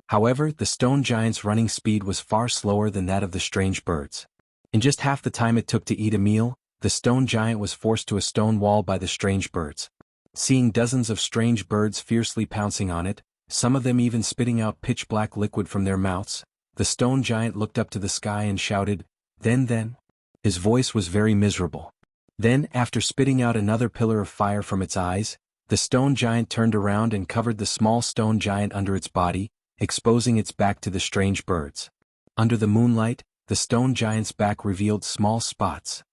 However, the stone giant's running speed was far slower than that of the strange birds. In just half the time it took to eat a meal, the stone giant was forced to a stone wall by the strange birds. Seeing dozens of strange birds fiercely pouncing on it, some of them even spitting out pitch-black liquid from their mouths, the stone giant looked up to the sky and shouted, then. His voice was very miserable. Then, after spitting out another pillar of fire from its eyes, the stone giant turned around and covered the small stone giant under its body, exposing its back to the strange birds. Under the moonlight, the stone giant's back revealed small spots.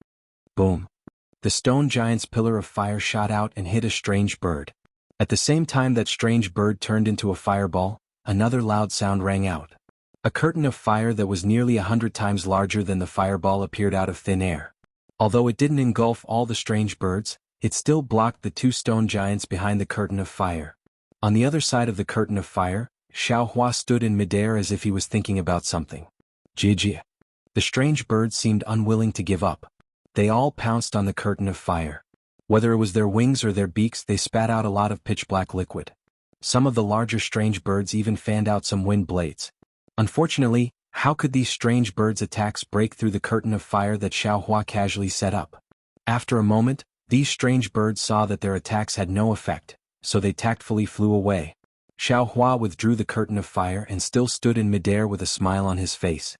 Boom. The stone giant's pillar of fire shot out and hit a strange bird. At the same time that strange bird turned into a fireball, another loud sound rang out. A curtain of fire that was nearly 100 times larger than the fireball appeared out of thin air. Although it didn't engulf all the strange birds, it still blocked the 2 stone giants behind the curtain of fire. On the other side of the curtain of fire, Xiaohua stood in midair as if he was thinking about something. Jijia. The strange birds seemed unwilling to give up. They all pounced on the curtain of fire. Whether it was their wings or their beaks, they spat out a lot of pitch-black liquid. Some of the larger strange birds even fanned out some wind blades. Unfortunately, how could these strange birds' attacks break through the curtain of fire that Xiaohua casually set up? After a moment, these strange birds saw that their attacks had no effect, so they tactfully flew away. Xiaohua withdrew the curtain of fire and still stood in midair with a smile on his face.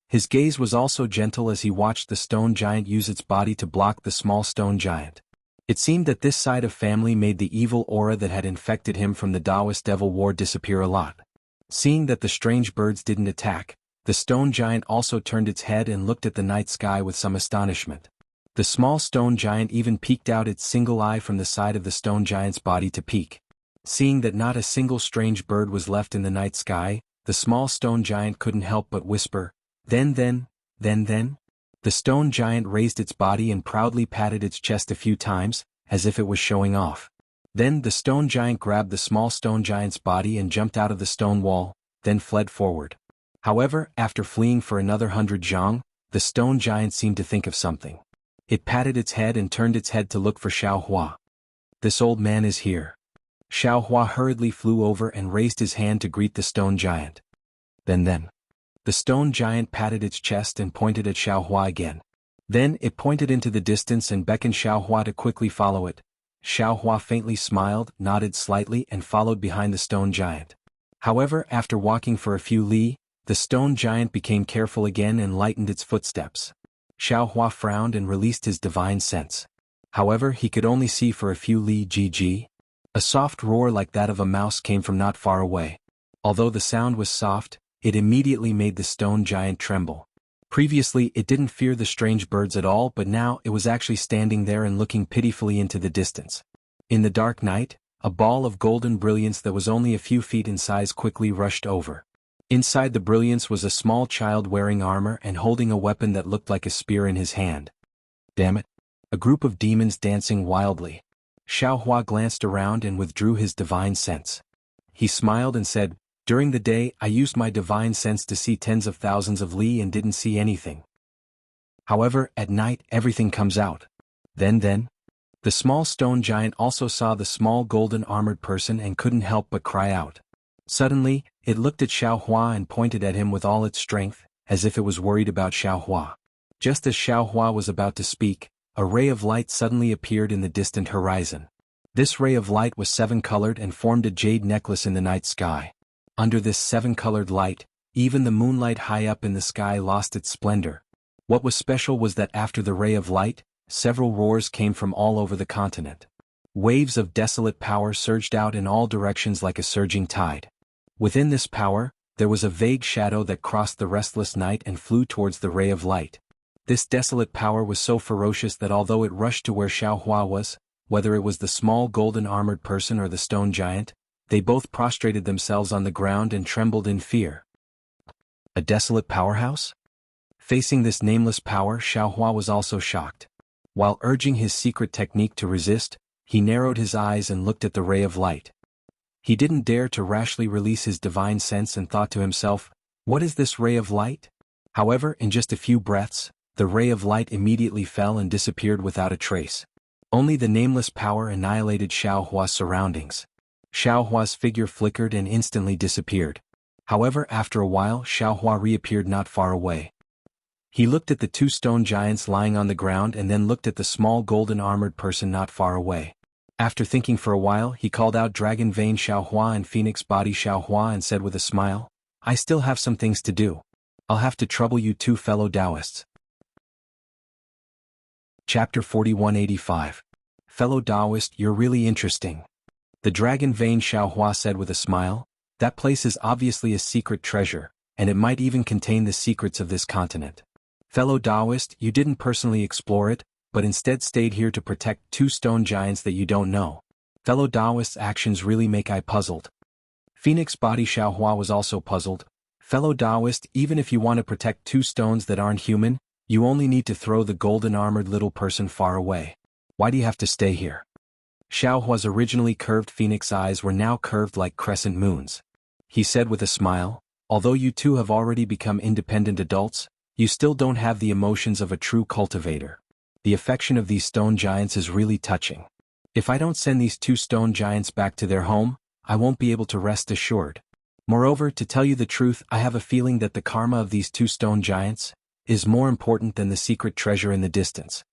His gaze was also gentle as he watched the stone giant use its body to block the small stone giant. It seemed that this side of family made the evil aura that had infected him from the Taoist Devil War disappear a lot. Seeing that the strange birds didn't attack, the stone giant also turned its head and looked at the night sky with some astonishment. The small stone giant even peeked out its single eye from the side of the stone giant's body to peek. Seeing that not a single strange bird was left in the night sky, the small stone giant couldn't help but whisper, then. The stone giant raised its body and proudly patted its chest a few times, as if it was showing off. Then the stone giant grabbed the small stone giant's body and jumped out of the stone wall, then fled forward. However, after fleeing for another 100 zhang, the stone giant seemed to think of something. It patted its head and turned its head to look for Xiaohua. "This old man is here." Xiaohua hurriedly flew over and raised his hand to greet the stone giant. Then, the stone giant patted its chest and pointed at Xiaohua again. Then it pointed into the distance and beckoned Xiaohua to quickly follow it. Xiaohua faintly smiled, nodded slightly and followed behind the stone giant. However, after walking for a few li, the stone giant became careful again and lightened its footsteps. Xiaohua frowned and released his divine sense. However, he could only see for a few li. A soft roar like that of a mouse came from not far away. Although the sound was soft, it immediately made the stone giant tremble. Previously it didn't fear the strange birds at all, but now it was actually standing there and looking pitifully into the distance. In the dark night, a ball of golden brilliance that was only a few feet in size quickly rushed over. Inside the brilliance was a small child wearing armor and holding a weapon that looked like a spear in his hand. "Damn it!" A group of demons dancing wildly. Xiaohua glanced around and withdrew his divine sense. He smiled and said, "During the day I used my divine sense to see tens of thousands of li and didn't see anything. However, at night everything comes out." Then, the small stone giant also saw the small golden armored person and couldn't help but cry out. Suddenly, it looked at Xiaohua and pointed at him with all its strength, as if it was worried about Xiaohua. Just as Xiaohua was about to speak, a ray of light suddenly appeared in the distant horizon. This ray of light was seven-colored and formed a jade necklace in the night sky. Under this seven-colored light, even the moonlight high up in the sky lost its splendor. What was special was that after the ray of light, several roars came from all over the continent. Waves of desolate power surged out in all directions like a surging tide. Within this power, there was a vague shadow that crossed the restless night and flew towards the ray of light. This desolate power was so ferocious that although it rushed to where Xiaohua was, whether it was the small golden armored person or the stone giant, they both prostrated themselves on the ground and trembled in fear. A desolate powerhouse? Facing this nameless power, Xiaohua was also shocked. While urging his secret technique to resist, he narrowed his eyes and looked at the ray of light. He didn't dare to rashly release his divine sense and thought to himself, "What is this ray of light?" However, in just a few breaths, the ray of light immediately fell and disappeared without a trace. Only the nameless power annihilated Xiaohua's surroundings. Xiaohua's figure flickered and instantly disappeared. However, after a while Xiaohua reappeared not far away. He looked at the two stone giants lying on the ground and then looked at the small golden armored person not far away. After thinking for a while, he called out Dragon Vein Xiaohua and Phoenix Body Xiaohua and said with a smile, "I still have some things to do. I'll have to trouble you two fellow Taoists." Chapter 4185. Fellow Taoist, you're really interesting. The Dragon Vein Xiaohua said with a smile, "That place is obviously a secret treasure, and it might even contain the secrets of this continent. Fellow Taoist, you didn't personally explore it, but instead stayed here to protect two stone giants that you don't know. Fellow Taoist's actions really make I puzzled." Phoenix Body Xiaohua was also puzzled. "Fellow Taoist, even if you want to protect two stones that aren't human, you only need to throw the golden armored little person far away. Why do you have to stay here?" Xiaohua's originally curved phoenix eyes were now curved like crescent moons. He said with a smile, "Although you two have already become independent adults, you still don't have the emotions of a true cultivator. The affection of these stone giants is really touching. If I don't send these two stone giants back to their home, I won't be able to rest assured. Moreover, to tell you the truth, I have a feeling that the karma of these two stone giants is more important than the secret treasure in the distance."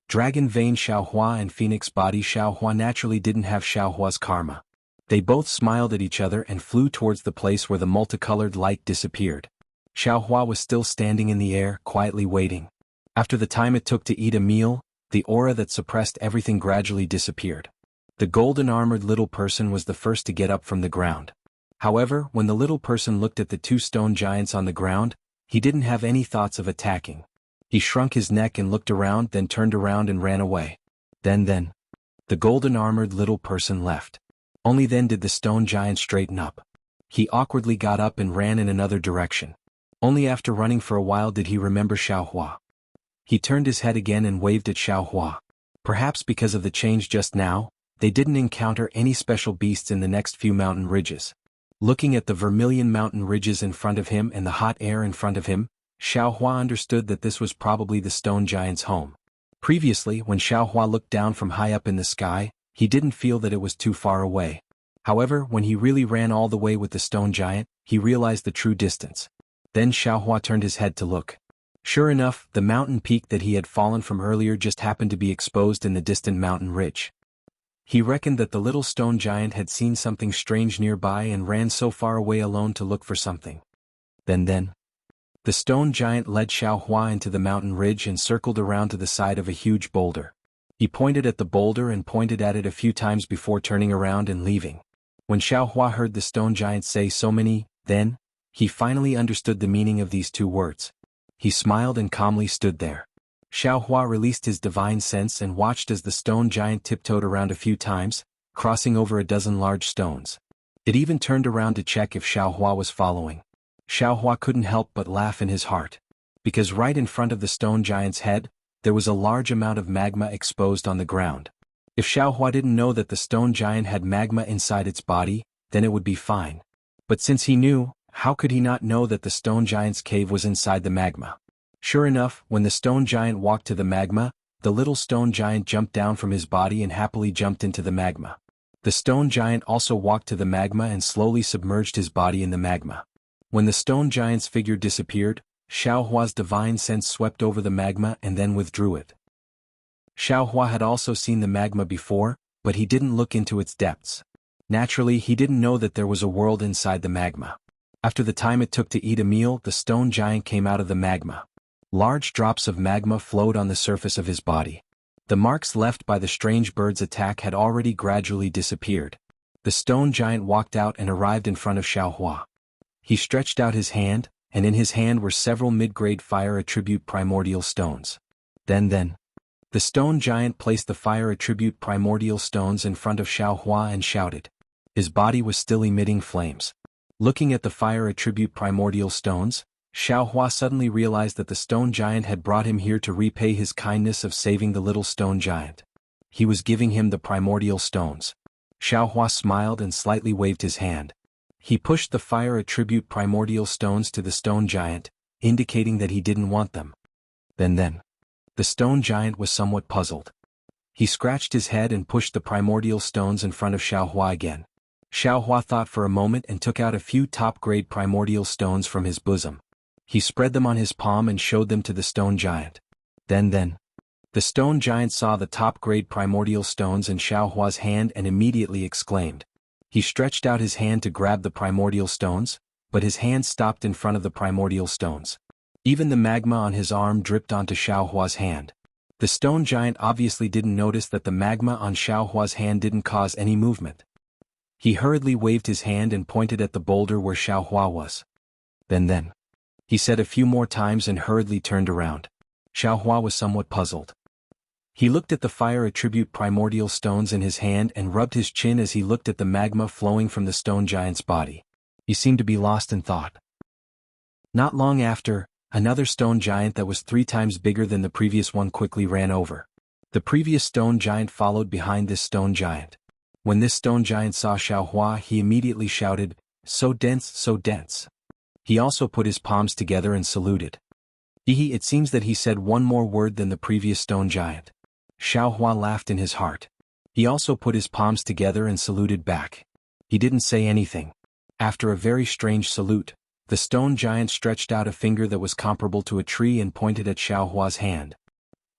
Dragon Vein Xiaohua and Phoenix Body Xiaohua naturally didn't have Xiaohua's karma. They both smiled at each other and flew towards the place where the multicolored light disappeared. Xiaohua was still standing in the air, quietly waiting. After the time it took to eat a meal, the aura that suppressed everything gradually disappeared. The golden armored little person was the first to get up from the ground. However, when the little person looked at the two stone giants on the ground, he didn't have any thoughts of attacking. He shrunk his neck and looked around, then turned around and ran away. Then, the golden armored little person left. Only then did the stone giant straighten up. He awkwardly got up and ran in another direction. Only after running for a while did he remember Xiaohua. He turned his head again and waved at Xiaohua. Perhaps because of the change just now, they didn't encounter any special beasts in the next few mountain ridges. Looking at the vermilion mountain ridges in front of him and the hot air in front of him, Xiaohua understood that this was probably the stone giant's home. Previously, when Xiaohua looked down from high up in the sky, he didn't feel that it was too far away. However, when he really ran all the way with the stone giant, he realized the true distance. Then Xiaohua turned his head to look. Sure enough, the mountain peak that he had fallen from earlier just happened to be exposed in the distant mountain ridge. He reckoned that the little stone giant had seen something strange nearby and ran so far away alone to look for something. Then, the stone giant led Xiaohua into the mountain ridge and circled around to the side of a huge boulder. He pointed at the boulder and pointed at it a few times before turning around and leaving. When Xiaohua heard the stone giant say so many, then, he finally understood the meaning of these two words. He smiled and calmly stood there. Xiaohua released his divine sense and watched as the stone giant tiptoed around a few times, crossing over a dozen large stones. It even turned around to check if Xiaohua was following. Xiaohua couldn't help but laugh in his heart. Because right in front of the stone giant's head, there was a large amount of magma exposed on the ground. If Xiaohua didn't know that the stone giant had magma inside its body, then it would be fine. But since he knew, how could he not know that the stone giant's cave was inside the magma? Sure enough, when the stone giant walked to the magma, the little stone giant jumped down from his body and happily jumped into the magma. The stone giant also walked to the magma and slowly submerged his body in the magma. When the stone giant's figure disappeared, Xiaohua's divine sense swept over the magma and then withdrew it. Xiaohua had also seen the magma before, but he didn't look into its depths. Naturally, he didn't know that there was a world inside the magma. After the time it took to eat a meal, the stone giant came out of the magma. Large drops of magma flowed on the surface of his body. The marks left by the strange bird's attack had already gradually disappeared. The stone giant walked out and arrived in front of Xiaohua. He stretched out his hand, and in his hand were several mid-grade fire attribute primordial stones. Then, the stone giant placed the fire attribute primordial stones in front of Xiaohua and shouted. His body was still emitting flames. Looking at the fire attribute primordial stones, Xiaohua suddenly realized that the stone giant had brought him here to repay his kindness of saving the little stone giant. He was giving him the primordial stones. Xiaohua smiled and slightly waved his hand. He pushed the fire attribute primordial stones to the stone giant, indicating that he didn't want them. Then, the stone giant was somewhat puzzled. He scratched his head and pushed the primordial stones in front of Xiaohua again. Xiaohua thought for a moment and took out a few top-grade primordial stones from his bosom. He spread them on his palm and showed them to the stone giant. Then, the stone giant saw the top-grade primordial stones in Xiaohua's hand and immediately exclaimed. He stretched out his hand to grab the primordial stones, but his hand stopped in front of the primordial stones. Even the magma on his arm dripped onto Xiaohua's hand. The stone giant obviously didn't notice that the magma on Xiaohua's hand didn't cause any movement. He hurriedly waved his hand and pointed at the boulder where Xiaohua was. Then, he said a few more times and hurriedly turned around. Xiaohua was somewhat puzzled. He looked at the fire attribute primordial stones in his hand and rubbed his chin as he looked at the magma flowing from the stone giant's body. He seemed to be lost in thought. Not long after, another stone giant that was 3 times bigger than the previous one quickly ran over. The previous stone giant followed behind this stone giant. When this stone giant saw Xiaohua, he immediately shouted, "So dense, so dense." He also put his palms together and saluted. It seems that he said one more word than the previous stone giant. Xiaohua laughed in his heart. He also put his palms together and saluted back. He didn't say anything. After a very strange salute, the stone giant stretched out a finger that was comparable to a tree and pointed at Xiaohua's hand.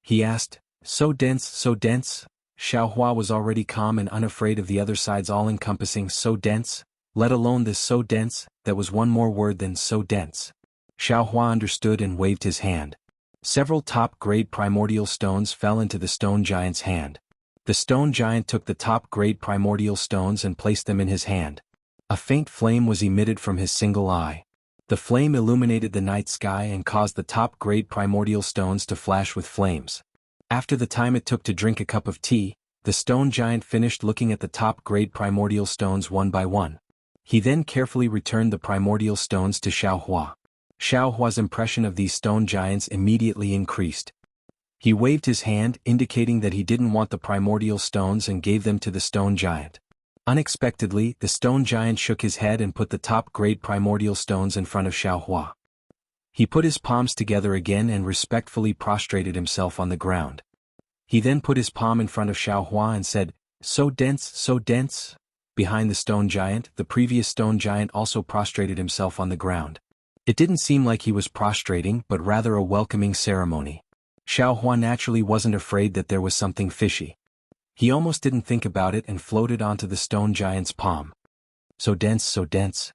He asked, "So dense, so dense?" Xiaohua was already calm and unafraid of the other side's all-encompassing "so dense," let alone this "so dense," that was one more word than "so dense." Xiaohua understood and waved his hand. Several top-grade primordial stones fell into the stone giant's hand. The stone giant took the top-grade primordial stones and placed them in his hand. A faint flame was emitted from his single eye. The flame illuminated the night sky and caused the top-grade primordial stones to flash with flames. After the time it took to drink a cup of tea, the stone giant finished looking at the top-grade primordial stones one by one. He then carefully returned the primordial stones to Xiaohua. Xiaohua's impression of these stone giants immediately increased. He waved his hand, indicating that he didn't want the primordial stones and gave them to the stone giant. Unexpectedly, the stone giant shook his head and put the top-grade primordial stones in front of Xiaohua. He put his palms together again and respectfully prostrated himself on the ground. He then put his palm in front of Xiaohua and said, "So dense, so dense." Behind the stone giant, the previous stone giant also prostrated himself on the ground. It didn't seem like he was prostrating but rather a welcoming ceremony. Xiaohua naturally wasn't afraid that there was something fishy. He almost didn't think about it and floated onto the stone giant's palm. So dense, so dense.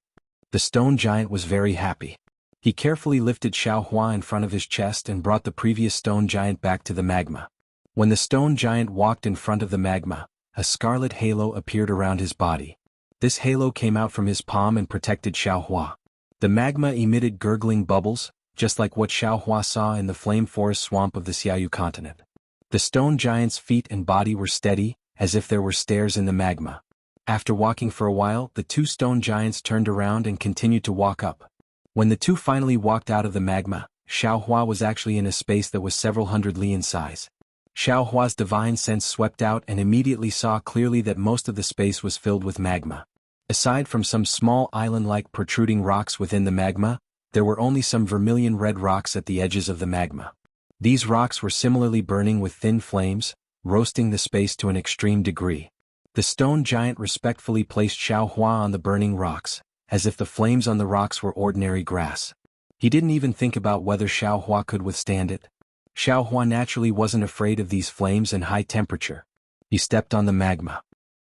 The stone giant was very happy. He carefully lifted Xiaohua in front of his chest and brought the previous stone giant back to the magma. When the stone giant walked in front of the magma, a scarlet halo appeared around his body. This halo came out from his palm and protected Xiaohua. The magma emitted gurgling bubbles, just like what Xiaohua saw in the flame forest swamp of the Xiaoyu continent. The stone giant's feet and body were steady, as if there were stairs in the magma. After walking for a while, the two stone giants turned around and continued to walk up. When the two finally walked out of the magma, Xiaohua was actually in a space that was several hundred li in size. Xiaohua's divine sense swept out and immediately saw clearly that most of the space was filled with magma. Aside from some small island-like protruding rocks within the magma, there were only some vermilion red rocks at the edges of the magma. These rocks were similarly burning with thin flames, roasting the space to an extreme degree. The stone giant respectfully placed Xiaohua on the burning rocks, as if the flames on the rocks were ordinary grass. He didn't even think about whether Xiaohua could withstand it. Xiaohua naturally wasn't afraid of these flames and high temperature. He stepped on the magma.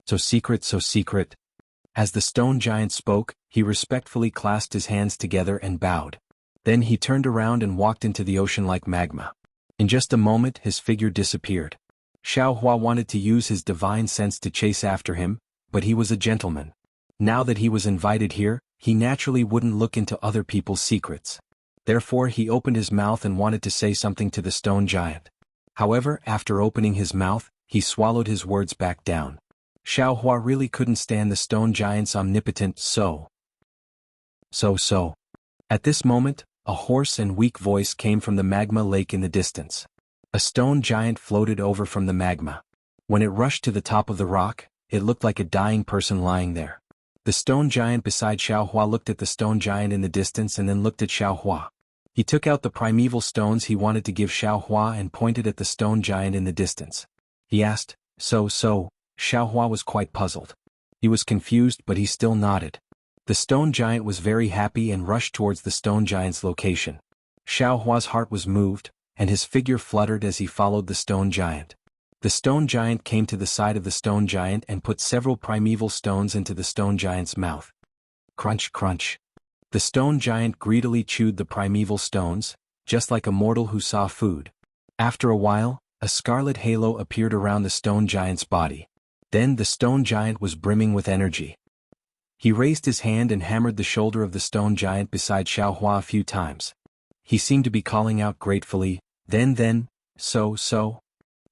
So secret, so secret. As the stone giant spoke, he respectfully clasped his hands together and bowed. Then he turned around and walked into the ocean like magma. In just a moment his figure disappeared. Xiaohua wanted to use his divine sense to chase after him, but he was a gentleman. Now that he was invited here, he naturally wouldn't look into other people's secrets. Therefore he opened his mouth and wanted to say something to the stone giant. However, after opening his mouth, he swallowed his words back down. Xiaohua really couldn't stand the stone giant's omnipotent so. At this moment, a hoarse and weak voice came from the magma lake in the distance. A stone giant floated over from the magma. When it rushed to the top of the rock, it looked like a dying person lying there. The stone giant beside Xiaohua looked at the stone giant in the distance and then looked at Xiaohua. He took out the primeval stones he wanted to give Xiaohua and pointed at the stone giant in the distance. He asked, So? Xiaohua was quite puzzled. He was confused but he still nodded. The stone giant was very happy and rushed towards the stone giant's location. Xiaohua's heart was moved, and his figure fluttered as he followed the stone giant. The stone giant came to the side of the stone giant and put several primeval stones into the stone giant's mouth. Crunch, crunch. The stone giant greedily chewed the primeval stones, just like a mortal who saw food. After a while, a scarlet halo appeared around the stone giant's body. Then the stone giant was brimming with energy. He raised his hand and hammered the shoulder of the stone giant beside Xiaohua a few times. He seemed to be calling out gratefully, then, so.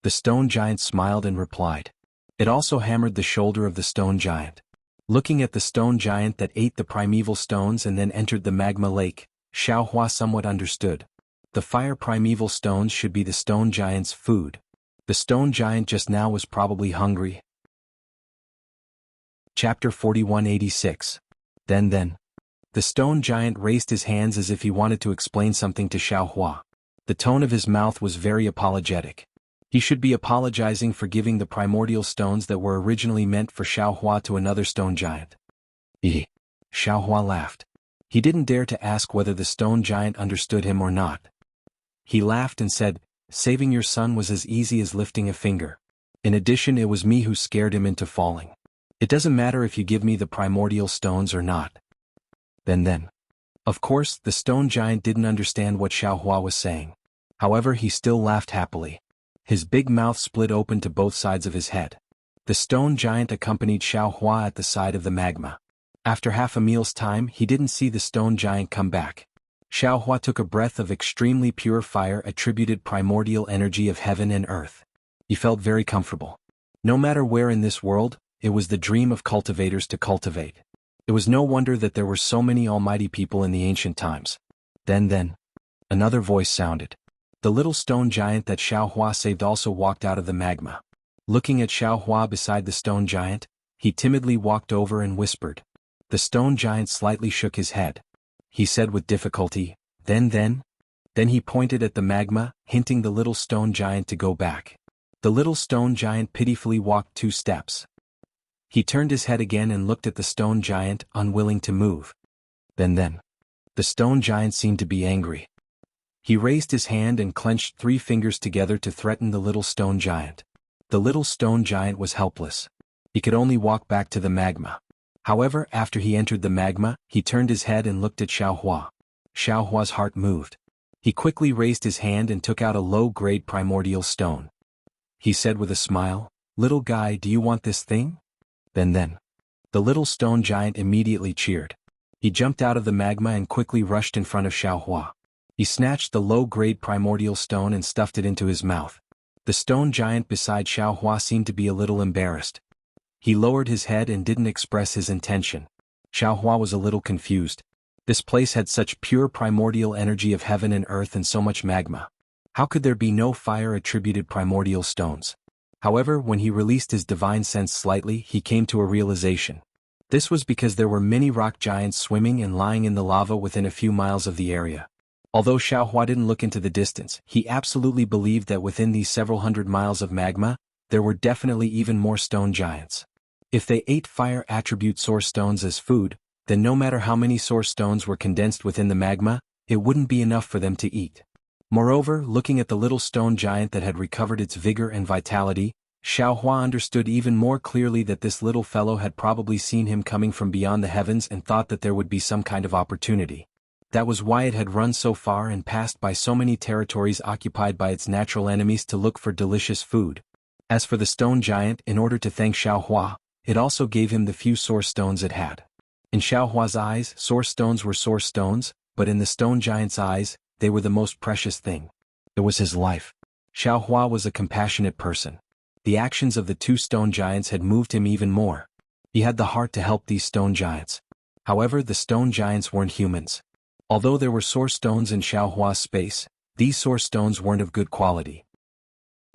The stone giant smiled and replied. It also hammered the shoulder of the stone giant. Looking at the stone giant that ate the primeval stones and then entered the magma lake, Xiaohua somewhat understood. The fire primeval stones should be the stone giant's food. The stone giant just now was probably hungry. Chapter 4186. Then. The stone giant raised his hands as if he wanted to explain something to Xiaohua. The tone of his mouth was very apologetic. He should be apologizing for giving the primordial stones that were originally meant for Xiaohua to another stone giant. Xiaohua laughed. He didn't dare to ask whether the stone giant understood him or not. He laughed and said, Saving your son was as easy as lifting a finger. In addition, it was me who scared him into falling. It doesn't matter if you give me the primordial stones or not. Then. Of course, the stone giant didn't understand what Xiaohua was saying. However, he still laughed happily. His big mouth split open to both sides of his head. The stone giant accompanied Xiaohua at the side of the magma. After half a meal's time, he didn't see the stone giant come back. Xiaohua took a breath of extremely pure fire attributed primordial energy of heaven and earth. He felt very comfortable. No matter where in this world, it was the dream of cultivators to cultivate. It was no wonder that there were so many almighty people in the ancient times. Then. Another voice sounded. The little stone giant that Xiaohua saved also walked out of the magma. Looking at Xiaohua beside the stone giant, he timidly walked over and whispered. The stone giant slightly shook his head. He said with difficulty, Then he pointed at the magma, hinting the little stone giant to go back. The little stone giant pitifully walked 2 steps. He turned his head again and looked at the stone giant, unwilling to move. Then. The stone giant seemed to be angry. He raised his hand and clenched 3 fingers together to threaten the little stone giant. The little stone giant was helpless. He could only walk back to the magma. However, after he entered the magma, he turned his head and looked at Xiaohua. Xiaohua's heart moved. He quickly raised his hand and took out a low-grade primordial stone. He said with a smile, "Little guy, do you want this thing?" Then. The little stone giant immediately cheered. He jumped out of the magma and quickly rushed in front of Xiaohua. He snatched the low-grade primordial stone and stuffed it into his mouth. The stone giant beside Xiaohua seemed to be a little embarrassed. He lowered his head and didn't express his intention. Xiaohua was a little confused. This place had such pure primordial energy of heaven and earth and so much magma. How could there be no fire-attributed primordial stones? However, when he released his divine sense slightly, he came to a realization. This was because there were many rock giants swimming and lying in the lava within a few miles of the area. Although Xiaohua didn't look into the distance, he absolutely believed that within these several hundred miles of magma, there were definitely even more stone giants. If they ate fire attribute source stones as food, then no matter how many source stones were condensed within the magma, it wouldn't be enough for them to eat. Moreover, looking at the little stone giant that had recovered its vigor and vitality, Xiaohua understood even more clearly that this little fellow had probably seen him coming from beyond the heavens and thought that there would be some kind of opportunity. That was why it had run so far and passed by so many territories occupied by its natural enemies to look for delicious food. As for the stone giant, in order to thank Xiaohua, it also gave him the few source stones it had. In Xiaohua's eyes, source stones were source stones, but in the stone giant's eyes, they were the most precious thing. It was his life. Xiaohua was a compassionate person. The actions of the 2 stone giants had moved him even more. He had the heart to help these stone giants. However, the stone giants weren't humans. Although there were source stones in Xiaohua's space, these source stones weren't of good quality.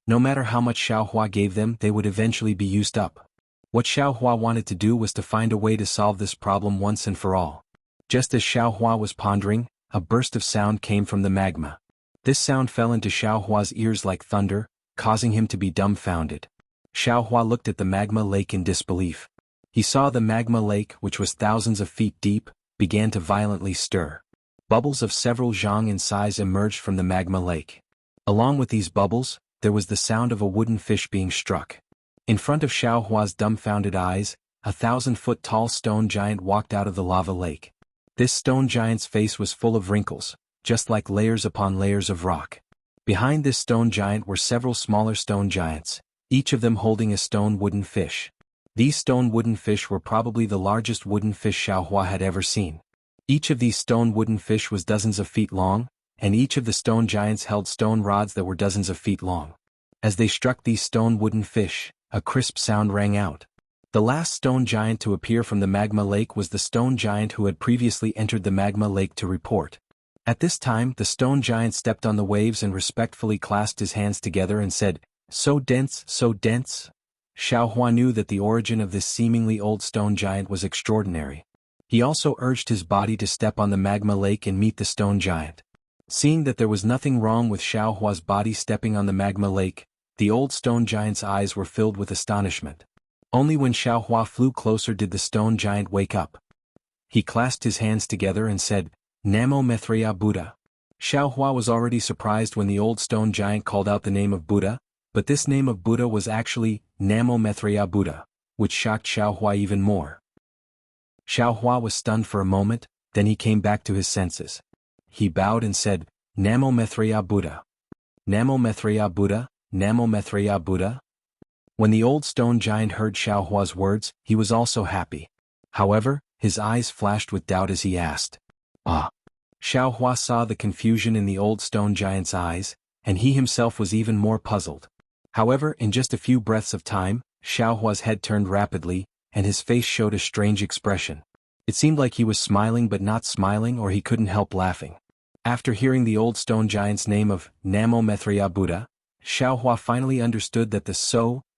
No matter how much Xiaohua gave them, they would eventually be used up. What Xiaohua wanted to do was to find a way to solve this problem once and for all. Just as Xiaohua was pondering, a burst of sound came from the magma. This sound fell into Xiaohua's ears like thunder, causing him to be dumbfounded. Xiaohua looked at the magma lake in disbelief. He saw the magma lake, which was thousands of feet deep, began to violently stir. Bubbles of several zhang in size emerged from the magma lake. Along with these bubbles, there was the sound of a wooden fish being struck. In front of Xiaohua's dumbfounded eyes, a 1,000-foot-tall stone giant walked out of the lava lake. This stone giant's face was full of wrinkles, just like layers upon layers of rock. Behind this stone giant were several smaller stone giants, each of them holding a stone wooden fish. These stone wooden fish were probably the largest wooden fish Xiaohua had ever seen. Each of these stone wooden fish was dozens of feet long, and each of the stone giants held stone rods that were dozens of feet long. As they struck these stone wooden fish, a crisp sound rang out. The last stone giant to appear from the magma lake was the stone giant who had previously entered the magma lake to report. At this time, the stone giant stepped on the waves and respectfully clasped his hands together and said, "So dense, so dense." Xiaohua knew that the origin of this seemingly old stone giant was extraordinary. He also urged his body to step on the magma lake and meet the stone giant. Seeing that there was nothing wrong with Xiaohua's body stepping on the magma lake, the old stone giant's eyes were filled with astonishment. Only when Xiaohua flew closer did the stone giant wake up. He clasped his hands together and said, "Namo Mithriya Buddha." Xiaohua was already surprised when the old stone giant called out the name of Buddha, but this name of Buddha was actually Namo Mithriya Buddha, which shocked Xiaohua even more. Xiaohua was stunned for a moment, then he came back to his senses. He bowed and said, "Namo Mithriya Buddha. Namo Mithriya Buddha, Namo Mithriya Buddha." When the old stone giant heard Xiaohua's words, he was also happy. However, his eyes flashed with doubt as he asked, "Ah." Xiaohua saw the confusion in the old stone giant's eyes, and he himself was even more puzzled. However, in just a few breaths of time, Xiaohua's head turned rapidly, and his face showed a strange expression. It seemed like he was smiling but not smiling, or he couldn't help laughing. After hearing the old stone giant's name of Namo Mithriya Buddha, Xiaohua finally understood that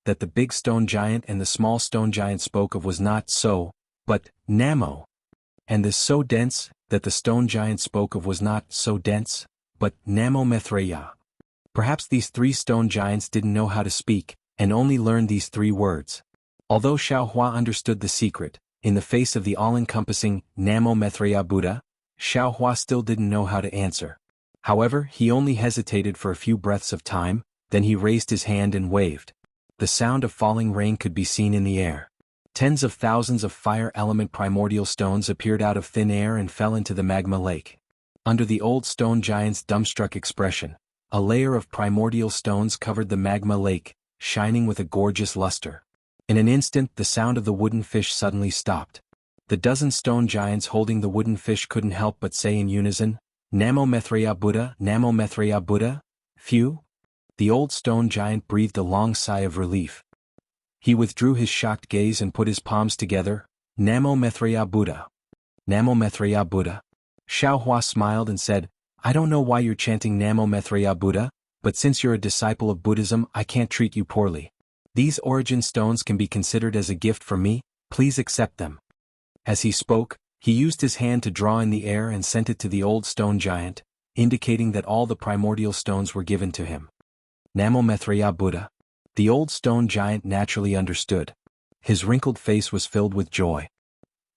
that the big stone giant and the small stone giant spoke of was not so, but Namo. And this so dense, that the stone giant spoke of was not so dense, but Namo Mithreya. Perhaps these three stone giants didn't know how to speak, and only learned these three words. Although Xiaohua understood the secret, in the face of the all-encompassing Namo Mithreya Buddha, Xiaohua still didn't know how to answer. However, he only hesitated for a few breaths of time, then he raised his hand and waved. The sound of falling rain could be seen in the air. Tens of thousands of fire element primordial stones appeared out of thin air and fell into the magma lake. Under the old stone giant's dumbstruck expression, a layer of primordial stones covered the magma lake, shining with a gorgeous luster. In an instant, the sound of the wooden fish suddenly stopped. The dozen stone giants holding the wooden fish couldn't help but say in unison, Namo Mithreya Buddha, Namo Mithreya Buddha. Phew! The old stone giant breathed a long sigh of relief. He withdrew his shocked gaze and put his palms together, Namo Mithreya Buddha. Namo Mithreya Buddha. Xiaohua smiled and said, I don't know why you're chanting Namo Mithreya Buddha, but since you're a disciple of Buddhism I can't treat you poorly. These origin stones can be considered as a gift from me, please accept them. As he spoke, he used his hand to draw in the air and sent it to the old stone giant, indicating that all the primordial stones were given to him. Namo Mithreya Buddha. The old stone giant naturally understood. His wrinkled face was filled with joy.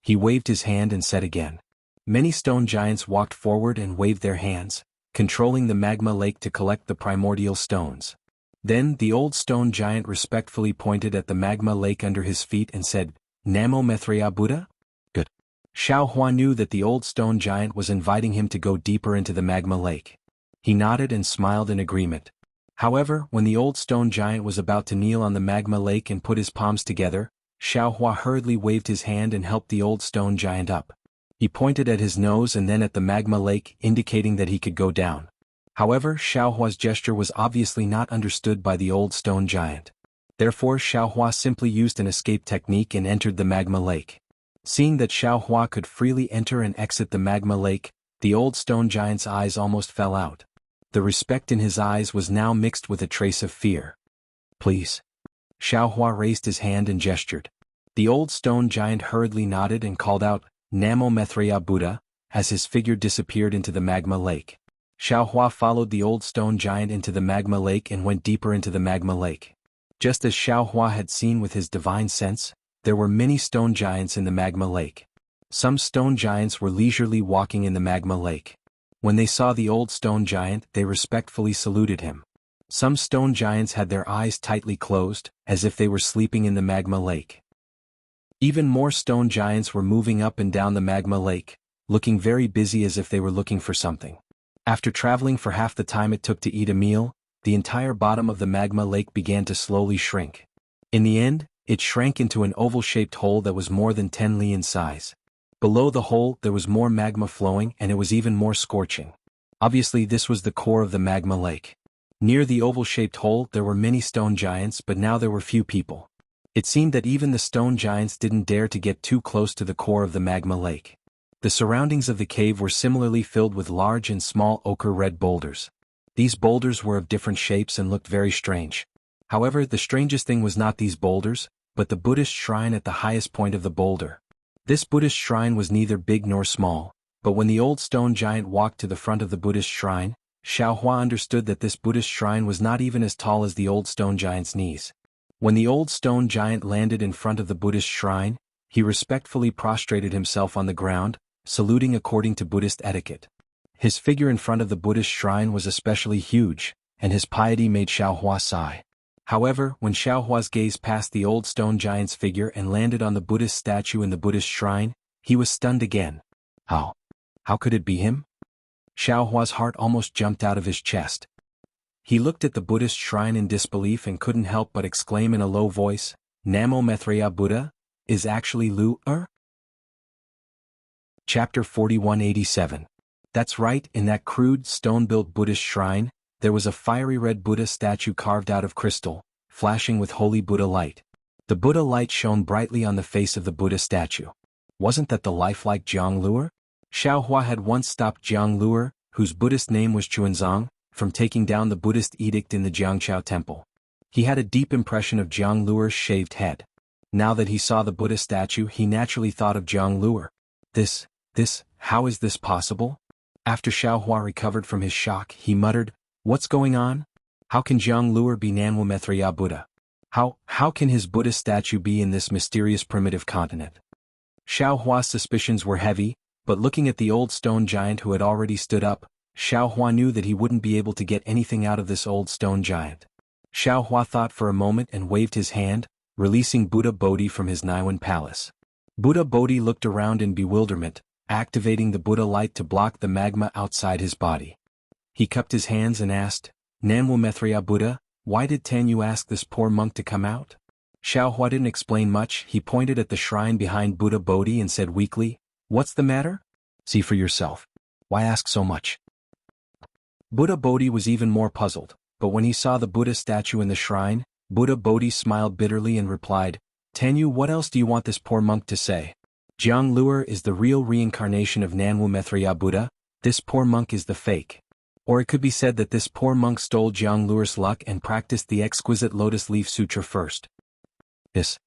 He waved his hand and said again. Many stone giants walked forward and waved their hands, controlling the magma lake to collect the primordial stones. Then the old stone giant respectfully pointed at the magma lake under his feet and said, Namo Mithreya Buddha? Good. Xiaohua knew that the old stone giant was inviting him to go deeper into the magma lake. He nodded and smiled in agreement. However, when the old stone giant was about to kneel on the magma lake and put his palms together, Xiaohua hurriedly waved his hand and helped the old stone giant up. He pointed at his nose and then at the magma lake, indicating that he could go down. However, Xiaohua's gesture was obviously not understood by the old stone giant. Therefore, Xiaohua simply used an escape technique and entered the magma lake. Seeing that Xiaohua could freely enter and exit the magma lake, the old stone giant's eyes almost fell out. The respect in his eyes was now mixed with a trace of fear. Please. Xiaohua raised his hand and gestured. The old stone giant hurriedly nodded and called out, Namo Mithreya Buddha, as his figure disappeared into the magma lake. Xiaohua followed the old stone giant into the magma lake and went deeper into the magma lake. Just as Xiaohua had seen with his divine sense, there were many stone giants in the magma lake. Some stone giants were leisurely walking in the magma lake. When they saw the old stone giant, they respectfully saluted him. Some stone giants had their eyes tightly closed, as if they were sleeping in the magma lake. Even more stone giants were moving up and down the magma lake, looking very busy as if they were looking for something. After traveling for half the time it took to eat a meal, the entire bottom of the magma lake began to slowly shrink. In the end, it shrank into an oval-shaped hole that was more than 10 li in size. Below the hole there was more magma flowing and it was even more scorching. Obviously this was the core of the magma lake. Near the oval-shaped hole there were many stone giants, but now there were few people. It seemed that even the stone giants didn't dare to get too close to the core of the magma lake. The surroundings of the cave were similarly filled with large and small ochre-red boulders. These boulders were of different shapes and looked very strange. However, the strangest thing was not these boulders, but the Buddhist shrine at the highest point of the boulder. This Buddhist shrine was neither big nor small, but when the old stone giant walked to the front of the Buddhist shrine, Xiaohua understood that this Buddhist shrine was not even as tall as the old stone giant's knees. When the old stone giant landed in front of the Buddhist shrine, he respectfully prostrated himself on the ground, saluting according to Buddhist etiquette. His figure in front of the Buddhist shrine was especially huge, and his piety made Xiaohua sigh. However, when Xiaohua's gaze passed the old stone giant's figure and landed on the Buddhist statue in the Buddhist shrine, he was stunned again. How could it be him? Xiaohua's heart almost jumped out of his chest. He looked at the Buddhist shrine in disbelief and couldn't help but exclaim in a low voice, Namo Mithreya Buddha? Is actually Lu-er? Chapter 4187. That's right, in that crude, stone-built Buddhist shrine, there was a fiery red Buddha statue carved out of crystal, flashing with holy Buddha light. The Buddha light shone brightly on the face of the Buddha statue. Wasn't that the lifelike Jianghu? Xiaohua had once stopped Jianghu, whose Buddhist name was Chuanzong, from taking down the Buddhist edict in the Jiangchao temple. He had a deep impression of Jianghu's shaved head. Now that he saw the Buddha statue, he naturally thought of Jianghu. This how is this possible? After Xiaohua recovered from his shock, he muttered, "What's going on? How can Jianghu be Nanwu Methriya Buddha? How can his Buddha statue be in this mysterious primitive continent?" Xiaohua's suspicions were heavy, but looking at the old stone giant who had already stood up, Xiaohua knew that he wouldn't be able to get anything out of this old stone giant. Xiaohua thought for a moment and waved his hand, releasing Buddha Bodhi from his Niwen palace. Buddha Bodhi looked around in bewilderment, activating the Buddha light to block the magma outside his body. He cupped his hands and asked, "Nanwu Methriya Buddha, why did Tanyu ask this poor monk to come out?" Xiaohua didn't explain much. He pointed at the shrine behind Buddha Bodhi and said weakly, "What's the matter? See for yourself. Why ask so much?" Buddha Bodhi was even more puzzled, but when he saw the Buddha statue in the shrine, Buddha Bodhi smiled bitterly and replied, "Tanyu, what else do you want this poor monk to say? Jianghu is the real reincarnation of Nanwu Methriya Buddha, this poor monk is the fake. Or it could be said that this poor monk stole Jianghu's luck and practiced the exquisite Lotus Leaf Sutra first." This.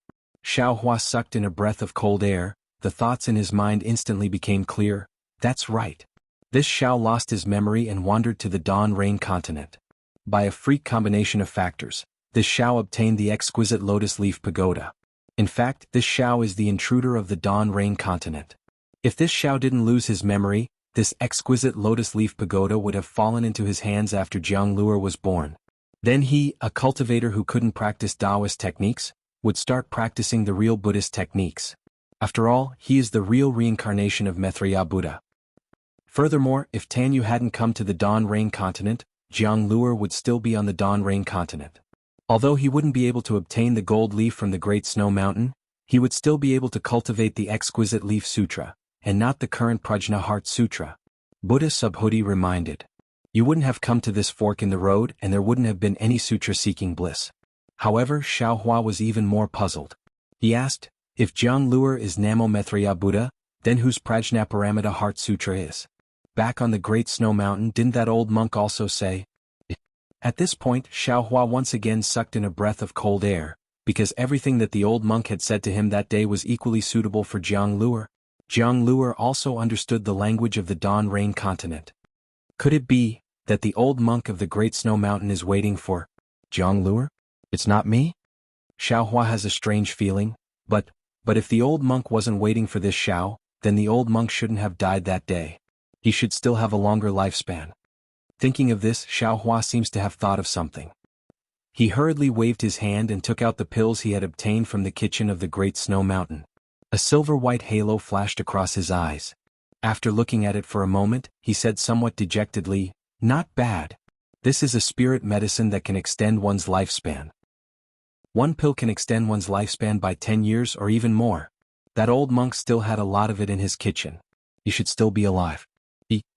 Xiaohua sucked in a breath of cold air. The thoughts in his mind instantly became clear. That's right. This Xiao lost his memory and wandered to the Dawn Rain continent. By a freak combination of factors, this Xiao obtained the exquisite Lotus Leaf Pagoda. In fact, this Xiao is the intruder of the Dawn Rain continent. If this Xiao didn't lose his memory, this exquisite Lotus Leaf Pagoda would have fallen into his hands after Jianghu was born. Then he, a cultivator who couldn't practice Taoist techniques, would start practicing the real Buddhist techniques. After all, he is the real reincarnation of Methriya Buddha. Furthermore, if Tanyu hadn't come to the Dawn Rain continent, Jianghu would still be on the Dawn Rain continent. Although he wouldn't be able to obtain the gold leaf from the Great Snow Mountain, he would still be able to cultivate the exquisite Leaf Sutra, and not the current Prajna Heart Sutra. Buddha Subhuti reminded. You wouldn't have come to this fork in the road and there wouldn't have been any sutra-seeking bliss. However, Xiaohua was even more puzzled. He asked, if Jianghu is Namo Methriya Buddha, then whose Prajnaparamita Heart Sutra is? Back on the Great Snow Mountain, didn't that old monk also say? At this point, Xiaohua once again sucked in a breath of cold air, because everything that the old monk had said to him that day was equally suitable for Jianghu. Jianghu also understood the language of the Dawn Rain continent. Could it be that the old monk of the Great Snow Mountain is waiting for Jianghu? It's not me? Xiaohua has a strange feeling, but if the old monk wasn't waiting for this Xiao, then the old monk shouldn't have died that day. He should still have a longer lifespan. Thinking of this, Xiaohua seems to have thought of something. He hurriedly waved his hand and took out the pills he had obtained from the kitchen of the Great Snow Mountain. A silver-white halo flashed across his eyes. After looking at it for a moment, he said somewhat dejectedly, "Not bad. This is a spirit medicine that can extend one's lifespan. One pill can extend one's lifespan by 10 years or even more. That old monk still had a lot of it in his kitchen. He should still be alive.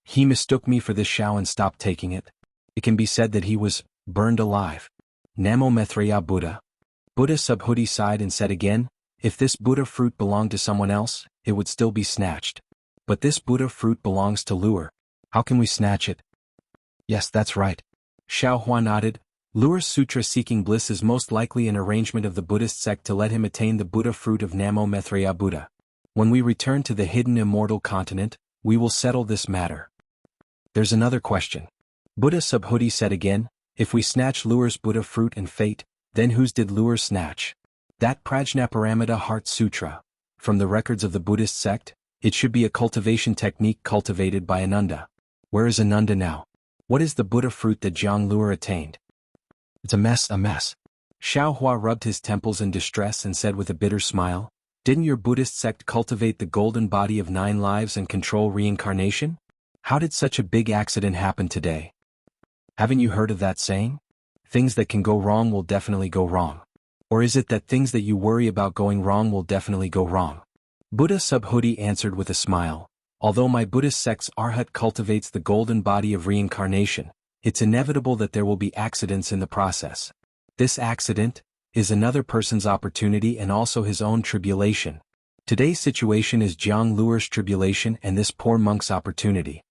He mistook me for this Xiao and stopped taking it. It can be said that he was burned alive. Namo Methriya Buddha." Buddha Subhuti sighed and said again, if this Buddha fruit belonged to someone else, it would still be snatched. But this Buddha fruit belongs to Lure. How can we snatch it? Yes, that's right. Xiaohua nodded. Lure's sutra seeking bliss is most likely an arrangement of the Buddhist sect to let him attain the Buddha fruit of Namo Methriya Buddha. When we return to the hidden immortal continent, we will settle this matter. There's another question. Buddha Subhuti said again, if we snatch Lure's Buddha fruit and fate, then whose did Lure snatch? That Prajnaparamita Heart Sutra. From the records of the Buddhist sect, it should be a cultivation technique cultivated by Ananda. Where is Ananda now? What is the Buddha fruit that Jianghu attained? It's a mess. Xiaohua rubbed his temples in distress and said with a bitter smile, didn't your Buddhist sect cultivate the golden body of 9 lives and control reincarnation? How did such a big accident happen today? Haven't you heard of that saying? Things that can go wrong will definitely go wrong. Or is it that things that you worry about going wrong will definitely go wrong? Buddha Subhuti answered with a smile, although my Buddhist sect's Arhat cultivates the golden body of reincarnation, it's inevitable that there will be accidents in the process. This accident is another person's opportunity and also his own tribulation. Today's situation is Jianghu's tribulation and this poor monk's opportunity.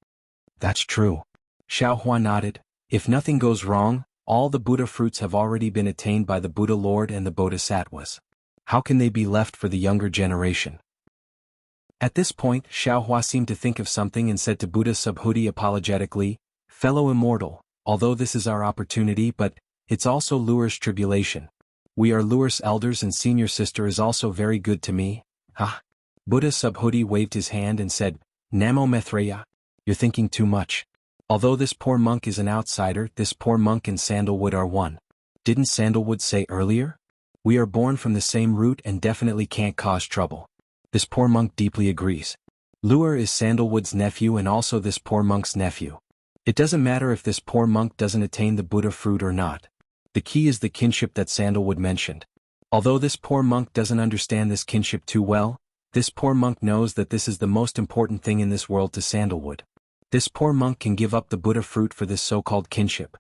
That's true. Xiaohua nodded. If nothing goes wrong, all the Buddha fruits have already been attained by the Buddha Lord and the Bodhisattvas. How can they be left for the younger generation? At this point, Xiaohua seemed to think of something and said to Buddha Subhuti apologetically, "Fellow immortal, although this is our opportunity but, it's also Luer's tribulation. We are Luer's elders and senior sister is also very good to me." "Ah." Buddha Subhuti waved his hand and said, "Namo Maitreya. You're thinking too much. Although this poor monk is an outsider, this poor monk and Sandalwood are one. Didn't Sandalwood say earlier? We are born from the same root and definitely can't cause trouble. This poor monk deeply agrees. Luer is Sandalwood's nephew and also this poor monk's nephew. It doesn't matter if this poor monk doesn't attain the Buddha fruit or not. The key is the kinship that Sandalwood mentioned. Although this poor monk doesn't understand this kinship too well, this poor monk knows that this is the most important thing in this world to Sandalwood. This poor monk can give up the Buddha fruit for this so-called kinship."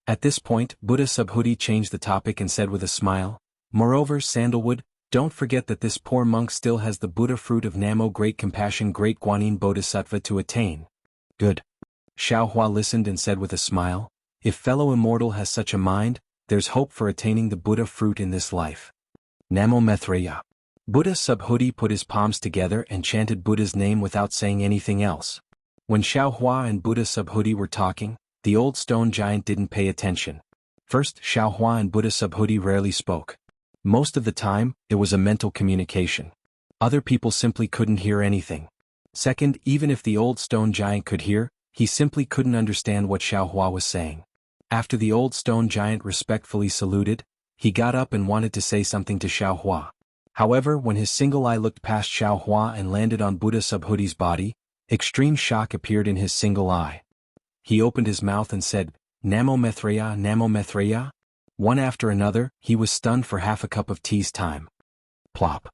At this point, Buddha Subhuti changed the topic and said with a smile, "Moreover, Sandalwood, don't forget that this poor monk still has the Buddha fruit of Namo Great Compassion Great Guanyin Bodhisattva to attain." "Good." Xiaohua listened and said with a smile, "If fellow immortal has such a mind, there's hope for attaining the Buddha fruit in this life." Namo Maitreya. Buddha Subhuti put his palms together and chanted Buddha's name without saying anything else. When Xiaohua and Buddha Subhuti were talking, the old stone giant didn't pay attention. First, Xiaohua and Buddha Subhuti rarely spoke. Most of the time, it was a mental communication. Other people simply couldn't hear anything. Second, even if the old stone giant could hear, he simply couldn't understand what Xiaohua was saying. After the old stone giant respectfully saluted, he got up and wanted to say something to Xiaohua. However, when his single eye looked past Xiaohua and landed on Buddha Subhuti's body, extreme shock appeared in his single eye. He opened his mouth and said, "Namo Maitreya, Namo Maitreya." One after another, he was stunned for half a cup of tea's time. Plop.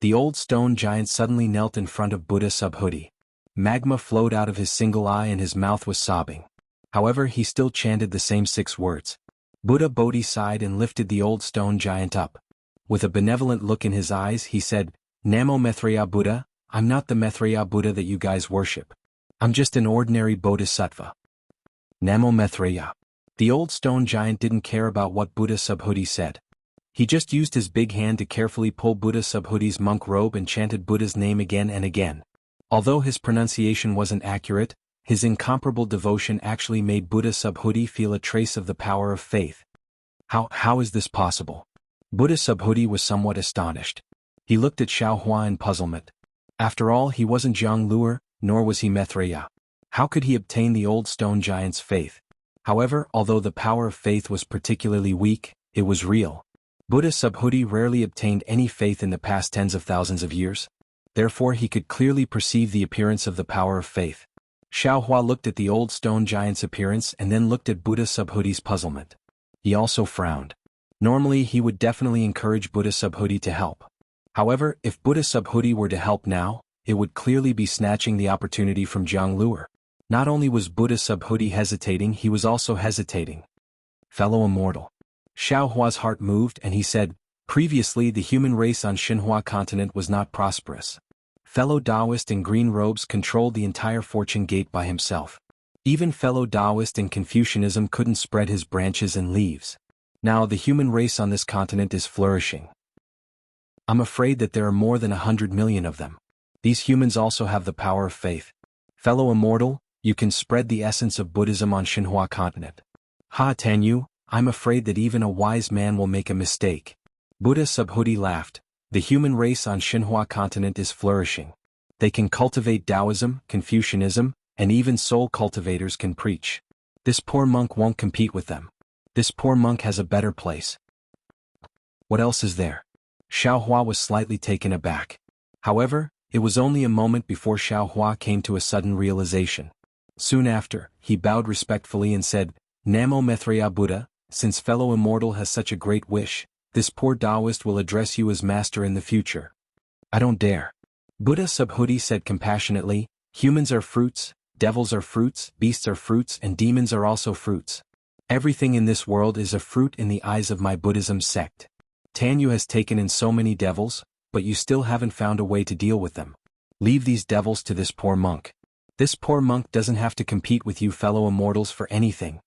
The old stone giant suddenly knelt in front of Buddha Subhuti. Magma flowed out of his single eye and his mouth was sobbing. However, he still chanted the same 6 words. Buddha Bodhi sighed and lifted the old stone giant up. With a benevolent look in his eyes, he said, "Namo Maitreya Buddha, I'm not the Maitreya Buddha that you guys worship. I'm just an ordinary bodhisattva." Namo Maitreya. The old stone giant didn't care about what Buddha Subhuti said. He just used his big hand to carefully pull Buddha Subhuti's monk robe and chanted Buddha's name again and again. Although his pronunciation wasn't accurate, his incomparable devotion actually made Buddha Subhuti feel a trace of the power of faith. How is this possible? Buddha Subhuti was somewhat astonished. He looked at Xiaohua in puzzlement. After all, he wasn't Jianghu, nor was he Maitreya. How could he obtain the old stone giant's faith? However, although the power of faith was particularly weak, it was real. Buddha Subhuti rarely obtained any faith in the past tens of thousands of years. Therefore he could clearly perceive the appearance of the power of faith. Xiaohua looked at the old stone giant's appearance and then looked at Buddha Subhuti's puzzlement. He also frowned. Normally he would definitely encourage Buddha Subhuti to help. However, if Buddha Subhuti were to help now, it would clearly be snatching the opportunity from Jianghu. Not only was Buddha Subhuti hesitating, he was also hesitating. "Fellow immortal." Xiaohua's heart moved and he said, "Previously the human race on Xinhua continent was not prosperous. Fellow Taoist in green robes controlled the entire fortune gate by himself. Even fellow Taoist in Confucianism couldn't spread his branches and leaves. Now the human race on this continent is flourishing. I'm afraid that there are more than 100 million of them. These humans also have the power of faith. Fellow immortal, you can spread the essence of Buddhism on Xinhua continent. Ha Tanyu, I'm afraid that even a wise man will make a mistake." Buddha Subhuti laughed. "The human race on Xinhua continent is flourishing. They can cultivate Taoism, Confucianism, and even soul cultivators can preach. This poor monk won't compete with them. This poor monk has a better place. What else is there?" Xiaohua was slightly taken aback. However, it was only a moment before Xiaohua came to a sudden realization. Soon after, he bowed respectfully and said, "Namo Maitreya Buddha, since fellow immortal has such a great wish, this poor Taoist will address you as master in the future." "I don't dare." Buddha Subhuti said compassionately, "Humans are fruits, devils are fruits, beasts are fruits, and demons are also fruits. Everything in this world is a fruit in the eyes of my Buddhism sect. Tanyu has taken in so many devils, but you still haven't found a way to deal with them. Leave these devils to this poor monk. This poor monk doesn't have to compete with you fellow immortals for anything.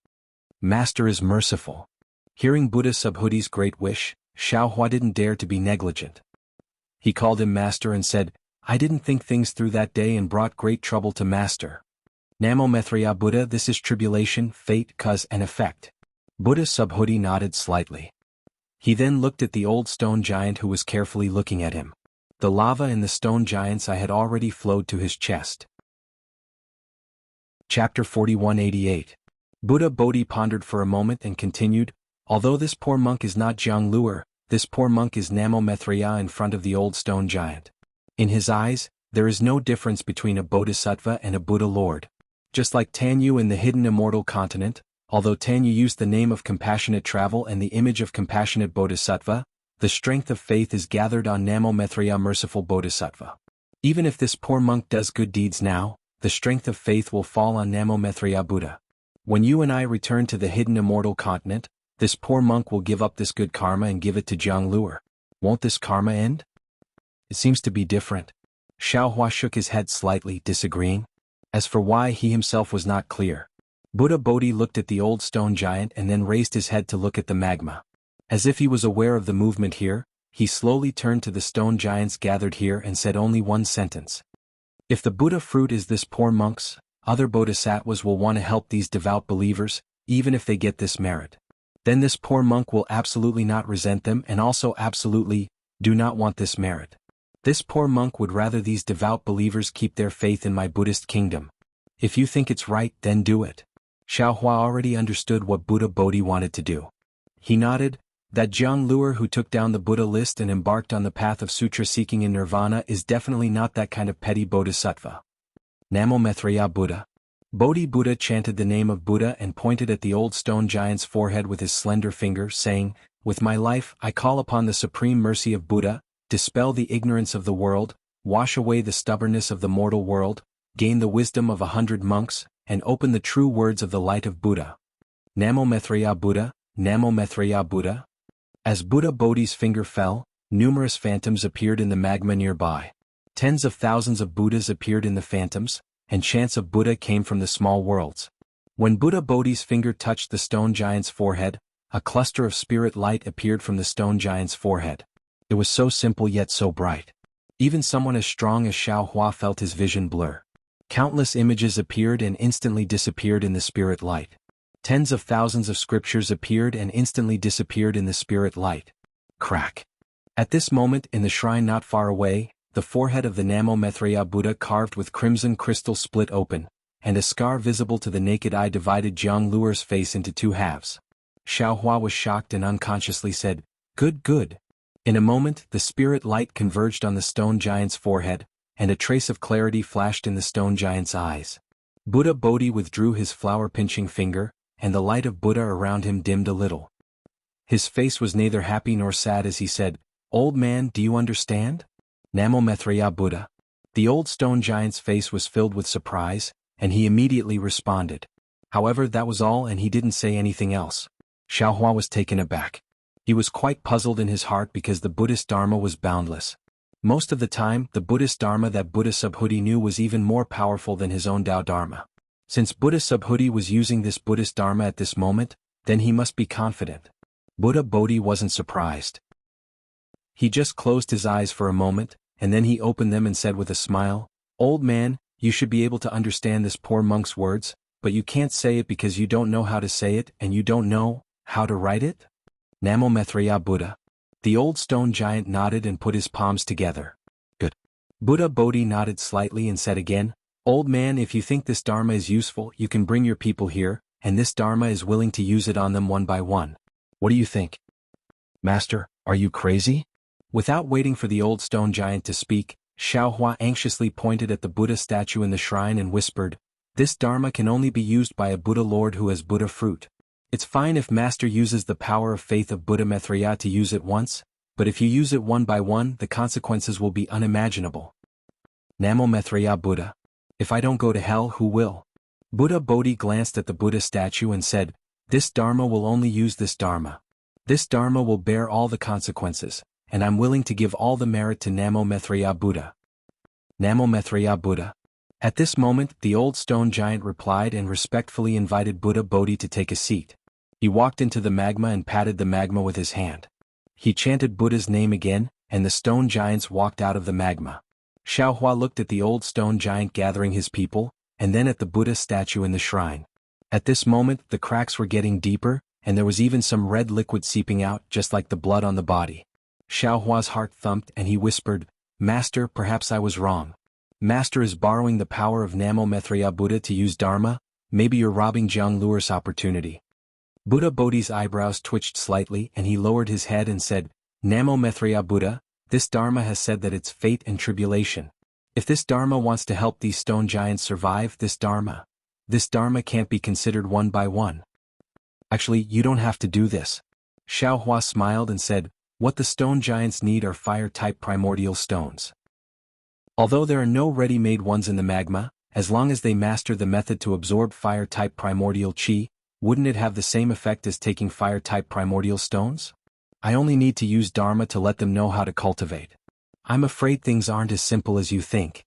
Master is merciful." Hearing Buddha Subhuti's great wish, Xiaohua didn't dare to be negligent. He called him master and said, I didn't think things through that day and brought great trouble to Master. Namo Maitreya Buddha, this is tribulation, fate, cause and effect. Buddha Subhuti nodded slightly. He then looked at the old stone giant who was carefully looking at him. The lava in the stone giant's eye had already flowed to his chest. Chapter 4188. Buddha Bodhi pondered for a moment and continued, although this poor monk is not Jianghu, this poor monk is Namo Maitreya in front of the old stone giant. In his eyes, there is no difference between a bodhisattva and a Buddha Lord. Just like Tanyu in the hidden immortal continent, although Tanyu used the name of compassionate travel and the image of compassionate bodhisattva, the strength of faith is gathered on Namo Maitreya merciful bodhisattva. Even if this poor monk does good deeds now, the strength of faith will fall on Namo Maitreya Buddha. When you and I return to the hidden immortal continent, this poor monk will give up this good karma and give it to Jianghu. Won't this karma end? It seems to be different. Xiaohua shook his head slightly, disagreeing. As for why, he himself was not clear. Buddha Bodhi looked at the old stone giant and then raised his head to look at the magma. As if he was aware of the movement here, he slowly turned to the stone giants gathered here and said only one sentence. If the Buddha fruit is this poor monk's, other bodhisattvas will want to help these devout believers, even if they get this merit. Then this poor monk will absolutely not resent them and also absolutely do not want this merit. This poor monk would rather these devout believers keep their faith in my Buddhist kingdom. If you think it's right, then do it. Xiaohua already understood what Buddha Bodhi wanted to do. He nodded. That Jianghu who took down the Buddha list and embarked on the path of sutra seeking in nirvana is definitely not that kind of petty bodhisattva. Namo Maitreya Buddha. Bodhi Buddha chanted the name of Buddha and pointed at the old stone giant's forehead with his slender finger, saying, with my life I call upon the supreme mercy of Buddha, dispel the ignorance of the world, wash away the stubbornness of the mortal world, gain the wisdom of 100 monks, and open the true words of the light of Buddha. Namo Maitreya Buddha, Namo Maitreya Buddha. As Buddha Bodhi's finger fell, numerous phantoms appeared in the magma nearby. Tens of thousands of Buddhas appeared in the phantoms, and chants of Buddha came from the small worlds. When Buddha Bodhi's finger touched the stone giant's forehead, a cluster of spirit light appeared from the stone giant's forehead. It was so simple yet so bright. Even someone as strong as Xiaohua felt his vision blur. Countless images appeared and instantly disappeared in the spirit light. Tens of thousands of scriptures appeared and instantly disappeared in the spirit light. Crack. At this moment, in the shrine not far away, the forehead of the Namo Maitreya Buddha carved with crimson crystal split open, and a scar visible to the naked eye divided Jianghu's face into two halves. Xiaohua was shocked and unconsciously said, "Good, good." In a moment, the spirit light converged on the stone giant's forehead, and a trace of clarity flashed in the stone giant's eyes. Buddha Bodhi withdrew his flower-pinching finger, and the light of Buddha around him dimmed a little. His face was neither happy nor sad as he said, "Old man, do you understand?" Namo Maitreya Buddha. The old stone giant's face was filled with surprise, and he immediately responded. However, that was all and he didn't say anything else. Xiaohua was taken aback. He was quite puzzled in his heart because the Buddhist Dharma was boundless. Most of the time, the Buddhist Dharma that Buddha Subhuti knew was even more powerful than his own Tao Dharma. Since Buddha Subhuti was using this Buddhist Dharma at this moment, then he must be confident. Buddha Bodhi wasn't surprised. He just closed his eyes for a moment, and then he opened them and said with a smile, "Old man, you should be able to understand this poor monk's words, but you can't say it because you don't know how to say it and you don't know how to write it?" Namo Maitreya Buddha. The old stone giant nodded and put his palms together. Good. Buddha Bodhi nodded slightly and said again, "Old man, if you think this Dharma is useful, you can bring your people here, and this Dharma is willing to use it on them one by one. What do you think?" "Master, are you crazy?" Without waiting for the old stone giant to speak, Xiaohua anxiously pointed at the Buddha statue in the shrine and whispered, "This Dharma can only be used by a Buddha Lord who has Buddha fruit. It's fine if Master uses the power of faith of Buddha Maitreya to use it once, but if you use it one by one, the consequences will be unimaginable." Namo Maitreya Buddha. "If I don't go to hell, who will?" Buddha Bodhi glanced at the Buddha statue and said, "This Dharma will only use this Dharma. This Dharma will bear all the consequences, and I'm willing to give all the merit to Namo Maitreya Buddha." Namo Maitreya Buddha. At this moment, the old stone giant replied and respectfully invited Buddha Bodhi to take a seat. He walked into the magma and patted the magma with his hand. He chanted Buddha's name again, and the stone giants walked out of the magma. Xiaohua looked at the old stone giant gathering his people, and then at the Buddha statue in the shrine. At this moment the cracks were getting deeper, and there was even some red liquid seeping out just like the blood on the body. Xiaohua's heart thumped and he whispered, "Master, perhaps I was wrong. Master is borrowing the power of Namo Maitreya Buddha to use Dharma, maybe you're robbing Jianghu's opportunity." Buddha Bodhi's eyebrows twitched slightly and he lowered his head and said, "Namo Maitreya Buddha, this Dharma has said that it's fate and tribulation. If this Dharma wants to help these stone giants survive, this Dharma can't be considered one by one. Actually, you don't have to do this." Xiaohua smiled and said, "What the stone giants need are fire-type primordial stones. Although there are no ready-made ones in the magma, as long as they master the method to absorb fire-type primordial chi, wouldn't it have the same effect as taking fire-type primordial stones? I only need to use Dharma to let them know how to cultivate. I'm afraid things aren't as simple as you think."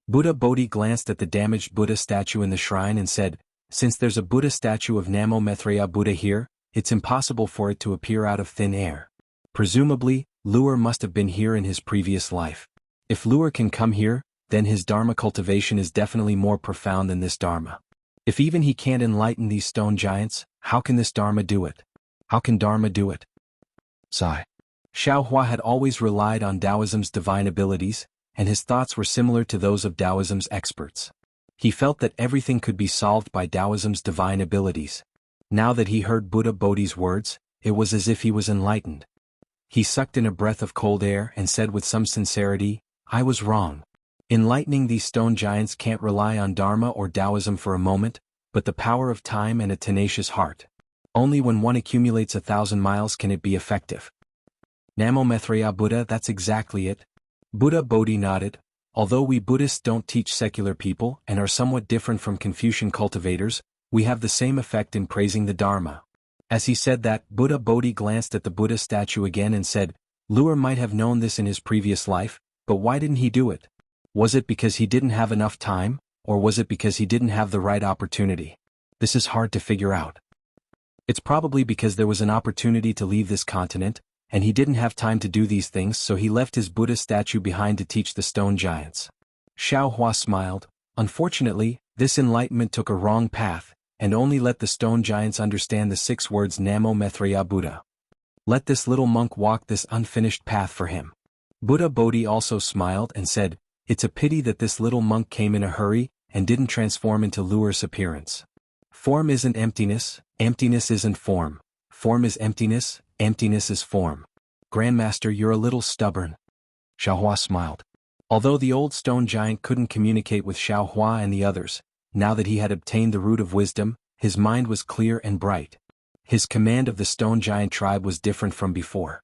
Buddha Bodhi glanced at the damaged Buddha statue in the shrine and said, "Since there's a Buddha statue of Namo Maitreya Buddha here, it's impossible for it to appear out of thin air. Presumably, Luer must have been here in his previous life. If Luer can come here, then his Dharma cultivation is definitely more profound than this Dharma. If even he can't enlighten these stone giants, how can this Dharma do it? How can Dharma do it?" Sigh. Xiaohua had always relied on Taoism's divine abilities, and his thoughts were similar to those of Taoism's experts. He felt that everything could be solved by Taoism's divine abilities. Now that he heard Buddha Bodhi's words, it was as if he was enlightened. He sucked in a breath of cold air and said with some sincerity, "I was wrong. Enlightening these stone giants can't rely on Dharma or Taoism for a moment, but the power of time and a tenacious heart. Only when one accumulates 1,000 miles can it be effective." "Namo Maitreya Buddha, that's exactly it." Buddha Bodhi nodded. "Although we Buddhists don't teach secular people and are somewhat different from Confucian cultivators, we have the same effect in praising the Dharma." As he said that, Buddha Bodhi glanced at the Buddha statue again and said, "Luer might have known this in his previous life, but why didn't he do it? Was it because he didn't have enough time, or was it because he didn't have the right opportunity? This is hard to figure out. It's probably because there was an opportunity to leave this continent, and he didn't have time to do these things, so he left his Buddha statue behind to teach the stone giants." Xiaohua smiled. "Unfortunately, this enlightenment took a wrong path, and only let the stone giants understand the 6 words Namo Maitreya Buddha. Let this little monk walk this unfinished path for him." Buddha Bodhi also smiled and said, "It's a pity that this little monk came in a hurry and didn't transform into Luer's appearance. Form isn't emptiness, emptiness isn't form. Form is emptiness, emptiness is form. Grandmaster, you're a little stubborn." Xiaohua smiled. Although the old stone giant couldn't communicate with Xiaohua and the others, now that he had obtained the root of wisdom, his mind was clear and bright. His command of the stone giant tribe was different from before.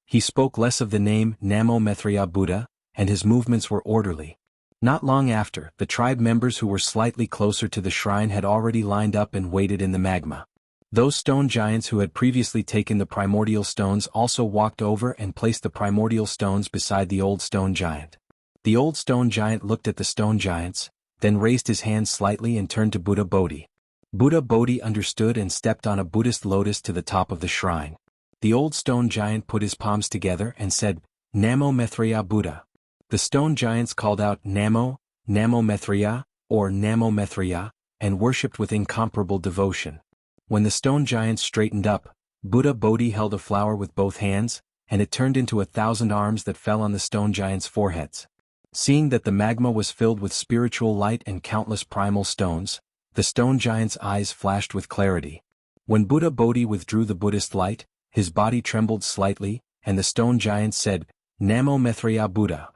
He spoke less of the name Namo Maitreya Buddha, and his movements were orderly. Not long after, the tribe members who were slightly closer to the shrine had already lined up and waited in the magma. Those stone giants who had previously taken the primordial stones also walked over and placed the primordial stones beside the old stone giant. The old stone giant looked at the stone giants, then raised his hand slightly and turned to Buddha Bodhi. Buddha Bodhi understood and stepped on a Buddhist lotus to the top of the shrine. The old stone giant put his palms together and said, "Namo Maitreya Buddha." The stone giants called out Namo, Namo Maitreya, or Namo Maitreya, and worshipped with incomparable devotion. When the stone giants straightened up, Buddha Bodhi held a flower with both hands, and it turned into 1,000 arms that fell on the stone giants' foreheads. Seeing that the magma was filled with spiritual light and countless primal stones, the stone giant's eyes flashed with clarity. When Buddha Bodhi withdrew the Buddhist light, his body trembled slightly, and the stone giant said, "Namo Maitreya Buddha."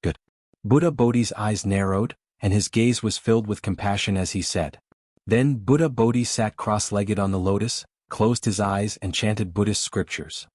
Good. Buddha Bodhi's eyes narrowed, and his gaze was filled with compassion as he said. Then Buddha Bodhi sat cross-legged on the lotus, closed his eyes and chanted Buddhist scriptures.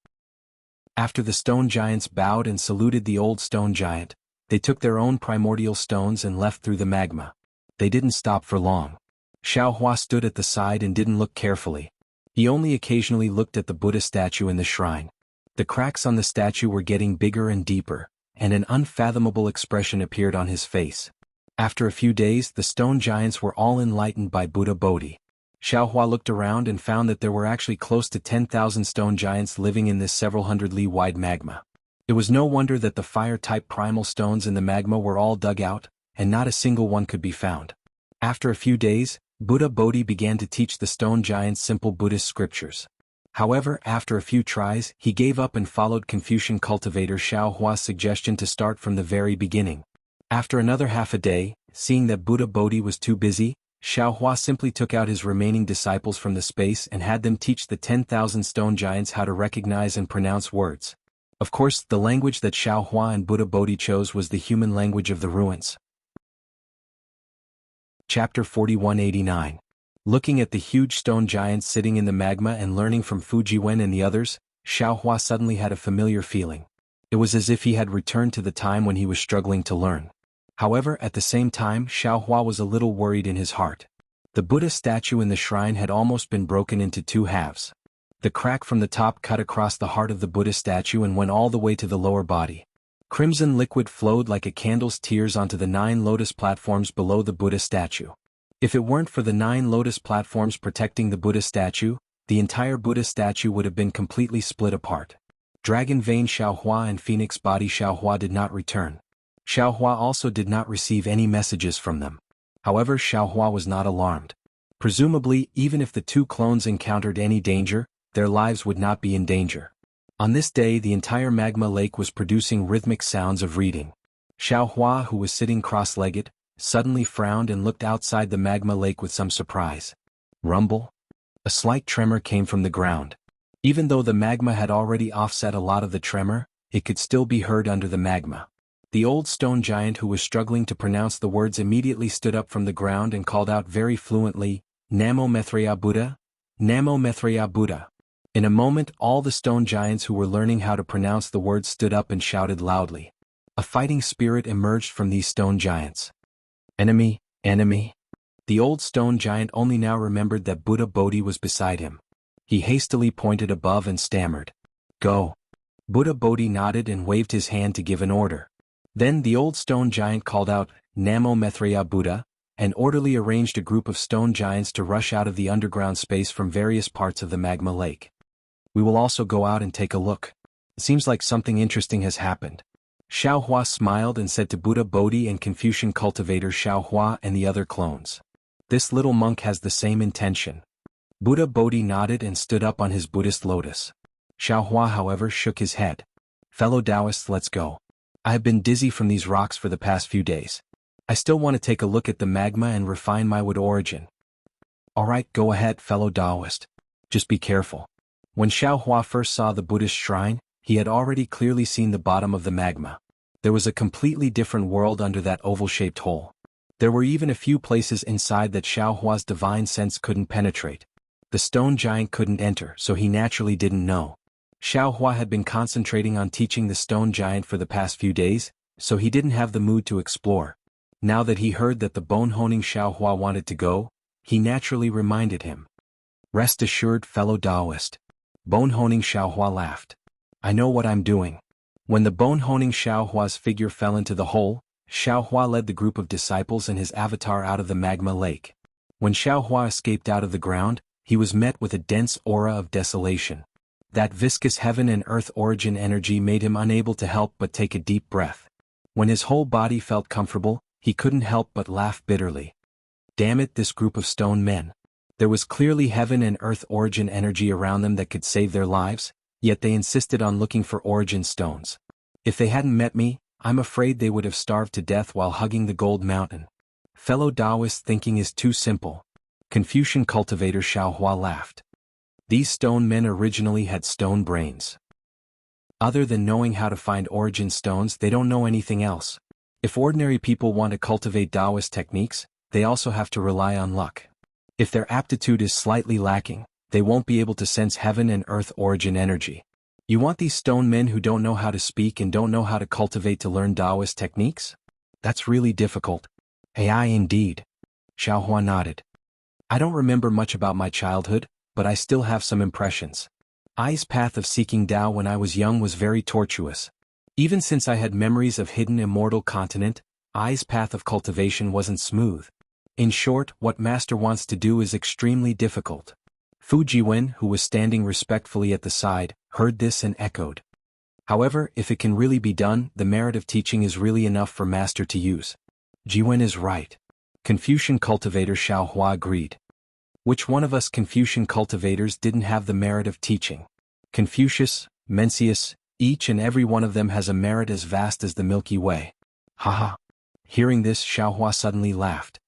After the stone giants bowed and saluted the old stone giant, they took their own primordial stones and left through the magma. They didn't stop for long. Xiaohua stood at the side and didn't look carefully. He only occasionally looked at the Buddha statue in the shrine. The cracks on the statue were getting bigger and deeper, and an unfathomable expression appeared on his face. After a few days, the stone giants were all enlightened by Buddha Bodhi. Xiaohua looked around and found that there were actually close to 10,000 stone giants living in this several hundred li wide magma. It was no wonder that the fire-type primal stones in the magma were all dug out, and not a single one could be found. After a few days, Buddha Bodhi began to teach the stone giants simple Buddhist scriptures. However, after a few tries, he gave up and followed Confucian cultivator Xiao Hua's suggestion to start from the very beginning. After another half a day, seeing that Buddha Bodhi was too busy, Xiao Hua simply took out his remaining disciples from the space and had them teach the 10,000 stone giants how to recognize and pronounce words. Of course, the language that Xiao Hua and Buddha Bodhi chose was the human language of the ruins. Chapter 4189. Looking at the huge stone giants sitting in the magma and learning from Fujiwen and the others, Xiao Hua suddenly had a familiar feeling. It was as if he had returned to the time when he was struggling to learn. However, at the same time, Xiao Hua was a little worried in his heart. The Buddha statue in the shrine had almost been broken into two halves. The crack from the top cut across the heart of the Buddha statue and went all the way to the lower body. Crimson liquid flowed like a candle's tears onto the 9 lotus platforms below the Buddha statue. If it weren't for the 9 lotus platforms protecting the Buddha statue, the entire Buddha statue would have been completely split apart. Dragon Vein Xiao Hua and Phoenix Body Xiao Hua did not return. Xiao Hua also did not receive any messages from them. However, Xiao Hua was not alarmed. Presumably, even if the two clones encountered any danger, their lives would not be in danger. On this day, the entire magma lake was producing rhythmic sounds of reading. Xiao Hua, who was sitting cross-legged, suddenly frowned and looked outside the magma lake with some surprise. Rumble? A slight tremor came from the ground. Even though the magma had already offset a lot of the tremor, it could still be heard under the magma. The old stone giant who was struggling to pronounce the words immediately stood up from the ground and called out very fluently, "Namo Maitreya Buddha? Namo Maitreya Buddha." In a moment, all the stone giants who were learning how to pronounce the words stood up and shouted loudly. A fighting spirit emerged from these stone giants. Enemy, enemy. The old stone giant only now remembered that Buddha Bodhi was beside him. He hastily pointed above and stammered, "Go." Buddha Bodhi nodded and waved his hand to give an order. Then the old stone giant called out, "Namo Maitreya Buddha," and orderly arranged a group of stone giants to rush out of the underground space from various parts of the magma lake. "We will also go out and take a look. It seems like something interesting has happened." Xiao Hua smiled and said to Buddha Bodhi and Confucian cultivator Xiao Hua and the other clones, "This little monk has the same intention." Buddha Bodhi nodded and stood up on his Buddhist lotus. Xiao Hua, however, shook his head. "Fellow Taoists, let's go. I have been dizzy from these rocks for the past few days. I still want to take a look at the magma and refine my wood origin." "Alright, go ahead, fellow Taoist. Just be careful." When Xiao Hua first saw the Buddhist shrine, he had already clearly seen the bottom of the magma. There was a completely different world under that oval-shaped hole. There were even a few places inside that Xiao Hua's divine sense couldn't penetrate. The stone giant couldn't enter, so he naturally didn't know. Xiao Hua had been concentrating on teaching the stone giant for the past few days, so he didn't have the mood to explore. Now that he heard that the bone-honing Xiao Hua wanted to go, he naturally reminded him. "Rest assured, fellow Taoist." Bone-honing Xiao Hua laughed. "I know what I'm doing." When the bone-honing Xiao Hua's figure fell into the hole, Xiao Hua led the group of disciples and his avatar out of the magma lake. When Xiao Hua escaped out of the ground, he was met with a dense aura of desolation. That viscous heaven and earth origin energy made him unable to help but take a deep breath. When his whole body felt comfortable, he couldn't help but laugh bitterly. Damn it, this group of stone men. There was clearly heaven and earth origin energy around them that could save their lives, yet they insisted on looking for origin stones. If they hadn't met me, I'm afraid they would have starved to death while hugging the gold mountain. Fellow Taoist thinking is too simple. Confucian cultivator Xiao Hua laughed. These stone men originally had stone brains. Other than knowing how to find origin stones, they don't know anything else. If ordinary people want to cultivate Taoist techniques, they also have to rely on luck. If their aptitude is slightly lacking, they won't be able to sense heaven and earth origin energy. You want these stone men who don't know how to speak and don't know how to cultivate to learn Taoist techniques? That's really difficult. AI indeed. Xiao Hua nodded. I don't remember much about my childhood, but I still have some impressions. I's path of seeking Tao when I was young was very tortuous. Even since I had memories of hidden immortal continent, I's path of cultivation wasn't smooth. In short, what Master wants to do is extremely difficult. Fujiwen, who was standing respectfully at the side, heard this and echoed. However, if it can really be done, the merit of teaching is really enough for master to use. Jiwen is right. Confucian cultivator Xiaohua agreed. Which one of us Confucian cultivators didn't have the merit of teaching? Confucius, Mencius, each and every one of them has a merit as vast as the Milky Way. Haha. Hearing this, Xiaohua suddenly laughed.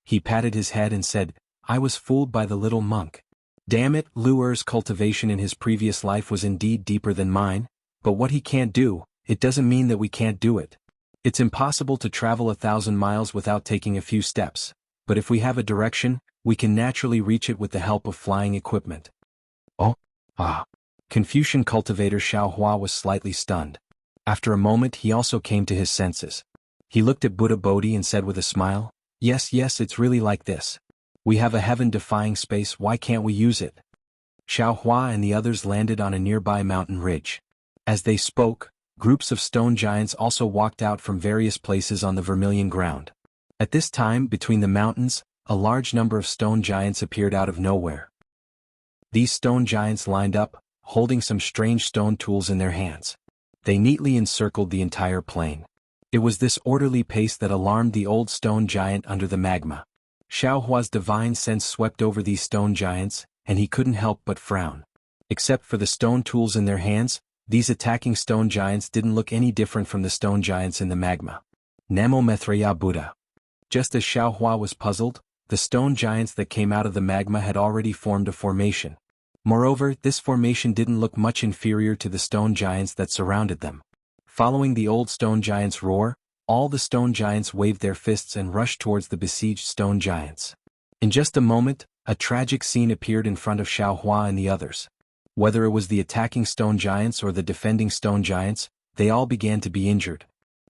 He patted his head and said, I was fooled by the little monk. Damn it, Lu Er's cultivation in his previous life was indeed deeper than mine, but what he can't do, it doesn't mean that we can't do it. It's impossible to travel 1,000 miles without taking a few steps, but if we have a direction, we can naturally reach it with the help of flying equipment. Oh? Ah. Confucian cultivator Xiaohua was slightly stunned. After a moment he also came to his senses. He looked at Buddha Bodhi and said with a smile, Yes, it's really like this. We have a heaven-defying space, why can't we use it? Xiaohua and the others landed on a nearby mountain ridge. As they spoke, groups of stone giants also walked out from various places on the vermilion ground. At this time, between the mountains, a large number of stone giants appeared out of nowhere. These stone giants lined up, holding some strange stone tools in their hands. They neatly encircled the entire plain. It was this orderly pace that alarmed the old stone giant under the magma. Xiaohua's divine sense swept over these stone giants, and he couldn't help but frown. Except for the stone tools in their hands, these attacking stone giants didn't look any different from the stone giants in the magma. Namo Maitreya Buddha. Just as Xiaohua was puzzled, the stone giants that came out of the magma had already formed a formation. Moreover, this formation didn't look much inferior to the stone giants that surrounded them. Following the old stone giants' roar, all the stone giants waved their fists and rushed towards the besieged stone giants. In just a moment, a tragic scene appeared in front of Xiaohua and the others. Whether it was the attacking stone giants or the defending stone giants, they all began to be injured.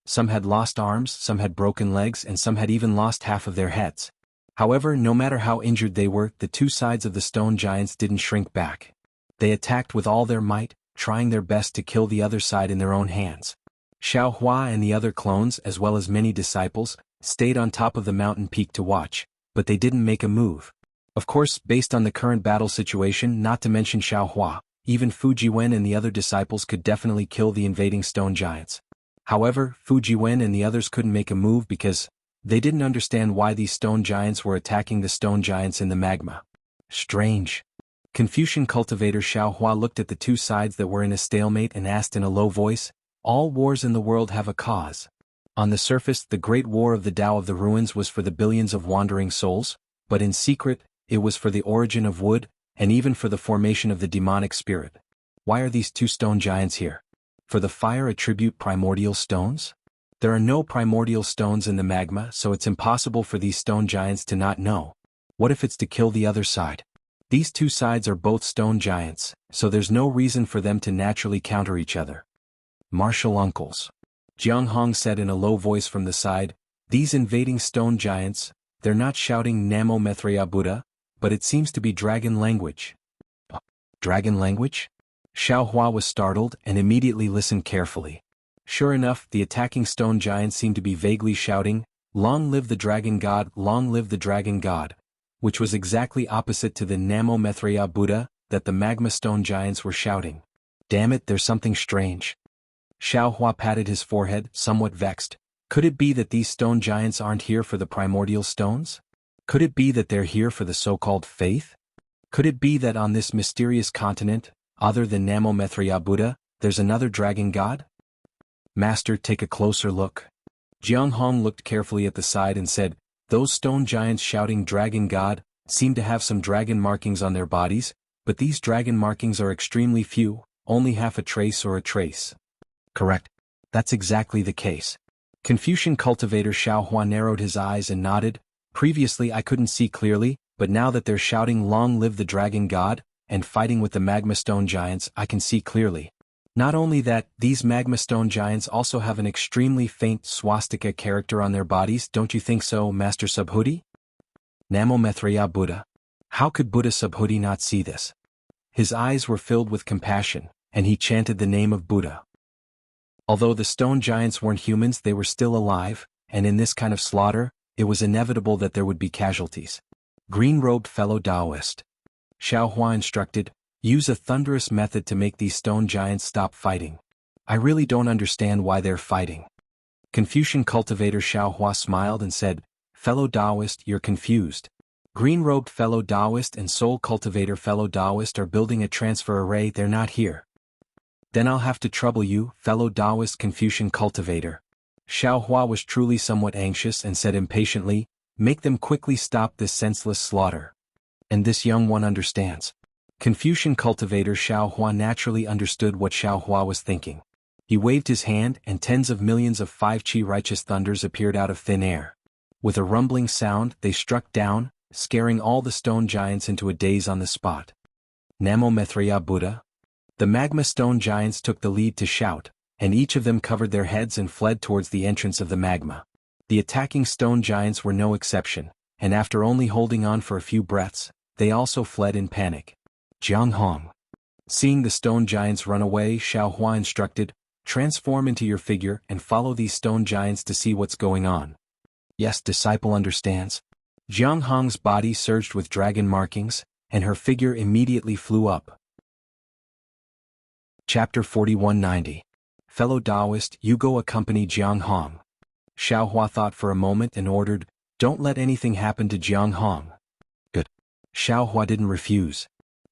Some had lost arms, some had broken legs, and some had even lost half of their heads. However, no matter how injured they were, the two sides of the stone giants didn't shrink back. They attacked with all their might, trying their best to kill the other side in their own hands. Xiaohua and the other clones, as well as many disciples, stayed on top of the mountain peak to watch, but they didn't make a move. Of course, based on the current battle situation, not to mention Xiaohua, even Fujiwen and the other disciples could definitely kill the invading stone giants. However, Fujiwen and the others couldn't make a move because they didn't understand why these stone giants were attacking the stone giants in the magma. Strange. Confucian cultivator Xiaohua looked at the two sides that were in a stalemate and asked in a low voice, All wars in the world have a cause. On the surface, the great war of the Tao of the Ruins was for the billions of wandering souls, but in secret, it was for the origin of wood, and even for the formation of the demonic spirit. Why are these two stone giants here? For the fire attribute primordial stones? There are no primordial stones in the magma, so it's impossible for these stone giants to not know. What if it's to kill the other side? These two sides are both stone giants, so there's no reason for them to naturally counter each other. Martial uncles. Jianghu said in a low voice from the side, These invading stone giants, they're not shouting Namo Maitreya Buddha, but it seems to be dragon language. Dragon language? Xiaohua was startled and immediately listened carefully. Sure enough, the attacking stone giants seemed to be vaguely shouting, Long live the dragon god, long live the dragon god, which was exactly opposite to the Namo Maitreya Buddha that the magma stone giants were shouting. Damn it, there's something strange. Xiaohua patted his forehead, somewhat vexed. Could it be that these stone giants aren't here for the primordial stones? Could it be that they're here for the so-called faith? Could it be that on this mysterious continent, other than Namo Maitreya Buddha, there's another dragon god? Master, take a closer look. Jianghu looked carefully at the side and said, Those stone giants shouting dragon god seem to have some dragon markings on their bodies, but these dragon markings are extremely few, only half a trace or a trace. Correct. That's exactly the case. Confucian cultivator Xiaohua narrowed his eyes and nodded. Previously I couldn't see clearly, but now that they're shouting Long live the dragon god, and fighting with the magma stone giants, I can see clearly. Not only that, these magma stone giants also have an extremely faint swastika character on their bodies, don't you think so, Master Subhuti? Namo Maitreya Buddha. How could Buddha Subhuti not see this? His eyes were filled with compassion, and he chanted the name of Buddha. Although the stone giants weren't humans, they were still alive, and in this kind of slaughter, it was inevitable that there would be casualties. Green-robed fellow Taoist. Xiaohua instructed, Use a thunderous method to make these stone giants stop fighting. I really don't understand why they're fighting. Confucian cultivator Xiaohua smiled and said, fellow Taoist, you're confused. Green-robed fellow Taoist and soul cultivator fellow Taoist are building a transfer array, they're not here. Then I'll have to trouble you, fellow Taoist Confucian cultivator. Xiaohua was truly somewhat anxious and said impatiently, make them quickly stop this senseless slaughter. And this young one understands. Confucian cultivator Xiaohua naturally understood what Xiaohua was thinking. He waved his hand and tens of millions of 5-chi righteous thunders appeared out of thin air. With a rumbling sound, they struck down, scaring all the stone giants into a daze on the spot. Namo Maitreya Buddha? The magma stone giants took the lead to shout, and each of them covered their heads and fled towards the entrance of the magma. The attacking stone giants were no exception, and after only holding on for a few breaths, they also fled in panic. Jianghu. Seeing the stone giants run away, Xiaohua instructed, transform into your figure and follow these stone giants to see what's going on. Yes, disciple understands. Jianghu's body surged with dragon markings, and her figure immediately flew up. Chapter 4190. Fellow Taoist, you go accompany Jianghu. Xiaohua thought for a moment and ordered, don't let anything happen to Jianghu. Good. Xiaohua didn't refuse.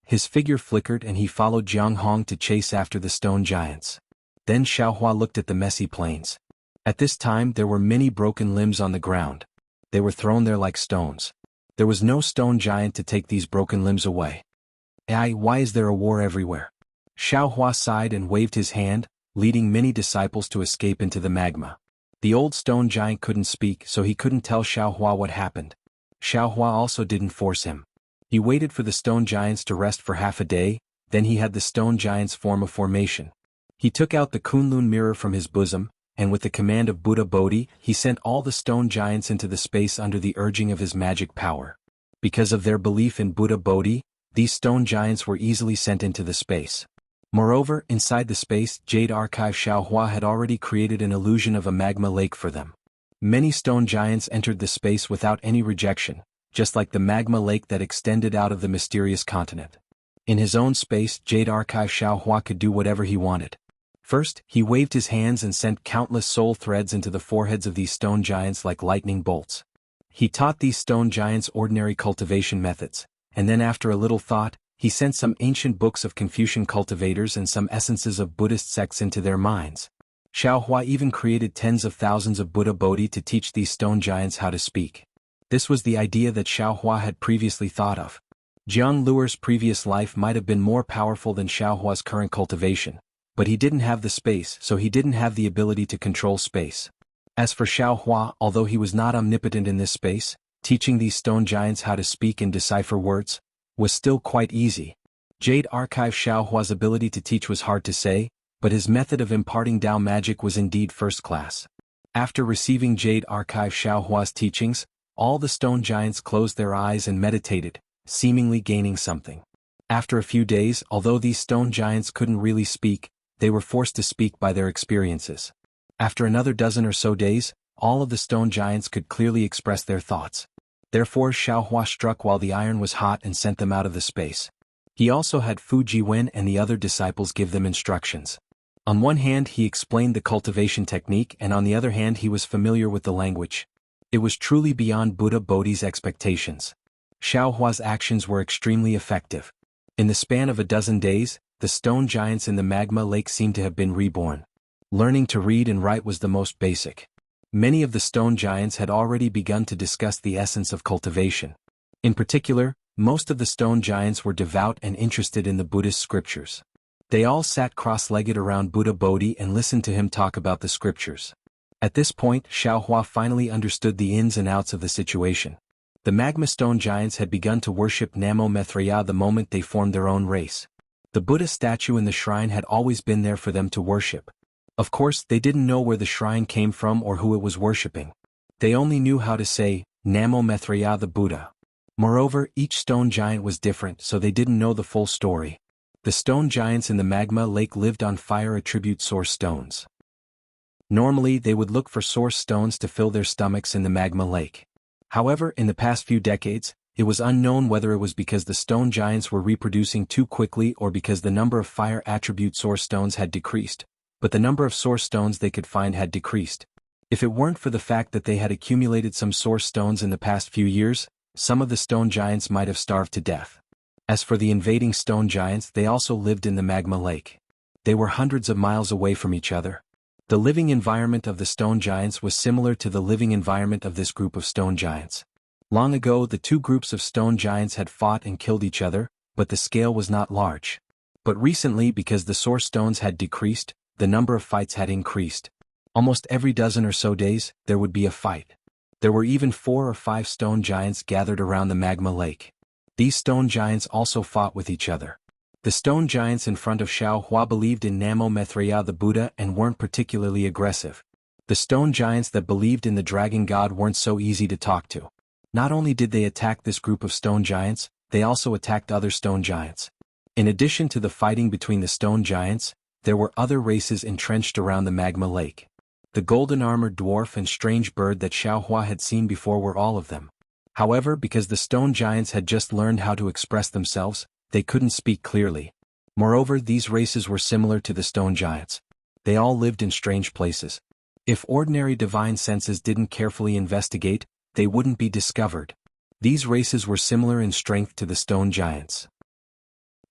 His figure flickered and he followed Jianghu to chase after the stone giants. Then Xiaohua looked at the messy plains. At this time there were many broken limbs on the ground. They were thrown there like stones. There was no stone giant to take these broken limbs away. Why is there a war everywhere? Xiaohua sighed and waved his hand, leading many disciples to escape into the magma. The old stone giant couldn't speak, so he couldn't tell Xiaohua what happened. Xiaohua also didn't force him. He waited for the stone giants to rest for half a day, then he had the stone giants form a formation. He took out the Kunlun mirror from his bosom, and with the command of Buddha Bodhi, he sent all the stone giants into the space under the urging of his magic power. Because of their belief in Buddha Bodhi, these stone giants were easily sent into the space. Moreover, inside the space, Jade Archive Xiaohua had already created an illusion of a magma lake for them. Many stone giants entered the space without any rejection, just like the magma lake that extended out of the mysterious continent. In his own space, Jade Archive Xiaohua could do whatever he wanted. First, he waved his hands and sent countless soul threads into the foreheads of these stone giants like lightning bolts. He taught these stone giants ordinary cultivation methods, and then after a little thought, he sent some ancient books of Confucian cultivators and some essences of Buddhist sects into their minds. Xiaohua even created tens of thousands of Buddha Bodhi to teach these stone giants how to speak. This was the idea that Xiaohua had previously thought of. Jiang Luer's previous life might have been more powerful than Xiaohua's current cultivation, but he didn't have the space, so he didn't have the ability to control space. As for Xiaohua, although he was not omnipotent in this space, teaching these stone giants how to speak and decipher words was still quite easy. Jade Archive Xiaohua's ability to teach was hard to say, but his method of imparting Tao magic was indeed first class. After receiving Jade Archive Xiaohua's teachings, all the stone giants closed their eyes and meditated, seemingly gaining something. After a few days, although these stone giants couldn't really speak, they were forced to speak by their experiences. After another dozen or so days, all of the stone giants could clearly express their thoughts. Therefore Xiaohua struck while the iron was hot and sent them out of the space. He also had Fu Jiwen and the other disciples give them instructions. On one hand he explained the cultivation technique and on the other hand he was familiar with the language. It was truly beyond Buddha Bodhi's expectations. Xiaohua's actions were extremely effective. In the span of a dozen days, the stone giants in the magma lake seemed to have been reborn. Learning to read and write was the most basic. Many of the stone giants had already begun to discuss the essence of cultivation. In particular, most of the stone giants were devout and interested in the Buddhist scriptures. They all sat cross-legged around Buddha Bodhi and listened to him talk about the scriptures. At this point, Xiaohua finally understood the ins and outs of the situation. The magma stone giants had begun to worship Namo Maitreya the moment they formed their own race. The Buddha statue in the shrine had always been there for them to worship. Of course, they didn't know where the shrine came from or who it was worshipping. They only knew how to say, Namo Maitreya the Buddha. Moreover, each stone giant was different, so they didn't know the full story. The stone giants in the magma lake lived on fire attribute source stones. Normally, they would look for source stones to fill their stomachs in the magma lake. However, in the past few decades, it was unknown whether it was because the stone giants were reproducing too quickly or because the number of fire attribute source stones had decreased. but the number of source stones they could find had decreased. If it weren't for the fact that they had accumulated some source stones in the past few years, some of the stone giants might have starved to death. As for the invading stone giants, they also lived in the magma lake. They were hundreds of miles away from each other. The living environment of the stone giants was similar to the living environment of this group of stone giants. Long ago, the two groups of stone giants had fought and killed each other, but the scale was not large. But recently, because the source stones had decreased, the number of fights had increased. Almost every dozen or so days, there would be a fight. There were even 4 or 5 stone giants gathered around the magma lake. These stone giants also fought with each other. The stone giants in front of Xiaohua believed in Namo Maitreya the Buddha and weren't particularly aggressive. The stone giants that believed in the dragon god weren't so easy to talk to. Not only did they attack this group of stone giants, they also attacked other stone giants. In addition to the fighting between the stone giants, there were other races entrenched around the magma lake. The golden-armored dwarf and strange bird that Xiaohua had seen before were all of them. However, because the stone giants had just learned how to express themselves, they couldn't speak clearly. Moreover, these races were similar to the stone giants. They all lived in strange places. If ordinary divine senses didn't carefully investigate, they wouldn't be discovered. These races were similar in strength to the stone giants.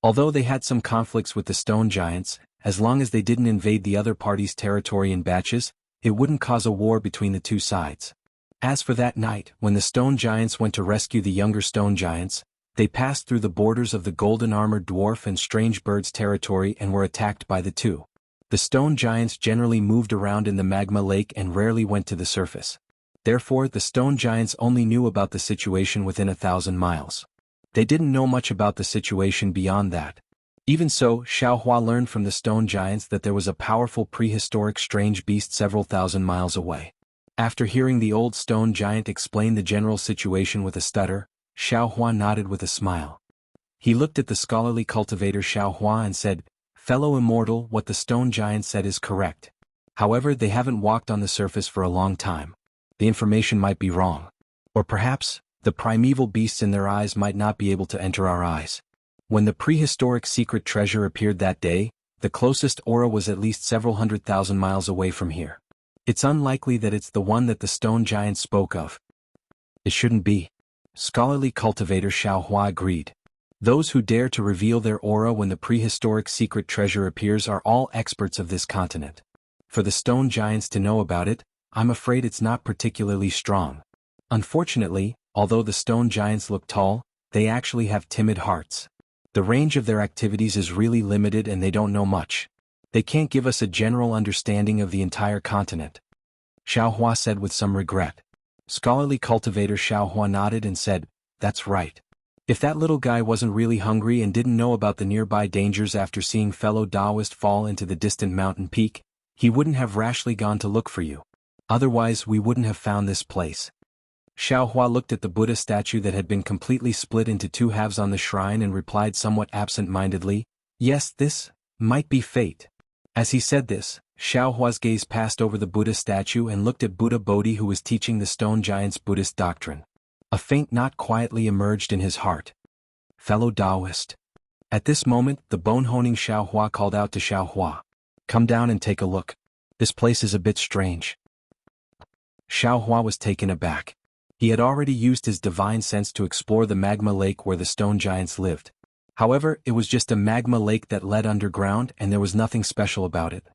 Although they had some conflicts with the stone giants, as long as they didn't invade the other party's territory in batches, it wouldn't cause a war between the two sides. As for that night, when the stone giants went to rescue the younger stone giants, they passed through the borders of the golden-armored dwarf and strange bird's territory and were attacked by the two. The stone giants generally moved around in the magma lake and rarely went to the surface. Therefore, the stone giants only knew about the situation within 1,000 miles. They didn't know much about the situation beyond that. Even so, Xiaohua learned from the stone giants that there was a powerful prehistoric strange beast several thousand miles away. After hearing the old stone giant explain the general situation with a stutter, Xiaohua nodded with a smile. He looked at the scholarly cultivator Xiaohua and said, "Fellow immortal, what the stone giant said is correct. However, they haven't walked on the surface for a long time. The information might be wrong. Or perhaps, the primeval beasts in their eyes might not be able to enter our eyes. When the prehistoric secret treasure appeared that day, the closest aura was at least several 100,000 miles away from here. It's unlikely that it's the one that the stone giant spoke of." "It shouldn't be." Scholarly cultivator Xiaohua agreed. Those who dare to reveal their aura when the prehistoric secret treasure appears are all experts of this continent. For the stone giants to know about it, I'm afraid it's not particularly strong. Unfortunately, although the stone giants look tall, they actually have timid hearts. The range of their activities is really limited and they don't know much. They can't give us a general understanding of the entire continent," Xiaohua said with some regret. Scholarly cultivator Xiaohua nodded and said, "That's right. If that little guy wasn't really hungry and didn't know about the nearby dangers after seeing fellow Taoist fall into the distant mountain peak, he wouldn't have rashly gone to look for you. Otherwise, we wouldn't have found this place." Xiaohua looked at the Buddha statue that had been completely split into 2 halves on the shrine and replied somewhat absent-mindedly, "Yes, this might be fate." As he said this, Xiaohua's gaze passed over the Buddha statue and looked at Buddha Bodhi, who was teaching the stone giants Buddhist doctrine. A faint knot quietly emerged in his heart. "Fellow Taoist." At this moment, the bone-honing Xiaohua called out to Xiaohua, "Come down and take a look. This place is a bit strange." Xiaohua was taken aback. He had already used his divine sense to explore the magma lake where the stone giants lived. However, it was just a magma lake that led underground and there was nothing special about it.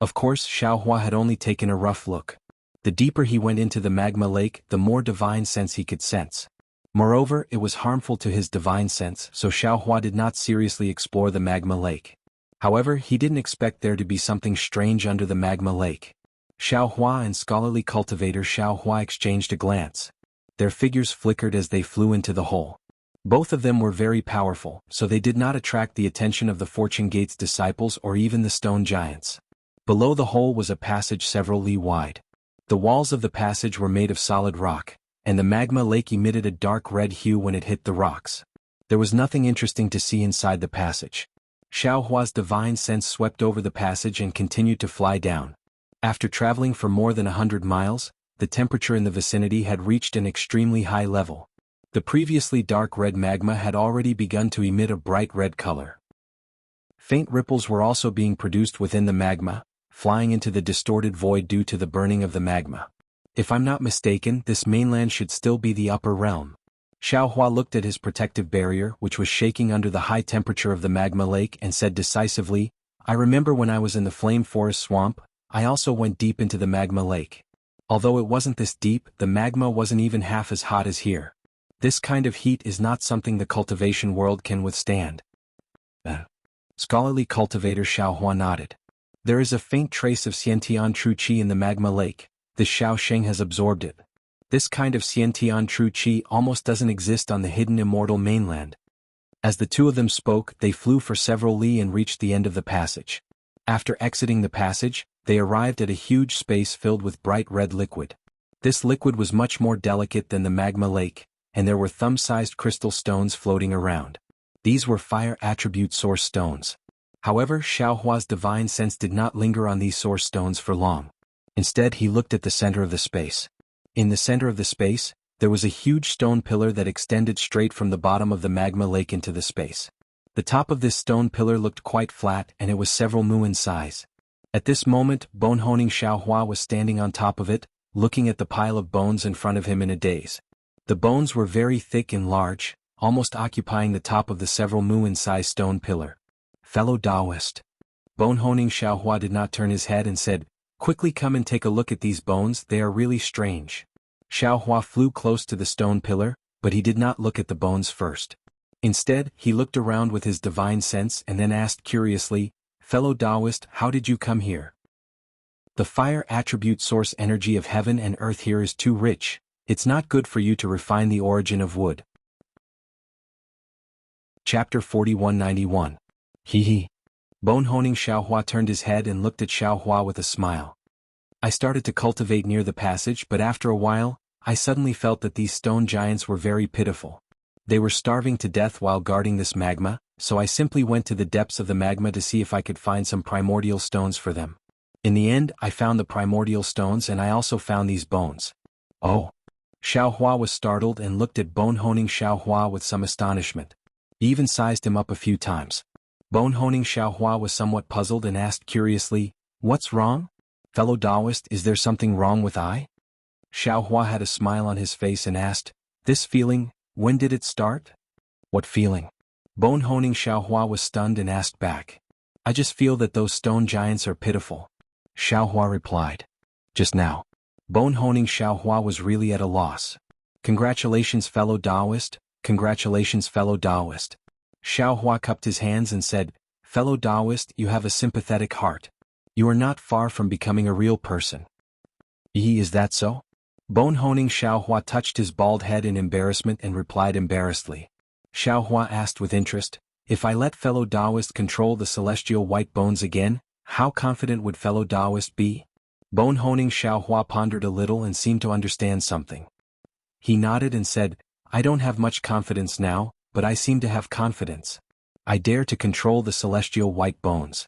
Of course, Xiaohua had only taken a rough look. The deeper he went into the magma lake, the more divine sense he could sense. Moreover, it was harmful to his divine sense, so Xiaohua did not seriously explore the magma lake. However, he didn't expect there to be something strange under the magma lake. Xiaohua and scholarly cultivator Xiaohua exchanged a glance. Their figures flickered as they flew into the hole. Both of them were very powerful, so they did not attract the attention of the Fortune Gate's disciples or even the stone giants. Below the hole was a passage several li wide. The walls of the passage were made of solid rock, and the magma lake emitted a dark red hue when it hit the rocks. There was nothing interesting to see inside the passage. Xiaohua's divine sense swept over the passage and continued to fly down. After traveling for more than 100 miles, the temperature in the vicinity had reached an extremely high level. The previously dark red magma had already begun to emit a bright red color. Faint ripples were also being produced within the magma, flying into the distorted void due to the burning of the magma. If I'm not mistaken, this mainland should still be the upper realm. Xiaohua looked at his protective barrier, which was shaking under the high temperature of the magma lake, and said decisively, I remember when I was in the flame forest swamp, I also went deep into the magma lake. Although it wasn't this deep, the magma wasn't even half as hot as here. This kind of heat is not something the cultivation world can withstand. Scholarly cultivator Xiaohua nodded. There is a faint trace of Xiantian true qi in the magma lake. The Xiao Sheng has absorbed it. This kind of Xiantian true qi almost doesn't exist on the hidden immortal mainland. As the two of them spoke, they flew for several li and reached the end of the passage. After exiting the passage, they arrived at a huge space filled with bright red liquid. This liquid was much more delicate than the magma lake, and there were thumb-sized crystal stones floating around. These were fire attribute source stones. However, Xiaohua's divine sense did not linger on these source stones for long. Instead, he looked at the center of the space. In the center of the space, there was a huge stone pillar that extended straight from the bottom of the magma lake into the space. The top of this stone pillar looked quite flat, and it was several mu in size. At this moment, bone-honing Xiaohua was standing on top of it, looking at the pile of bones in front of him in a daze. The bones were very thick and large, almost occupying the top of the several mu in size stone pillar. Fellow Taoist. Bone-honing Xiaohua did not turn his head and said, Quickly come and take a look at these bones, they are really strange. Xiaohua flew close to the stone pillar, but he did not look at the bones first. Instead, he looked around with his divine sense and then asked curiously, Fellow Taoist, how did you come here? The fire attribute source energy of heaven and earth here is too rich. It's not good for you to refine the origin of wood. Chapter 4191. Hee. Bone-honing Xiaohua turned his head and looked at Xiaohua with a smile. I started to cultivate near the passage, but after a while, I suddenly felt that these stone giants were very pitiful. They were starving to death while guarding this magma, so I simply went to the depths of the magma to see if I could find some primordial stones for them. In the end, I found the primordial stones and I also found these bones. Oh! Xiaohua was startled and looked at bone-honing Xiaohua with some astonishment. He even sized him up a few times. Bone-honing Xiaohua was somewhat puzzled and asked curiously, What's wrong? Fellow Taoist, is there something wrong with I? Xiaohua had a smile on his face and asked, This feeling, when did it start? What feeling? Bone-honing Xiaohua was stunned and asked back. I just feel that those stone giants are pitiful. Xiaohua replied. Just now. Bone-honing Xiaohua was really at a loss. Congratulations, fellow Taoist, congratulations, fellow Taoist. Xiaohua cupped his hands and said, Fellow Taoist, you have a sympathetic heart. You are not far from becoming a real person. Is that so? Bone-honing Xiaohua touched his bald head in embarrassment and replied embarrassedly. Xiaohua asked with interest, If I let fellow Taoist control the celestial white bones again, how confident would fellow Taoist be? Bone-honing Xiaohua pondered a little and seemed to understand something. He nodded and said, I don't have much confidence now, but I seem to have confidence. I dare to control the celestial white bones.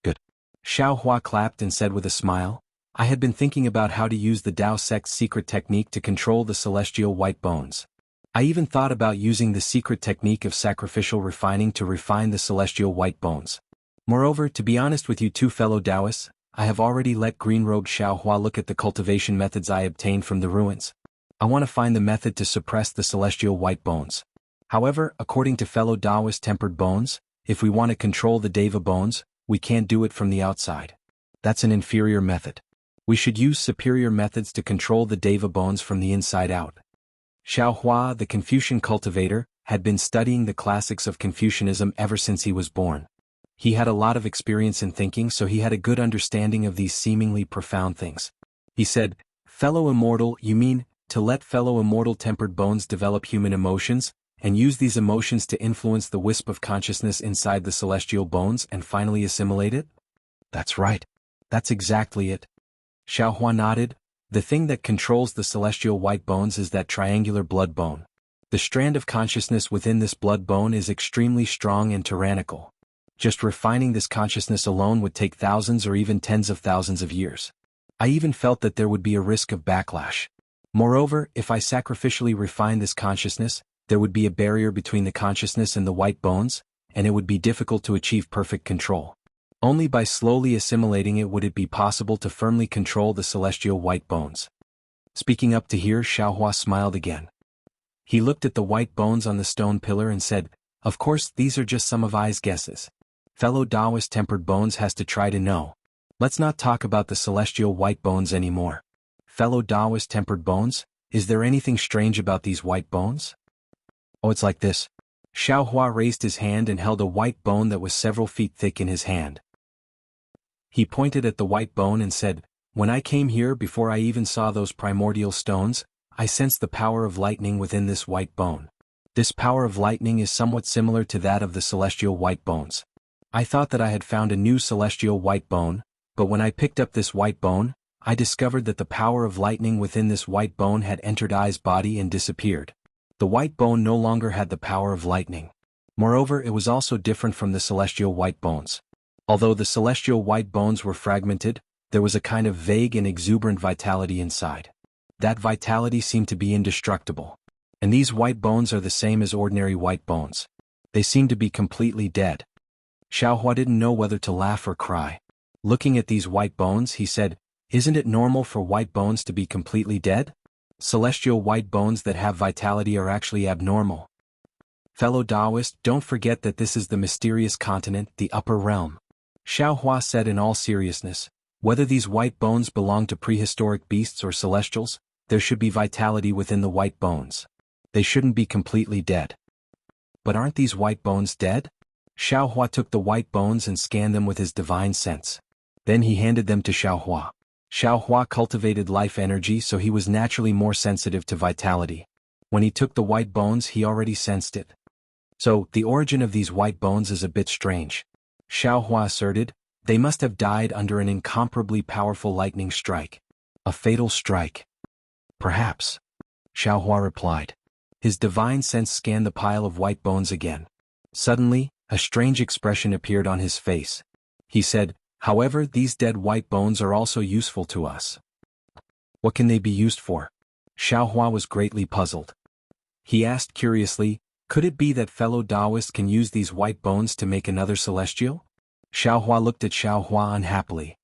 Good. Xiaohua clapped and said with a smile, I had been thinking about how to use the Tao sect's secret technique to control the celestial white bones. I even thought about using the secret technique of sacrificial refining to refine the celestial white bones. Moreover, to be honest with you two fellow Taoists, I have already let green-robed Xiaohua look at the cultivation methods I obtained from the ruins. I want to find the method to suppress the celestial white bones. However, according to fellow Taoist tempered bones, if we want to control the Deva bones, we can't do it from the outside. That's an inferior method. We should use superior methods to control the Deva bones from the inside out. Xiaohua, the Confucian cultivator, had been studying the classics of Confucianism ever since he was born. He had a lot of experience in thinking, so he had a good understanding of these seemingly profound things. He said, Fellow immortal, you mean, to let fellow immortal tempered bones develop human emotions, and use these emotions to influence the wisp of consciousness inside the celestial bones and finally assimilate it? That's right. That's exactly it. Xiaohua nodded. The thing that controls the celestial white bones is that triangular blood bone. The strand of consciousness within this blood bone is extremely strong and tyrannical. Just refining this consciousness alone would take thousands or even tens of thousands of years. I even felt that there would be a risk of backlash. Moreover, if I sacrificially refine this consciousness, there would be a barrier between the consciousness and the white bones, and it would be difficult to achieve perfect control. Only by slowly assimilating it would it be possible to firmly control the celestial white bones. Speaking up to here, Xiaohua smiled again. He looked at the white bones on the stone pillar and said, "Of course, these are just some of I's guesses. Fellow Taoist tempered bones has to try to know. Let's not talk about the celestial white bones anymore. Fellow Taoist tempered bones, is there anything strange about these white bones?" "Oh, it's like this." Xiaohua raised his hand and held a white bone that was several feet thick in his hand. He pointed at the white bone and said, "When I came here before I even saw those primordial stones, I sensed the power of lightning within this white bone. This power of lightning is somewhat similar to that of the celestial white bones. I thought that I had found a new celestial white bone, but when I picked up this white bone, I discovered that the power of lightning within this white bone had entered I's body and disappeared. The white bone no longer had the power of lightning. Moreover, it was also different from the celestial white bones. Although the celestial white bones were fragmented, there was a kind of vague and exuberant vitality inside. That vitality seemed to be indestructible. And these white bones are the same as ordinary white bones. They seem to be completely dead." Xiaohua didn't know whether to laugh or cry. Looking at these white bones, he said, "Isn't it normal for white bones to be completely dead? Celestial white bones that have vitality are actually abnormal. Fellow Taoist, don't forget that this is the mysterious continent, the upper realm." Xiaohua said in all seriousness, "Whether these white bones belong to prehistoric beasts or celestials, there should be vitality within the white bones. They shouldn't be completely dead." "But aren't these white bones dead?" Xiaohua took the white bones and scanned them with his divine sense. Then he handed them to Xiaohua. Xiaohua cultivated life energy, so he was naturally more sensitive to vitality. When he took the white bones, he already sensed it. "So, the origin of these white bones is a bit strange," Xiaohua asserted. "They must have died under an incomparably powerful lightning strike. A fatal strike." "Perhaps," Xiaohua replied. His divine sense scanned the pile of white bones again. Suddenly, a strange expression appeared on his face. He said, "However, these dead white bones are also useful to us." "What can they be used for?" Xiaohua was greatly puzzled. He asked curiously, "Could it be that fellow Taoists can use these white bones to make another celestial?" Xiaohua looked at Xiaohua unhappily.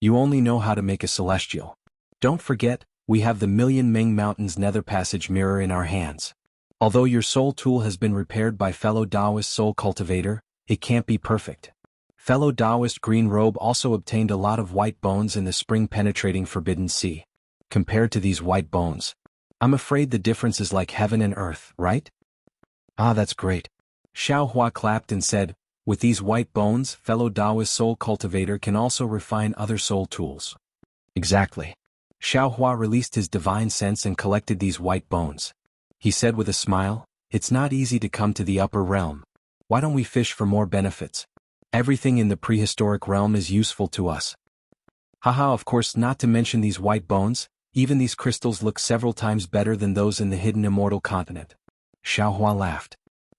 "You only know how to make a celestial. Don't forget, we have the Million Ming Mountains Nether Passage mirror in our hands. Although your soul tool has been repaired by fellow Taoist Soul Cultivator, it can't be perfect. Fellow Taoist Green Robe also obtained a lot of white bones in the spring-penetrating Forbidden Sea. Compared to these white bones, I'm afraid the difference is like heaven and earth, right?" "Ah, that's great." Xiaohua clapped and said, "With these white bones, fellow Taoist Soul Cultivator can also refine other soul tools." "Exactly." Xiaohua released his divine sense and collected these white bones. He said with a smile, "It's not easy to come to the upper realm. Why don't we fish for more benefits? Everything in the prehistoric realm is useful to us." "Haha, of course, not to mention these white bones, even these crystals look several times better than those in the hidden immortal continent." Xiaohua laughed.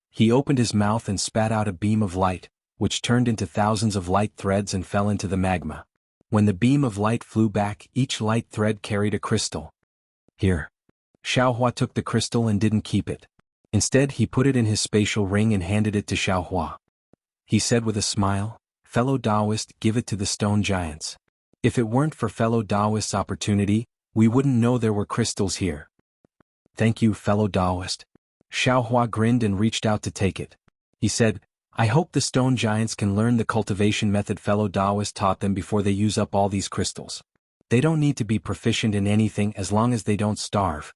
He opened his mouth and spat out a beam of light, which turned into thousands of light threads and fell into the magma. When the beam of light flew back, each light thread carried a crystal. "Here." Xiaohua took the crystal and didn't keep it. Instead, he put it in his spatial ring and handed it to Xiaohua. He said with a smile, "Fellow Taoist, give it to the stone giants. If it weren't for fellow Taoist's opportunity, we wouldn't know there were crystals here." "Thank you, fellow Taoist." Xiaohua grinned and reached out to take it. He said, "I hope the stone giants can learn the cultivation method fellow Taoist taught them before they use up all these crystals. They don't need to be proficient in anything as long as they don't starve."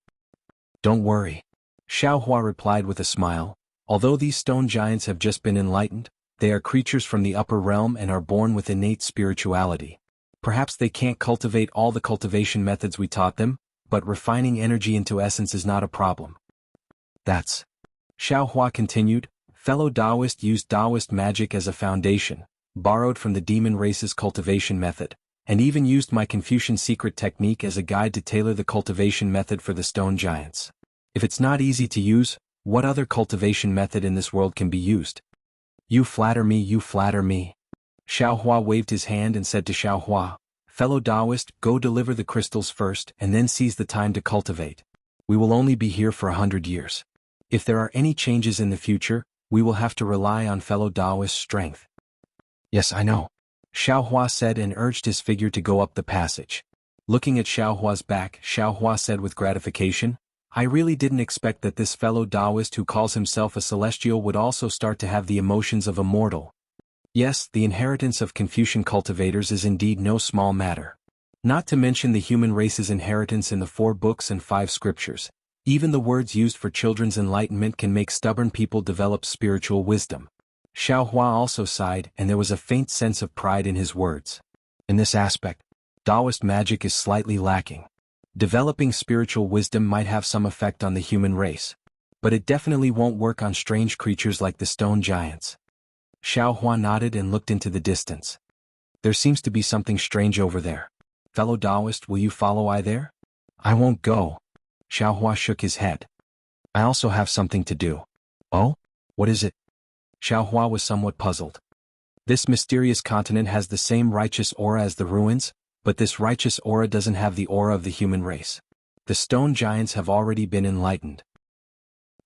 "Don't worry," Xiaohua replied with a smile. "Although these stone giants have just been enlightened, they are creatures from the upper realm and are born with innate spirituality. Perhaps they can't cultivate all the cultivation methods we taught them, but refining energy into essence is not a problem." "That's," Xiaohua continued, "fellow Taoist used Taoist magic as a foundation, borrowed from the demon race's cultivation method, and even used my Confucian secret technique as a guide to tailor the cultivation method for the stone giants. If it's not easy to use, what other cultivation method in this world can be used?" "You flatter me, you flatter me." Xiaohua waved his hand and said to Xiaohua, "Fellow Taoist, go deliver the crystals first and then seize the time to cultivate. We will only be here for 100 years. If there are any changes in the future, we will have to rely on fellow Taoist's strength." Yes, I know. Xiaohua said and urged his figure to go up the passage. Looking at Xiaohua's back, Xiaohua said with gratification, I really didn't expect that this fellow Taoist who calls himself a celestial would also start to have the emotions of a mortal. Yes, the inheritance of Confucian cultivators is indeed no small matter. Not to mention the human race's inheritance in the 4 books and 5 scriptures. Even the words used for children's enlightenment can make stubborn people develop spiritual wisdom. Xiaohua also sighed, and there was a faint sense of pride in his words. In this aspect, Taoist magic is slightly lacking. Developing spiritual wisdom might have some effect on the human race, but it definitely won't work on strange creatures like the stone giants. Xiaohua nodded and looked into the distance. There seems to be something strange over there. Fellow Taoist, will you follow I there? I won't go. Xiaohua shook his head. I also have something to do. Oh? What is it? Xiaohua was somewhat puzzled. This mysterious continent has the same righteous aura as the ruins, but this righteous aura doesn't have the aura of the human race. The stone giants have already been enlightened.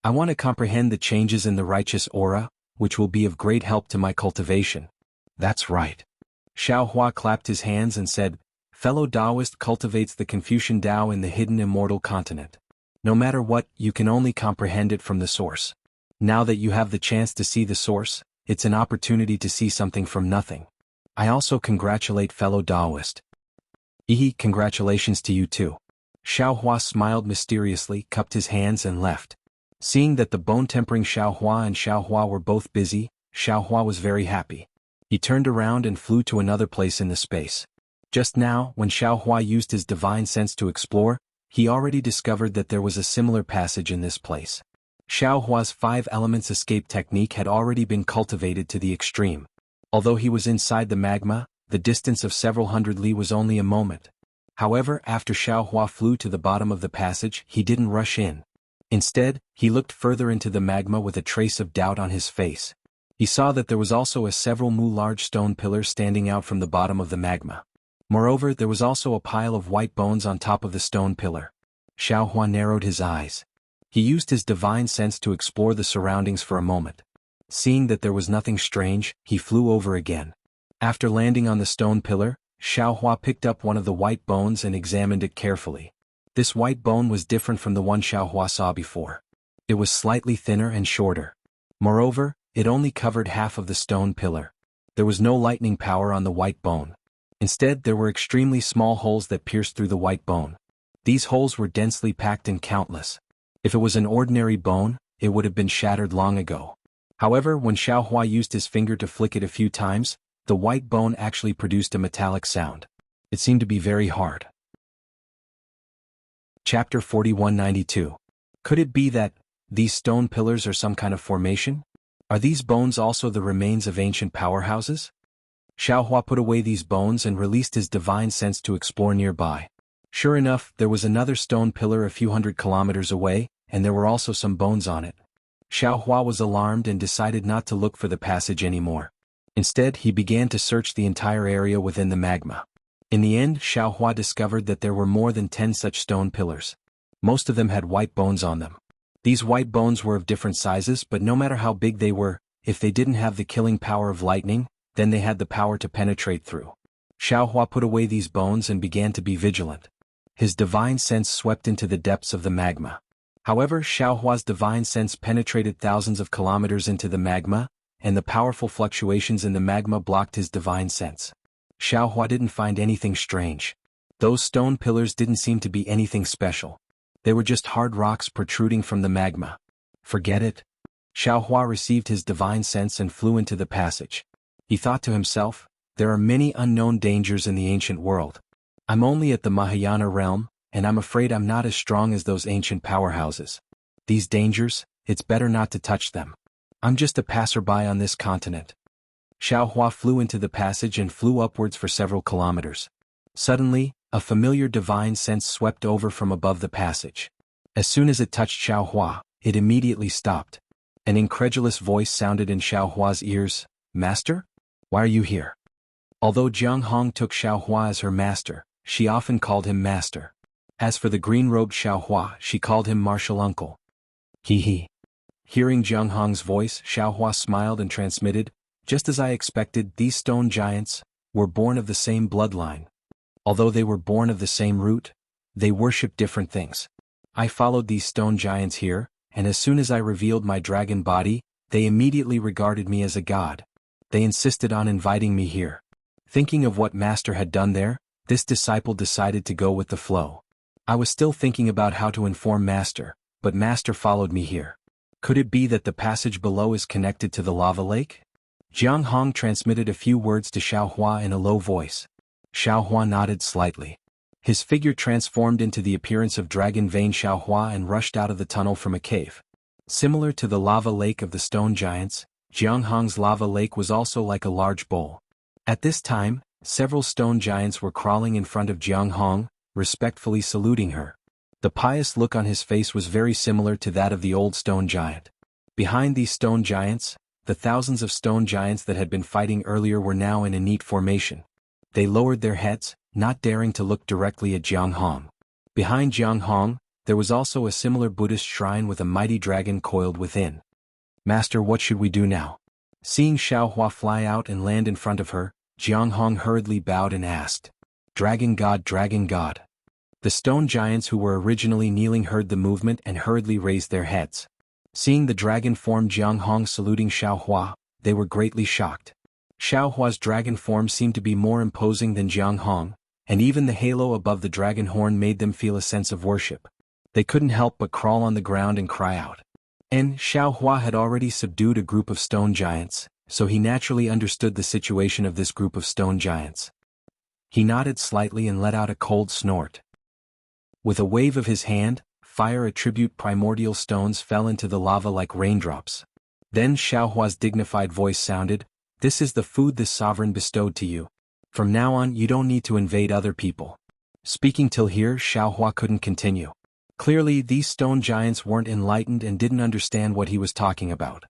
I want to comprehend the changes in the righteous aura, which will be of great help to my cultivation. That's right. Xiaohua clapped his hands and said, Fellow Taoist cultivates the Confucian Tao in the hidden immortal continent. No matter what, you can only comprehend it from the source. Now that you have the chance to see the source, it's an opportunity to see something from nothing. I also congratulate fellow Taoist. Congratulations to you too. Xiaohua smiled mysteriously, cupped his hands and left. Seeing that the bone-tempering Xiaohua and Xiaohua were both busy, Xiaohua was very happy. He turned around and flew to another place in the space. Just now, when Xiaohua used his divine sense to explore, he already discovered that there was a similar passage in this place. Xiaohua's 5 elements escape technique had already been cultivated to the extreme. Although he was inside the magma, the distance of several hundred li was only a moment. However, after Xiaohua flew to the bottom of the passage, he didn't rush in. Instead, he looked further into the magma with a trace of doubt on his face. He saw that there was also a several large stone pillars standing out from the bottom of the magma. Moreover, there was also a pile of white bones on top of the stone pillar. Xiaohua narrowed his eyes. He used his divine sense to explore the surroundings for a moment. Seeing that there was nothing strange, he flew over again. After landing on the stone pillar, Xiaohua picked up one of the white bones and examined it carefully. This white bone was different from the one Xiaohua saw before. It was slightly thinner and shorter. Moreover, it only covered half of the stone pillar. There was no lightning power on the white bone. Instead, there were extremely small holes that pierced through the white bone. These holes were densely packed and countless. If it was an ordinary bone, it would have been shattered long ago. However, when Xiaohua used his finger to flick it a few times, the white bone actually produced a metallic sound. It seemed to be very hard. Chapter 4192. Could it be that these stone pillars are some kind of formation? Are these bones also the remains of ancient powerhouses? Xiaohua put away these bones and released his divine sense to explore nearby. Sure enough, there was another stone pillar a few hundred kilometers away, and there were also some bones on it. Xiaohua was alarmed and decided not to look for the passage anymore. Instead, he began to search the entire area within the magma. In the end, Xiaohua discovered that there were more than 10 such stone pillars. Most of them had white bones on them. These white bones were of different sizes, but no matter how big they were, if they didn't have the killing power of lightning, then they had the power to penetrate through. Xiaohua put away these bones and began to be vigilant. His divine sense swept into the depths of the magma. However, Xiaohua's divine sense penetrated thousands of kilometers into the magma, and the powerful fluctuations in the magma blocked his divine sense. Xiaohua didn't find anything strange. Those stone pillars didn't seem to be anything special. They were just hard rocks protruding from the magma. Forget it. Xiaohua received his divine sense and flew into the passage. He thought to himself, there are many unknown dangers in the ancient world. I'm only at the Mahayana realm, and I'm afraid I'm not as strong as those ancient powerhouses. These dangers, it's better not to touch them. I'm just a passerby on this continent. Xiaohua flew into the passage and flew upwards for several kilometers. Suddenly, a familiar divine sense swept over from above the passage. As soon as it touched Xiaohua, it immediately stopped. An incredulous voice sounded in Xiaohua's ears, "Master? Why are you here?" Although Jianghu took Xiaohua as her master, she often called him master. As for the green-robed Xiaohua, she called him martial uncle. He. Hearing Jianghu's voice, Xiaohua smiled and transmitted, Just as I expected, these stone giants were born of the same bloodline. Although they were born of the same root, they worshipped different things. I followed these stone giants here, and as soon as I revealed my dragon body, they immediately regarded me as a god. They insisted on inviting me here. Thinking of what Master had done there, this disciple decided to go with the flow. I was still thinking about how to inform Master, but Master followed me here. Could it be that the passage below is connected to the lava lake? Jianghu transmitted a few words to Xiaohua in a low voice. Xiaohua nodded slightly. His figure transformed into the appearance of Dragon Vein Xiaohua and rushed out of the tunnel from a cave. Similar to the lava lake of the stone giants, Jianghu's lava lake was also like a large bowl. At this time, several stone giants were crawling in front of Jianghu, respectfully saluting her. The pious look on his face was very similar to that of the old stone giant. Behind these stone giants, the thousands of stone giants that had been fighting earlier were now in a neat formation. They lowered their heads, not daring to look directly at Jianghu. Behind Jianghu, there was also a similar Buddhist shrine with a mighty dragon coiled within. Master, what should we do now? Seeing Xiaohua fly out and land in front of her, Jianghu hurriedly bowed and asked, Dragon God, Dragon God. The stone giants who were originally kneeling heard the movement and hurriedly raised their heads. Seeing the dragon form Jianghu saluting Xiaohua, they were greatly shocked. Xiaohua's dragon form seemed to be more imposing than Jianghu, and even the halo above the dragon horn made them feel a sense of worship. They couldn't help but crawl on the ground and cry out. And Xiaohua had already subdued a group of stone giants, so he naturally understood the situation of this group of stone giants. He nodded slightly and let out a cold snort. With a wave of his hand, fire attribute primordial stones fell into the lava like raindrops. Then Xiaohua's dignified voice sounded, This is the food this sovereign bestowed to you. From now on you don't need to invade other people. Speaking till here, Xiaohua couldn't continue. Clearly these stone giants weren't enlightened and didn't understand what he was talking about.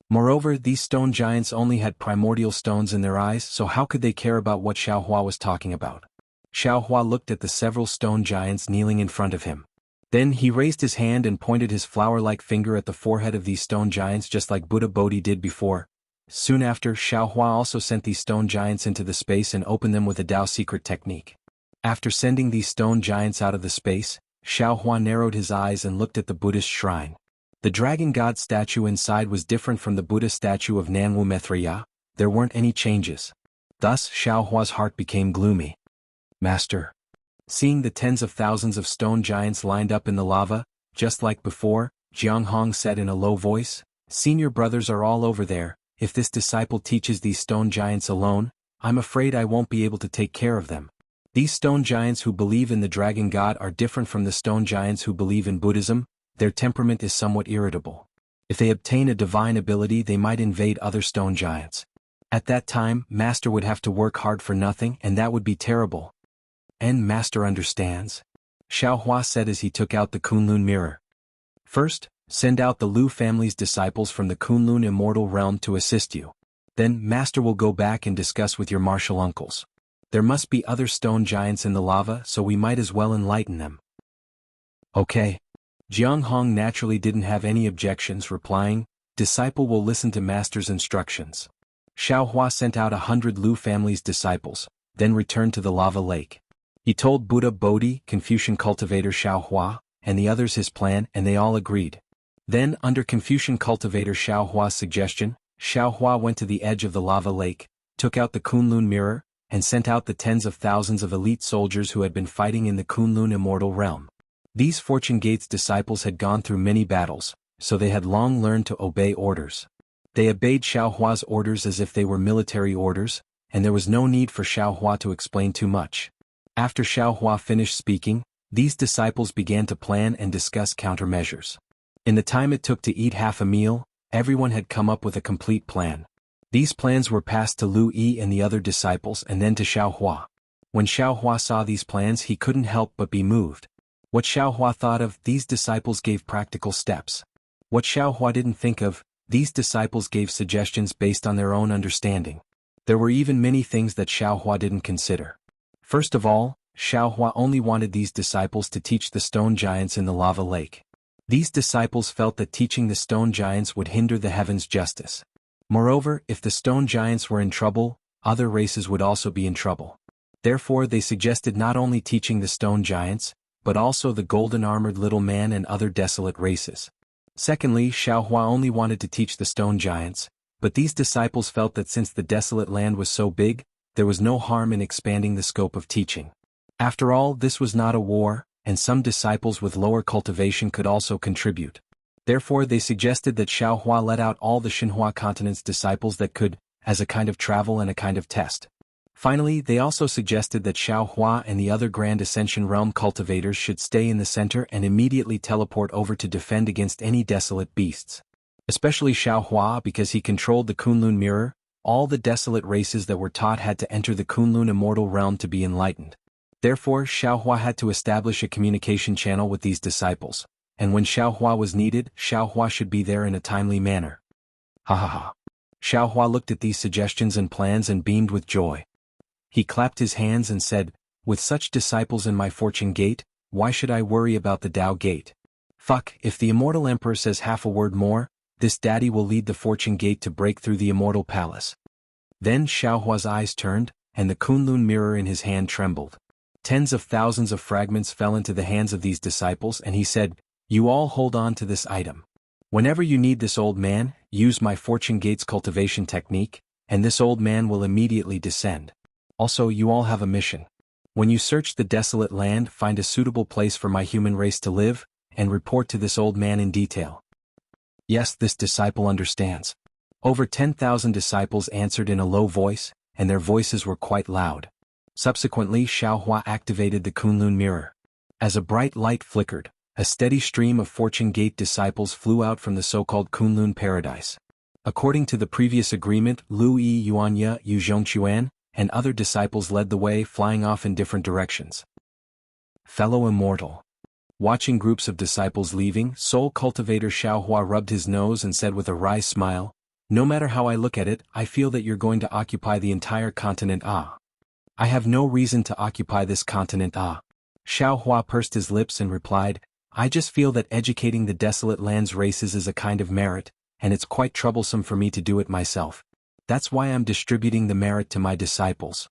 Moreover, these stone giants only had primordial stones in their eyes, so how could they care about what Xiaohua was talking about? Xiaohua looked at the several stone giants kneeling in front of him. Then he raised his hand and pointed his flower-like finger at the forehead of these stone giants just like Buddha Bodhi did before. Soon after, Xiaohua also sent these stone giants into the space and opened them with a Tao secret technique. After sending these stone giants out of the space, Xiaohua narrowed his eyes and looked at the Buddhist shrine. The dragon god statue inside was different from the Buddha statue of Nanwu Maitreya. There weren't any changes. Thus, Xiaohua's heart became gloomy. Master. Seeing the tens of thousands of stone giants lined up in the lava, just like before, Jianghu said in a low voice, Senior brothers are all over there. If this disciple teaches these stone giants alone, I'm afraid I won't be able to take care of them. These stone giants who believe in the dragon god are different from the stone giants who believe in Buddhism. Their temperament is somewhat irritable. If they obtain a divine ability, they might invade other stone giants. At that time, Master would have to work hard for nothing, and that would be terrible. And Master understands? Xiaohua said as he took out the Kunlun mirror. First, send out the Lu family's disciples from the Kunlun immortal realm to assist you. Then Master will go back and discuss with your martial uncles. There must be other stone giants in the lava, so we might as well enlighten them. Okay. Jianghu naturally didn't have any objections, replying, Disciple will listen to Master's instructions. Xiaohua sent out 100 Lu family's disciples, then returned to the lava lake. He told Buddha Bodhi, Confucian cultivator Xiaohua, and the others his plan, and they all agreed. Then, under Confucian cultivator Xiaohua's suggestion, Xiaohua went to the edge of the lava lake, took out the Kunlun mirror, and sent out the tens of thousands of elite soldiers who had been fighting in the Kunlun immortal realm. These Fortune Gate's disciples had gone through many battles, so they had long learned to obey orders. They obeyed Xiaohua's orders as if they were military orders, and there was no need for Xiaohua to explain too much. After Xiaohua finished speaking, these disciples began to plan and discuss countermeasures. In the time it took to eat half a meal, everyone had come up with a complete plan. These plans were passed to Lu Yi and the other disciples and then to Xiaohua. When Xiaohua saw these plans, he couldn't help but be moved. What Xiaohua thought of, these disciples gave practical steps. What Xiaohua didn't think of, these disciples gave suggestions based on their own understanding. There were even many things that Xiaohua didn't consider. First of all, Xiaohua only wanted these disciples to teach the stone giants in the lava lake. These disciples felt that teaching the stone giants would hinder the heavens' justice. Moreover, if the stone giants were in trouble, other races would also be in trouble. Therefore they suggested not only teaching the stone giants, but also the golden-armored little man and other desolate races. Secondly, Xiaohua only wanted to teach the stone giants, but these disciples felt that since the desolate land was so big, there was no harm in expanding the scope of teaching. After all, this was not a war, and some disciples with lower cultivation could also contribute. Therefore they suggested that Xiaohua let out all the Xinhua continent's disciples that could, as a kind of travel and a kind of test. Finally, they also suggested that Xiaohua and the other Grand Ascension Realm cultivators should stay in the center and immediately teleport over to defend against any desolate beasts. Especially Xiaohua, because he controlled the Kunlun mirror, all the desolate races that were taught had to enter the Kunlun immortal realm to be enlightened. Therefore, Xiaohua had to establish a communication channel with these disciples, and when Xiaohua was needed, Xiaohua should be there in a timely manner. Ha ha ha. Xiaohua looked at these suggestions and plans and beamed with joy. He clapped his hands and said, "With such disciples in my fortune gate, why should I worry about the Tao gate? Fuck, if the immortal emperor says half a word more, this daddy will lead the fortune gate to break through the immortal palace." Then Xiaohua's eyes turned, and the Kunlun mirror in his hand trembled. Tens of thousands of fragments fell into the hands of these disciples and he said, "You all hold on to this item. Whenever you need this old man, use my fortune gate's cultivation technique, and this old man will immediately descend. Also, you all have a mission. When you search the desolate land, find a suitable place for my human race to live, and report to this old man in detail." Yes, this disciple understands. Over 10,000 disciples answered in a low voice, and their voices were quite loud. Subsequently, Xiaohua activated the Kunlun mirror. As a bright light flickered, a steady stream of Fortune Gate disciples flew out from the so-called Kunlun paradise. According to the previous agreement, Lu Yi Yuanya Yu Zhongquan and other disciples led the way, flying off in different directions. Fellow Immortal. Watching groups of disciples leaving, Soul Cultivator Xiaohua rubbed his nose and said with a wry smile, "No matter how I look at it, I feel that you're going to occupy the entire continent Ah. I have no reason to occupy this continent Ah." Xiaohua pursed his lips and replied, "I just feel that educating the desolate lands races is a kind of merit, and it's quite troublesome for me to do it myself. That's why I'm distributing the merit to my disciples."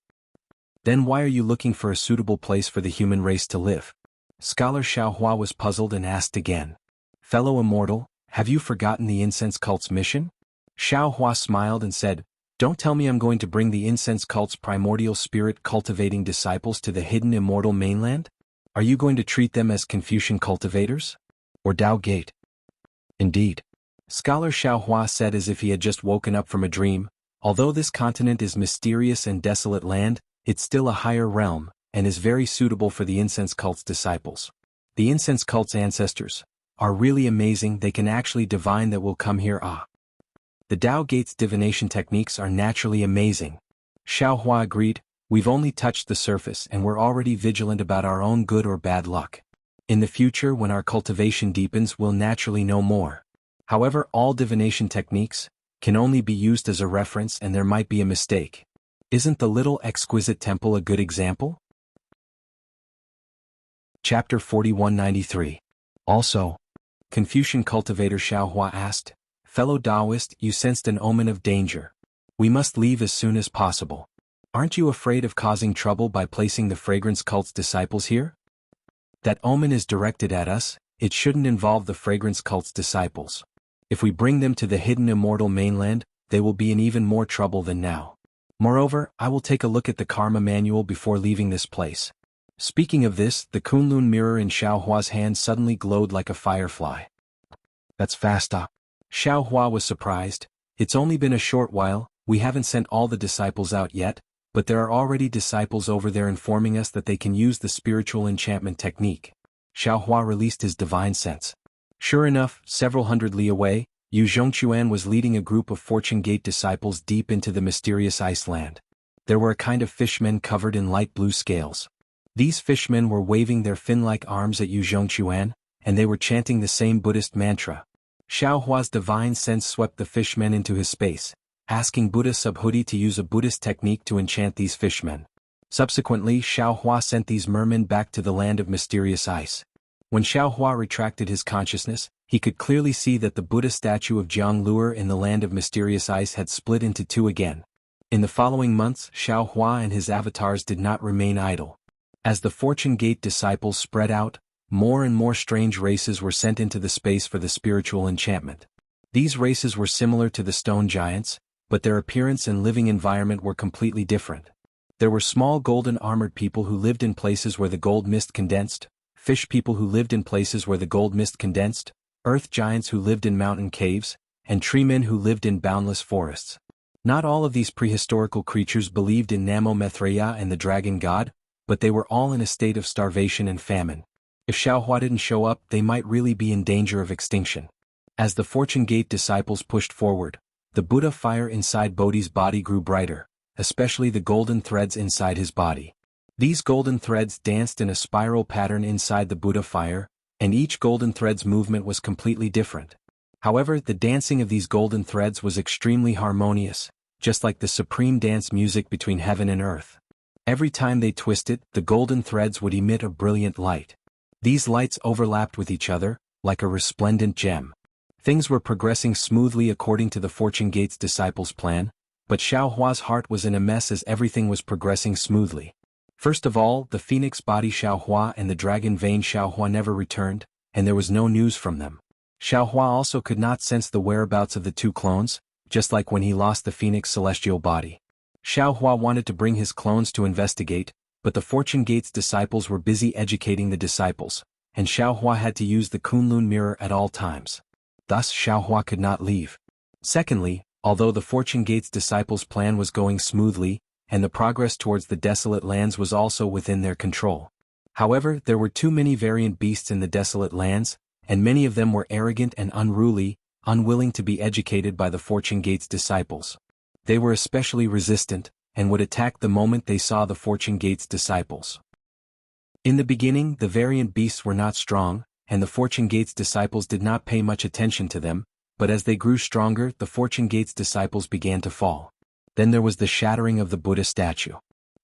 "Then why are you looking for a suitable place for the human race to live?" Scholar Xiaohua was puzzled and asked again. "Fellow Immortal, have you forgotten the incense cult's mission?" Xiaohua smiled and said, "Don't tell me I'm going to bring the incense cult's primordial spirit cultivating disciples to the hidden immortal mainland? Are you going to treat them as Confucian cultivators? Or Tao Gate?" "Indeed." Scholar Xiaohua said as if he had just woken up from a dream, "Although this continent is mysterious and desolate land, it's still a higher realm, and is very suitable for the incense cult's disciples. The incense cult's ancestors are really amazing. They can actually divine that will come here Ah. The Tao Gate's divination techniques are naturally amazing." Xiaohua agreed, "We've only touched the surface and we're already vigilant about our own good or bad luck. In the future when our cultivation deepens we'll naturally know more. However, all divination techniques can only be used as a reference and there might be a mistake. Isn't the little exquisite temple a good example?" Chapter 4193. Also, Confucian cultivator Xiaohua asked, "Fellow Taoist, you sensed an omen of danger. We must leave as soon as possible. Aren't you afraid of causing trouble by placing the fragrance cult's disciples here?" "That omen is directed at us. It shouldn't involve the fragrance cult's disciples. If we bring them to the hidden immortal mainland, they will be in even more trouble than now. Moreover, I will take a look at the karma manual before leaving this place." Speaking of this, the Kunlun mirror in Xiaohua's hand suddenly glowed like a firefly. "That's fast Ah." Xiaohua was surprised. "It's only been a short while, we haven't sent all the disciples out yet, but there are already disciples over there informing us that they can use the spiritual enchantment technique." Xiaohua released his divine sense. Sure enough, several hundred li away, Yu Zhongquan was leading a group of Fortune Gate disciples deep into the mysterious ice land. There were a kind of fishmen covered in light blue scales. These fishmen were waving their fin-like arms at Yu Zhongquan, and they were chanting the same Buddhist mantra. Xiaohua's divine sense swept the fishmen into his space, asking Buddha Subhuti to use a Buddhist technique to enchant these fishmen. Subsequently, Xiaohua sent these mermen back to the land of mysterious ice. When Xiaohua retracted his consciousness, He could clearly see that the Buddha statue of Jianghu in the land of mysterious ice had split into two again. In the following months, Xiao Hua and his avatars did not remain idle. As the Fortune Gate disciples spread out, more and more strange races were sent into the space for the spiritual enchantment. These races were similar to the stone giants, but their appearance and living environment were completely different. There were small golden armored people who lived in places where the gold mist condensed, fish people who lived in places where the gold mist condensed, earth giants who lived in mountain caves, and tree men who lived in boundless forests. Not all of these prehistorical creatures believed in Namo Maitreya and the dragon god, but they were all in a state of starvation and famine. If Xiao Hua didn't show up, they might really be in danger of extinction. As the Fortune Gate disciples pushed forward, the Buddha fire inside Bodhi's body grew brighter, especially the golden threads inside his body. These golden threads danced in a spiral pattern inside the Buddha fire, and each golden thread's movement was completely different. However, the dancing of these golden threads was extremely harmonious, just like the supreme dance music between heaven and earth. Every time they twisted, the golden threads would emit a brilliant light. These lights overlapped with each other, like a resplendent gem. Things were progressing smoothly according to the Fortune Gate's disciples' plan, but Xiao Hua's heart was in a mess as everything was progressing smoothly. First of all, the phoenix body Xiao Hua and the dragon vein Xiao Hua never returned, and there was no news from them. Xiao Hua also could not sense the whereabouts of the two clones, just like when he lost the phoenix celestial body. Xiao Hua wanted to bring his clones to investigate, but the Fortune Gate's disciples were busy educating the disciples, and Xiao Hua had to use the Kunlun mirror at all times. Thus Xiao Hua could not leave. Secondly, although the Fortune Gate's disciples' plan was going smoothly, and the progress towards the desolate lands was also within their control. However, there were too many variant beasts in the desolate lands, and many of them were arrogant and unruly, unwilling to be educated by the Fortune Gate's disciples. They were especially resistant, and would attack the moment they saw the Fortune Gate's disciples. In the beginning, the variant beasts were not strong, and the Fortune Gate's disciples did not pay much attention to them, but as they grew stronger, the Fortune Gate's disciples began to fall. Then there was the shattering of the Buddha statue.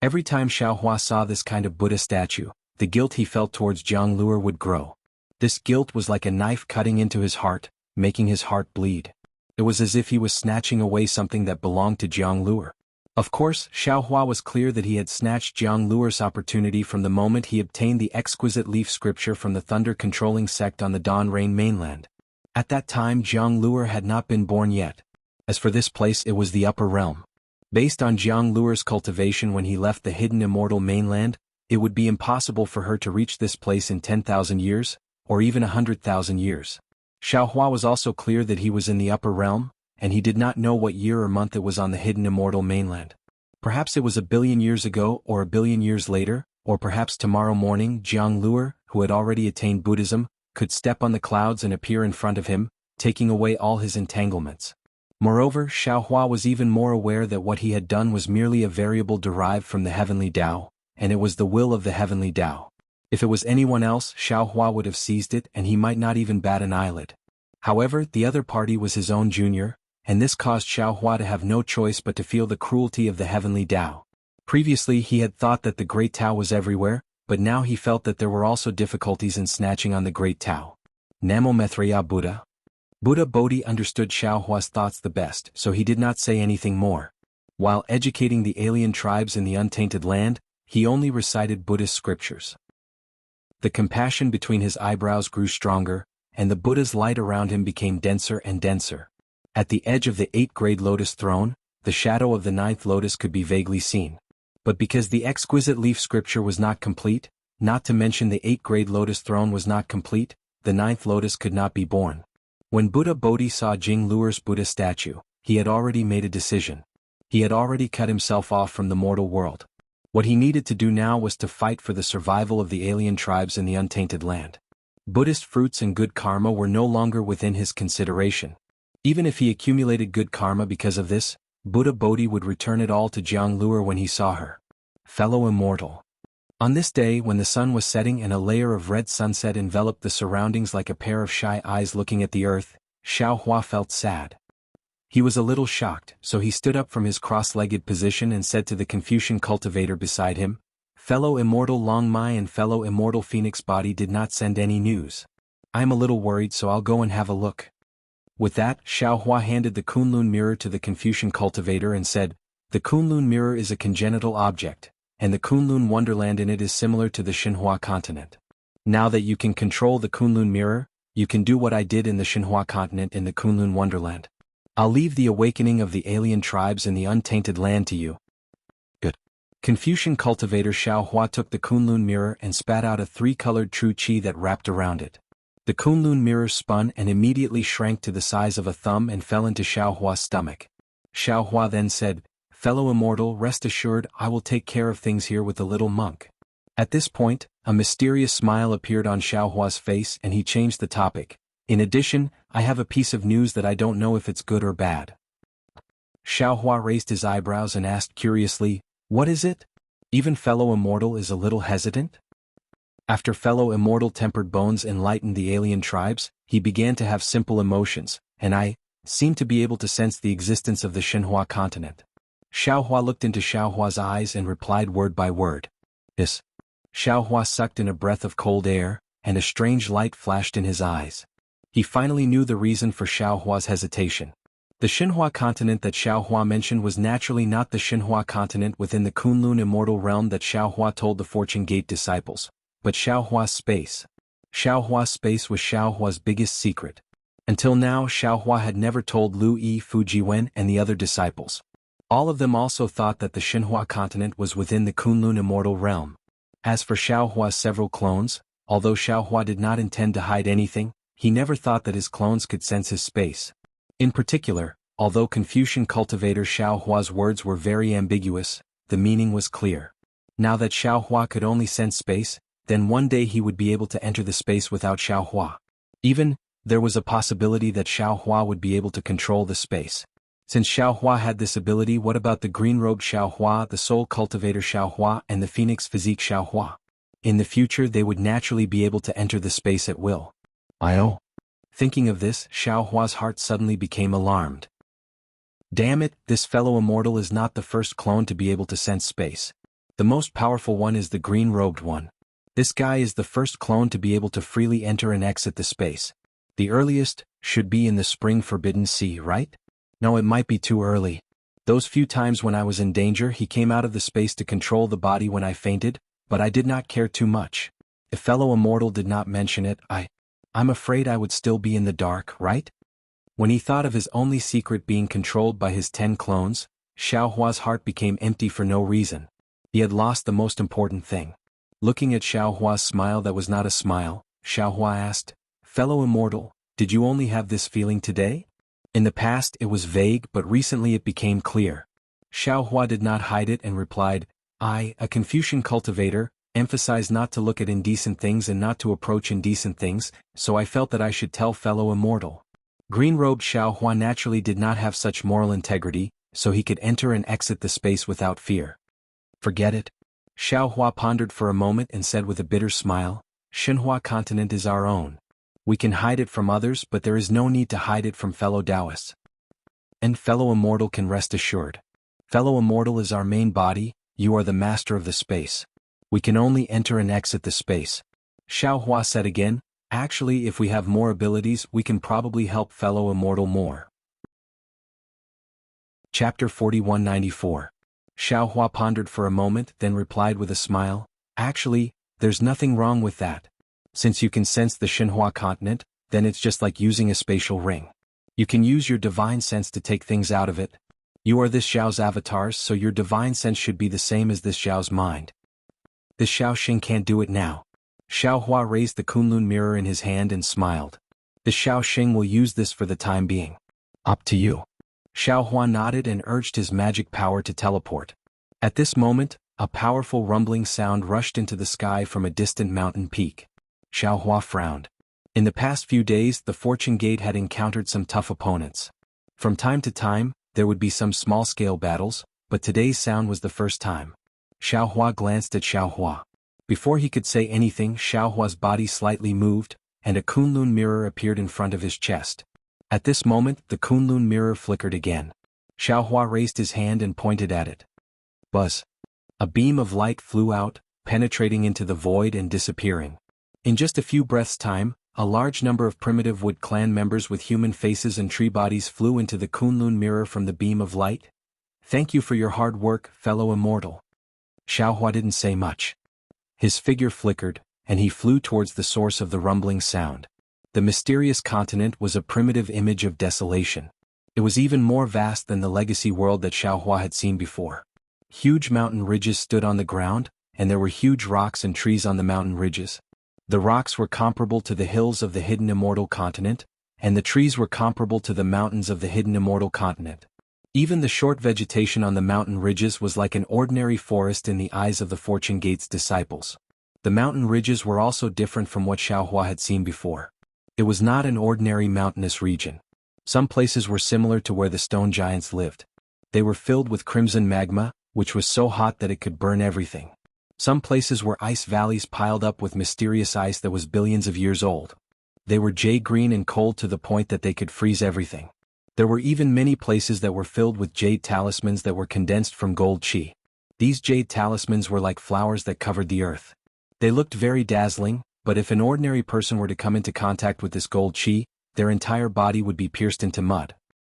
Every time Xiao Hua saw this kind of Buddha statue, the guilt he felt towards Jianghu would grow. This guilt was like a knife cutting into his heart, making his heart bleed. It was as if he was snatching away something that belonged to Jianghu. Of course, Xiao Hua was clear that he had snatched Jianghu's opportunity from the moment he obtained the exquisite leaf scripture from the thunder-controlling sect on the Dawn Rain mainland. At that time Jianghu had not been born yet. As for this place, it was the upper realm. Based on Jianghu's cultivation when he left the hidden immortal mainland, it would be impossible for her to reach this place in 10,000 years, or even 100,000 years. Xiao Hua was also clear that he was in the upper realm, and he did not know what year or month it was on the hidden immortal mainland. Perhaps it was 1 billion years ago or 1 billion years later, or perhaps tomorrow morning Jianghu, who had already attained Buddhism, could step on the clouds and appear in front of him, taking away all his entanglements. Moreover, Xiao Hua was even more aware that what he had done was merely a variable derived from the heavenly Tao, and it was the will of the heavenly Tao. If it was anyone else, Xiao Hua would have seized it and he might not even bat an eyelid. However, the other party was his own junior, and this caused Xiao Hua to have no choice but to feel the cruelty of the heavenly Tao. Previously he had thought that the great Tao was everywhere, but now he felt that there were also difficulties in snatching on the great Tao. Namo Maitreya Buddha. Buddha Bodhi understood Xiao Hua's thoughts the best, so he did not say anything more. While educating the alien tribes in the untainted land, he only recited Buddhist scriptures. The compassion between his eyebrows grew stronger, and the Buddha's light around him became denser and denser. At the edge of the 8th-grade lotus throne, the shadow of the 9th lotus could be vaguely seen. But because the exquisite leaf scripture was not complete, not to mention the 8th-grade lotus throne was not complete, the 9th lotus could not be born. When Buddha Bodhi saw Jianghu's Buddha statue, he had already made a decision. He had already cut himself off from the mortal world. What he needed to do now was to fight for the survival of the alien tribes in the untainted land. Buddhist fruits and good karma were no longer within his consideration. Even if he accumulated good karma because of this, Buddha Bodhi would return it all to Jianghu when he saw her. Fellow immortal. On this day when the sun was setting and a layer of red sunset enveloped the surroundings like a pair of shy eyes looking at the earth, Xiao Hua felt sad. He was a little shocked, so he stood up from his cross-legged position and said to the Confucian cultivator beside him, "Fellow immortal Long Mai and fellow immortal Phoenix Body did not send any news. I am a little worried, so I'll go and have a look. With that, Xiaohua handed the Kunlun mirror to the Confucian cultivator and said, the Kunlun mirror is a congenital object, and the Kunlun wonderland in it is similar to the Xinhua continent. Now that you can control the Kunlun mirror, you can do what I did in the Xinhua continent in the Kunlun wonderland. I'll leave the awakening of the alien tribes in the untainted land to you. Good. Confucian cultivator Xiaohua took the Kunlun mirror and spat out a three-colored true qi that wrapped around it. The Kunlun mirror spun and immediately shrank to the size of a thumb and fell into Xiaohua's stomach. Xiaohua then said, fellow immortal, rest assured I will take care of things here with the little monk. At this point, a mysterious smile appeared on Xiaohua's face and he changed the topic. In addition, I have a piece of news that I don't know if it's good or bad. Xiaohua raised his eyebrows and asked curiously, what is it? Even fellow immortal is a little hesitant? After fellow immortal tempered bones enlightened the alien tribes, he began to have simple emotions, and I seemed to be able to sense the existence of the Xinhua continent. Xiaohua looked into Xiaohua's eyes and replied word by word. Yes. Xiaohua sucked in a breath of cold air, and a strange light flashed in his eyes. He finally knew the reason for Xiaohua's hesitation. The Xinhua continent that Xiaohua mentioned was naturally not the Xinhua continent within the Kunlun immortal realm that Xiaohua told the Fortune Gate disciples, but Xiaohua's space. Xiaohua's space was Xiaohua's biggest secret. Until now, Xiaohua had never told Lu Yi, Fujiwen, and the other disciples. All of them also thought that the Xinhua continent was within the Kunlun immortal realm. As for Xiaohua's several clones, although Xiaohua did not intend to hide anything, he never thought that his clones could sense his space. In particular, although Confucian cultivator Xiaohua's words were very ambiguous, the meaning was clear. Now that Xiaohua could only sense space, then one day he would be able to enter the space without Xiaohua. Even, there was a possibility that Xiaohua would be able to control the space. Since Xiaohua had this ability, what about the green-robed Xiaohua, the soul cultivator Xiaohua, and the phoenix physique Xiaohua? In the future they would naturally be able to enter the space at will. Oh. Thinking of this, Xiaohua's heart suddenly became alarmed. Damn it, this fellow immortal is not the first clone to be able to sense space. The most powerful one is the green-robed one. This guy is the first clone to be able to freely enter and exit the space. The earliest should be in the Spring Forbidden Sea, right? No, it might be too early. Those few times when I was in danger, he came out of the space to control the body when I fainted, but I did not care too much. If fellow immortal did not mention it, I'm afraid I would still be in the dark, right? When he thought of his only secret being controlled by his 10 clones, Xiaohua's heart became empty for no reason. He had lost the most important thing. Looking at Xiaohua's smile that was not a smile, Xiaohua asked, fellow immortal, did you only have this feeling today? In the past it was vague, but recently it became clear. Xiaohua did not hide it and replied, I, a Confucian cultivator, emphasize not to look at indecent things and not to approach indecent things, so I felt that I should tell fellow immortal. Green-robed Xiaohua naturally did not have such moral integrity, so he could enter and exit the space without fear. Forget it. Xiaohua pondered for a moment and said with a bitter smile, Xinhua continent is our own. We can hide it from others, but there is no need to hide it from fellow Taoists. And fellow immortal can rest assured. Fellow immortal is our main body, you are the master of the space. We can only enter and exit the space. Xiaohua said again, actually if we have more abilities we can probably help fellow immortal more. Chapter 4194. Xiaohua pondered for a moment, then replied with a smile, actually, there's nothing wrong with that. Since you can sense the Xinhua continent, then it's just like using a spatial ring. You can use your divine sense to take things out of it. You are this Xiao's avatars, so your divine sense should be the same as this Xiao's mind. This Xiao Xing can't do it now. Xiaohua raised the Kunlun mirror in his hand and smiled. The Xiao Xing will use this for the time being. Up to you. Xiaohua nodded and urged his magic power to teleport. At this moment, a powerful rumbling sound rushed into the sky from a distant mountain peak. Xiaohua frowned. In the past few days, the Fortune Gate had encountered some tough opponents. From time to time, there would be some small-scale battles, but today's sound was the first time. Xiaohua glanced at Xiaohua. Before he could say anything, Xiaohua's body slightly moved, and a Kunlun mirror appeared in front of his chest. At this moment, the Kunlun mirror flickered again. Xiaohua raised his hand and pointed at it. Buzz. A beam of light flew out, penetrating into the void and disappearing. In just a few breaths' time, A large number of primitive Wood clan members with human faces and tree bodies flew into the Kunlun mirror from the beam of light. "Thank you for your hard work, fellow immortal." Xiaohua didn't say much. His figure flickered, and he flew towards the source of the rumbling sound. The mysterious continent was a primitive image of desolation. It was even more vast than the legacy world that Xiaohua had seen before. Huge mountain ridges stood on the ground, and there were huge rocks and trees on the mountain ridges. The rocks were comparable to the hills of the hidden immortal continent, and the trees were comparable to the mountains of the hidden immortal continent. Even the short vegetation on the mountain ridges was like an ordinary forest in the eyes of the Fortune Gate's disciples. The mountain ridges were also different from what Xiaohua had seen before. It was not an ordinary mountainous region. Some places were similar to where the stone giants lived. They were filled with crimson magma, which was so hot that it could burn everything. Some places were ice valleys piled up with mysterious ice that was billions of years old. They were jade-green and cold to the point that they could freeze everything. There were even many places that were filled with jade talismans that were condensed from gold chi. These jade talismans were like flowers that covered the earth. They looked very dazzling, but if an ordinary person were to come into contact with this gold chi, their entire body would be pierced into mud.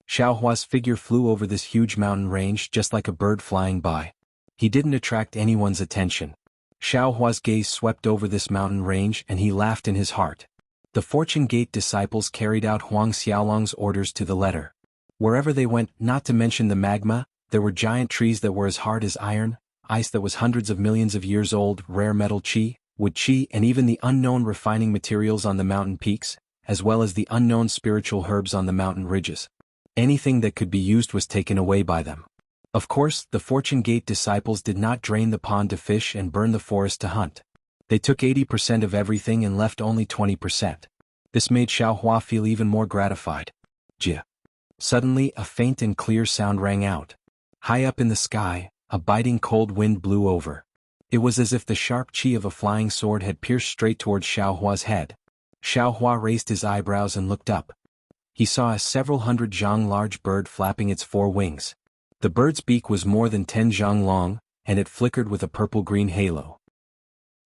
Xiaohua's figure flew over this huge mountain range just like a bird flying by. He didn't attract anyone's attention. Xiaohua's gaze swept over this mountain range and he laughed in his heart. The Fortune Gate disciples carried out Huang Xiaolong's orders to the letter. Wherever they went, not to mention the magma, there were giant trees that were as hard as iron, ice that was hundreds of millions of years old, rare metal chi, wood chi, and even the unknown refining materials on the mountain peaks, as well as the unknown spiritual herbs on the mountain ridges. Anything that could be used was taken away by them. Of course, the Fortune Gate disciples did not drain the pond to fish and burn the forest to hunt. They took 80% of everything and left only 20%. This made Xiaohua feel even more gratified. Jia. Suddenly, a faint and clear sound rang out. High up in the sky, a biting cold wind blew over. It was as if the sharp chi of a flying sword had pierced straight towards Xiaohua's head. Xiaohua raised his eyebrows and looked up. He saw a several hundred zhang large bird flapping its 4 wings. The bird's beak was more than 10 zhang long, and it flickered with a purple-green halo.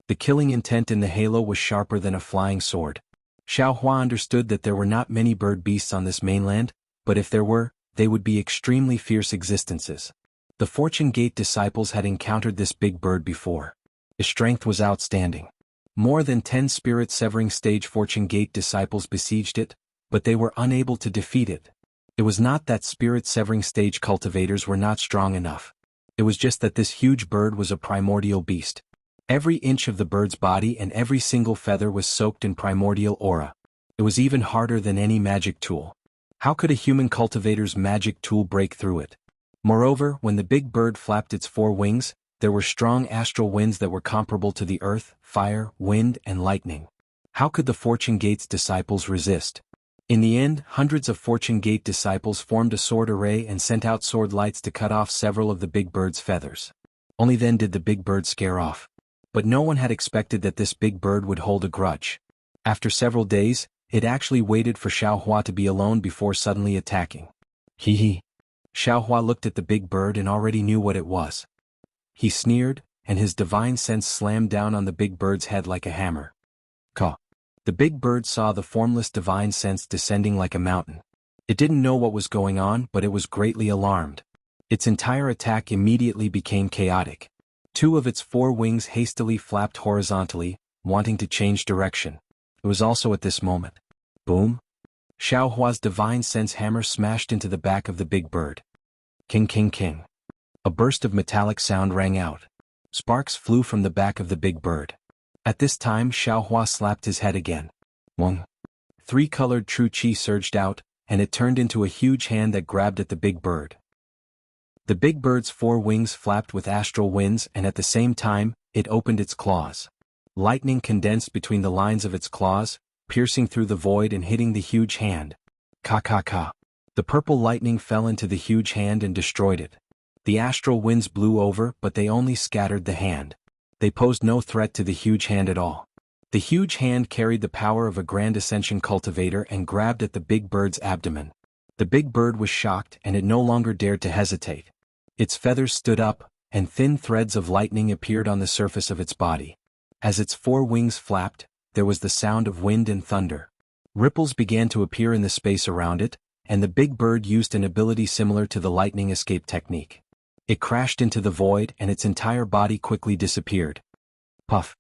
The killing intent in the halo was sharper than a flying sword. Xiaohua understood that there were not many bird beasts on this mainland, but if there were, they would be extremely fierce existences. The Fortune Gate disciples had encountered this big bird before. Its strength was outstanding. More than 10 spirit-severing stage Fortune Gate disciples besieged it, but they were unable to defeat it. It was not that spirit-severing stage cultivators were not strong enough. It was just that this huge bird was a primordial beast. Every inch of the bird's body and every single feather was soaked in primordial aura. It was even harder than any magic tool. How could a human cultivator's magic tool break through it? Moreover, when the big bird flapped its 4 wings, there were strong astral winds that were comparable to the earth, fire, wind, and lightning. How could the Fortune Gate's disciples resist? In the end, hundreds of Fortune Gate disciples formed a sword array and sent out sword lights to cut off several of the big bird's feathers. Only then did the big bird scare off. But no one had expected that this big bird would hold a grudge. After several days, it actually waited for Xiaohua to be alone before suddenly attacking. Hee. Xiaohua looked at the big bird and already knew what it was. He sneered, and his divine sense slammed down on the big bird's head like a hammer. Caw. The big bird saw the formless divine sense descending like a mountain. It didn't know what was going on, but it was greatly alarmed. Its entire attack immediately became chaotic. 2 of its 4 wings hastily flapped horizontally, wanting to change direction. It was also at this moment. Boom! Xiaohua's divine sense hammer smashed into the back of the big bird. King king king. A burst of metallic sound rang out. Sparks flew from the back of the big bird. At this time Xiaohua slapped his head again. Wong. 3-colored true chi surged out, and it turned into a huge hand that grabbed at the big bird. The big bird's 4 wings flapped with astral winds and at the same time, it opened its claws. Lightning condensed between the lines of its claws, piercing through the void and hitting the huge hand. Ka. The purple lightning fell into the huge hand and destroyed it. The astral winds blew over, but they only scattered the hand. They posed no threat to the huge hand at all. The huge hand carried the power of a Grand Ascension cultivator and grabbed at the big bird's abdomen. The big bird was shocked and it no longer dared to hesitate. Its feathers stood up, and thin threads of lightning appeared on the surface of its body. As its 4 wings flapped, there was the sound of wind and thunder. Ripples began to appear in the space around it, and the big bird used an ability similar to the lightning escape technique. It crashed into the void and its entire body quickly disappeared. Puff.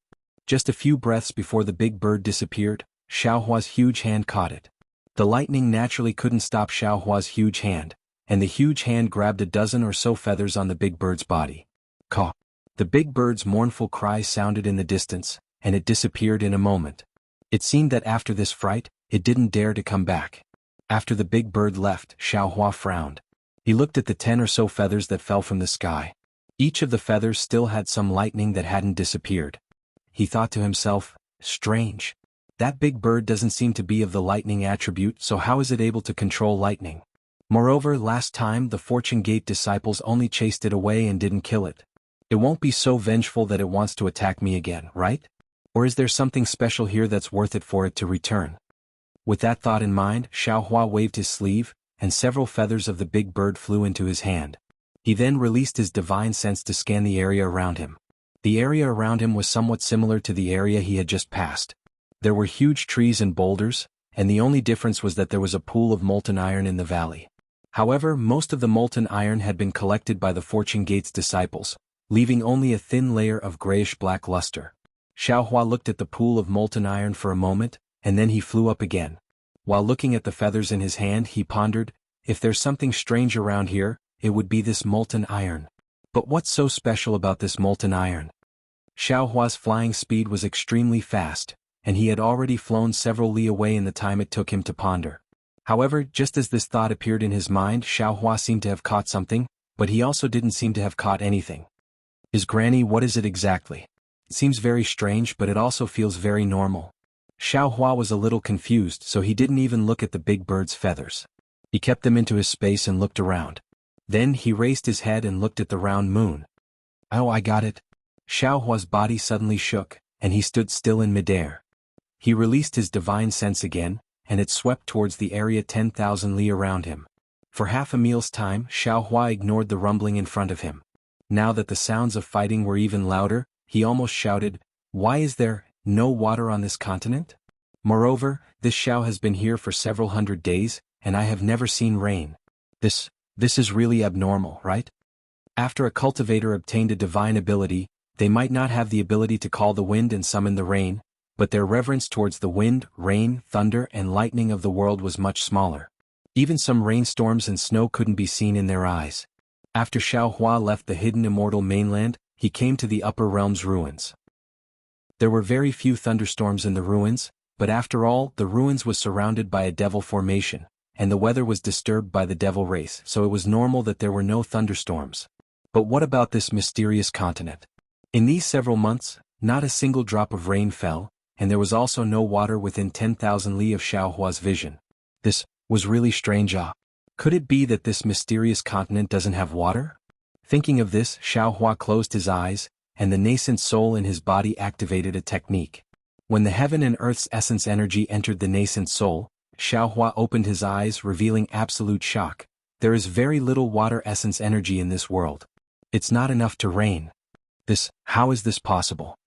Just a few breaths before the big bird disappeared, Xiaohua's huge hand caught it. The lightning naturally couldn't stop Xiaohua's huge hand, and the huge hand grabbed a dozen or so feathers on the big bird's body. Caw. The big bird's mournful cry sounded in the distance, and it disappeared in a moment. It seemed that after this fright, it didn't dare to come back. After the big bird left, Xiaohua frowned. He looked at the 10 or so feathers that fell from the sky. Each of the feathers still had some lightning that hadn't disappeared. He thought to himself, strange. That big bird doesn't seem to be of the lightning attribute, so how is it able to control lightning? Moreover, last time the Fortune Gate disciples only chased it away and didn't kill it. It won't be so vengeful that it wants to attack me again, right? Or is there something special here that's worth it for it to return? With that thought in mind, Xiaohua waved his sleeve, and several feathers of the big bird flew into his hand. He then released his divine sense to scan the area around him. The area around him was somewhat similar to the area he had just passed. There were huge trees and boulders, and the only difference was that there was a pool of molten iron in the valley. However, most of the molten iron had been collected by the Fortune Gate's disciples, leaving only a thin layer of grayish-black luster. Xiaohua looked at the pool of molten iron for a moment, and then he flew up again. While looking at the feathers in his hand, he pondered, if there's something strange around here, it would be this molten iron. But what's so special about this molten iron? Xiaohua's flying speed was extremely fast, and he had already flown several li away in the time it took him to ponder. However, just as this thought appeared in his mind, Xiaohua seemed to have caught something, but he also didn't seem to have caught anything. Is Granny, what is it exactly? It seems very strange, but it also feels very normal. Xiaohua was a little confused, so he didn't even look at the big bird's feathers. He kept them into his space and looked around. Then he raised his head and looked at the round moon. Oh, I got it. Xiaohua's body suddenly shook, and he stood still in midair. He released his divine sense again, and it swept towards the area 10,000 li around him. For half a meal's time, Xiaohua ignored the rumbling in front of him. Now that the sounds of fighting were even louder, he almost shouted, "Why is there no water on this continent? Moreover, this Xiao has been here for several hundred days, and I have never seen rain. This is really abnormal, right?" After a cultivator obtained a divine ability, they might not have the ability to call the wind and summon the rain, but their reverence towards the wind, rain, thunder, and lightning of the world was much smaller. Even some rainstorms and snow couldn't be seen in their eyes. After Xiaohua left the hidden immortal mainland, he came to the upper realm's ruins. There were very few thunderstorms in the ruins, but after all, the ruins was surrounded by a devil formation, and the weather was disturbed by the devil race, so it was normal that there were no thunderstorms. But what about this mysterious continent? In these several months, not a single drop of rain fell, and there was also no water within 10,000 li of Xiaohua's vision. This was really strange. Could it be that this mysterious continent doesn't have water? Thinking of this, Xiaohua closed his eyes, and the nascent soul in his body activated a technique. When the heaven and earth's essence energy entered the nascent soul, Xiaohua opened his eyes, revealing absolute shock. There is very little water essence energy in this world. It's not enough to rain. How is this possible?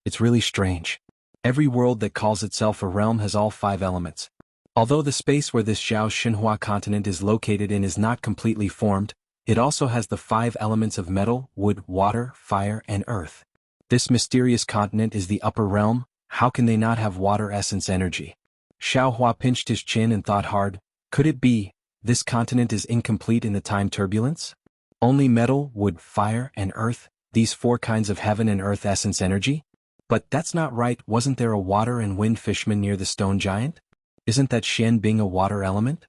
It's really strange. Every world that calls itself a realm has all 5 elements. Although the space where this Zhao Xinhua continent is located in is not completely formed, it also has the 5 elements of metal, wood, water, fire, and earth. This mysterious continent is the upper realm. How can they not have water essence energy? Xiaohua pinched his chin and thought hard. Could it be, this continent is incomplete in the time turbulence? Only metal, wood, fire, and earth, these 4 kinds of heaven and earth essence energy? But that's not right. Wasn't there a water and wind fishman near the stone giant? Isn't that Xian Bing a water element?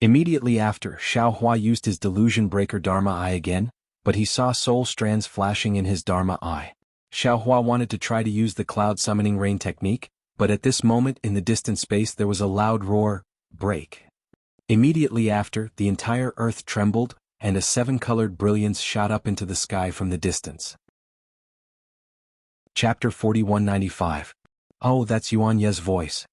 Immediately after, Xiaohua used his delusion breaker Dharma Eye again, but he saw soul strands flashing in his Dharma Eye. Xiaohua wanted to try to use the cloud summoning rain technique, but at this moment in the distant space there was a loud roar, break. Immediately after, the entire earth trembled, and a 7-colored brilliance shot up into the sky from the distance. Chapter 4195. Oh, that's Yuan Ye's voice.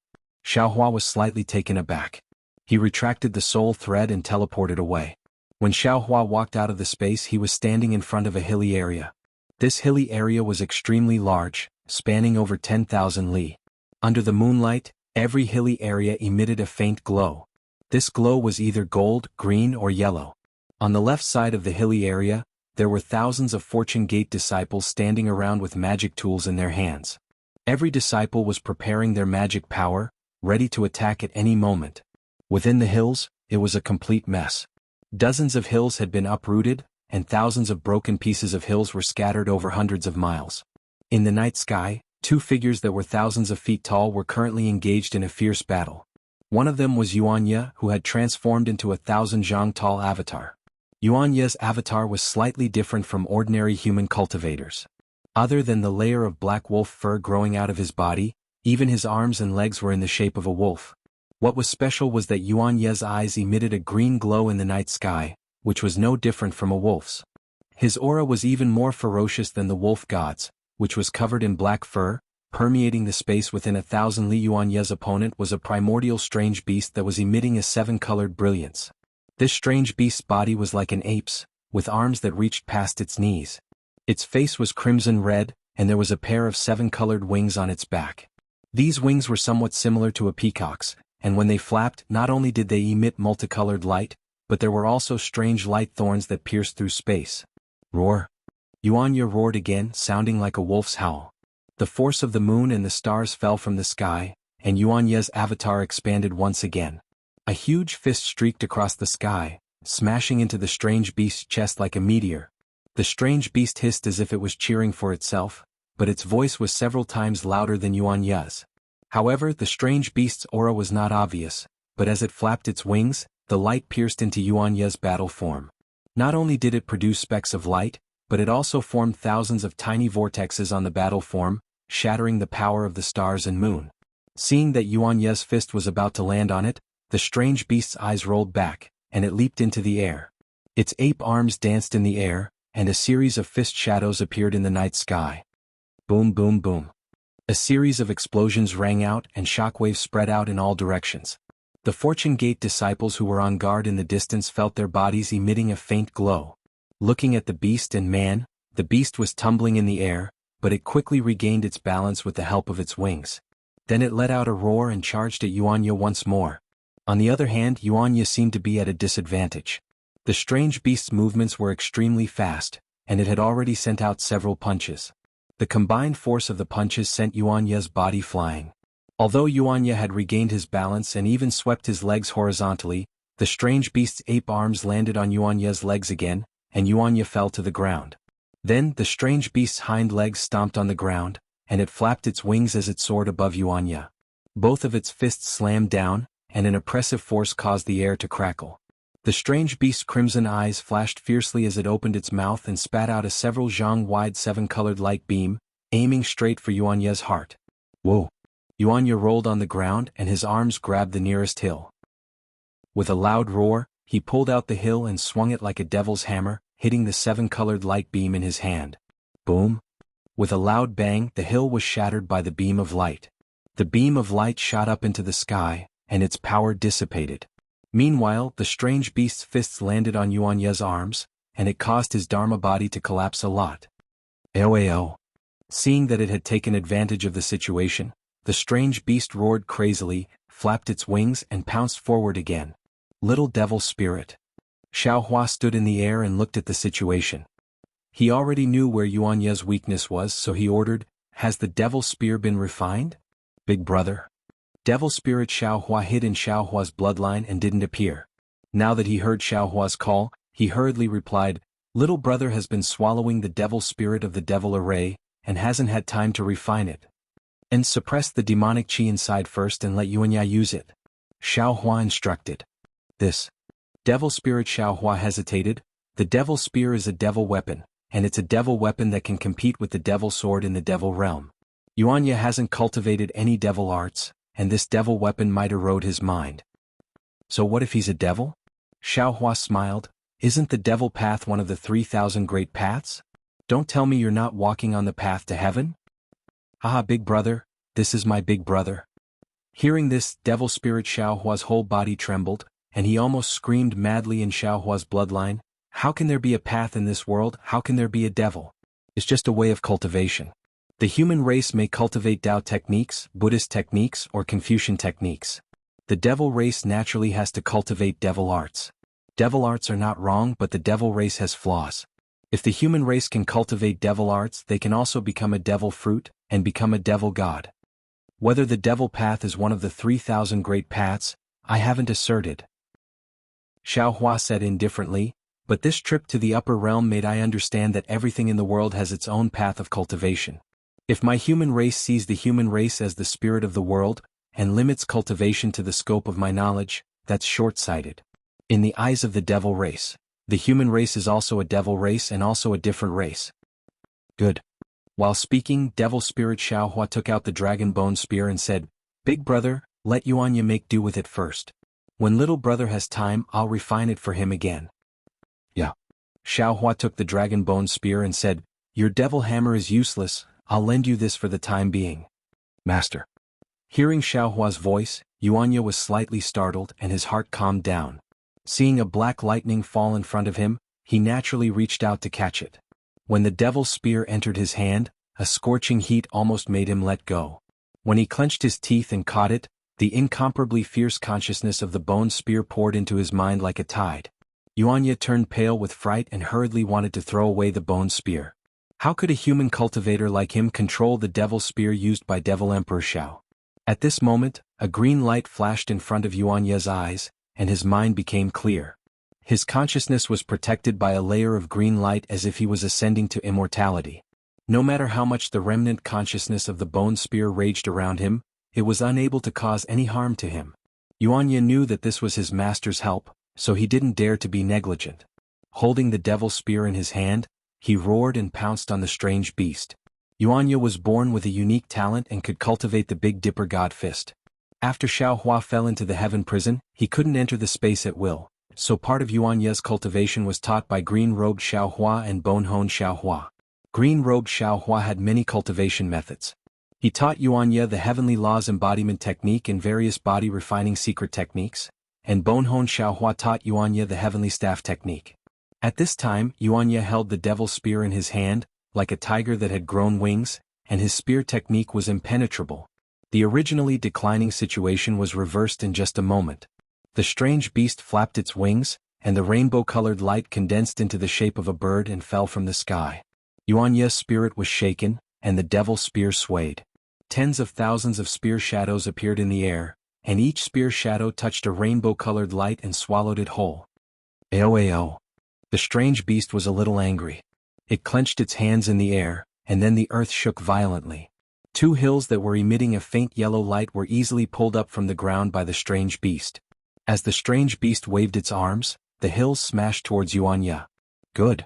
Xiaohua was slightly taken aback. He retracted the soul thread and teleported away. When Xiaohua walked out of the space, he was standing in front of a hilly area. This hilly area was extremely large, spanning over 10,000 li. Under the moonlight, every hilly area emitted a faint glow. This glow was either gold, green, or yellow. On the left side of the hilly area, there were thousands of Fortune Gate disciples standing around with magic tools in their hands. Every disciple was preparing their magic power, ready to attack at any moment. Within the hills, it was a complete mess. Dozens of hills had been uprooted, and thousands of broken pieces of hills were scattered over hundreds of miles. In the night sky, two figures that were thousands of feet tall were currently engaged in a fierce battle. One of them was Yuanya, who had transformed into a 1,000 tall avatar. Yuanya's avatar was slightly different from ordinary human cultivators. Other than the layer of black wolf fur growing out of his body, even his arms and legs were in the shape of a wolf. What was special was that Yuanya's eyes emitted a green glow in the night sky, which was no different from a wolf's. His aura was even more ferocious than the wolf god's, which was covered in black fur, permeating the space within 1,000 li. Yuanya's opponent was a primordial strange beast that was emitting a 7-colored brilliance. This strange beast's body was like an ape's, with arms that reached past its knees. Its face was crimson red, and there was a pair of 7-colored wings on its back. These wings were somewhat similar to a peacock's, and when they flapped, not only did they emit multicolored light, but there were also strange light thorns that pierced through space. Roar! Yuanya roared again, sounding like a wolf's howl. The force of the moon and the stars fell from the sky, and Yuanya's avatar expanded once again. A huge fist streaked across the sky, smashing into the strange beast's chest like a meteor. The strange beast hissed as if it was cheering for itself, but its voice was several times louder than Yuanya's. However, the strange beast's aura was not obvious, but as it flapped its wings, the light pierced into Yuanya's battle form. Not only did it produce specks of light, but it also formed thousands of tiny vortexes on the battle form, shattering the power of the stars and moon. Seeing that Yuanya's fist was about to land on it, the strange beast's eyes rolled back, and it leaped into the air. Its ape arms danced in the air, and a series of fist shadows appeared in the night sky. Boom, boom, boom. A series of explosions rang out and shockwaves spread out in all directions. The Fortune Gate disciples who were on guard in the distance felt their bodies emitting a faint glow. Looking at the beast and man, the beast was tumbling in the air, but it quickly regained its balance with the help of its wings. Then it let out a roar and charged at Yuanya once more. On the other hand, Yuanya seemed to be at a disadvantage. The strange beast's movements were extremely fast, and it had already sent out several punches. The combined force of the punches sent Yuanya's body flying. Although Yuanya had regained his balance and even swept his legs horizontally, the strange beast's ape arms landed on Yuanya's legs again, and Yuanya fell to the ground. Then the strange beast's hind legs stomped on the ground, and it flapped its wings as it soared above Yuanya. Both of its fists slammed down, and an oppressive force caused the air to crackle. The strange beast's crimson eyes flashed fiercely as it opened its mouth and spat out a several zhang-wide 7-colored light beam, aiming straight for Yuanya's heart. Whoa! Yuanya rolled on the ground and his arms grabbed the nearest hill. With a loud roar, he pulled out the hill and swung it like a devil's hammer, hitting the 7-colored light beam in his hand. Boom! With a loud bang, the hill was shattered by the beam of light. The beam of light shot up into the sky, and its power dissipated. Meanwhile, the strange beast's fists landed on Yuanya's arms, and it caused his Dharma body to collapse a lot. Ao. Seeing that it had taken advantage of the situation, the strange beast roared crazily, flapped its wings and pounced forward again. Little devil spirit. Xiaohua stood in the air and looked at the situation. He already knew where Yuanya's weakness was, so he ordered, "Has the devil spear been refined? Big brother." Devil spirit Xiaohua hid in Xiaohua's bloodline and didn't appear. Now that he heard Xiaohua's call, he hurriedly replied, "Little brother has been swallowing the devil spirit of the devil array, and hasn't had time to refine it. And suppress the demonic chi inside first and let Yuanya use it," Xiaohua instructed. This devil spirit Xiaohua hesitated. The devil spear is a devil weapon, and it's a devil weapon that can compete with the devil sword in the devil realm. Yuanya hasn't cultivated any devil arts, and this devil weapon might erode his mind. So what if he's a devil? Xiaohua smiled. Isn't the devil path one of the 3,000 great paths? Don't tell me you're not walking on the path to heaven? Haha, big brother, this is my big brother. Hearing this, devil spirit Xiaohua's whole body trembled, and he almost screamed madly in Xiaohua's bloodline. How can there be a path in this world? How can there be a devil? It's just a way of cultivation. The human race may cultivate Tao techniques, Buddhist techniques, or Confucian techniques. The devil race naturally has to cultivate devil arts. Devil arts are not wrong, but the devil race has flaws. If the human race can cultivate devil arts, they can also become a devil fruit, and become a devil god. Whether the devil path is one of the 3,000 great paths, I haven't asserted. Xiaohua said indifferently, but this trip to the upper realm made I understand that everything in the world has its own path of cultivation. If my human race sees the human race as the spirit of the world, and limits cultivation to the scope of my knowledge, that's short-sighted. In the eyes of the devil race, the human race is also a devil race and also a different race. Good. While speaking, devil spirit Xiaohua took out the dragon bone spear and said, "Big brother, let Yuanya make do with it first. When little brother has time, I'll refine it for him again." Yeah. Xiaohua took the dragon bone spear and said, "Your devil hammer is useless, I'll lend you this for the time being." Master. Hearing Xiaohua's voice, Yuanya was slightly startled and his heart calmed down. Seeing a black lightning fall in front of him, he naturally reached out to catch it. When the devil's spear entered his hand, a scorching heat almost made him let go. When he clenched his teeth and caught it, the incomparably fierce consciousness of the bone spear poured into his mind like a tide. Yuanya turned pale with fright and hurriedly wanted to throw away the bone spear. How could a human cultivator like him control the devil spear used by Devil Emperor Xiao? At this moment, a green light flashed in front of Yuanya's eyes, and his mind became clear. His consciousness was protected by a layer of green light as if he was ascending to immortality. No matter how much the remnant consciousness of the bone spear raged around him, it was unable to cause any harm to him. Yuanya knew that this was his master's help, so he didn't dare to be negligent. Holding the devil spear in his hand, he roared and pounced on the strange beast. Yuanya was born with a unique talent and could cultivate the Big Dipper God Fist. After Xiaohua fell into the heaven prison, he couldn't enter the space at will, so part of Yuanya's cultivation was taught by green-robed Xiaohua and bone-honed Xiaohua. Green-robed Xiaohua had many cultivation methods. He taught Yuanya the heavenly laws embodiment technique and various body-refining secret techniques, and bone-honed Xiaohua taught Yuanya the heavenly staff technique. At this time, Yuanya held the devil spear in his hand, like a tiger that had grown wings, and his spear technique was impenetrable. The originally declining situation was reversed in just a moment. The strange beast flapped its wings, and the rainbow-colored light condensed into the shape of a bird and fell from the sky. Yuanya's spirit was shaken, and the devil spear swayed. Tens of thousands of spear shadows appeared in the air, and each spear shadow touched a rainbow-colored light and swallowed it whole. Ao. The strange beast was a little angry. It clenched its hands in the air, and then the earth shook violently. Two hills that were emitting a faint yellow light were easily pulled up from the ground by the strange beast. As the strange beast waved its arms, the hills smashed towards Yuanya. Good.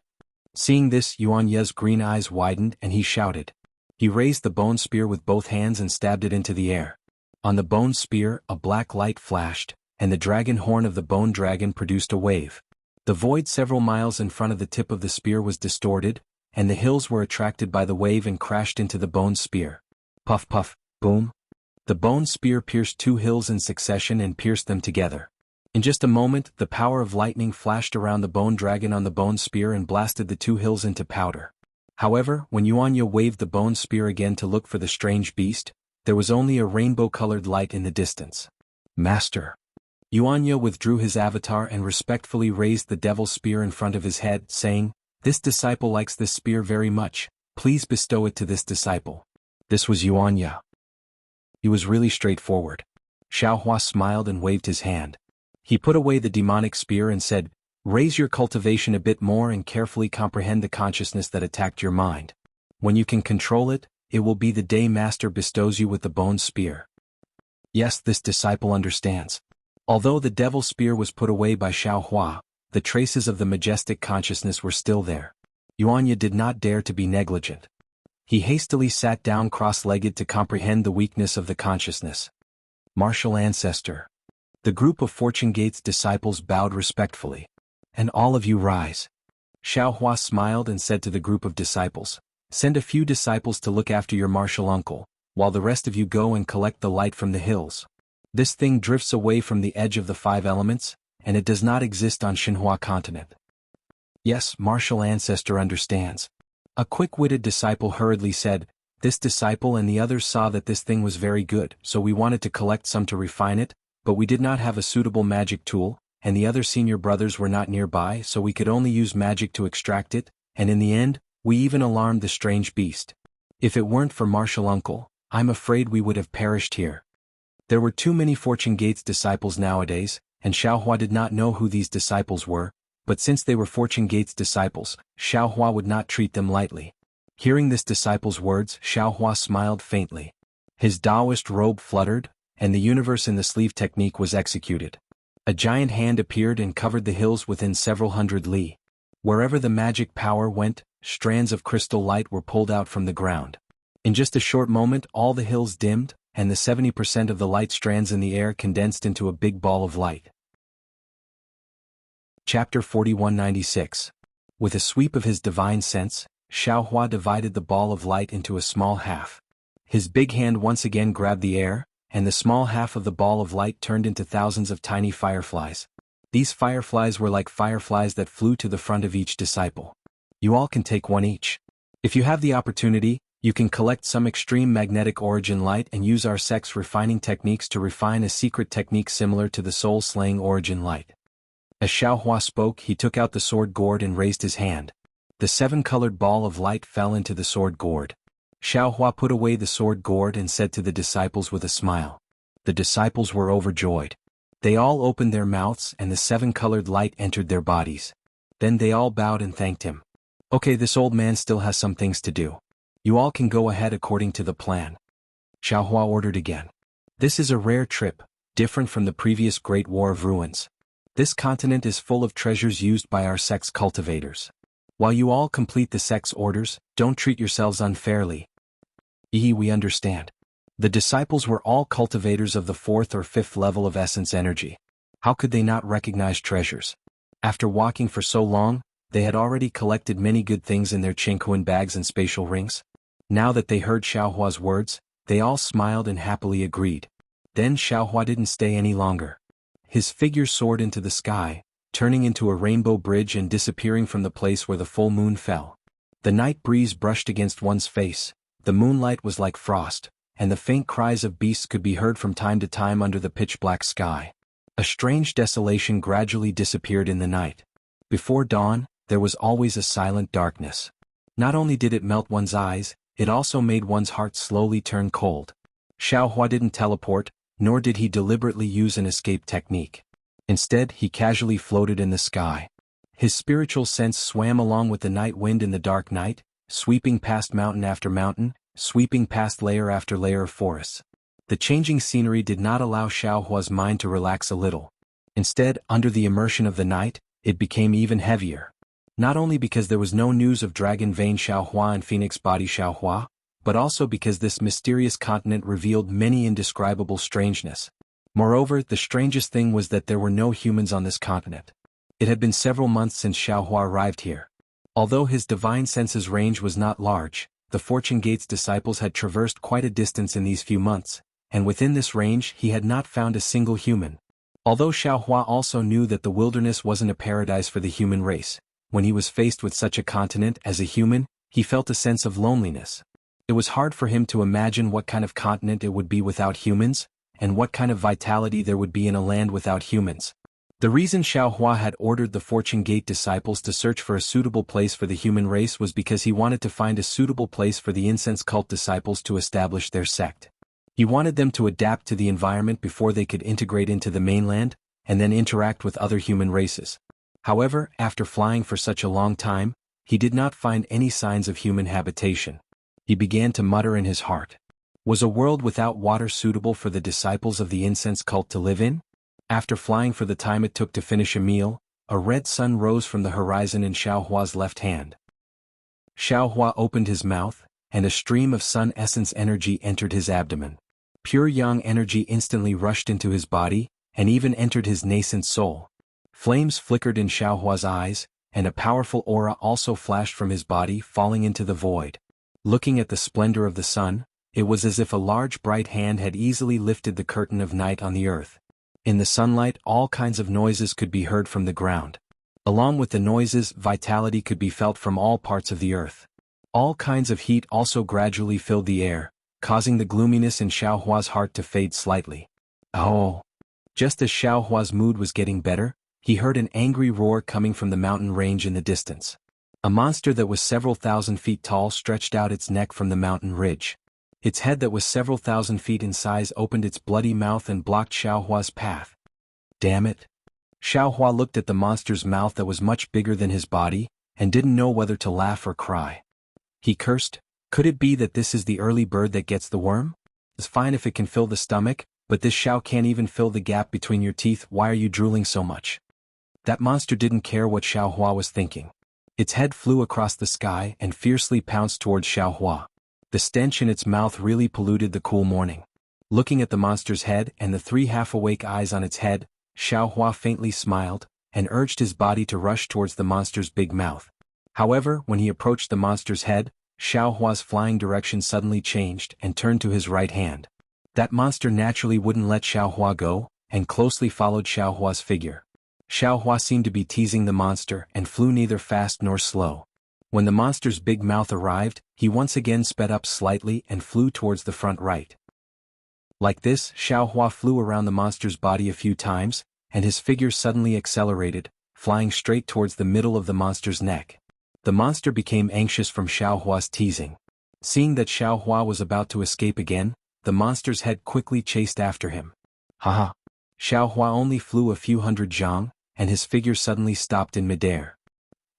Seeing this, Yuanya's green eyes widened and he shouted. He raised the bone spear with both hands and stabbed it into the air. On the bone spear, a black light flashed, and the dragon horn of the bone dragon produced a wave. The void several miles in front of the tip of the spear was distorted, and the hills were attracted by the wave and crashed into the bone spear. Puff puff, boom. The bone spear pierced two hills in succession and pierced them together. In just a moment, the power of lightning flashed around the bone dragon on the bone spear and blasted the two hills into powder. However, when Yuanya waved the bone spear again to look for the strange beast, there was only a rainbow-colored light in the distance. Master. Yuanya withdrew his avatar and respectfully raised the devil's spear in front of his head, saying, "This disciple likes this spear very much, please bestow it to this disciple." This was Yuanya. He was really straightforward. Xiaohua smiled and waved his hand. He put away the demonic spear and said, "Raise your cultivation a bit more and carefully comprehend the consciousness that attacked your mind. When you can control it, it will be the day Master bestows you with the bone spear." Yes, this disciple understands. Although the devil spear was put away by Xiaohua, the traces of the majestic consciousness were still there. Yuanya did not dare to be negligent. He hastily sat down cross-legged to comprehend the weakness of the consciousness. Martial Ancestor. The group of Fortune Gate's disciples bowed respectfully. "And all of you rise." Xiaohua smiled and said to the group of disciples, "Send a few disciples to look after your martial uncle, while the rest of you go and collect the light from the hills. This thing drifts away from the edge of the five elements, and it does not exist on Xinhua continent." Yes, Martial Ancestor understands. A quick-witted disciple hurriedly said, This disciple and the others saw that this thing was very good, so we wanted to collect some to refine it, but we did not have a suitable magic tool, and the other senior brothers were not nearby, so we could only use magic to extract it, and in the end, we even alarmed the strange beast. If it weren't for Martial Uncle, I'm afraid we would have perished here. There were too many Fortune Gates disciples nowadays, and Xiaohua did not know who these disciples were, but since they were Fortune Gates disciples, Xiaohua would not treat them lightly. Hearing this disciple's words, Xiaohua smiled faintly. His Taoist robe fluttered, and the universe in the sleeve technique was executed. A giant hand appeared and covered the hills within several hundred li. Wherever the magic power went, strands of crystal light were pulled out from the ground. In just a short moment all the hills dimmed, and the 70% of the light strands in the air condensed into a big ball of light. Chapter 4196. With a sweep of his divine sense, Xiaohua divided the ball of light into a small half. His big hand once again grabbed the air, and the small half of the ball of light turned into thousands of tiny fireflies. These fireflies were like fireflies that flew to the front of each disciple. You all can take one each. If you have the opportunity, you can collect some extreme magnetic origin light and use our sex refining techniques to refine a secret technique similar to the soul-slaying origin light. As Xiaohua spoke, he took out the sword gourd and raised his hand. The 7-colored ball of light fell into the sword gourd. Xiaohua put away the sword gourd and said to the disciples with a smile. The disciples were overjoyed. They all opened their mouths and the 7-colored light entered their bodies. Then they all bowed and thanked him. Okay, this old man still has some things to do. You all can go ahead according to the plan. Xiaohua ordered again. This is a rare trip, different from the previous Great War of Ruins. This continent is full of treasures used by our sex cultivators. While you all complete the sex orders, don't treat yourselves unfairly. We understand. The disciples were all cultivators of the 4th or 5th level of essence energy. How could they not recognize treasures? After walking for so long, they had already collected many good things in their Qinghuan bags and spatial rings. Now that they heard Xiaohua's words, they all smiled and happily agreed. Then Xiaohua didn't stay any longer. His figure soared into the sky, turning into a rainbow bridge and disappearing from the place where the full moon fell. The night breeze brushed against one's face, the moonlight was like frost, and the faint cries of beasts could be heard from time to time under the pitch-black sky. A strange desolation gradually disappeared in the night. Before dawn, there was always a silent darkness. Not only did it melt one's eyes, it also made one's heart slowly turn cold. Xiaohua didn't teleport, nor did he deliberately use an escape technique. Instead, he casually floated in the sky. His spiritual sense swam along with the night wind in the dark night, sweeping past mountain after mountain, sweeping past layer after layer of forests. The changing scenery did not allow Xiaohua's mind to relax a little. Instead, under the immersion of the night, it became even heavier. Not only because there was no news of Dragon Vein Xiaohua and Phoenix Body Xiaohua, but also because this mysterious continent revealed many indescribable strangeness. Moreover, the strangest thing was that there were no humans on this continent. It had been several months since Xiaohua arrived here. Although his divine senses range was not large, the Fortune Gates disciples had traversed quite a distance in these few months, and within this range he had not found a single human. Although Xiaohua also knew that the wilderness wasn't a paradise for the human race, when he was faced with such a continent as a human, he felt a sense of loneliness. It was hard for him to imagine what kind of continent it would be without humans, and what kind of vitality there would be in a land without humans. The reason Xiaohua had ordered the Fortune Gate disciples to search for a suitable place for the human race was because he wanted to find a suitable place for the incense cult disciples to establish their sect. He wanted them to adapt to the environment before they could integrate into the mainland, and then interact with other human races. However, after flying for such a long time, he did not find any signs of human habitation. He began to mutter in his heart. Was a world without water suitable for the disciples of the incense cult to live in? After flying for the time it took to finish a meal, a red sun rose from the horizon in Xiaohua's left hand. Xiaohua opened his mouth, and a stream of sun essence energy entered his abdomen. Pure yang energy instantly rushed into his body, and even entered his nascent soul. Flames flickered in Xiaohua's eyes, and a powerful aura also flashed from his body, falling into the void. Looking at the splendor of the sun, it was as if a large bright hand had easily lifted the curtain of night on the earth. In the sunlight, all kinds of noises could be heard from the ground. Along with the noises, vitality could be felt from all parts of the earth. All kinds of heat also gradually filled the air, causing the gloominess in Xiaohua's heart to fade slightly. Oh! Just as Xiaohua's mood was getting better, he heard an angry roar coming from the mountain range in the distance. A monster that was several thousand feet tall stretched out its neck from the mountain ridge. Its head that was several thousand feet in size opened its bloody mouth and blocked Xiaohua's path. Damn it! Xiaohua looked at the monster's mouth that was much bigger than his body, and didn't know whether to laugh or cry. He cursed, could it be that this is the early bird that gets the worm? It's fine if it can fill the stomach, but this Xiao can't even fill the gap between your teeth. Why are you drooling so much? That monster didn't care what Xiaohua was thinking. Its head flew across the sky and fiercely pounced towards Xiaohua. The stench in its mouth really polluted the cool morning. Looking at the monster's head and the three half-awake eyes on its head, Xiaohua faintly smiled, and urged his body to rush towards the monster's big mouth. However, when he approached the monster's head, Xiaohua's flying direction suddenly changed and turned to his right hand. That monster naturally wouldn't let Xiaohua go, and closely followed Xiaohua's figure. Xiaohua seemed to be teasing the monster and flew neither fast nor slow. When the monster's big mouth arrived, he once again sped up slightly and flew towards the front right. Like this, Xiaohua flew around the monster's body a few times, and his figure suddenly accelerated, flying straight towards the middle of the monster's neck. The monster became anxious from Xiaohua's teasing. Seeing that Xiaohua was about to escape again, the monster's head quickly chased after him. Haha! Xiaohua only flew a few hundred zhang, and his figure suddenly stopped in midair.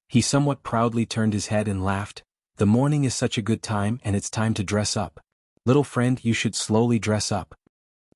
He somewhat proudly turned his head and laughed. The morning is such a good time and it's time to dress up. Little friend, you should slowly dress up.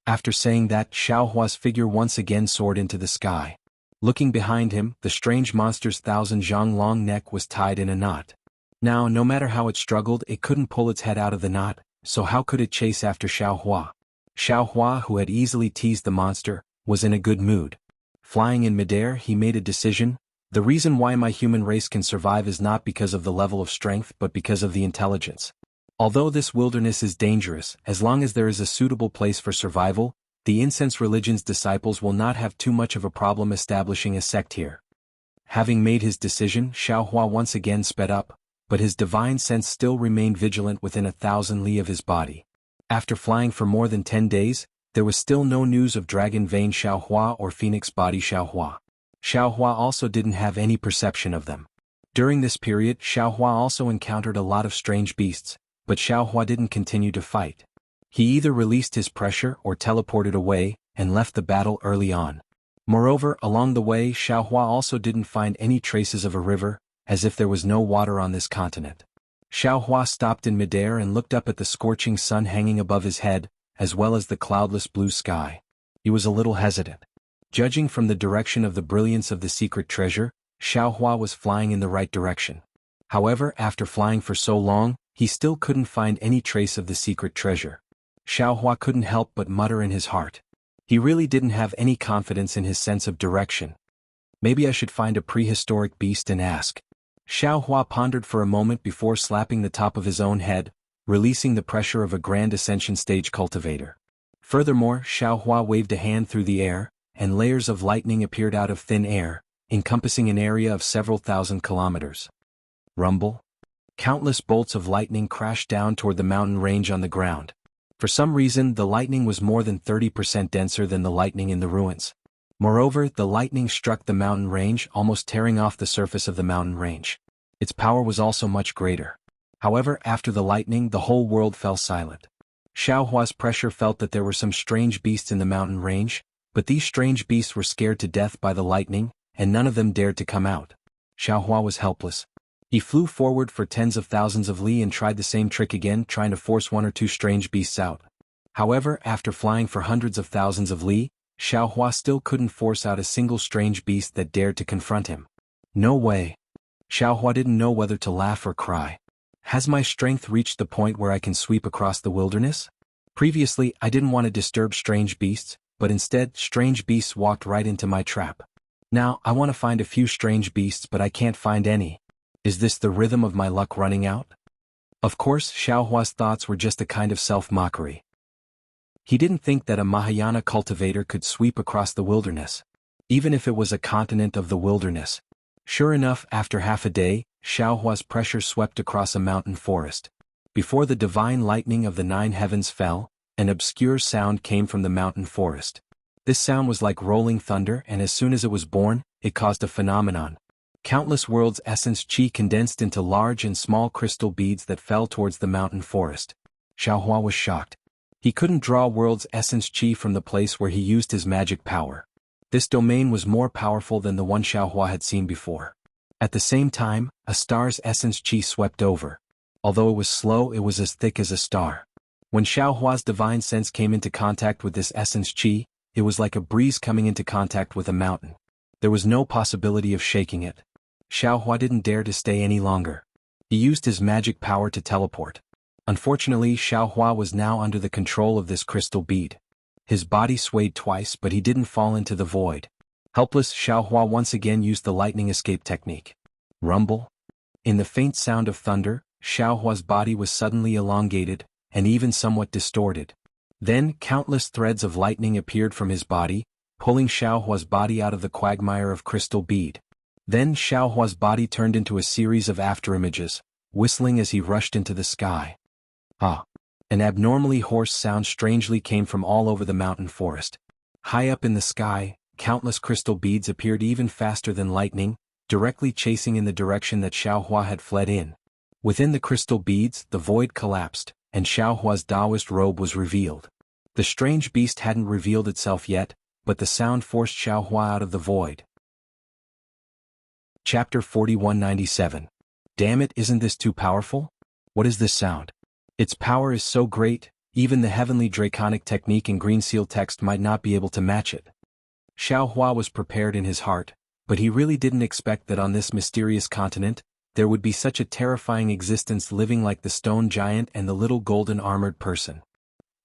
After saying that, Xiaohua's figure once again soared into the sky. Looking behind him, the strange monster's 1,000 zhang long neck was tied in a knot. Now, no matter how it struggled, it couldn't pull its head out of the knot, so how could it chase after Xiaohua? Xiaohua, who had easily teased the monster, was in a good mood. Flying in midair, he made a decision. The reason why my human race can survive is not because of the level of strength but because of the intelligence. Although this wilderness is dangerous, as long as there is a suitable place for survival, the incense religion's disciples will not have too much of a problem establishing a sect here. Having made his decision, Xiaohua once again sped up, but his divine sense still remained vigilant within 1,000 li of his body. After flying for more than 10 days, there was still no news of Dragon Vein Xiaohua or Phoenix Body Xiaohua. Xiaohua also didn't have any perception of them. During this period, Xiaohua also encountered a lot of strange beasts, but Xiaohua didn't continue to fight. He either released his pressure or teleported away, and left the battle early on. Moreover, along the way, Xiaohua also didn't find any traces of a river, as if there was no water on this continent. Xiaohua stopped in midair and looked up at the scorching sun hanging above his head, as well as the cloudless blue sky. He was a little hesitant. Judging from the direction of the brilliance of the secret treasure, Xiaohua was flying in the right direction. However, after flying for so long, he still couldn't find any trace of the secret treasure. Xiaohua couldn't help but mutter in his heart. He really didn't have any confidence in his sense of direction. Maybe I should find a prehistoric beast and ask. Xiaohua pondered for a moment before slapping the top of his own head, releasing the pressure of a grand ascension stage cultivator. Furthermore, Xiaohua waved a hand through the air, and layers of lightning appeared out of thin air, encompassing an area of several thousand kilometers. Rumble. Countless bolts of lightning crashed down toward the mountain range on the ground. For some reason, the lightning was more than 30% denser than the lightning in the ruins. Moreover, the lightning struck the mountain range, almost tearing off the surface of the mountain range. Its power was also much greater. However, after the lightning, the whole world fell silent. Xiaohua's pressure felt that there were some strange beasts in the mountain range, but these strange beasts were scared to death by the lightning, and none of them dared to come out. Xiaohua was helpless. He flew forward for tens of thousands of li and tried the same trick again, trying to force one or two strange beasts out. However, after flying for hundreds of thousands of li, Xiaohua still couldn't force out a single strange beast that dared to confront him. No way. Xiaohua didn't know whether to laugh or cry. Has my strength reached the point where I can sweep across the wilderness? Previously, I didn't want to disturb strange beasts, but instead, strange beasts walked right into my trap. Now, I want to find a few strange beasts but I can't find any. Is this the rhythm of my luck running out? Of course, Xiaohua's thoughts were just a kind of self-mockery. He didn't think that a Mahayana cultivator could sweep across the wilderness, even if it was a continent of the wilderness. Sure enough, after half a day, Xiaohua's pressure swept across a mountain forest. Before the divine lightning of the 9 heavens fell, an obscure sound came from the mountain forest. This sound was like rolling thunder, and as soon as it was born, it caused a phenomenon. Countless worlds' essence chi condensed into large and small crystal beads that fell towards the mountain forest. Xiaohua was shocked. He couldn't draw world's essence chi from the place where he used his magic power. This domain was more powerful than the one Xiaohua had seen before. At the same time, a star's essence chi swept over. Although it was slow, it was as thick as a star. When Xiaohua's divine sense came into contact with this essence chi, it was like a breeze coming into contact with a mountain. There was no possibility of shaking it. Xiaohua didn't dare to stay any longer. He used his magic power to teleport. Unfortunately, Xiaohua was now under the control of this crystal bead. His body swayed twice, but he didn't fall into the void. Helpless, Xiaohua once again used the lightning escape technique. Rumble. In the faint sound of thunder, Xiaohua's body was suddenly elongated, and even somewhat distorted. Then, countless threads of lightning appeared from his body, pulling Xiaohua's body out of the quagmire of crystal bead. Then Xiaohua's body turned into a series of afterimages, whistling as he rushed into the sky. Ah! An abnormally hoarse sound strangely came from all over the mountain forest. High up in the sky, countless crystal beads appeared even faster than lightning, directly chasing in the direction that Xiaohua had fled in. Within the crystal beads, the void collapsed, and Xiaohua's Taoist robe was revealed. The strange beast hadn't revealed itself yet, but the sound forced Xiaohua out of the void. Chapter 4197. Damn it, isn't this too powerful? What is this sound? Its power is so great, even the heavenly draconic technique in green seal text might not be able to match it. Xiaohua was prepared in his heart, but he really didn't expect that on this mysterious continent, there would be such a terrifying existence living like the stone giant and the little golden armored person.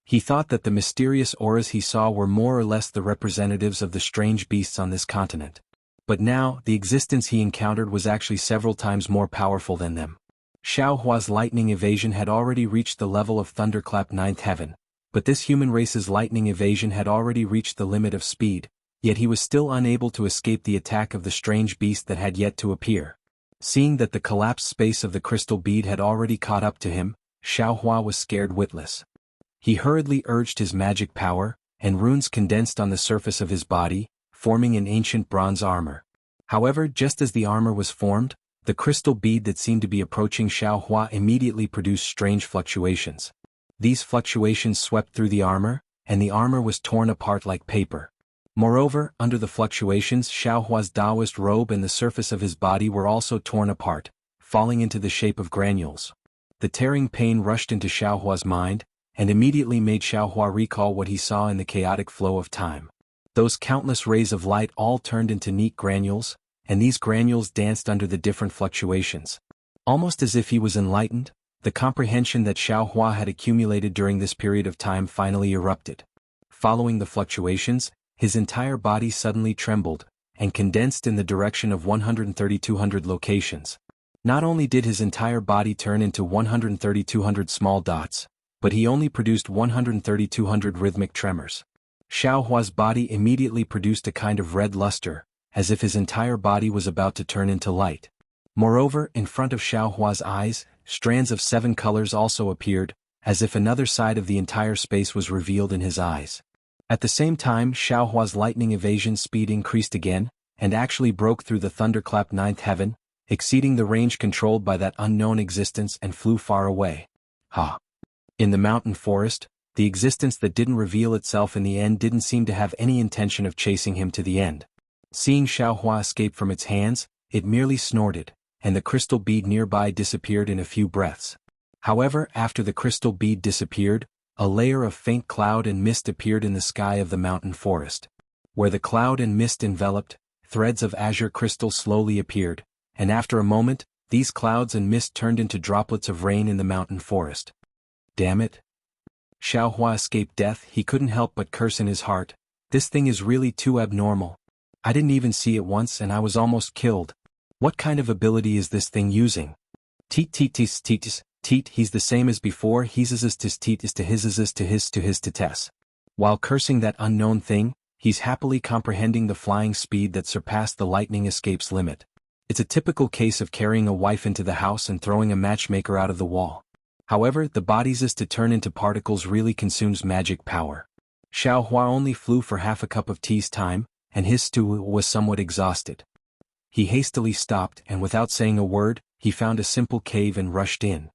He thought that the mysterious auras he saw were more or less the representatives of the strange beasts on this continent. But now, the existence he encountered was actually several times more powerful than them. Xiaohua's lightning evasion had already reached the level of thunderclap 9th heaven, but this human race's lightning evasion had already reached the limit of speed, yet he was still unable to escape the attack of the strange beast that had yet to appear. Seeing that the collapsed space of the crystal bead had already caught up to him, Xiaohua was scared witless. He hurriedly urged his magic power, and runes condensed on the surface of his body, forming an ancient bronze armor. However, just as the armor was formed, the crystal bead that seemed to be approaching Xiaohua immediately produced strange fluctuations. These fluctuations swept through the armor, and the armor was torn apart like paper. Moreover, under the fluctuations, Xiaohua's Taoist robe and the surface of his body were also torn apart, falling into the shape of granules. The tearing pain rushed into Xiaohua's mind, and immediately made Xiaohua recall what he saw in the chaotic flow of time. Those countless rays of light all turned into neat granules, and these granules danced under the different fluctuations. Almost as if he was enlightened, the comprehension that Xiaohua had accumulated during this period of time finally erupted. Following the fluctuations, his entire body suddenly trembled, and condensed in the direction of 13200 locations. Not only did his entire body turn into 13200 small dots, but he only produced 13200 rhythmic tremors. Xiaohua's body immediately produced a kind of red luster, as if his entire body was about to turn into light. Moreover, in front of Xiaohua's eyes, strands of 7 colors also appeared, as if another side of the entire space was revealed in his eyes. At the same time, Xiaohua's lightning evasion speed increased again, and actually broke through the thunderclap 9th heaven, exceeding the range controlled by that unknown existence and flew far away. Ha! In the mountain forest, the existence that didn't reveal itself in the end didn't seem to have any intention of chasing him to the end. Seeing Xiaohua escape from its hands, it merely snorted, and the crystal bead nearby disappeared in a few breaths. However, after the crystal bead disappeared, a layer of faint cloud and mist appeared in the sky of the mountain forest. Where the cloud and mist enveloped, threads of azure crystal slowly appeared, and after a moment, these clouds and mist turned into droplets of rain in the mountain forest. Damn it! Xiaohua escaped death. He couldn't help but curse in his heart. This thing is really too abnormal. I didn't even see it once and I was almost killed. What kind of ability is this thing using? Teet teet teet teet teet, he's the same as before, he's as tis teet is to his to his to tes. While cursing that unknown thing, he's happily comprehending the flying speed that surpassed the lightning escape's limit. It's a typical case of carrying a wife into the house and throwing a matchmaker out of the wall. However, the body's to turn into particles really consumes magic power. Xiao Hua only flew for half a cup of tea's time, and his stew was somewhat exhausted. He hastily stopped and without saying a word, he found a simple cave and rushed in.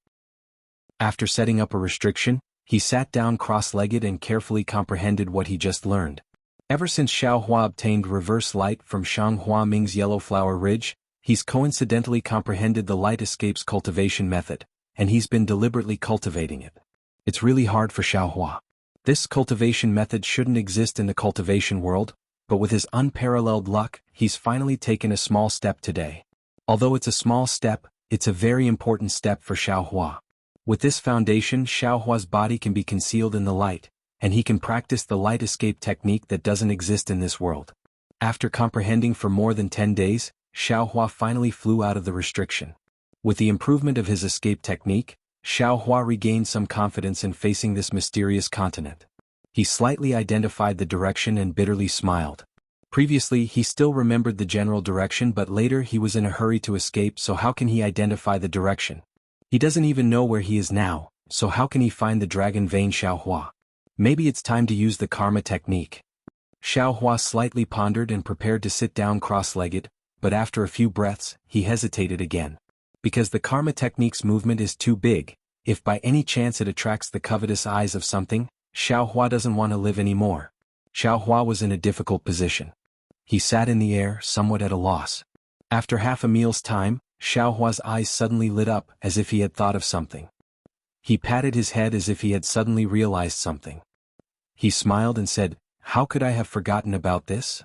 After setting up a restriction, he sat down cross-legged and carefully comprehended what he just learned. Ever since Xiao Hua obtained reverse light from Shang Hua Ming's Yellow Flower Ridge, he's coincidentally comprehended the light escapes cultivation method, and he's been deliberately cultivating it. It's really hard for Xiao Hua. This cultivation method shouldn't exist in the cultivation world, but with his unparalleled luck, he's finally taken a small step today. Although it's a small step, it's a very important step for Xiao Hua. With this foundation, Xiao Hua's body can be concealed in the light, and he can practice the light escape technique that doesn't exist in this world. After comprehending for more than 10 days, Xiao Hua finally flew out of the restriction. With the improvement of his escape technique, Xiao Hua regained some confidence in facing this mysterious continent. He slightly identified the direction and bitterly smiled. Previously, he still remembered the general direction, but later he was in a hurry to escape, so how can he identify the direction? He doesn't even know where he is now, so how can he find the dragon vein? Xiao Hua. Maybe it's time to use the karma technique. Xiao Hua slightly pondered and prepared to sit down cross-legged, but after a few breaths, he hesitated again. Because the karma technique's movement is too big, if by any chance it attracts the covetous eyes of something, Xiao Hua doesn't want to live anymore. Xiao Hua was in a difficult position. He sat in the air, somewhat at a loss. After half a meal's time, Xiao Hua's eyes suddenly lit up as if he had thought of something. He patted his head as if he had suddenly realized something. He smiled and said, "How could I have forgotten about this?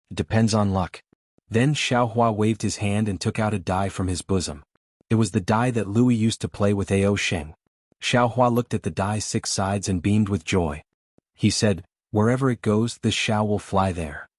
It depends on luck." Then Xiao Hua waved his hand and took out a die from his bosom. It was the die that Louis used to play with Ao Sheng. Xiao Hua looked at the die's 6 sides and beamed with joy. He said, "Wherever it goes, this Xiao will fly there."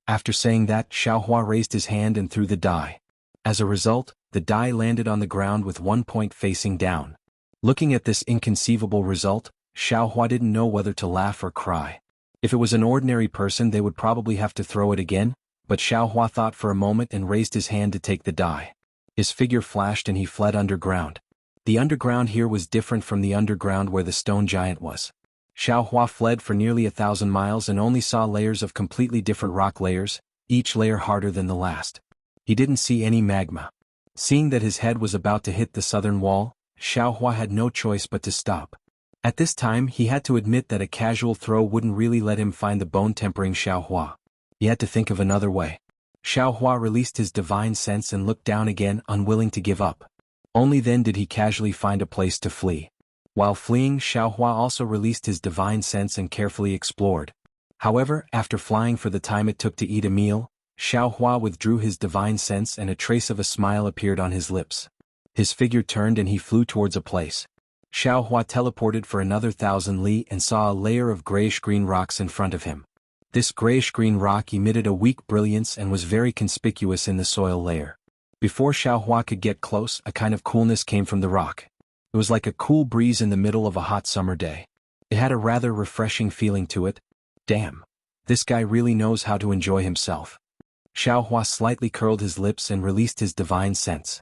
After saying that, Xiao Hua raised his hand and threw the die. As a result, the die landed on the ground with one point facing down. Looking at this inconceivable result, Xiao Hua didn't know whether to laugh or cry. If it was an ordinary person, they would probably have to throw it again, but Xiao Hua thought for a moment and raised his hand to take the die. His figure flashed and he fled underground. The underground here was different from the underground where the stone giant was. Xiao Hua fled for nearly 1,000 miles and only saw layers of completely different rock layers, each layer harder than the last. He didn't see any magma. Seeing that his head was about to hit the southern wall, Xiao Hua had no choice but to stop. At this time he had to admit that a casual throw wouldn't really let him find the bone-tempering Xiao Hua. He had to think of another way. Xiao Hua released his divine sense and looked down again, unwilling to give up. Only then did he casually find a place to flee. While fleeing, Xiao Hua also released his divine sense and carefully explored. However, after flying for the time it took to eat a meal, Xiao Hua withdrew his divine sense and a trace of a smile appeared on his lips. His figure turned and he flew towards a place. Xiao Hua teleported for another 1,000 li and saw a layer of grayish-green rocks in front of him. This grayish-green rock emitted a weak brilliance and was very conspicuous in the soil layer. Before Xiao Hua could get close, a kind of coolness came from the rock. It was like a cool breeze in the middle of a hot summer day. It had a rather refreshing feeling to it. Damn. This guy really knows how to enjoy himself. Xiao Hua slightly curled his lips and released his divine sense.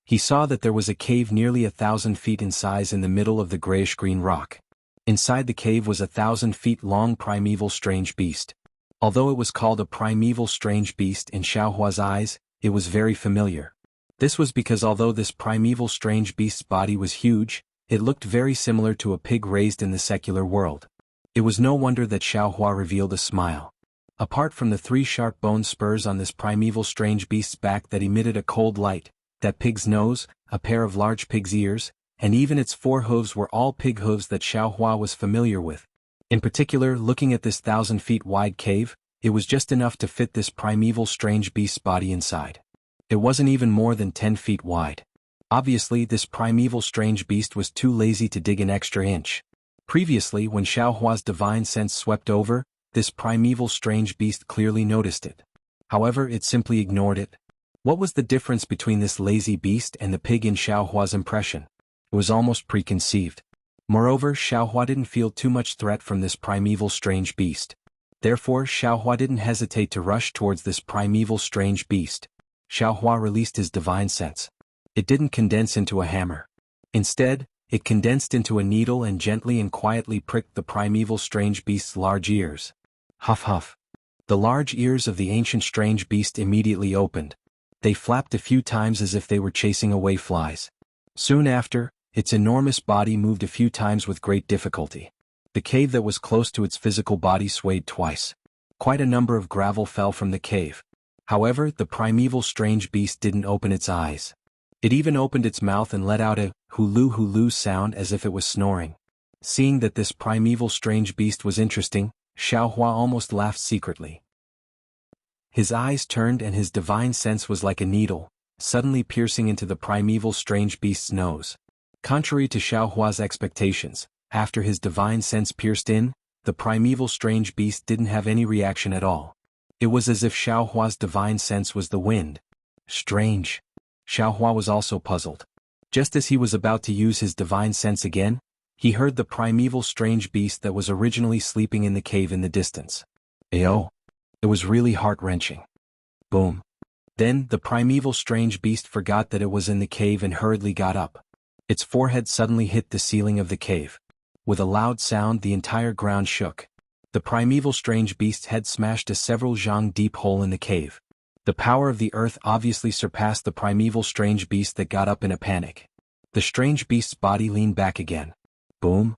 He saw that there was a cave nearly 1,000 feet in size in the middle of the grayish-green rock. Inside the cave was a 1,000 feet long primeval strange beast. Although it was called a primeval strange beast in Xiao Hua's eyes, it was very familiar. This was because although this primeval strange beast's body was huge, it looked very similar to a pig raised in the secular world. It was no wonder that Xiao Hua revealed a smile. Apart from the 3 sharp bone spurs on this primeval strange beast's back that emitted a cold light, that pig's nose, a pair of large pig's ears, and even its 4 hooves were all pig hooves that Xiao Hua was familiar with. In particular, looking at this 1,000 feet wide cave, it was just enough to fit this primeval strange beast's body inside. It wasn't even more than 10 feet wide. Obviously, this primeval strange beast was too lazy to dig an extra inch. Previously, when Xiao Hua's divine sense swept over, this primeval strange beast clearly noticed it. However, it simply ignored it. What was the difference between this lazy beast and the pig in Xiao Hua's impression? It was almost preconceived. Moreover, Xiao Hua didn't feel too much threat from this primeval strange beast. Therefore, Xiao Hua didn't hesitate to rush towards this primeval strange beast. Xiaohua released his divine sense. It didn't condense into a hammer. Instead, it condensed into a needle and gently and quietly pricked the primeval strange beast's large ears. Huff huff. The large ears of the ancient strange beast immediately opened. They flapped a few times as if they were chasing away flies. Soon after, its enormous body moved a few times with great difficulty. The cave that was close to its physical body swayed twice. Quite a number of gravel fell from the cave. However, the primeval strange beast didn't open its eyes. It even opened its mouth and let out a hulu hulu sound as if it was snoring. Seeing that this primeval strange beast was interesting, Xiaohua almost laughed secretly. His eyes turned and his divine sense was like a needle, suddenly piercing into the primeval strange beast's nose. Contrary to Xiaohua's expectations, after his divine sense pierced in, the primeval strange beast didn't have any reaction at all. It was as if Xiaohua's divine sense was the wind. Strange. Xiaohua was also puzzled. Just as he was about to use his divine sense again, he heard the primeval strange beast that was originally sleeping in the cave in the distance. Ayo! It was really heart-wrenching. Boom. Then, the primeval strange beast forgot that it was in the cave and hurriedly got up. Its forehead suddenly hit the ceiling of the cave. With a loud sound, the entire ground shook. The primeval strange beast's head smashed a several zhang deep hole in the cave. The power of the earth obviously surpassed the primeval strange beast that got up in a panic. The strange beast's body leaned back again. Boom.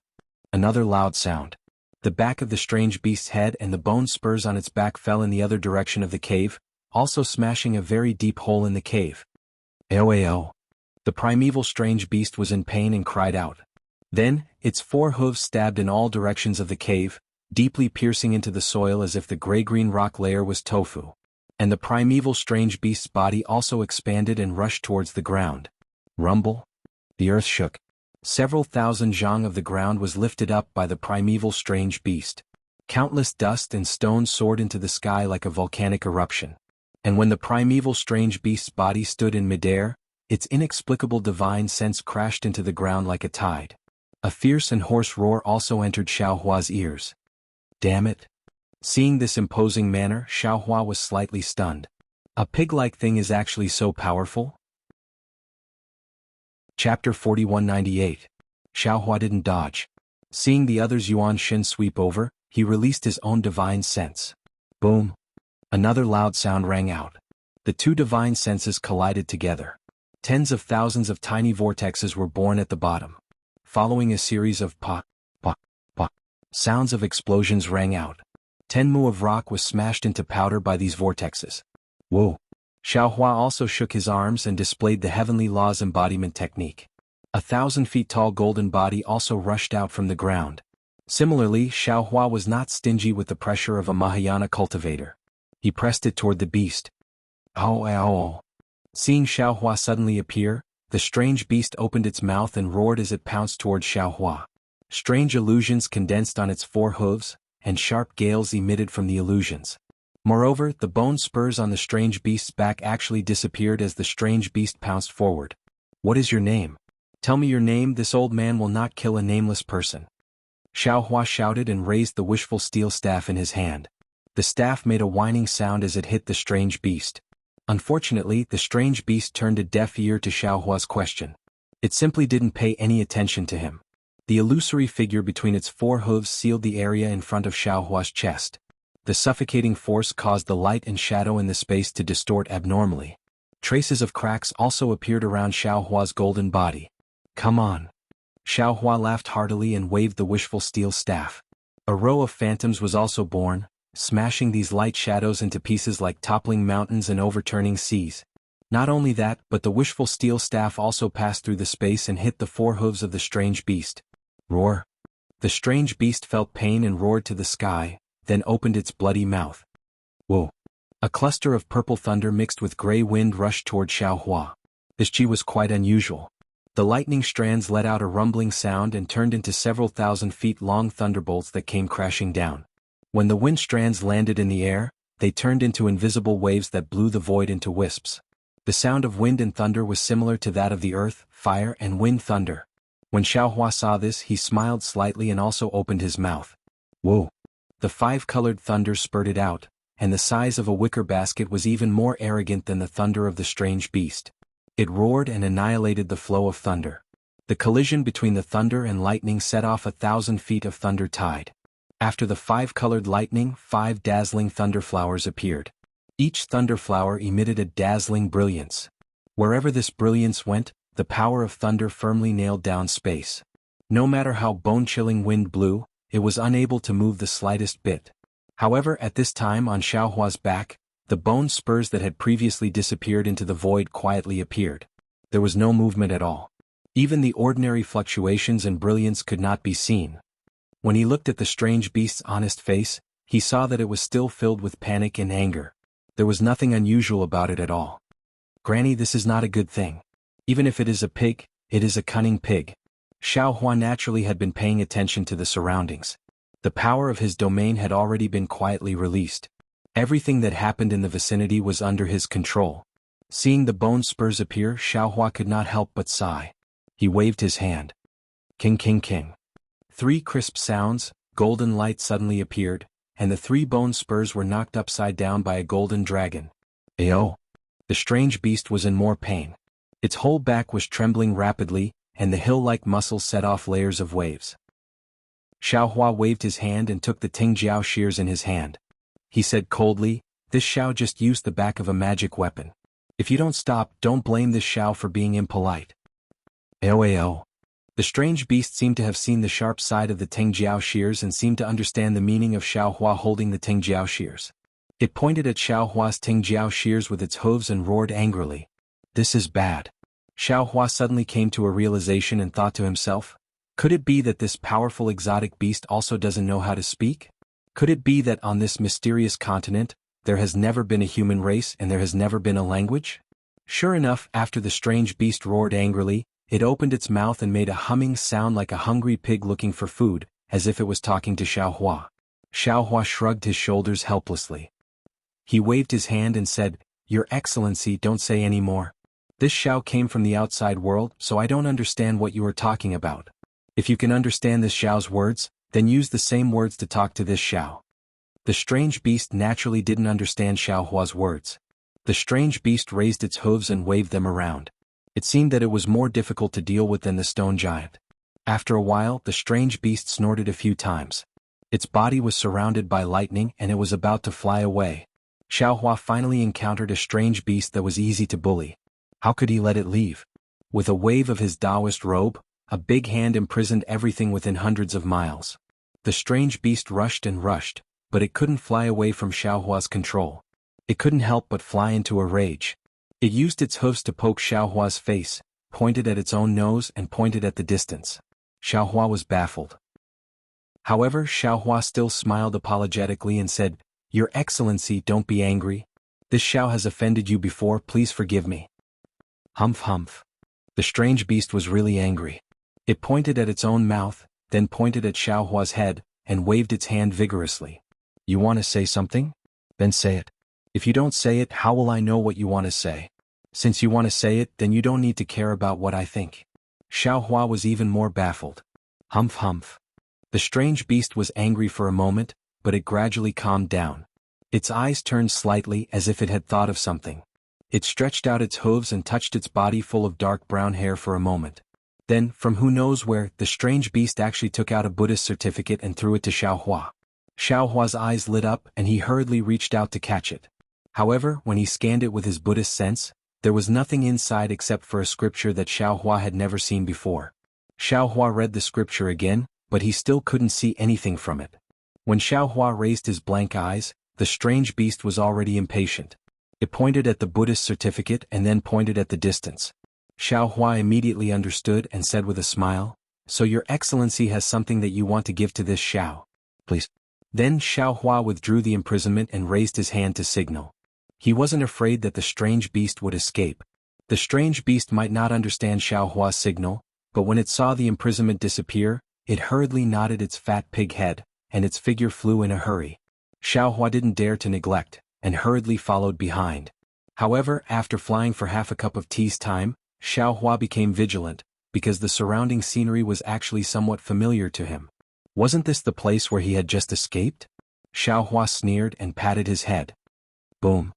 Another loud sound. The back of the strange beast's head and the bone spurs on its back fell in the other direction of the cave, also smashing a very deep hole in the cave. Ao. The primeval strange beast was in pain and cried out. Then, its four hooves stabbed in all directions of the cave, deeply piercing into the soil as if the gray-green rock layer was tofu. And the primeval strange beast's body also expanded and rushed towards the ground. Rumble. The earth shook. Several thousand zhang of the ground was lifted up by the primeval strange beast. Countless dust and stones soared into the sky like a volcanic eruption. And when the primeval strange beast's body stood in midair, its inexplicable divine sense crashed into the ground like a tide. A fierce and hoarse roar also entered Xiaohua's ears. Damn it! Seeing this imposing manner, Xiaohua was slightly stunned. A pig-like thing is actually so powerful? Chapter 4198. Xiaohua didn't dodge. Seeing the other's Yuan Shin sweep over, he released his own divine sense. Boom. Another loud sound rang out. The two divine senses collided together. Tens of thousands of tiny vortexes were born at the bottom. Following a series of pop, pop, pop, sounds of explosions rang out. 10 mu of rock was smashed into powder by these vortexes. Whoa! Xiaohua also shook his arms and displayed the heavenly law's embodiment technique. 1,000 feet tall golden body also rushed out from the ground. Similarly, Xiaohua was not stingy with the pressure of a Mahayana cultivator. He pressed it toward the beast. Ow! Seeing Xiaohua suddenly appear, the strange beast opened its mouth and roared as it pounced toward Xiaohua. Strange illusions condensed on its four hooves, and sharp gales emitted from the illusions. Moreover, the bone spurs on the strange beast's back actually disappeared as the strange beast pounced forward. What is your name? Tell me your name. This old man will not kill a nameless person. Xiaohua shouted and raised the wishful steel staff in his hand. The staff made a whining sound as it hit the strange beast. Unfortunately, the strange beast turned a deaf ear to Xiaohua's question. It simply didn't pay any attention to him. The illusory figure between its four hooves sealed the area in front of Xiaohua's chest. The suffocating force caused the light and shadow in the space to distort abnormally. Traces of cracks also appeared around Xiaohua's golden body. Come on. Xiaohua laughed heartily and waved the wishful steel staff. A row of phantoms was also born, smashing these light shadows into pieces like toppling mountains and overturning seas. Not only that, but the wishful steel staff also passed through the space and hit the four hooves of the strange beast. Roar. The strange beast felt pain and roared to the sky, then opened its bloody mouth. Whoa. A cluster of purple thunder mixed with gray wind rushed toward Xiaohua. This chi was quite unusual. The lightning strands let out a rumbling sound and turned into several thousand feet long thunderbolts that came crashing down. When the wind strands landed in the air, they turned into invisible waves that blew the void into wisps. The sound of wind and thunder was similar to that of the earth, fire and wind thunder. When Xiaohua saw this, he smiled slightly and also opened his mouth. Whoa! The five-colored thunder spurted out, and the size of a wicker basket was even more arrogant than the thunder of the strange beast. It roared and annihilated the flow of thunder. The collision between the thunder and lightning set off 1,000 feet of thunder tide. After the 5-colored lightning, 5 dazzling thunder flowers appeared. Each thunder flower emitted a dazzling brilliance. Wherever this brilliance went, the power of thunder firmly nailed down space. No matter how bone-chilling wind blew, it was unable to move the slightest bit. However, at this time on Xiaohua's back, the bone spurs that had previously disappeared into the void quietly appeared. There was no movement at all. Even the ordinary fluctuations and brilliance could not be seen. When he looked at the strange beast's honest face, he saw that it was still filled with panic and anger. There was nothing unusual about it at all. "Granny, this is not a good thing. Even if it is a pig, it is a cunning pig." Xiaohua naturally had been paying attention to the surroundings. The power of his domain had already been quietly released. Everything that happened in the vicinity was under his control. Seeing the bone spurs appear, Xiaohua could not help but sigh. He waved his hand. King, king, king. 3 crisp sounds, golden light suddenly appeared, and the 3 bone spurs were knocked upside down by a golden dragon. Ayo! The strange beast was in more pain. Its whole back was trembling rapidly, and the hill-like muscles set off layers of waves. Xiaohua waved his hand and took the Tingjiao shears in his hand. He said coldly, "This Xiao just used the back of a magic weapon. If you don't stop, don't blame this Xiao for being impolite." Ao. The strange beast seemed to have seen the sharp side of the Tingjiao shears and seemed to understand the meaning of Xiaohua holding the Tingjiao shears. It pointed at Xiaohua's Tingjiao shears with its hooves and roared angrily. "This is bad." Xiaohua suddenly came to a realization and thought to himself, could it be that this powerful exotic beast also doesn't know how to speak? Could it be that on this mysterious continent, there has never been a human race and there has never been a language? Sure enough, after the strange beast roared angrily, it opened its mouth and made a humming sound like a hungry pig looking for food, as if it was talking to Xiaohua. Xiaohua shrugged his shoulders helplessly. He waved his hand and said, "Your Excellency, don't say any more. This Xiao came from the outside world, so I don't understand what you are talking about. If you can understand this Xiao's words, then use the same words to talk to this Xiao." The strange beast naturally didn't understand Xiaohua's words. The strange beast raised its hooves and waved them around. It seemed that it was more difficult to deal with than the stone giant. After a while, the strange beast snorted a few times. Its body was surrounded by lightning and it was about to fly away. Xiaohua finally encountered a strange beast that was easy to bully. How could he let it leave? With a wave of his Taoist robe, a big hand imprisoned everything within hundreds of miles. The strange beast rushed and rushed, but it couldn't fly away from Xiaohua's control. It couldn't help but fly into a rage. It used its hoofs to poke Xiaohua's face, pointed at its own nose and pointed at the distance. Xiaohua was baffled. However, Xiaohua still smiled apologetically and said, "Your Excellency, don't be angry. This Xiao has offended you before, please forgive me." Humph humph. The strange beast was really angry. It pointed at its own mouth, then pointed at Xiaohua's head, and waved its hand vigorously. "You want to say something? Then say it. If you don't say it, how will I know what you want to say? Since you want to say it, then you don't need to care about what I think." Xiaohua was even more baffled. Humph humph. The strange beast was angry for a moment, but it gradually calmed down. Its eyes turned slightly as if it had thought of something. It stretched out its hooves and touched its body full of dark brown hair for a moment. Then, from who knows where, the strange beast actually took out a Buddhist certificate and threw it to Xiaohua. Xiaohua's eyes lit up and he hurriedly reached out to catch it. However, when he scanned it with his Buddhist sense, there was nothing inside except for a scripture that Xiaohua had never seen before. Xiaohua read the scripture again, but he still couldn't see anything from it. When Xiaohua raised his blank eyes, the strange beast was already impatient. It pointed at the Buddhist certificate and then pointed at the distance. Xiaohua immediately understood and said with a smile, "So your Excellency has something that you want to give to this Xiao. Please." Then Xiaohua withdrew the imprisonment and raised his hand to signal. He wasn't afraid that the strange beast would escape. The strange beast might not understand Xiaohua's signal, but when it saw the imprisonment disappear, it hurriedly nodded its fat pig head, and its figure flew in a hurry. Xiaohua didn't dare to neglect, and hurriedly followed behind. However, after flying for half a cup of tea's time, Xiaohua became vigilant, because the surrounding scenery was actually somewhat familiar to him. Wasn't this the place where he had just escaped? Xiaohua sneered and patted his head. Boom.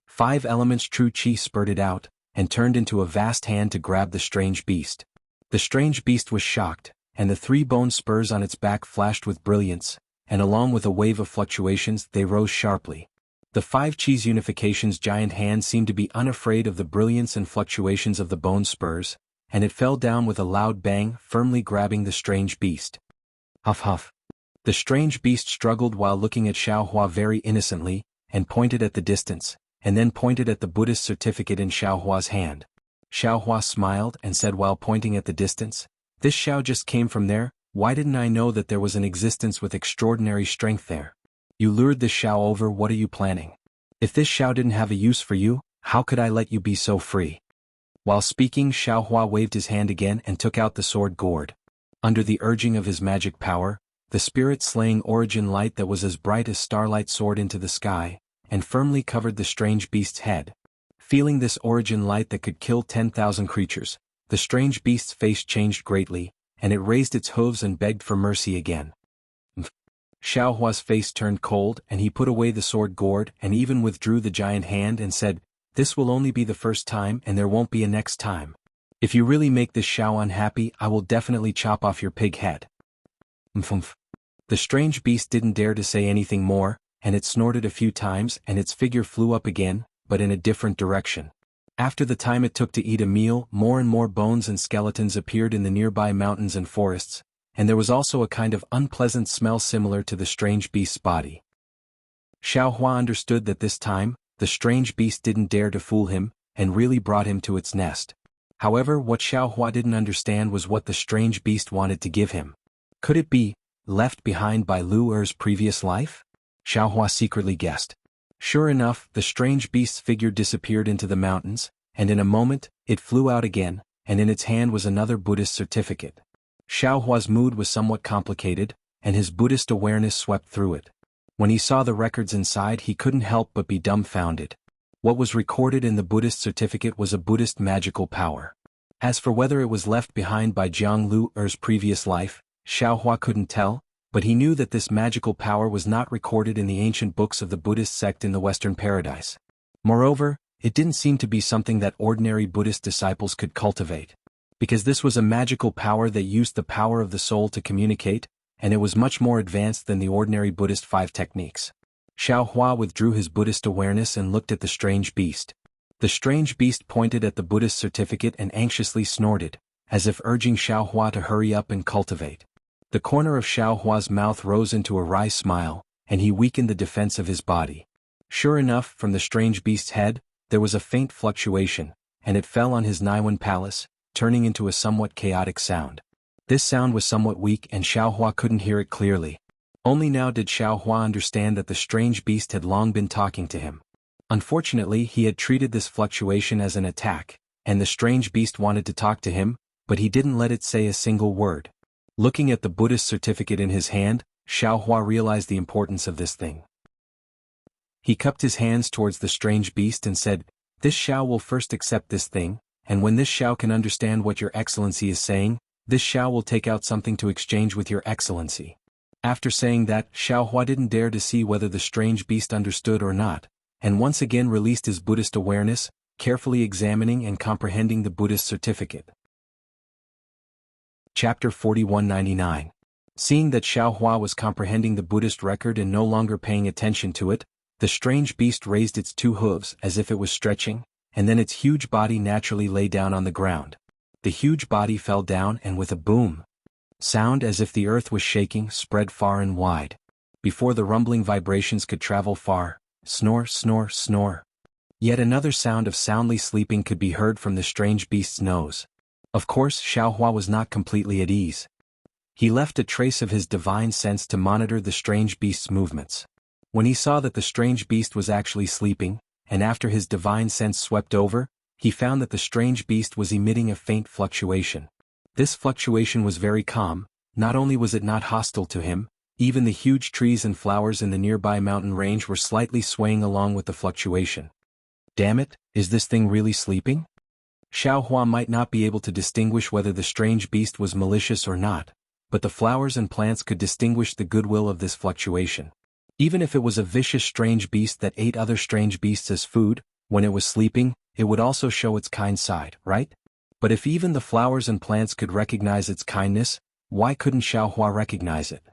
5 elements true qi spurted out, and turned into a vast hand to grab the strange beast. The strange beast was shocked, and the 3 bone spurs on its back flashed with brilliance, and along with a wave of fluctuations they rose sharply. The 5 Qi's unification's giant hand seemed to be unafraid of the brilliance and fluctuations of the bone spurs, and it fell down with a loud bang, firmly grabbing the strange beast. Huff huff. The strange beast struggled while looking at Xiaohua very innocently, and pointed at the distance, and then pointed at the Buddhist certificate in Xiaohua's hand. Xiaohua smiled and said while pointing at the distance, "This Xiao just came from there. Why didn't I know that there was an existence with extraordinary strength there? You lured this Xiao over, what are you planning? If this Xiao didn't have a use for you, how could I let you be so free?" While speaking, Xiaohua waved his hand again and took out the sword gourd. Under the urging of his magic power, the spirit-slaying origin light that was as bright as starlight soared into the sky, and firmly covered the strange beast's head. Feeling this origin light that could kill 10,000 creatures, the strange beast's face changed greatly, and it raised its hooves and begged for mercy again. Xiaohua's face turned cold and he put away the sword gourd and even withdrew the giant hand and said, "This will only be the first time and there won't be a next time. If you really make this Xiao unhappy, I will definitely chop off your pig head." Mmph. The strange beast didn't dare to say anything more, and it snorted a few times and its figure flew up again, but in a different direction. After the time it took to eat a meal, more and more bones and skeletons appeared in the nearby mountains and forests, and there was also a kind of unpleasant smell similar to the strange beast's body. Xiaohua understood that this time, the strange beast didn't dare to fool him, and really brought him to its nest. However, what Xiaohua didn't understand was what the strange beast wanted to give him. Could it be left behind by Lu Er's previous life? Xiaohua secretly guessed. Sure enough, the strange beast's figure disappeared into the mountains, and in a moment, it flew out again, and in its hand was another Buddhist certificate. Xiaohua's mood was somewhat complicated, and his Buddhist awareness swept through it. When he saw the records inside, he couldn't help but be dumbfounded. What was recorded in the Buddhist certificate was a Buddhist magical power. As for whether it was left behind by Jianghu Er's previous life, Xiaohua couldn't tell, but he knew that this magical power was not recorded in the ancient books of the Buddhist sect in the Western Paradise. Moreover, it didn't seem to be something that ordinary Buddhist disciples could cultivate. Because this was a magical power that used the power of the soul to communicate, and it was much more advanced than the ordinary Buddhist 5 techniques. Xiaohua withdrew his Buddhist awareness and looked at the strange beast. The strange beast pointed at the Buddhist certificate and anxiously snorted, as if urging Xiaohua to hurry up and cultivate. The corner of Xiaohua's mouth rose into a wry smile, and he weakened the defense of his body. Sure enough, from the strange beast's head, there was a faint fluctuation, and it fell on his Naiwan palace, turning into a somewhat chaotic sound. This sound was somewhat weak and Xiaohua couldn't hear it clearly. Only now did Xiaohua understand that the strange beast had long been talking to him. Unfortunately, he had treated this fluctuation as an attack, and the strange beast wanted to talk to him, but he didn't let it say a single word. Looking at the Buddhist certificate in his hand, Xiaohua realized the importance of this thing. He cupped his hands towards the strange beast and said, "This Xiao will first accept this thing, and when this Xiao can understand what your excellency is saying, this Xiao will take out something to exchange with your excellency." After saying that, Xiaohua didn't dare to see whether the strange beast understood or not, and once again released his Buddhist awareness, carefully examining and comprehending the Buddhist certificate. Chapter 4199. Seeing that Xiaohua was comprehending the Buddhist record and no longer paying attention to it, the strange beast raised its 2 hooves as if it was stretching, and then its huge body naturally lay down on the ground. The huge body fell down and with a boom sound as if the earth was shaking spread far and wide. Before the rumbling vibrations could travel far, snore, snore, snore. Yet another sound of soundly sleeping could be heard from the strange beast's nose. Of course, Xiaohua was not completely at ease. He left a trace of his divine sense to monitor the strange beast's movements. When he saw that the strange beast was actually sleeping, and after his divine sense swept over, he found that the strange beast was emitting a faint fluctuation. This fluctuation was very calm. Not only was it not hostile to him, even the huge trees and flowers in the nearby mountain range were slightly swaying along with the fluctuation. Damn it, is this thing really sleeping? Xiaohua might not be able to distinguish whether the strange beast was malicious or not, but the flowers and plants could distinguish the goodwill of this fluctuation. Even if it was a vicious strange beast that ate other strange beasts as food, when it was sleeping, it would also show its kind side, right? But if even the flowers and plants could recognize its kindness, why couldn't Xiaohua recognize it?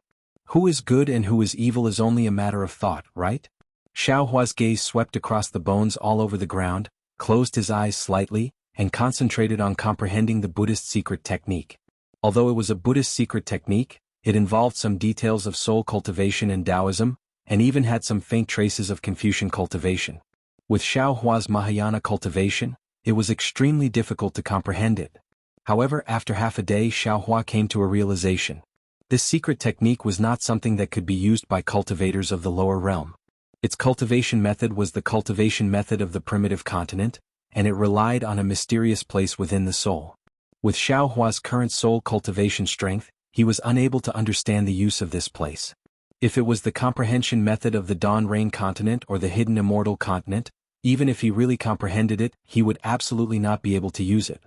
Who is good and who is evil is only a matter of thought, right? Xiaohua's gaze swept across the bones all over the ground, closed his eyes slightly, and concentrated on comprehending the Buddhist secret technique. Although it was a Buddhist secret technique, it involved some details of soul cultivation and Taoism, and even had some faint traces of Confucian cultivation. With Xiaohua's Mahayana cultivation, it was extremely difficult to comprehend it. However, after half a day, Xiaohua came to a realization. This secret technique was not something that could be used by cultivators of the lower realm. Its cultivation method was the cultivation method of the primitive continent, and it relied on a mysterious place within the soul. With Xiaohua's current soul cultivation strength, he was unable to understand the use of this place. If it was the comprehension method of the Dawn Rain continent or the hidden immortal continent, even if he really comprehended it, he would absolutely not be able to use it.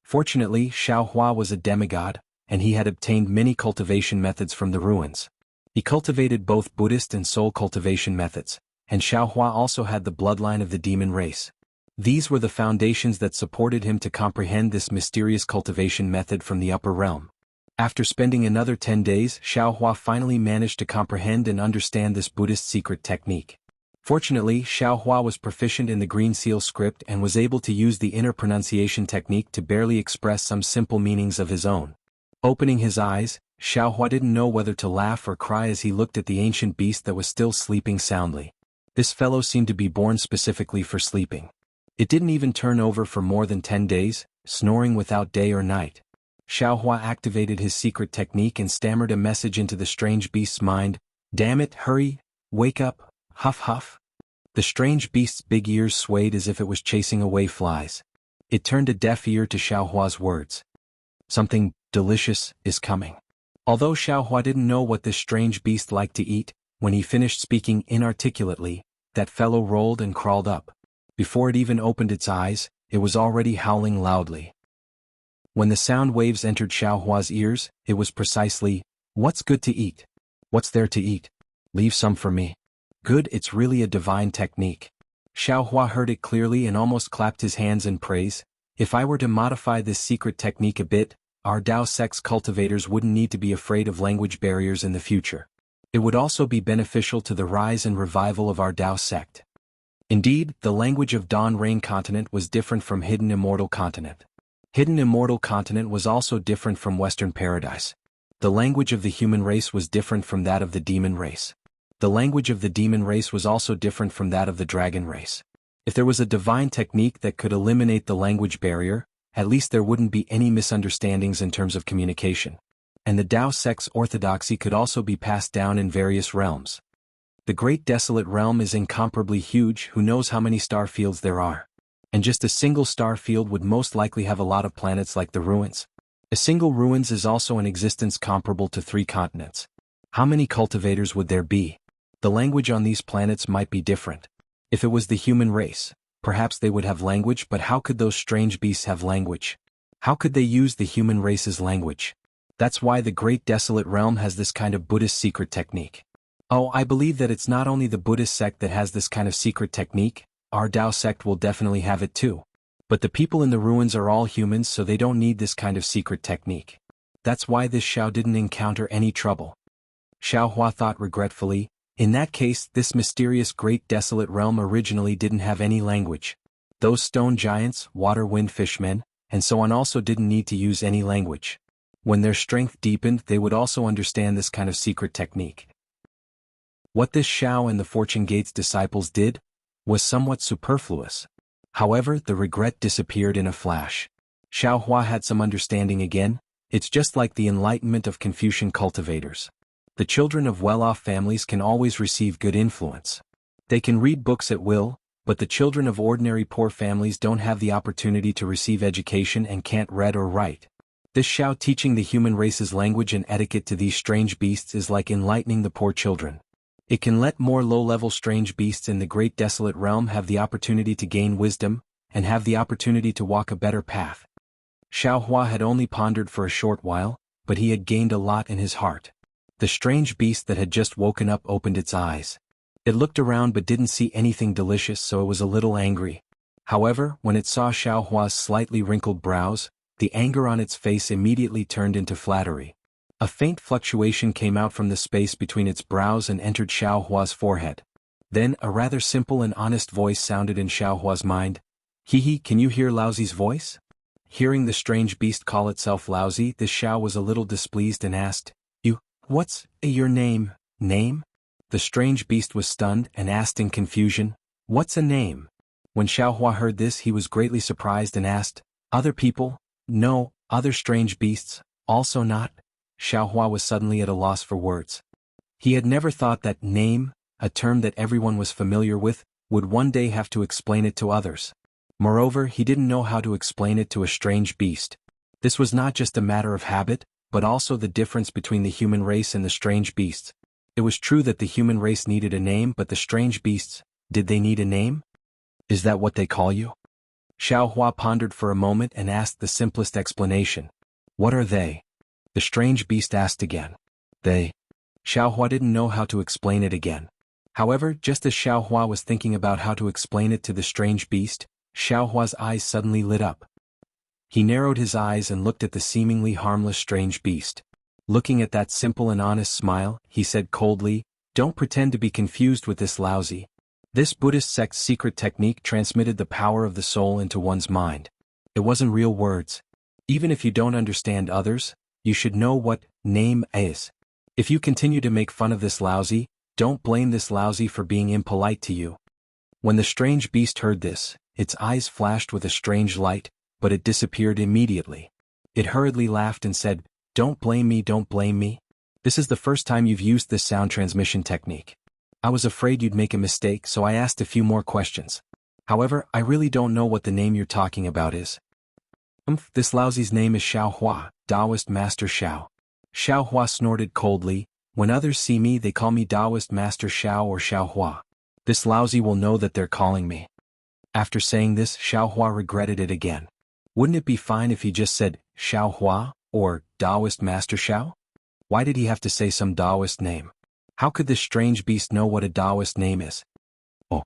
Fortunately, Xiaohua was a demigod, and he had obtained many cultivation methods from the ruins. He cultivated both Buddhist and soul cultivation methods, and Xiaohua also had the bloodline of the demon race. These were the foundations that supported him to comprehend this mysterious cultivation method from the upper realm. After spending another 10 days, Xiaohua finally managed to comprehend and understand this Buddhist secret technique. Fortunately, Xiaohua was proficient in the Green Seal script and was able to use the inner pronunciation technique to barely express some simple meanings of his own. Opening his eyes, Xiaohua didn't know whether to laugh or cry as he looked at the ancient beast that was still sleeping soundly. This fellow seemed to be born specifically for sleeping. It didn't even turn over for more than 10 days, snoring without day or night. Xiaohua activated his secret technique and stammered a message into the strange beast's mind. "Damn it, hurry, wake up, huff huff." The strange beast's big ears swayed as if it was chasing away flies. It turned a deaf ear to Xiaohua's words. Something delicious is coming. Although Xiaohua didn't know what this strange beast liked to eat, when he finished speaking inarticulately, that fellow rolled and crawled up. Before it even opened its eyes, it was already howling loudly. When the sound waves entered Xiaohua's ears, it was precisely, "What's good to eat? What's there to eat? Leave some for me." Good, it's really a divine technique. Xiaohua heard it clearly and almost clapped his hands in praise. If I were to modify this secret technique a bit, our Dao sect's cultivators wouldn't need to be afraid of language barriers in the future. It would also be beneficial to the rise and revival of our Dao sect. Indeed, the language of Dawn Rain continent was different from Hidden Immortal continent. Hidden Immortal continent was also different from Western Paradise. The language of the human race was different from that of the demon race. The language of the demon race was also different from that of the dragon race. If there was a divine technique that could eliminate the language barrier, at least there wouldn't be any misunderstandings in terms of communication. And the Dao sect's orthodoxy could also be passed down in various realms. The Great Desolate Realm is incomparably huge. Who knows how many star fields there are? And just a single star field would most likely have a lot of planets like the ruins. A single ruins is also an existence comparable to 3 continents. How many cultivators would there be? The language on these planets might be different. If it was the human race, perhaps they would have language, but how could those strange beasts have language? How could they use the human race's language? That's why the Great Desolate Realm has this kind of Buddhist secret technique. Oh, I believe that it's not only the Buddhist sect that has this kind of secret technique, our Dao sect will definitely have it too. But the people in the ruins are all humans, so they don't need this kind of secret technique. That's why this Xiao didn't encounter any trouble. Xiaohua thought regretfully, in that case, this mysterious Great Desolate Realm originally didn't have any language. Those stone giants, water wind fishmen, and so on also didn't need to use any language. When their strength deepened, they would also understand this kind of secret technique. What this Xiao and the Fortune Gate's disciples did was somewhat superfluous. However, the regret disappeared in a flash. Xiaohua had some understanding again. It's just like the enlightenment of Confucian cultivators. The children of well-off families can always receive good influence. They can read books at will, but the children of ordinary poor families don't have the opportunity to receive education and can't read or write. This Xiao teaching the human race's language and etiquette to these strange beasts is like enlightening the poor children. It can let more low-level strange beasts in the Great Desolate Realm have the opportunity to gain wisdom, and have the opportunity to walk a better path. Xiaohua had only pondered for a short while, but he had gained a lot in his heart. The strange beast that had just woken up opened its eyes. It looked around but didn't see anything delicious, so it was a little angry. However, when it saw Xiaohua's slightly wrinkled brows, the anger on its face immediately turned into flattery. A faint fluctuation came out from the space between its brows and entered Xiaohua's forehead. Then a rather simple and honest voice sounded in Xiaohua's mind. Hee, can you hear Laozi's voice? Hearing the strange beast call itself Laozi, this Xiao was a little displeased and asked, What's your name? Name? The strange beast was stunned and asked in confusion, What's a name? When Xiaohua heard this, he was greatly surprised and asked, Other people? No, other strange beasts, also not? Xiaohua was suddenly at a loss for words. He had never thought that name, a term that everyone was familiar with, would one day have to explain it to others. Moreover, he didn't know how to explain it to a strange beast. This was not just a matter of habit, but also the difference between the human race and the strange beasts. It was true that the human race needed a name, but the strange beasts, did they need a name? Is that what they call you? Xiaohua pondered for a moment and asked the simplest explanation. What are they? The strange beast asked again. They. Xiaohua didn't know how to explain it again. However, just as Xiaohua was thinking about how to explain it to the strange beast, Xiaohua's eyes suddenly lit up. He narrowed his eyes and looked at the seemingly harmless strange beast. Looking at that simple and honest smile, he said coldly, Don't pretend to be confused with this Laozi. This Buddhist sect's secret technique transmitted the power of the soul into one's mind. It wasn't real words. Even if you don't understand others, you should know what name is. If you continue to make fun of this Laozi, don't blame this Laozi for being impolite to you. When the strange beast heard this, its eyes flashed with a strange light, but it disappeared immediately. It hurriedly laughed and said, Don't blame me, don't blame me. This is the first time you've used this sound transmission technique. I was afraid you'd make a mistake, so I asked a few more questions. However, I really don't know what the name you're talking about is. This Laozi's name is Xiaohua, Taoist Master Xiao. Xiaohua snorted coldly, When others see me they call me Taoist Master Xiao or Xiaohua. This Laozi will know that they're calling me. After saying this, Xiaohua regretted it again. Wouldn't it be fine if he just said, Xiaohua, or Taoist Master Xiao? Why did he have to say some Taoist name? How could this strange beast know what a Taoist name is? Oh!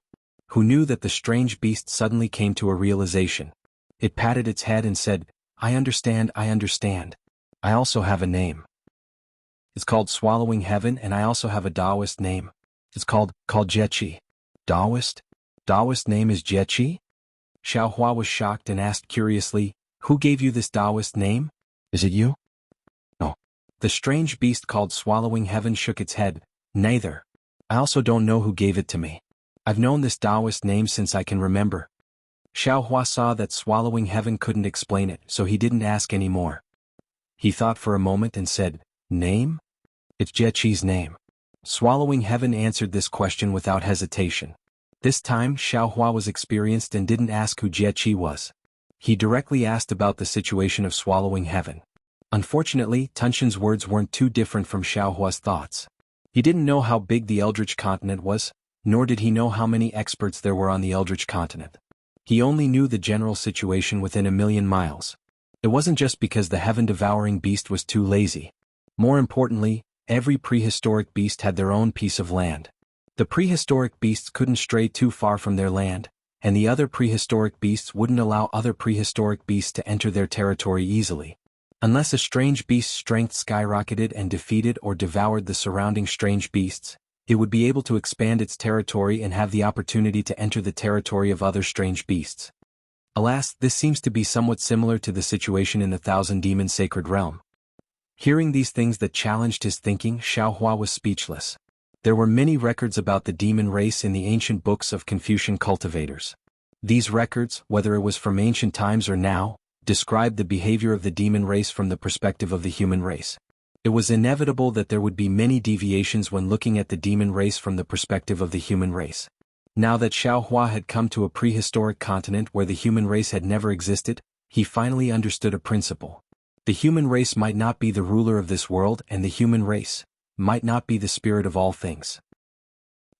Who knew that the strange beast suddenly came to a realization. It patted its head and said, I understand, I understand. I also have a name. It's called Swallowing Heaven, and I also have a Taoist name. It's called Jieqi. Taoist? Taoist name is Jieqi? Xiaohua was shocked and asked curiously, Who gave you this Taoist name? Is it you? No. The strange beast called Swallowing Heaven shook its head. Neither. I also don't know who gave it to me. I've known this Taoist name since I can remember. Xiaohua saw that Swallowing Heaven couldn't explain it, so he didn't ask any more. He thought for a moment and said, Name? It's Jieqi's name. Swallowing Heaven answered this question without hesitation. This time Xiaohua was experienced and didn't ask who Jieqi was. He directly asked about the situation of Swallowing Heaven. Unfortunately, Tunshin's words weren't too different from Xiaohua's thoughts. He didn't know how big the Eldritch Continent was, nor did he know how many experts there were on the Eldritch Continent. He only knew the general situation within 1,000,000 miles. It wasn't just because the heaven-devouring beast was too lazy. More importantly, every prehistoric beast had their own piece of land. The prehistoric beasts couldn't stray too far from their land, and the other prehistoric beasts wouldn't allow other prehistoric beasts to enter their territory easily. Unless a strange beast's strength skyrocketed and defeated or devoured the surrounding strange beasts, it would be able to expand its territory and have the opportunity to enter the territory of other strange beasts. Alas, this seems to be somewhat similar to the situation in the Thousand Demon Sacred Realm. Hearing these things that challenged his thinking, Xiaohua was speechless. There were many records about the demon race in the ancient books of Confucian cultivators. These records, whether it was from ancient times or now, described the behavior of the demon race from the perspective of the human race. It was inevitable that there would be many deviations when looking at the demon race from the perspective of the human race. Now that Xiaohua had come to a prehistoric continent where the human race had never existed, he finally understood a principle. The human race might not be the ruler of this world, and the human race might not be the spirit of all things.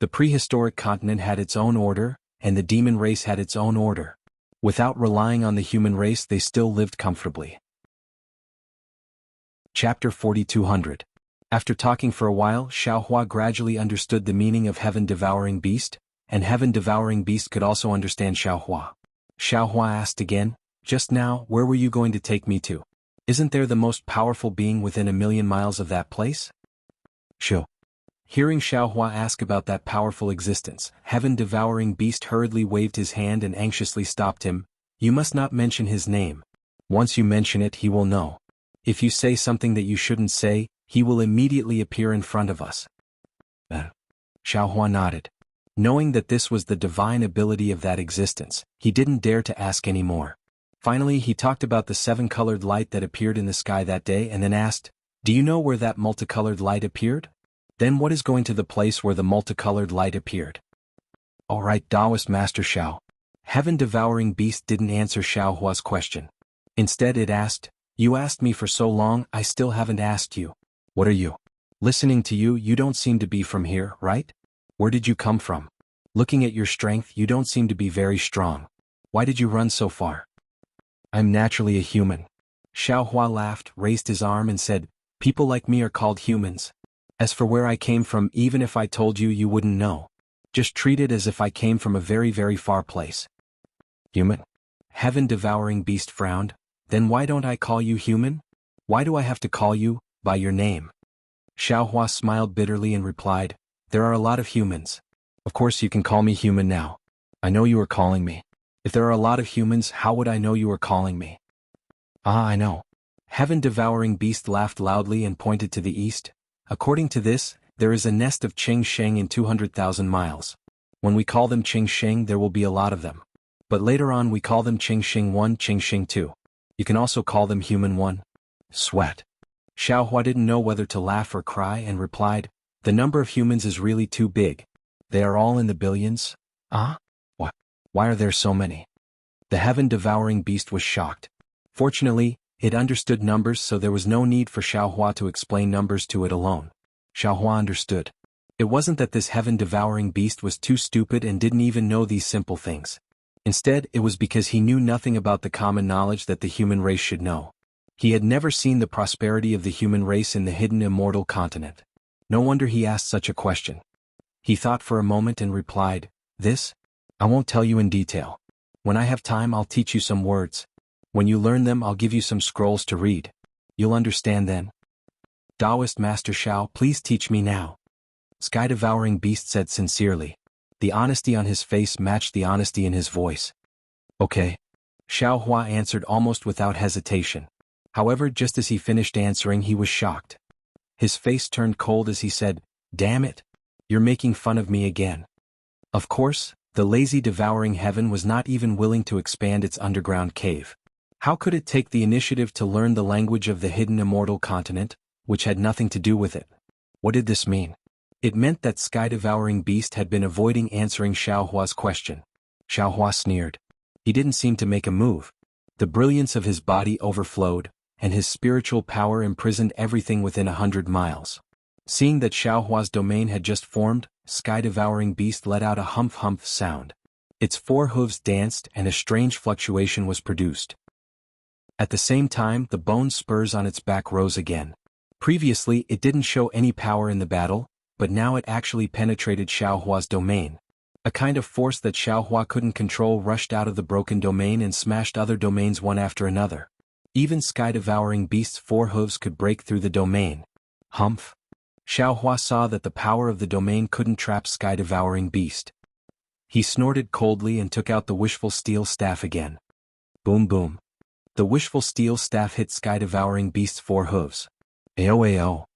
The prehistoric continent had its own order, and the demon race had its own order. Without relying on the human race, they still lived comfortably. Chapter 4200. After talking for a while, Xiaohua gradually understood the meaning of Heaven-Devouring Beast, and Heaven-Devouring Beast could also understand Xiaohua. Xiaohua asked again, "Just now, where were you going to take me to? Isn't there the most powerful being within 1,000,000 miles of that place?" Sure. Hearing Xiaohua ask about that powerful existence, Heaven-Devouring Beast hurriedly waved his hand and anxiously stopped him. "You must not mention his name. Once you mention it, he will know. If you say something that you shouldn't say, he will immediately appear in front of us." Xiaohua nodded. Knowing that this was the divine ability of that existence, he didn't dare to ask any more. Finally, he talked about the 7-colored light that appeared in the sky that day and then asked, "Do you know where that multicolored light appeared? Then what is going to the place where the multicolored light appeared?" "All right, Taoist Master Xiao." Heaven-Devouring Beast didn't answer Xiaohua's question. Instead it asked, "You asked me for so long, I still haven't asked you. What are you? Listening to you, you don't seem to be from here, right? Where did you come from? Looking at your strength, you don't seem to be very strong. Why did you run so far?" "I'm naturally a human." Xiaohua laughed, raised his arm and said, "People like me are called humans. As for where I came from, even if I told you, you wouldn't know. Just treat it as if I came from a very, very far place." "Human?" Heaven-Devouring Beast frowned. "Then why don't I call you human? Why do I have to call you by your name?" Xiaohua smiled bitterly and replied, "There are a lot of humans. Of course you can call me human now. I know you are calling me. If there are a lot of humans, how would I know you are calling me?" "Ah, I know." Heaven-Devouring Beast laughed loudly and pointed to the east. "According to this, there is a nest of Qing Sheng in 200,000 miles. When we call them Qing Sheng, there will be a lot of them. But later on we call them Qing Sheng 1, Qing Sheng 2. You can also call them Human 1. Sweat. Xiaohua didn't know whether to laugh or cry and replied, "The number of humans is really too big. They are all in the billions." "Ah? What? Why are there so many?" The Heaven-Devouring Beast was shocked. Fortunately, it understood numbers, so there was no need for Xiaohua to explain numbers to it alone. Xiaohua understood. It wasn't that this Heaven-Devouring Beast was too stupid and didn't even know these simple things. Instead, it was because he knew nothing about the common knowledge that the human race should know. He had never seen the prosperity of the human race in the hidden immortal continent. No wonder he asked such a question. He thought for a moment and replied, "This? I won't tell you in detail. When I have time, I'll teach you some words. When you learn them, I'll give you some scrolls to read. You'll understand then." "Taoist Master Xiao, please teach me now." Sky-Devouring Beast said sincerely. The honesty on his face matched the honesty in his voice. "Okay." Xiaohua answered almost without hesitation. However, just as he finished answering, he was shocked. His face turned cold as he said, "Damn it! You're making fun of me again." Of course, the lazy devouring heaven was not even willing to expand its underground cave. How could it take the initiative to learn the language of the hidden immortal continent, which had nothing to do with it? What did this mean? It meant that Sky-Devouring Beast had been avoiding answering Xiaohua's question. Xiaohua sneered. He didn't seem to make a move. The brilliance of his body overflowed, and his spiritual power imprisoned everything within 100 miles. Seeing that Xiaohua's domain had just formed, Sky-Devouring Beast let out a humph-humph sound. Its 4 hooves danced and a strange fluctuation was produced. At the same time, the bone spurs on its back rose again. Previously, it didn't show any power in the battle, but now it actually penetrated Xiaohua's domain. A kind of force that Xiaohua couldn't control rushed out of the broken domain and smashed other domains one after another. Even Sky-Devouring Beast's 4 hooves could break through the domain. Humph! Xiaohua saw that the power of the domain couldn't trap Sky-Devouring Beast. He snorted coldly and took out the wishful steel staff again. Boom boom. The wishful steel staff hit Sky-Devouring Beast's 4 hooves. Ao.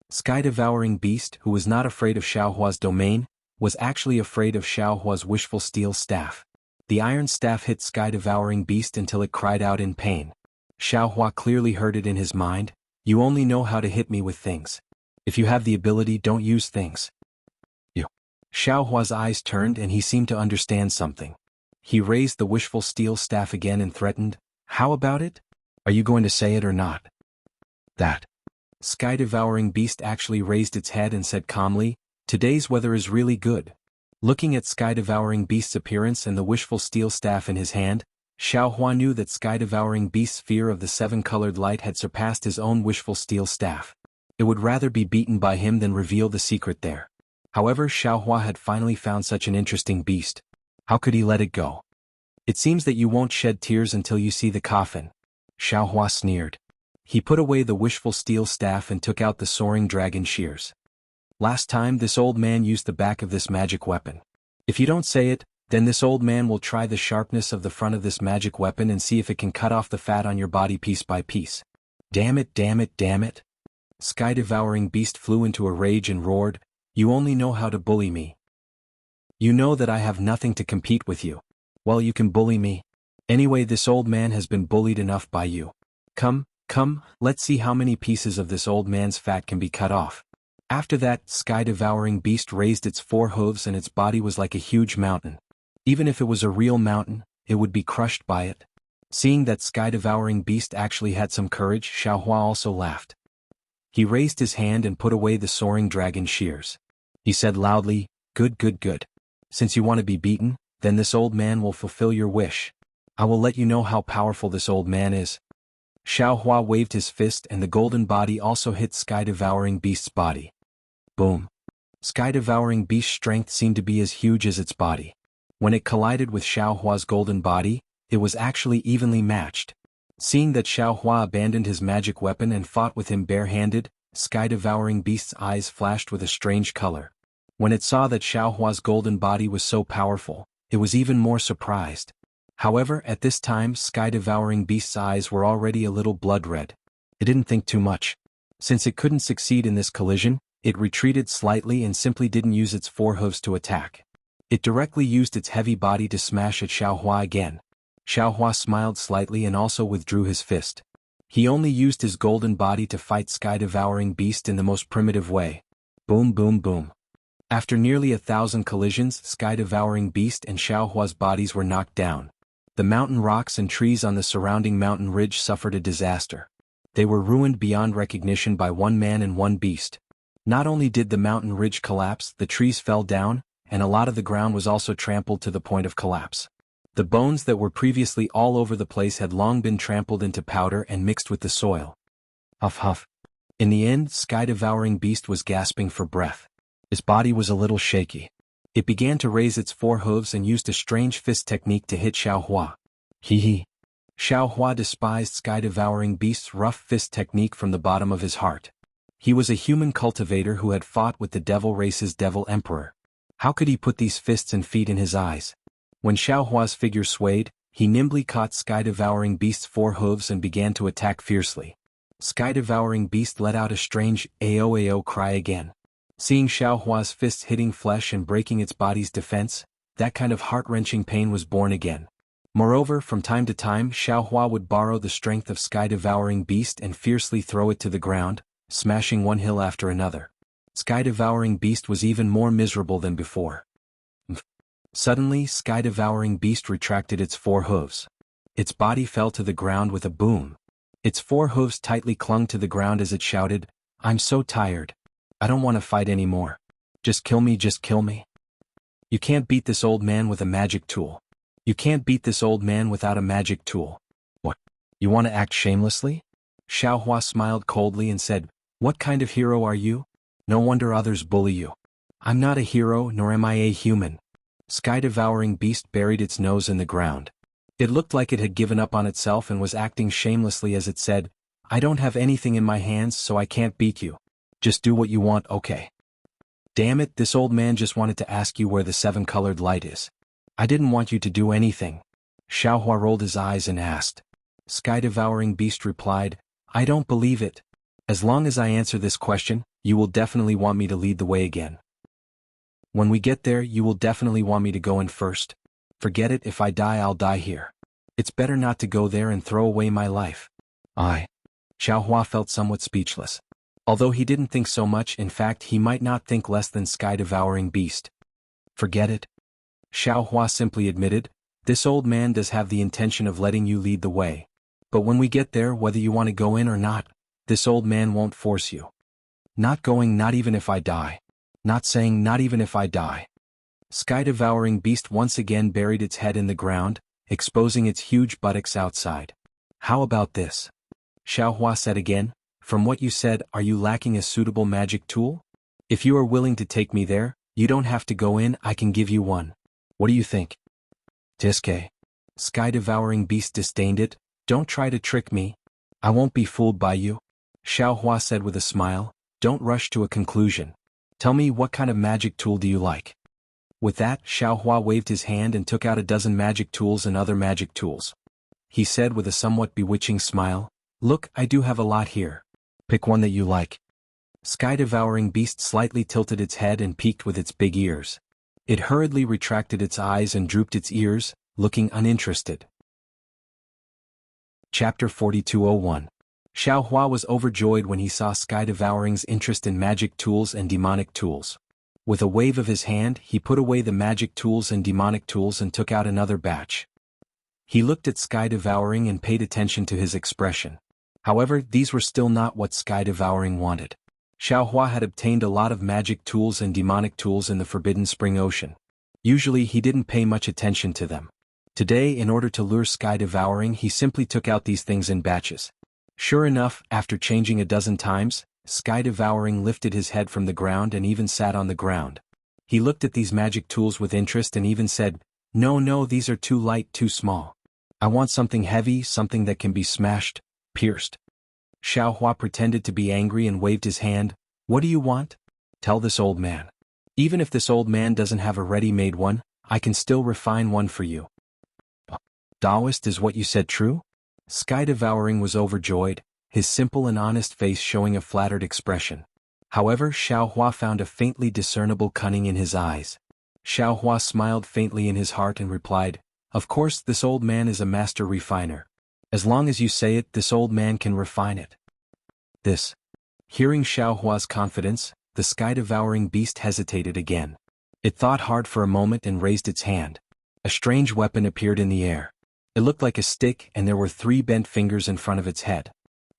Sky-Devouring Beast, who was not afraid of Xiaohua's domain, was actually afraid of Xiaohua's wishful steel staff. The iron staff hit Sky-Devouring Beast until it cried out in pain. Xiaohua clearly heard it in his mind, "You only know how to hit me with things. If you have the ability, don't use things." You. Xiaohua's eyes turned and he seemed to understand something. He raised the wishful steel staff again and threatened, "How about it? Are you going to say it or not?" That. Sky-Devouring Beast actually raised its head and said calmly, "Today's weather is really good." Looking at Sky-Devouring Beast's appearance and the wishful steel staff in his hand, Xiaohua knew that Sky-Devouring Beast's fear of the 7-colored light had surpassed his own wishful steel staff. It would rather be beaten by him than reveal the secret there. However, Xiaohua had finally found such an interesting beast. How could he let it go? It seems that you won't shed tears until you see the coffin. Xiaohua sneered. He put away the wishful steel staff and took out the soaring dragon shears. Last time this old man used the back of this magic weapon. If you don't say it, then this old man will try the sharpness of the front of this magic weapon and see if it can cut off the fat on your body piece by piece. Damn it, damn it, damn it. Sky-devouring beast flew into a rage and roared, "You only know how to bully me. You know that I have nothing to compete with you. Well, you can bully me. Anyway, this old man has been bullied enough by you. Come, let's see how many pieces of this old man's fat can be cut off." After that, sky-devouring beast raised its 4 hooves and its body was like a huge mountain. Even if it was a real mountain, it would be crushed by it. Seeing that sky-devouring beast actually had some courage, Xiaohua also laughed. He raised his hand and put away the soaring dragon shears. He said loudly, "Good, good, good. Since you want to be beaten, then this old man will fulfill your wish. I will let you know how powerful this old man is." Xiaohua waved his fist and the golden body also hit sky-devouring beast's body. Boom. Sky-devouring beast's strength seemed to be as huge as its body. When it collided with Xiaohua's golden body, it was actually evenly matched. Seeing that Xiaohua abandoned his magic weapon and fought with him bare-handed, sky-devouring beast's eyes flashed with a strange color. When it saw that Xiaohua's golden body was so powerful, it was even more surprised. However, at this time sky-devouring beast's eyes were already a little blood-red. It didn't think too much. Since it couldn't succeed in this collision, it retreated slightly and simply didn't use its 4 hooves to attack. It directly used its heavy body to smash at Xiaohua again. Xiaohua smiled slightly and also withdrew his fist. He only used his golden body to fight sky-devouring beast in the most primitive way. Boom, boom, boom. After nearly 1,000 collisions, sky-devouring beast and Xiaohua's bodies were knocked down. The mountain rocks and trees on the surrounding mountain ridge suffered a disaster. They were ruined beyond recognition by one man and one beast. Not only did the mountain ridge collapse, the trees fell down, and a lot of the ground was also trampled to the point of collapse. The bones that were previously all over the place had long been trampled into powder and mixed with the soil. Huff huff. In the end, sky-devouring beast was gasping for breath. His body was a little shaky. It began to raise its 4 hooves and used a strange fist technique to hit Xiaohua. Hee. Xiaohua despised sky-devouring beast's rough fist technique from the bottom of his heart. He was a human cultivator who had fought with the devil race's devil emperor. How could he put these fists and feet in his eyes? When Xiaohua's figure swayed, he nimbly caught sky-devouring beast's 4 hooves and began to attack fiercely. Sky-devouring beast let out a strange "Ao" cry again. Seeing Xiaohua's fists hitting flesh and breaking its body's defense, that kind of heart-wrenching pain was born again. Moreover, from time to time Xiaohua would borrow the strength of sky-devouring beast and fiercely throw it to the ground, smashing one hill after another. Sky-devouring beast was even more miserable than before. Suddenly, sky-devouring beast retracted its 4 hooves. Its body fell to the ground with a boom. Its 4 hooves tightly clung to the ground as it shouted, "I'm so tired. I don't want to fight anymore. Just kill me, just kill me." You can't beat this old man with a magic tool. You can't beat this old man without a magic tool. What? You want to act shamelessly? Xiaohua smiled coldly and said, "What kind of hero are you? No wonder others bully you. I'm not a hero, nor am I a human." Sky-devouring beast buried its nose in the ground. It looked like it had given up on itself and was acting shamelessly as it said, "I don't have anything in my hands, so I can't beat you. Just do what you want, okay?" Damn it, this old man just wanted to ask you where the 7-colored light is. I didn't want you to do anything. Xiaohua rolled his eyes and asked. Sky-devouring beast replied, "I don't believe it. As long as I answer this question, you will definitely want me to lead the way again. When we get there, you will definitely want me to go in first. Forget it, if I die, I'll die here. It's better not to go there and throw away my life." Xiaohua felt somewhat speechless. Although he didn't think so much, in fact he might not think less than sky-devouring beast. Forget it? Xiaohua simply admitted, "This old man does have the intention of letting you lead the way. But when we get there, whether you want to go in or not, this old man won't force you. Not going, not even if I die. Not saying, not even if I die." Sky-devouring beast once again buried its head in the ground, exposing its huge buttocks outside. "How about this?" Xiaohua said again, from what you said, are you lacking a suitable magic tool? If you are willing to take me there, you don't have to go in, I can give you one. What do you think? Tiske. Sky-devouring beast disdained it. Don't try to trick me. I won't be fooled by you. Xiaohua said with a smile. Don't rush to a conclusion. Tell me, what kind of magic tool do you like? With that, Xiaohua waved his hand and took out a dozen magic tools and other magic tools. He said with a somewhat bewitching smile, Look, I do have a lot here. Pick one that you like. Sky-devouring beast slightly tilted its head and peeked with its big ears. It hurriedly retracted its eyes and drooped its ears, looking uninterested. Chapter 4201. Xiaohua was overjoyed when he saw Sky-devouring's interest in magic tools and demonic tools. With a wave of his hand, he put away the magic tools and demonic tools and took out another batch. He looked at Sky-devouring and paid attention to his expression. However, these were still not what Sky-devouring wanted. Xiaohua had obtained a lot of magic tools and demonic tools in the Forbidden Spring Ocean. Usually he didn't pay much attention to them. Today, in order to lure Sky-devouring, he simply took out these things in batches. Sure enough, after changing a dozen times, Sky-devouring lifted his head from the ground and even sat on the ground. He looked at these magic tools with interest and even said, No, these are too light, too small. I want something heavy, something that can be smashed, pierced. Xiaohua pretended to be angry and waved his hand. What do you want? Tell this old man. Even if this old man doesn't have a ready-made one, I can still refine one for you. Taoist, is what you said true? Sky-devouring was overjoyed, his simple and honest face showing a flattered expression. However, Xiaohua found a faintly discernible cunning in his eyes. Xiaohua smiled faintly in his heart and replied, Of course, this old man is a master refiner. As long as you say it, this old man can refine it. This. Hearing Xiaohua's confidence, the sky-devouring beast hesitated again. It thought hard for a moment and raised its hand. A strange weapon appeared in the air. It looked like a stick and there were 3 bent fingers in front of its head.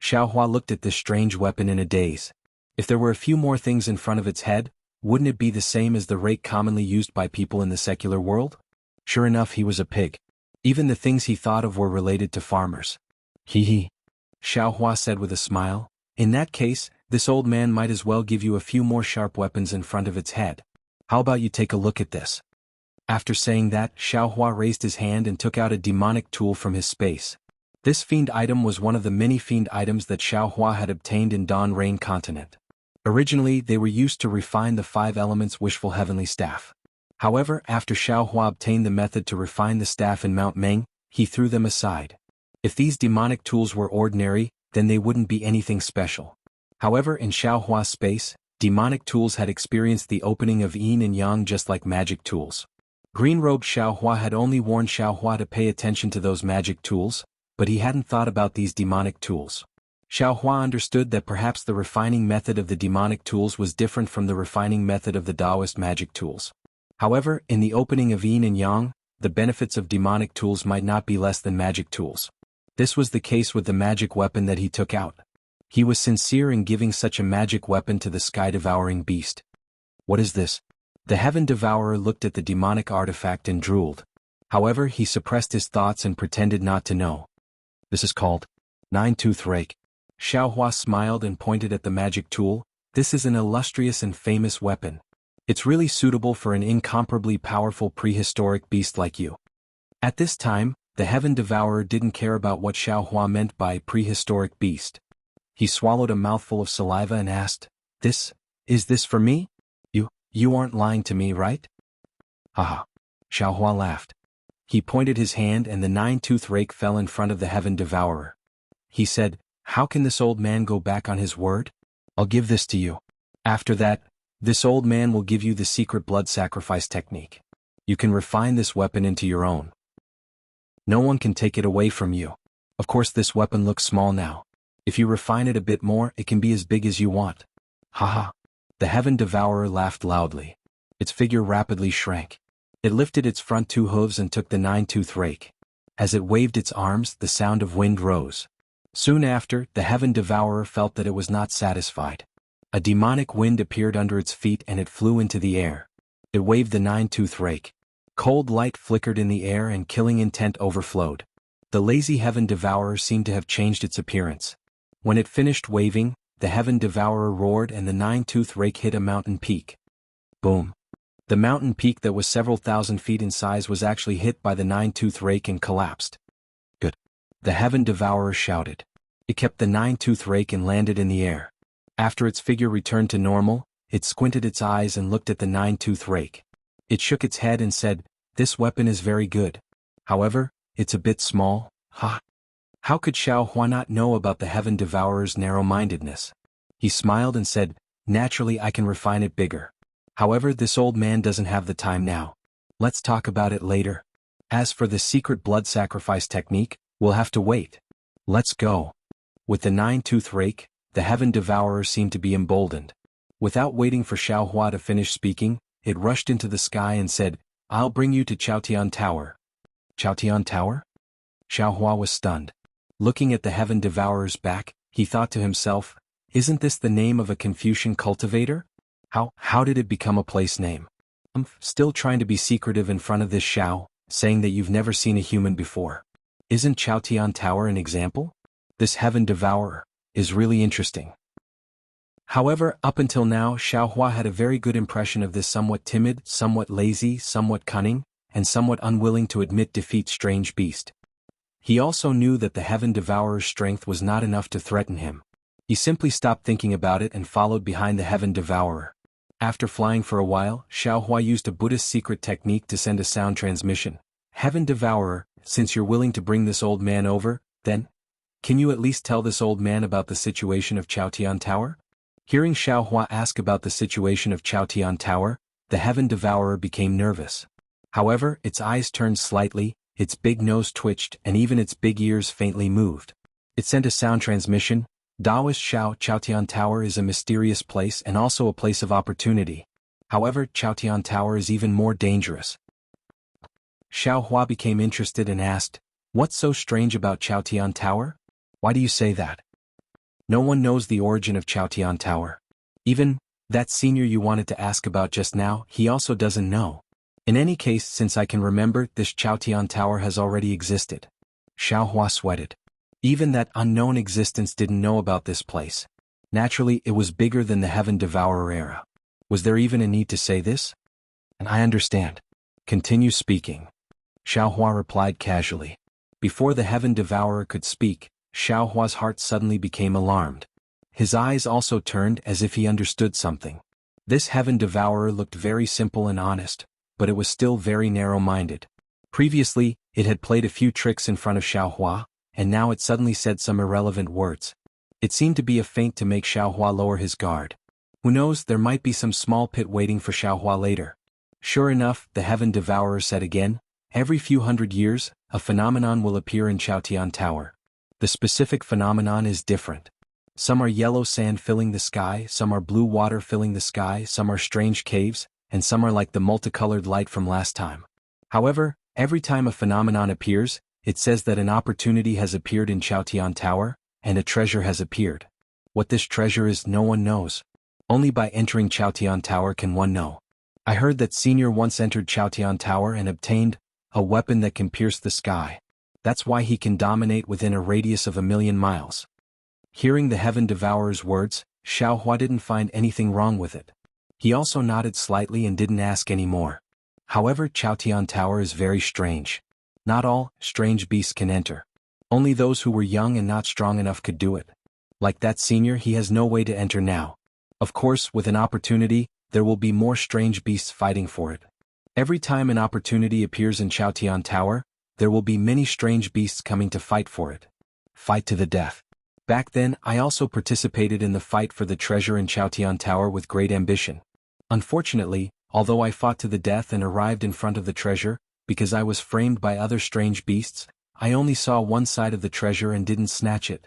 Xiaohua looked at this strange weapon in a daze. If there were a few more things in front of its head, wouldn't it be the same as the rake commonly used by people in the secular world? Sure enough, he was a pig. Even the things he thought of were related to farmers. Hee. Xiaohua said with a smile. In that case, this old man might as well give you a few more sharp weapons in front of its head. How about you take a look at this? After saying that, Xiaohua raised his hand and took out a demonic tool from his space. This fiend item was one of the many fiend items that Xiaohua had obtained in Dawn Rain Continent. Originally, they were used to refine the 5 elements wishful heavenly staff. However, after Xiaohua obtained the method to refine the staff in Mount Meng, he threw them aside. If these demonic tools were ordinary, then they wouldn't be anything special. However, in Xiaohua's space, demonic tools had experienced the opening of yin and yang just like magic tools. Green-robed Xiaohua had only warned Xiaohua to pay attention to those magic tools, but he hadn't thought about these demonic tools. Xiaohua understood that perhaps the refining method of the demonic tools was different from the refining method of the Taoist magic tools. However, in the opening of yin and yang, the benefits of demonic tools might not be less than magic tools. This was the case with the magic weapon that he took out. He was sincere in giving such a magic weapon to the sky-devouring beast. What is this? The Heaven Devourer looked at the demonic artifact and drooled. However, he suppressed his thoughts and pretended not to know. This is called Nine-Tooth Rake. Xiaohua smiled and pointed at the magic tool. This is an illustrious and famous weapon. It's really suitable for an incomparably powerful prehistoric beast like you. At this time, the Heaven Devourer didn't care about what Xiaohua meant by prehistoric beast. He swallowed a mouthful of saliva and asked, Is this for me? You aren't lying to me, right? Haha. Xiaohua laughed. He pointed his hand and the 9-tooth rake fell in front of the Heaven Devourer. He said, How can this old man go back on his word? I'll give this to you. After that, this old man will give you the secret blood sacrifice technique. You can refine this weapon into your own. No one can take it away from you. Of course, this weapon looks small now. If you refine it a bit more, it can be as big as you want. Haha. The Heaven Devourer laughed loudly. Its figure rapidly shrank. It lifted its front 2 hooves and took the 9-tooth rake. As it waved its arms, the sound of wind rose. Soon after, the Heaven Devourer felt that it was not satisfied. A demonic wind appeared under its feet and it flew into the air. It waved the 9-tooth rake. Cold light flickered in the air and killing intent overflowed. The lazy Heaven Devourer seemed to have changed its appearance. When it finished waving, the Heaven Devourer roared and the nine-tooth rake hit a mountain peak. Boom. The mountain peak that was several thousand feet in size was actually hit by the nine-tooth rake and collapsed. Good. The Heaven Devourer shouted. It kept the nine-tooth rake and landed in the air. After its figure returned to normal, it squinted its eyes and looked at the nine-tooth rake. It shook its head and said, "This weapon is very good. However, it's a bit small." Ha! How could Xiao Hua not know about the Heaven Devourer's narrow-mindedness? He smiled and said, "Naturally I can refine it bigger. However, this old man doesn't have the time now. Let's talk about it later. As for the secret blood sacrifice technique, we'll have to wait. Let's go." With the nine-tooth rake, the Heaven Devourer seemed to be emboldened. Without waiting for Xiao Hua to finish speaking, it rushed into the sky and said, "I'll bring you to Chaotian Tower." Chaotian Tower? Xiao Hua was stunned. Looking at the Heaven Devourer's back, he thought to himself, "Isn't this the name of a Confucian cultivator? How did it become a place name?" I'm still trying to be secretive in front of this Xiao, saying that you've never seen a human before. Isn't Chaotian Tower an example? This Heaven Devourer is really interesting. However, up until now Xiao Hua had a very good impression of this somewhat timid, somewhat lazy, somewhat cunning, and somewhat unwilling to admit defeat strange beast. He also knew that the Heaven Devourer's strength was not enough to threaten him. He simply stopped thinking about it and followed behind the Heaven Devourer. After flying for a while, Xiao Hua used a Buddhist secret technique to send a sound transmission. "Heaven Devourer, since you're willing to bring this old man over, then, can you at least tell this old man about the situation of Chaotian Tower?" Hearing Xiao Hua ask about the situation of Chaotian Tower, the Heaven Devourer became nervous. However, its eyes turned slightly, its big nose twitched and even its big ears faintly moved. It sent a sound transmission. "Daoist Xiao, Chaotian Tower is a mysterious place and also a place of opportunity. However, Chaotian Tower is even more dangerous." Xiao Hua became interested and asked, "What's so strange about Chaotian Tower? Why do you say that?" "No one knows the origin of Chaotian Tower. Even that senior you wanted to ask about just now, he also doesn't know. In any case, since I can remember, this Chaotian Tower has already existed." Xiao Hua sweated. Even that unknown existence didn't know about this place. Naturally, it was bigger than the Heaven Devourer era. Was there even a need to say this? "And I understand. Continue speaking." Xiao Hua replied casually. Before the Heaven Devourer could speak, Xiao Hua's heart suddenly became alarmed. His eyes also turned as if he understood something. This Heaven Devourer looked very simple and honest, but it was still very narrow-minded. Previously, it had played a few tricks in front of Xiao Hua, and now it suddenly said some irrelevant words. It seemed to be a feint to make Xiao Hua lower his guard. Who knows, there might be some small pit waiting for Xiao Hua later. Sure enough, the Heaven Devourer said again, "Every few hundred years, a phenomenon will appear in Chaotian Tower. The specific phenomenon is different. Some are yellow sand filling the sky, some are blue water filling the sky, some are strange caves, and some are like the multicolored light from last time. However, every time a phenomenon appears, it says that an opportunity has appeared in Chaotian Tower, and a treasure has appeared. What this treasure is, no one knows. Only by entering Chaotian Tower can one know. I heard that Senior once entered Chaotian Tower and obtained a weapon that can pierce the sky. That's why he can dominate within a radius of 1,000,000 miles." Hearing the Heaven Devourer's words, Xiao Hua didn't find anything wrong with it. He also nodded slightly and didn't ask any more. However, Chaotian Tower is very strange. Not all strange beasts can enter. Only those who were young and not strong enough could do it. Like that senior, he has no way to enter now. Of course, with an opportunity, there will be more strange beasts fighting for it. Every time an opportunity appears in Chaotian Tower, there will be many strange beasts coming to fight for it. Fight to the death. Back then, I also participated in the fight for the treasure in Chaotian Tower with great ambition. Unfortunately, although I fought to the death and arrived in front of the treasure, because I was framed by other strange beasts, I only saw one side of the treasure and didn't snatch it.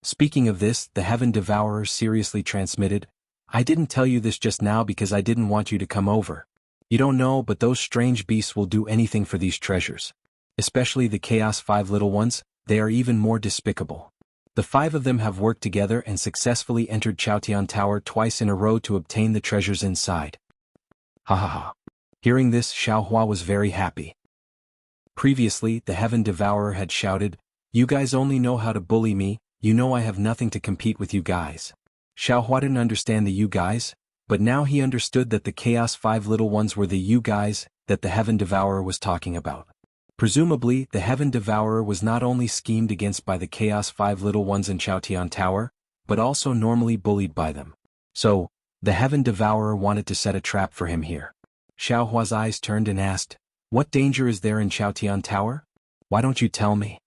Speaking of this, the Heaven Devourer seriously transmitted, "I didn't tell you this just now because I didn't want you to come over. You don't know, but those strange beasts will do anything for these treasures. Especially the Chaos 5 little ones, they are even more despicable. The 5 of them have worked together and successfully entered Chaotian Tower twice in a row to obtain the treasures inside." Ha ha ha. Hearing this, Xiao Hua was very happy. Previously, the Heaven Devourer had shouted, "You guys only know how to bully me, You know I have nothing to compete with you guys. Xiaohua didn't understand the you guys, but now he understood that the Chaos 5 little ones were the you guys that the Heaven Devourer was talking about. Presumably, the Heaven Devourer was not only schemed against by the Chaos 5 little ones in Chaotian Tower, but also normally bullied by them. So, the Heaven Devourer wanted to set a trap for him here. Xiaohua's eyes turned and asked, "What danger is there in Chaotian Tower? Why don't you tell me?"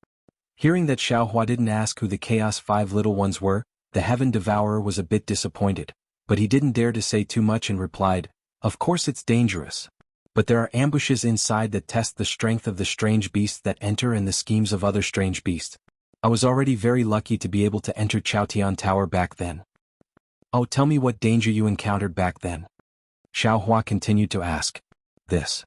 Hearing that Xiaohua didn't ask who the Chaos 5 little ones were, the Heaven Devourer was a bit disappointed, but he didn't dare to say too much and replied, "Of course it's dangerous. But there are ambushes inside that test the strength of the strange beasts that enter and the schemes of other strange beasts. I was already very lucky to be able to enter Chaotian Tower back then." "Oh, tell me what danger you encountered back then." Xiaohua continued to ask. "This."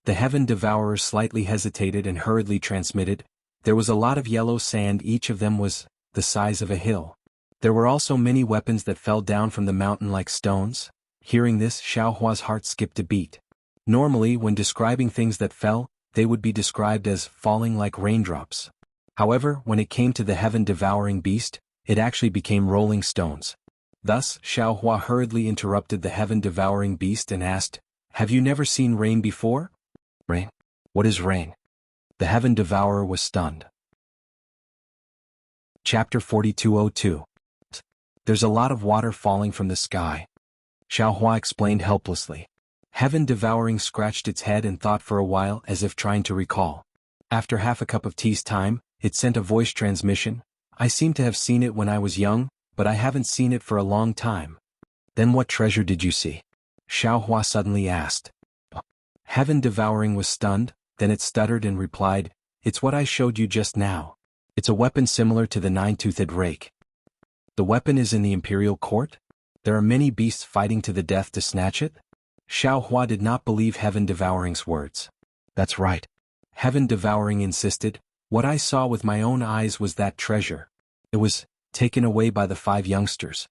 The Heaven Devourer slightly hesitated and hurriedly transmitted, "There was a lot of yellow sand, each of them was the size of a hill. There were also many weapons that fell down from the mountain like stones." Hearing this, Xiaohua's heart skipped a beat. Normally, when describing things that fell, they would be described as falling like raindrops. However, when it came to the heaven-devouring beast, it actually became rolling stones. Thus, Xiaohua hurriedly interrupted the heaven-devouring beast and asked, "Have you never seen rain before?" "Rain? What is rain?" The Heaven Devourer was stunned. Chapter 4202. There's a lot of water falling from the sky. Xiaohua explained helplessly. Heaven Devouring scratched its head and thought for a while as if trying to recall. After half a cup of tea's time, it sent a voice transmission. "I seem to have seen it when I was young, but I haven't seen it for a long time." "Then what treasure did you see?" Xiaohua suddenly asked. Heaven Devouring was stunned, then it stuttered and replied, "It's what I showed you just now. It's a weapon similar to the nine-toothed rake." "The weapon is in the Imperial Court? There are many beasts fighting to the death to snatch it?" Xiaohua did not believe Heaven Devouring's words. "That's right." Heaven Devouring insisted, "What I saw with my own eyes was that treasure. It was taken away by the 5 youngsters."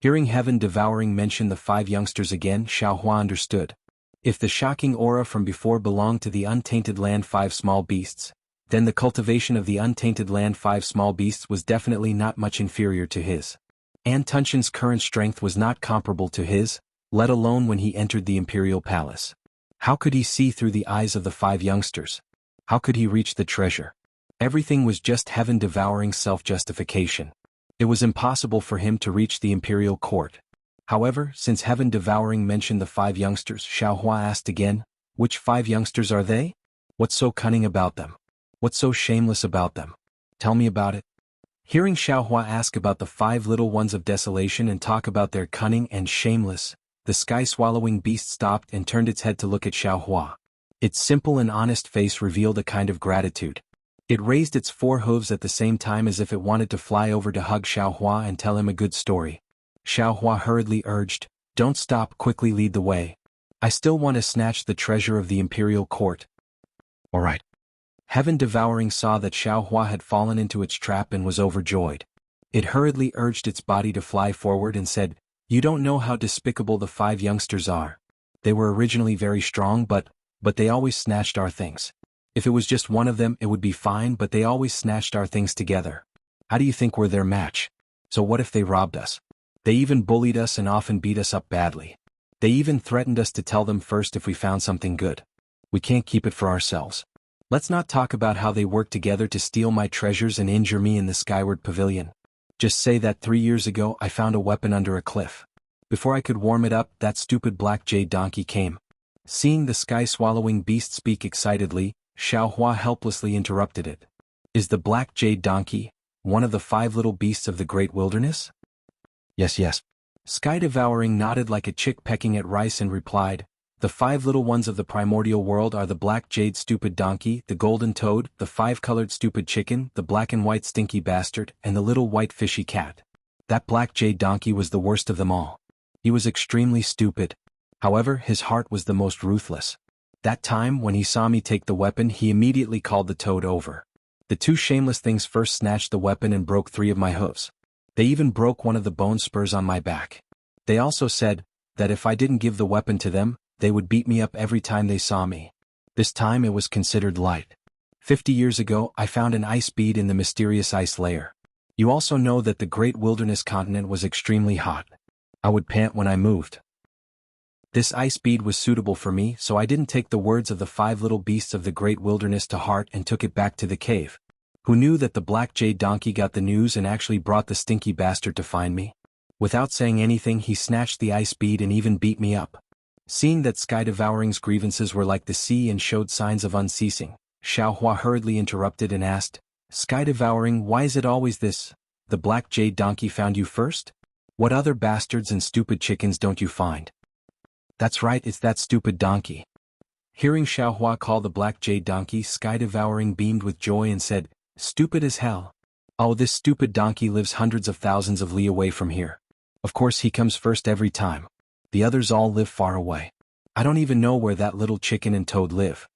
Hearing Heaven Devouring mention the 5 youngsters again, Xiaohua understood. If the shocking aura from before belonged to the Untainted Land 5 small beasts, then the cultivation of the Untainted Land 5 small beasts was definitely not much inferior to his. And Tunshin's current strength was not comparable to his, let alone when he entered the Imperial Palace. How could he see through the eyes of the 5 youngsters? How could he reach the treasure? Everything was just Heaven Devouring self-justification. It was impossible for him to reach the Imperial Court. However, since Heaven Devouring mentioned the 5 youngsters, Xiaohua asked again, "Which 5 youngsters are they? What's so cunning about them? What's so shameless about them? Tell me about it." Hearing Xiaohua ask about the 5 little ones of desolation and talk about their cunning and shameless, the sky-swallowing beast stopped and turned its head to look at Xiaohua. Its simple and honest face revealed a kind of gratitude. It raised its 4 hooves at the same time as if it wanted to fly over to hug Xiaohua and tell him a good story. Xiaohua hurriedly urged, "Don't stop, quickly lead the way. I still want to snatch the treasure of the Imperial Court." "All right." Heaven Devouring saw that Xiaohua had fallen into its trap and was overjoyed. It hurriedly urged its body to fly forward and said, "You don't know how despicable the 5 youngsters are. They were originally very strong but they always snatched our things. If it was just one of them it would be fine, but they always snatched our things together. How do you think we're their match? So what if they robbed us? They even bullied us and often beat us up badly. They even threatened us to tell them first if we found something good. We can't keep it for ourselves. Let's not talk about how they worked together to steal my treasures and injure me in the Skyward Pavilion. Just say that 3 years ago I found a weapon under a cliff. Before I could warm it up, that stupid black jade donkey came." Seeing the sky-swallowing beast speak excitedly, Xiaohua helplessly interrupted it. "Is the black jade donkey one of the 5 little beasts of the great wilderness?" Yes. Sky Devouring nodded like a chick pecking at rice and replied, "The 5 little ones of the primordial world are the black jade stupid donkey, the golden toad, the 5-colored stupid chicken, the black and white stinky bastard, and the little white fishy cat. That black jade donkey was the worst of them all. He was extremely stupid. However, his heart was the most ruthless. That time, when he saw me take the weapon, he immediately called the toad over. The 2 shameless things first snatched the weapon and broke 3 of my hooves. They even broke one of the bone spurs on my back. They also said that if I didn't give the weapon to them, they would beat me up every time they saw me. This time it was considered light. 50 years ago I found an ice bead in the mysterious ice layer. You also know that the great wilderness continent was extremely hot. I would pant when I moved. This ice bead was suitable for me, so I didn't take the words of the 5 little beasts of the great wilderness to heart and took it back to the cave. Who knew that the black jade donkey got the news and actually brought the stinky bastard to find me? Without saying anything, he snatched the ice bead and even beat me up. Seeing that Sky Devouring's grievances were like the sea and showed signs of unceasing, Xiaohua hurriedly interrupted and asked, Sky Devouring, why is it always this? The black jade donkey found you first? What other bastards and stupid chickens don't you find? That's right, it's that stupid donkey. Hearing Xiaohua call the black jade donkey, Sky Devouring beamed with joy and said, Stupid as hell. Oh, this stupid donkey lives hundreds of thousands of li away from here. Of course he comes first every time. The others all live far away. I don't even know where that little chicken and toad live.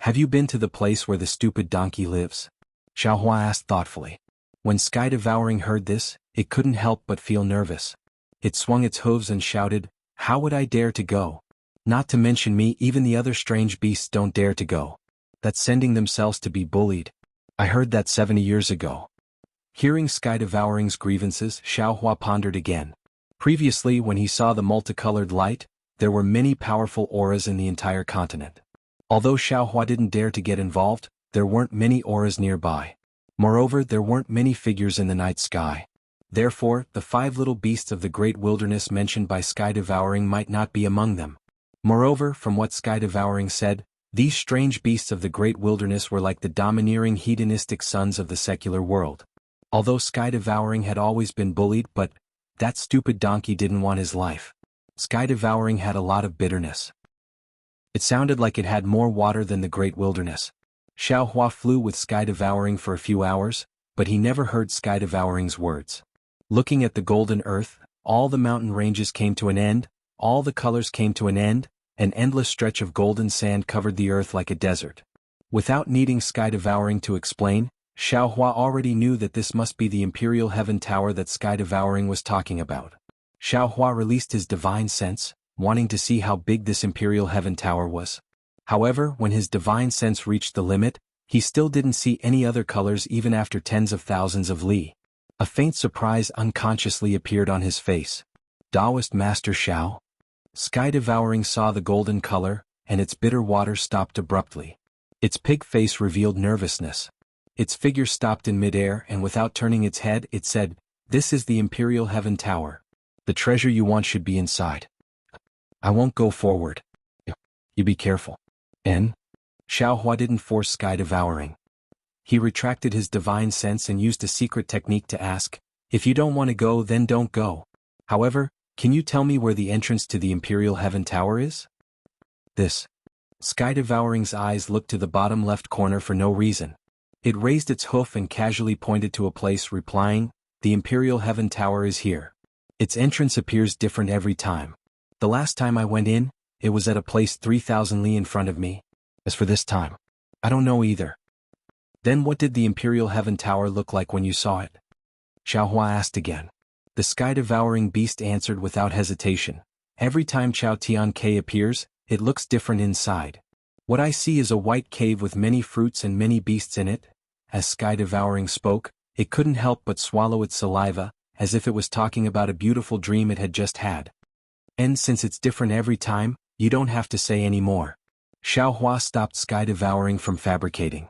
Have you been to the place where the stupid donkey lives? Xiaohua asked thoughtfully. When Sky Devouring heard this, it couldn't help but feel nervous. It swung its hooves and shouted, How would I dare to go? Not to mention me, even the other strange beasts don't dare to go. That's sending themselves to be bullied. I heard that 70 years ago. Hearing Sky Devouring's grievances, Xiaohua pondered again. Previously, when he saw the multicolored light, there were many powerful auras in the entire continent. Although Xiaohua didn't dare to get involved, there weren't many auras nearby. Moreover, there weren't many figures in the night sky. Therefore, the 5 little beasts of the great wilderness mentioned by Sky Devouring might not be among them. Moreover, from what Sky Devouring said, these strange beasts of the great wilderness were like the domineering hedonistic sons of the secular world. Although Sky Devouring had always been bullied, but that stupid donkey didn't want his life. Sky Devouring had a lot of bitterness. It sounded like it had more water than the great wilderness. Xiaohua flew with Sky Devouring for a few hours, but he never heard Sky Devouring's words. Looking at the golden earth, all the mountain ranges came to an end, all the colors came to an end, an endless stretch of golden sand covered the earth like a desert. Without needing Sky Devouring to explain, Xiaohua already knew that this must be the Imperial Heaven Tower that Sky Devouring was talking about. Xiaohua released his divine sense, wanting to see how big this Imperial Heaven Tower was. However, when his divine sense reached the limit, he still didn't see any other colors even after tens of thousands of li. A faint surprise unconsciously appeared on his face. Taoist Master Xiao? Sky Devouring saw the golden color, and its bitter water stopped abruptly. Its pig face revealed nervousness. Its figure stopped in midair, and without turning its head, it said, This is the Imperial Heaven Tower. The treasure you want should be inside. I won't go forward. You be careful. And? Xiaohua didn't force Sky Devouring. He retracted his divine sense and used a secret technique to ask, If you don't want to go, then don't go. However, can you tell me where the entrance to the Imperial Heaven Tower is? This. Sky Devouring's eyes looked to the bottom left corner for no reason. It raised its hoof and casually pointed to a place, replying, The Imperial Heaven Tower is here. Its entrance appears different every time. The last time I went in, it was at a place 3,000 li in front of me. As for this time, I don't know either. Then what did the Imperial Heaven Tower look like when you saw it? Xiaohua asked again. The Sky Devouring beast answered without hesitation. Every time Chao Tian K appears, it looks different inside. What I see is a white cave with many fruits and many beasts in it. As Sky Devouring spoke, it couldn't help but swallow its saliva, as if it was talking about a beautiful dream it had just had. And since it's different every time, you don't have to say any more. Xiaohua stopped Sky Devouring from fabricating.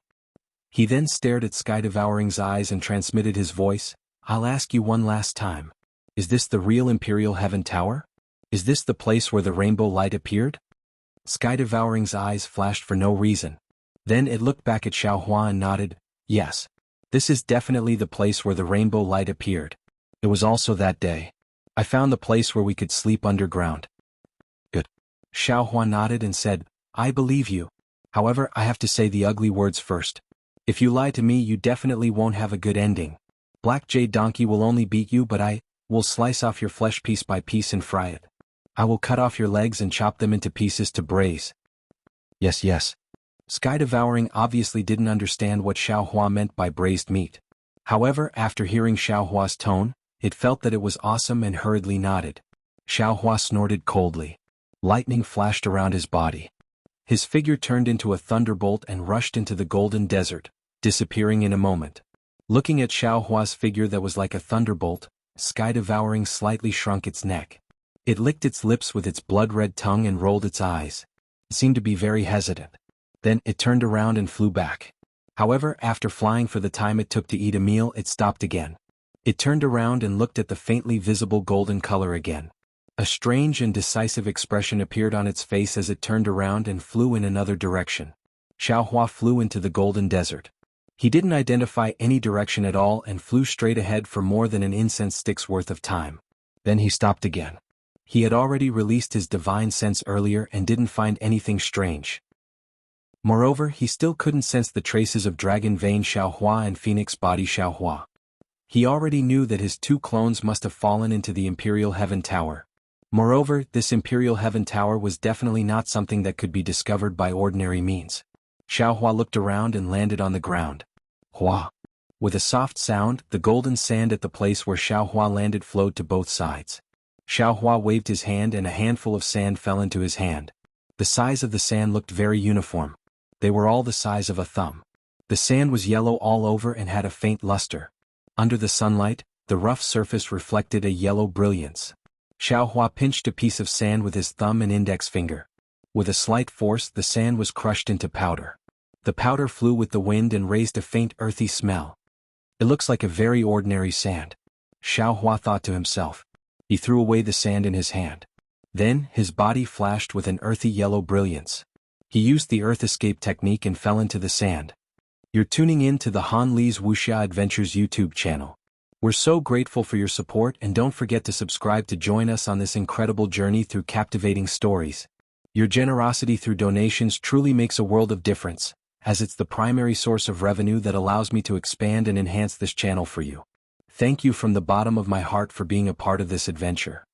He then stared at Sky Devouring's eyes and transmitted his voice, I'll ask you one last time. Is this the real Imperial Heaven Tower? Is this the place where the rainbow light appeared? Sky Devouring's eyes flashed for no reason. Then it looked back at Xiaohua and nodded, Yes. This is definitely the place where the rainbow light appeared. It was also that day. I found the place where we could sleep underground. Good. Xiaohua nodded and said, I believe you. However, I have to say the ugly words first. If you lie to me, you definitely won't have a good ending. Black Jade Donkey will only beat you, but I will slice off your flesh piece by piece and fry it. I will cut off your legs and chop them into pieces to braise. Yes, yes. Sky Devouring obviously didn't understand what Xiaohua meant by braised meat. However, after hearing Xiaohua's tone, it felt that it was awesome and hurriedly nodded. Xiaohua snorted coldly. Lightning flashed around his body. His figure turned into a thunderbolt and rushed into the golden desert, disappearing in a moment. Looking at Xiao Hua's figure that was like a thunderbolt, sky-devouring slightly shrunk its neck. It licked its lips with its blood-red tongue and rolled its eyes. It seemed to be very hesitant. Then it turned around and flew back. However, after flying for the time it took to eat a meal, it stopped again. It turned around and looked at the faintly visible golden color again. A strange and decisive expression appeared on its face as it turned around and flew in another direction. Xiao Hua flew into the golden desert. He didn't identify any direction at all and flew straight ahead for more than an incense stick's worth of time. Then he stopped again. He had already released his divine sense earlier and didn't find anything strange. Moreover, he still couldn't sense the traces of dragon vein Xiao Hua and phoenix body Xiao Hua. He already knew that his two clones must have fallen into the Imperial Heaven Tower. Moreover, this Imperial Heaven Tower was definitely not something that could be discovered by ordinary means. Xiao Hua looked around and landed on the ground. Hua. With a soft sound, the golden sand at the place where Xiao Hua landed flowed to both sides. Xiao Hua waved his hand and a handful of sand fell into his hand. The size of the sand looked very uniform. They were all the size of a thumb. The sand was yellow all over and had a faint luster. Under the sunlight, the rough surface reflected a yellow brilliance. Xiao Hua pinched a piece of sand with his thumb and index finger. With a slight force, the sand was crushed into powder. The powder flew with the wind and raised a faint earthy smell. It looks like a very ordinary sand, Xiao Hua thought to himself. He threw away the sand in his hand. Then, his body flashed with an earthy yellow brilliance. He used the earth escape technique and fell into the sand. You're tuning in to the Han Li's Wuxia Adventures YouTube channel. We're so grateful for your support, and don't forget to subscribe to join us on this incredible journey through captivating stories. Your generosity through donations truly makes a world of difference, as it's the primary source of revenue that allows me to expand and enhance this channel for you. Thank you from the bottom of my heart for being a part of this adventure.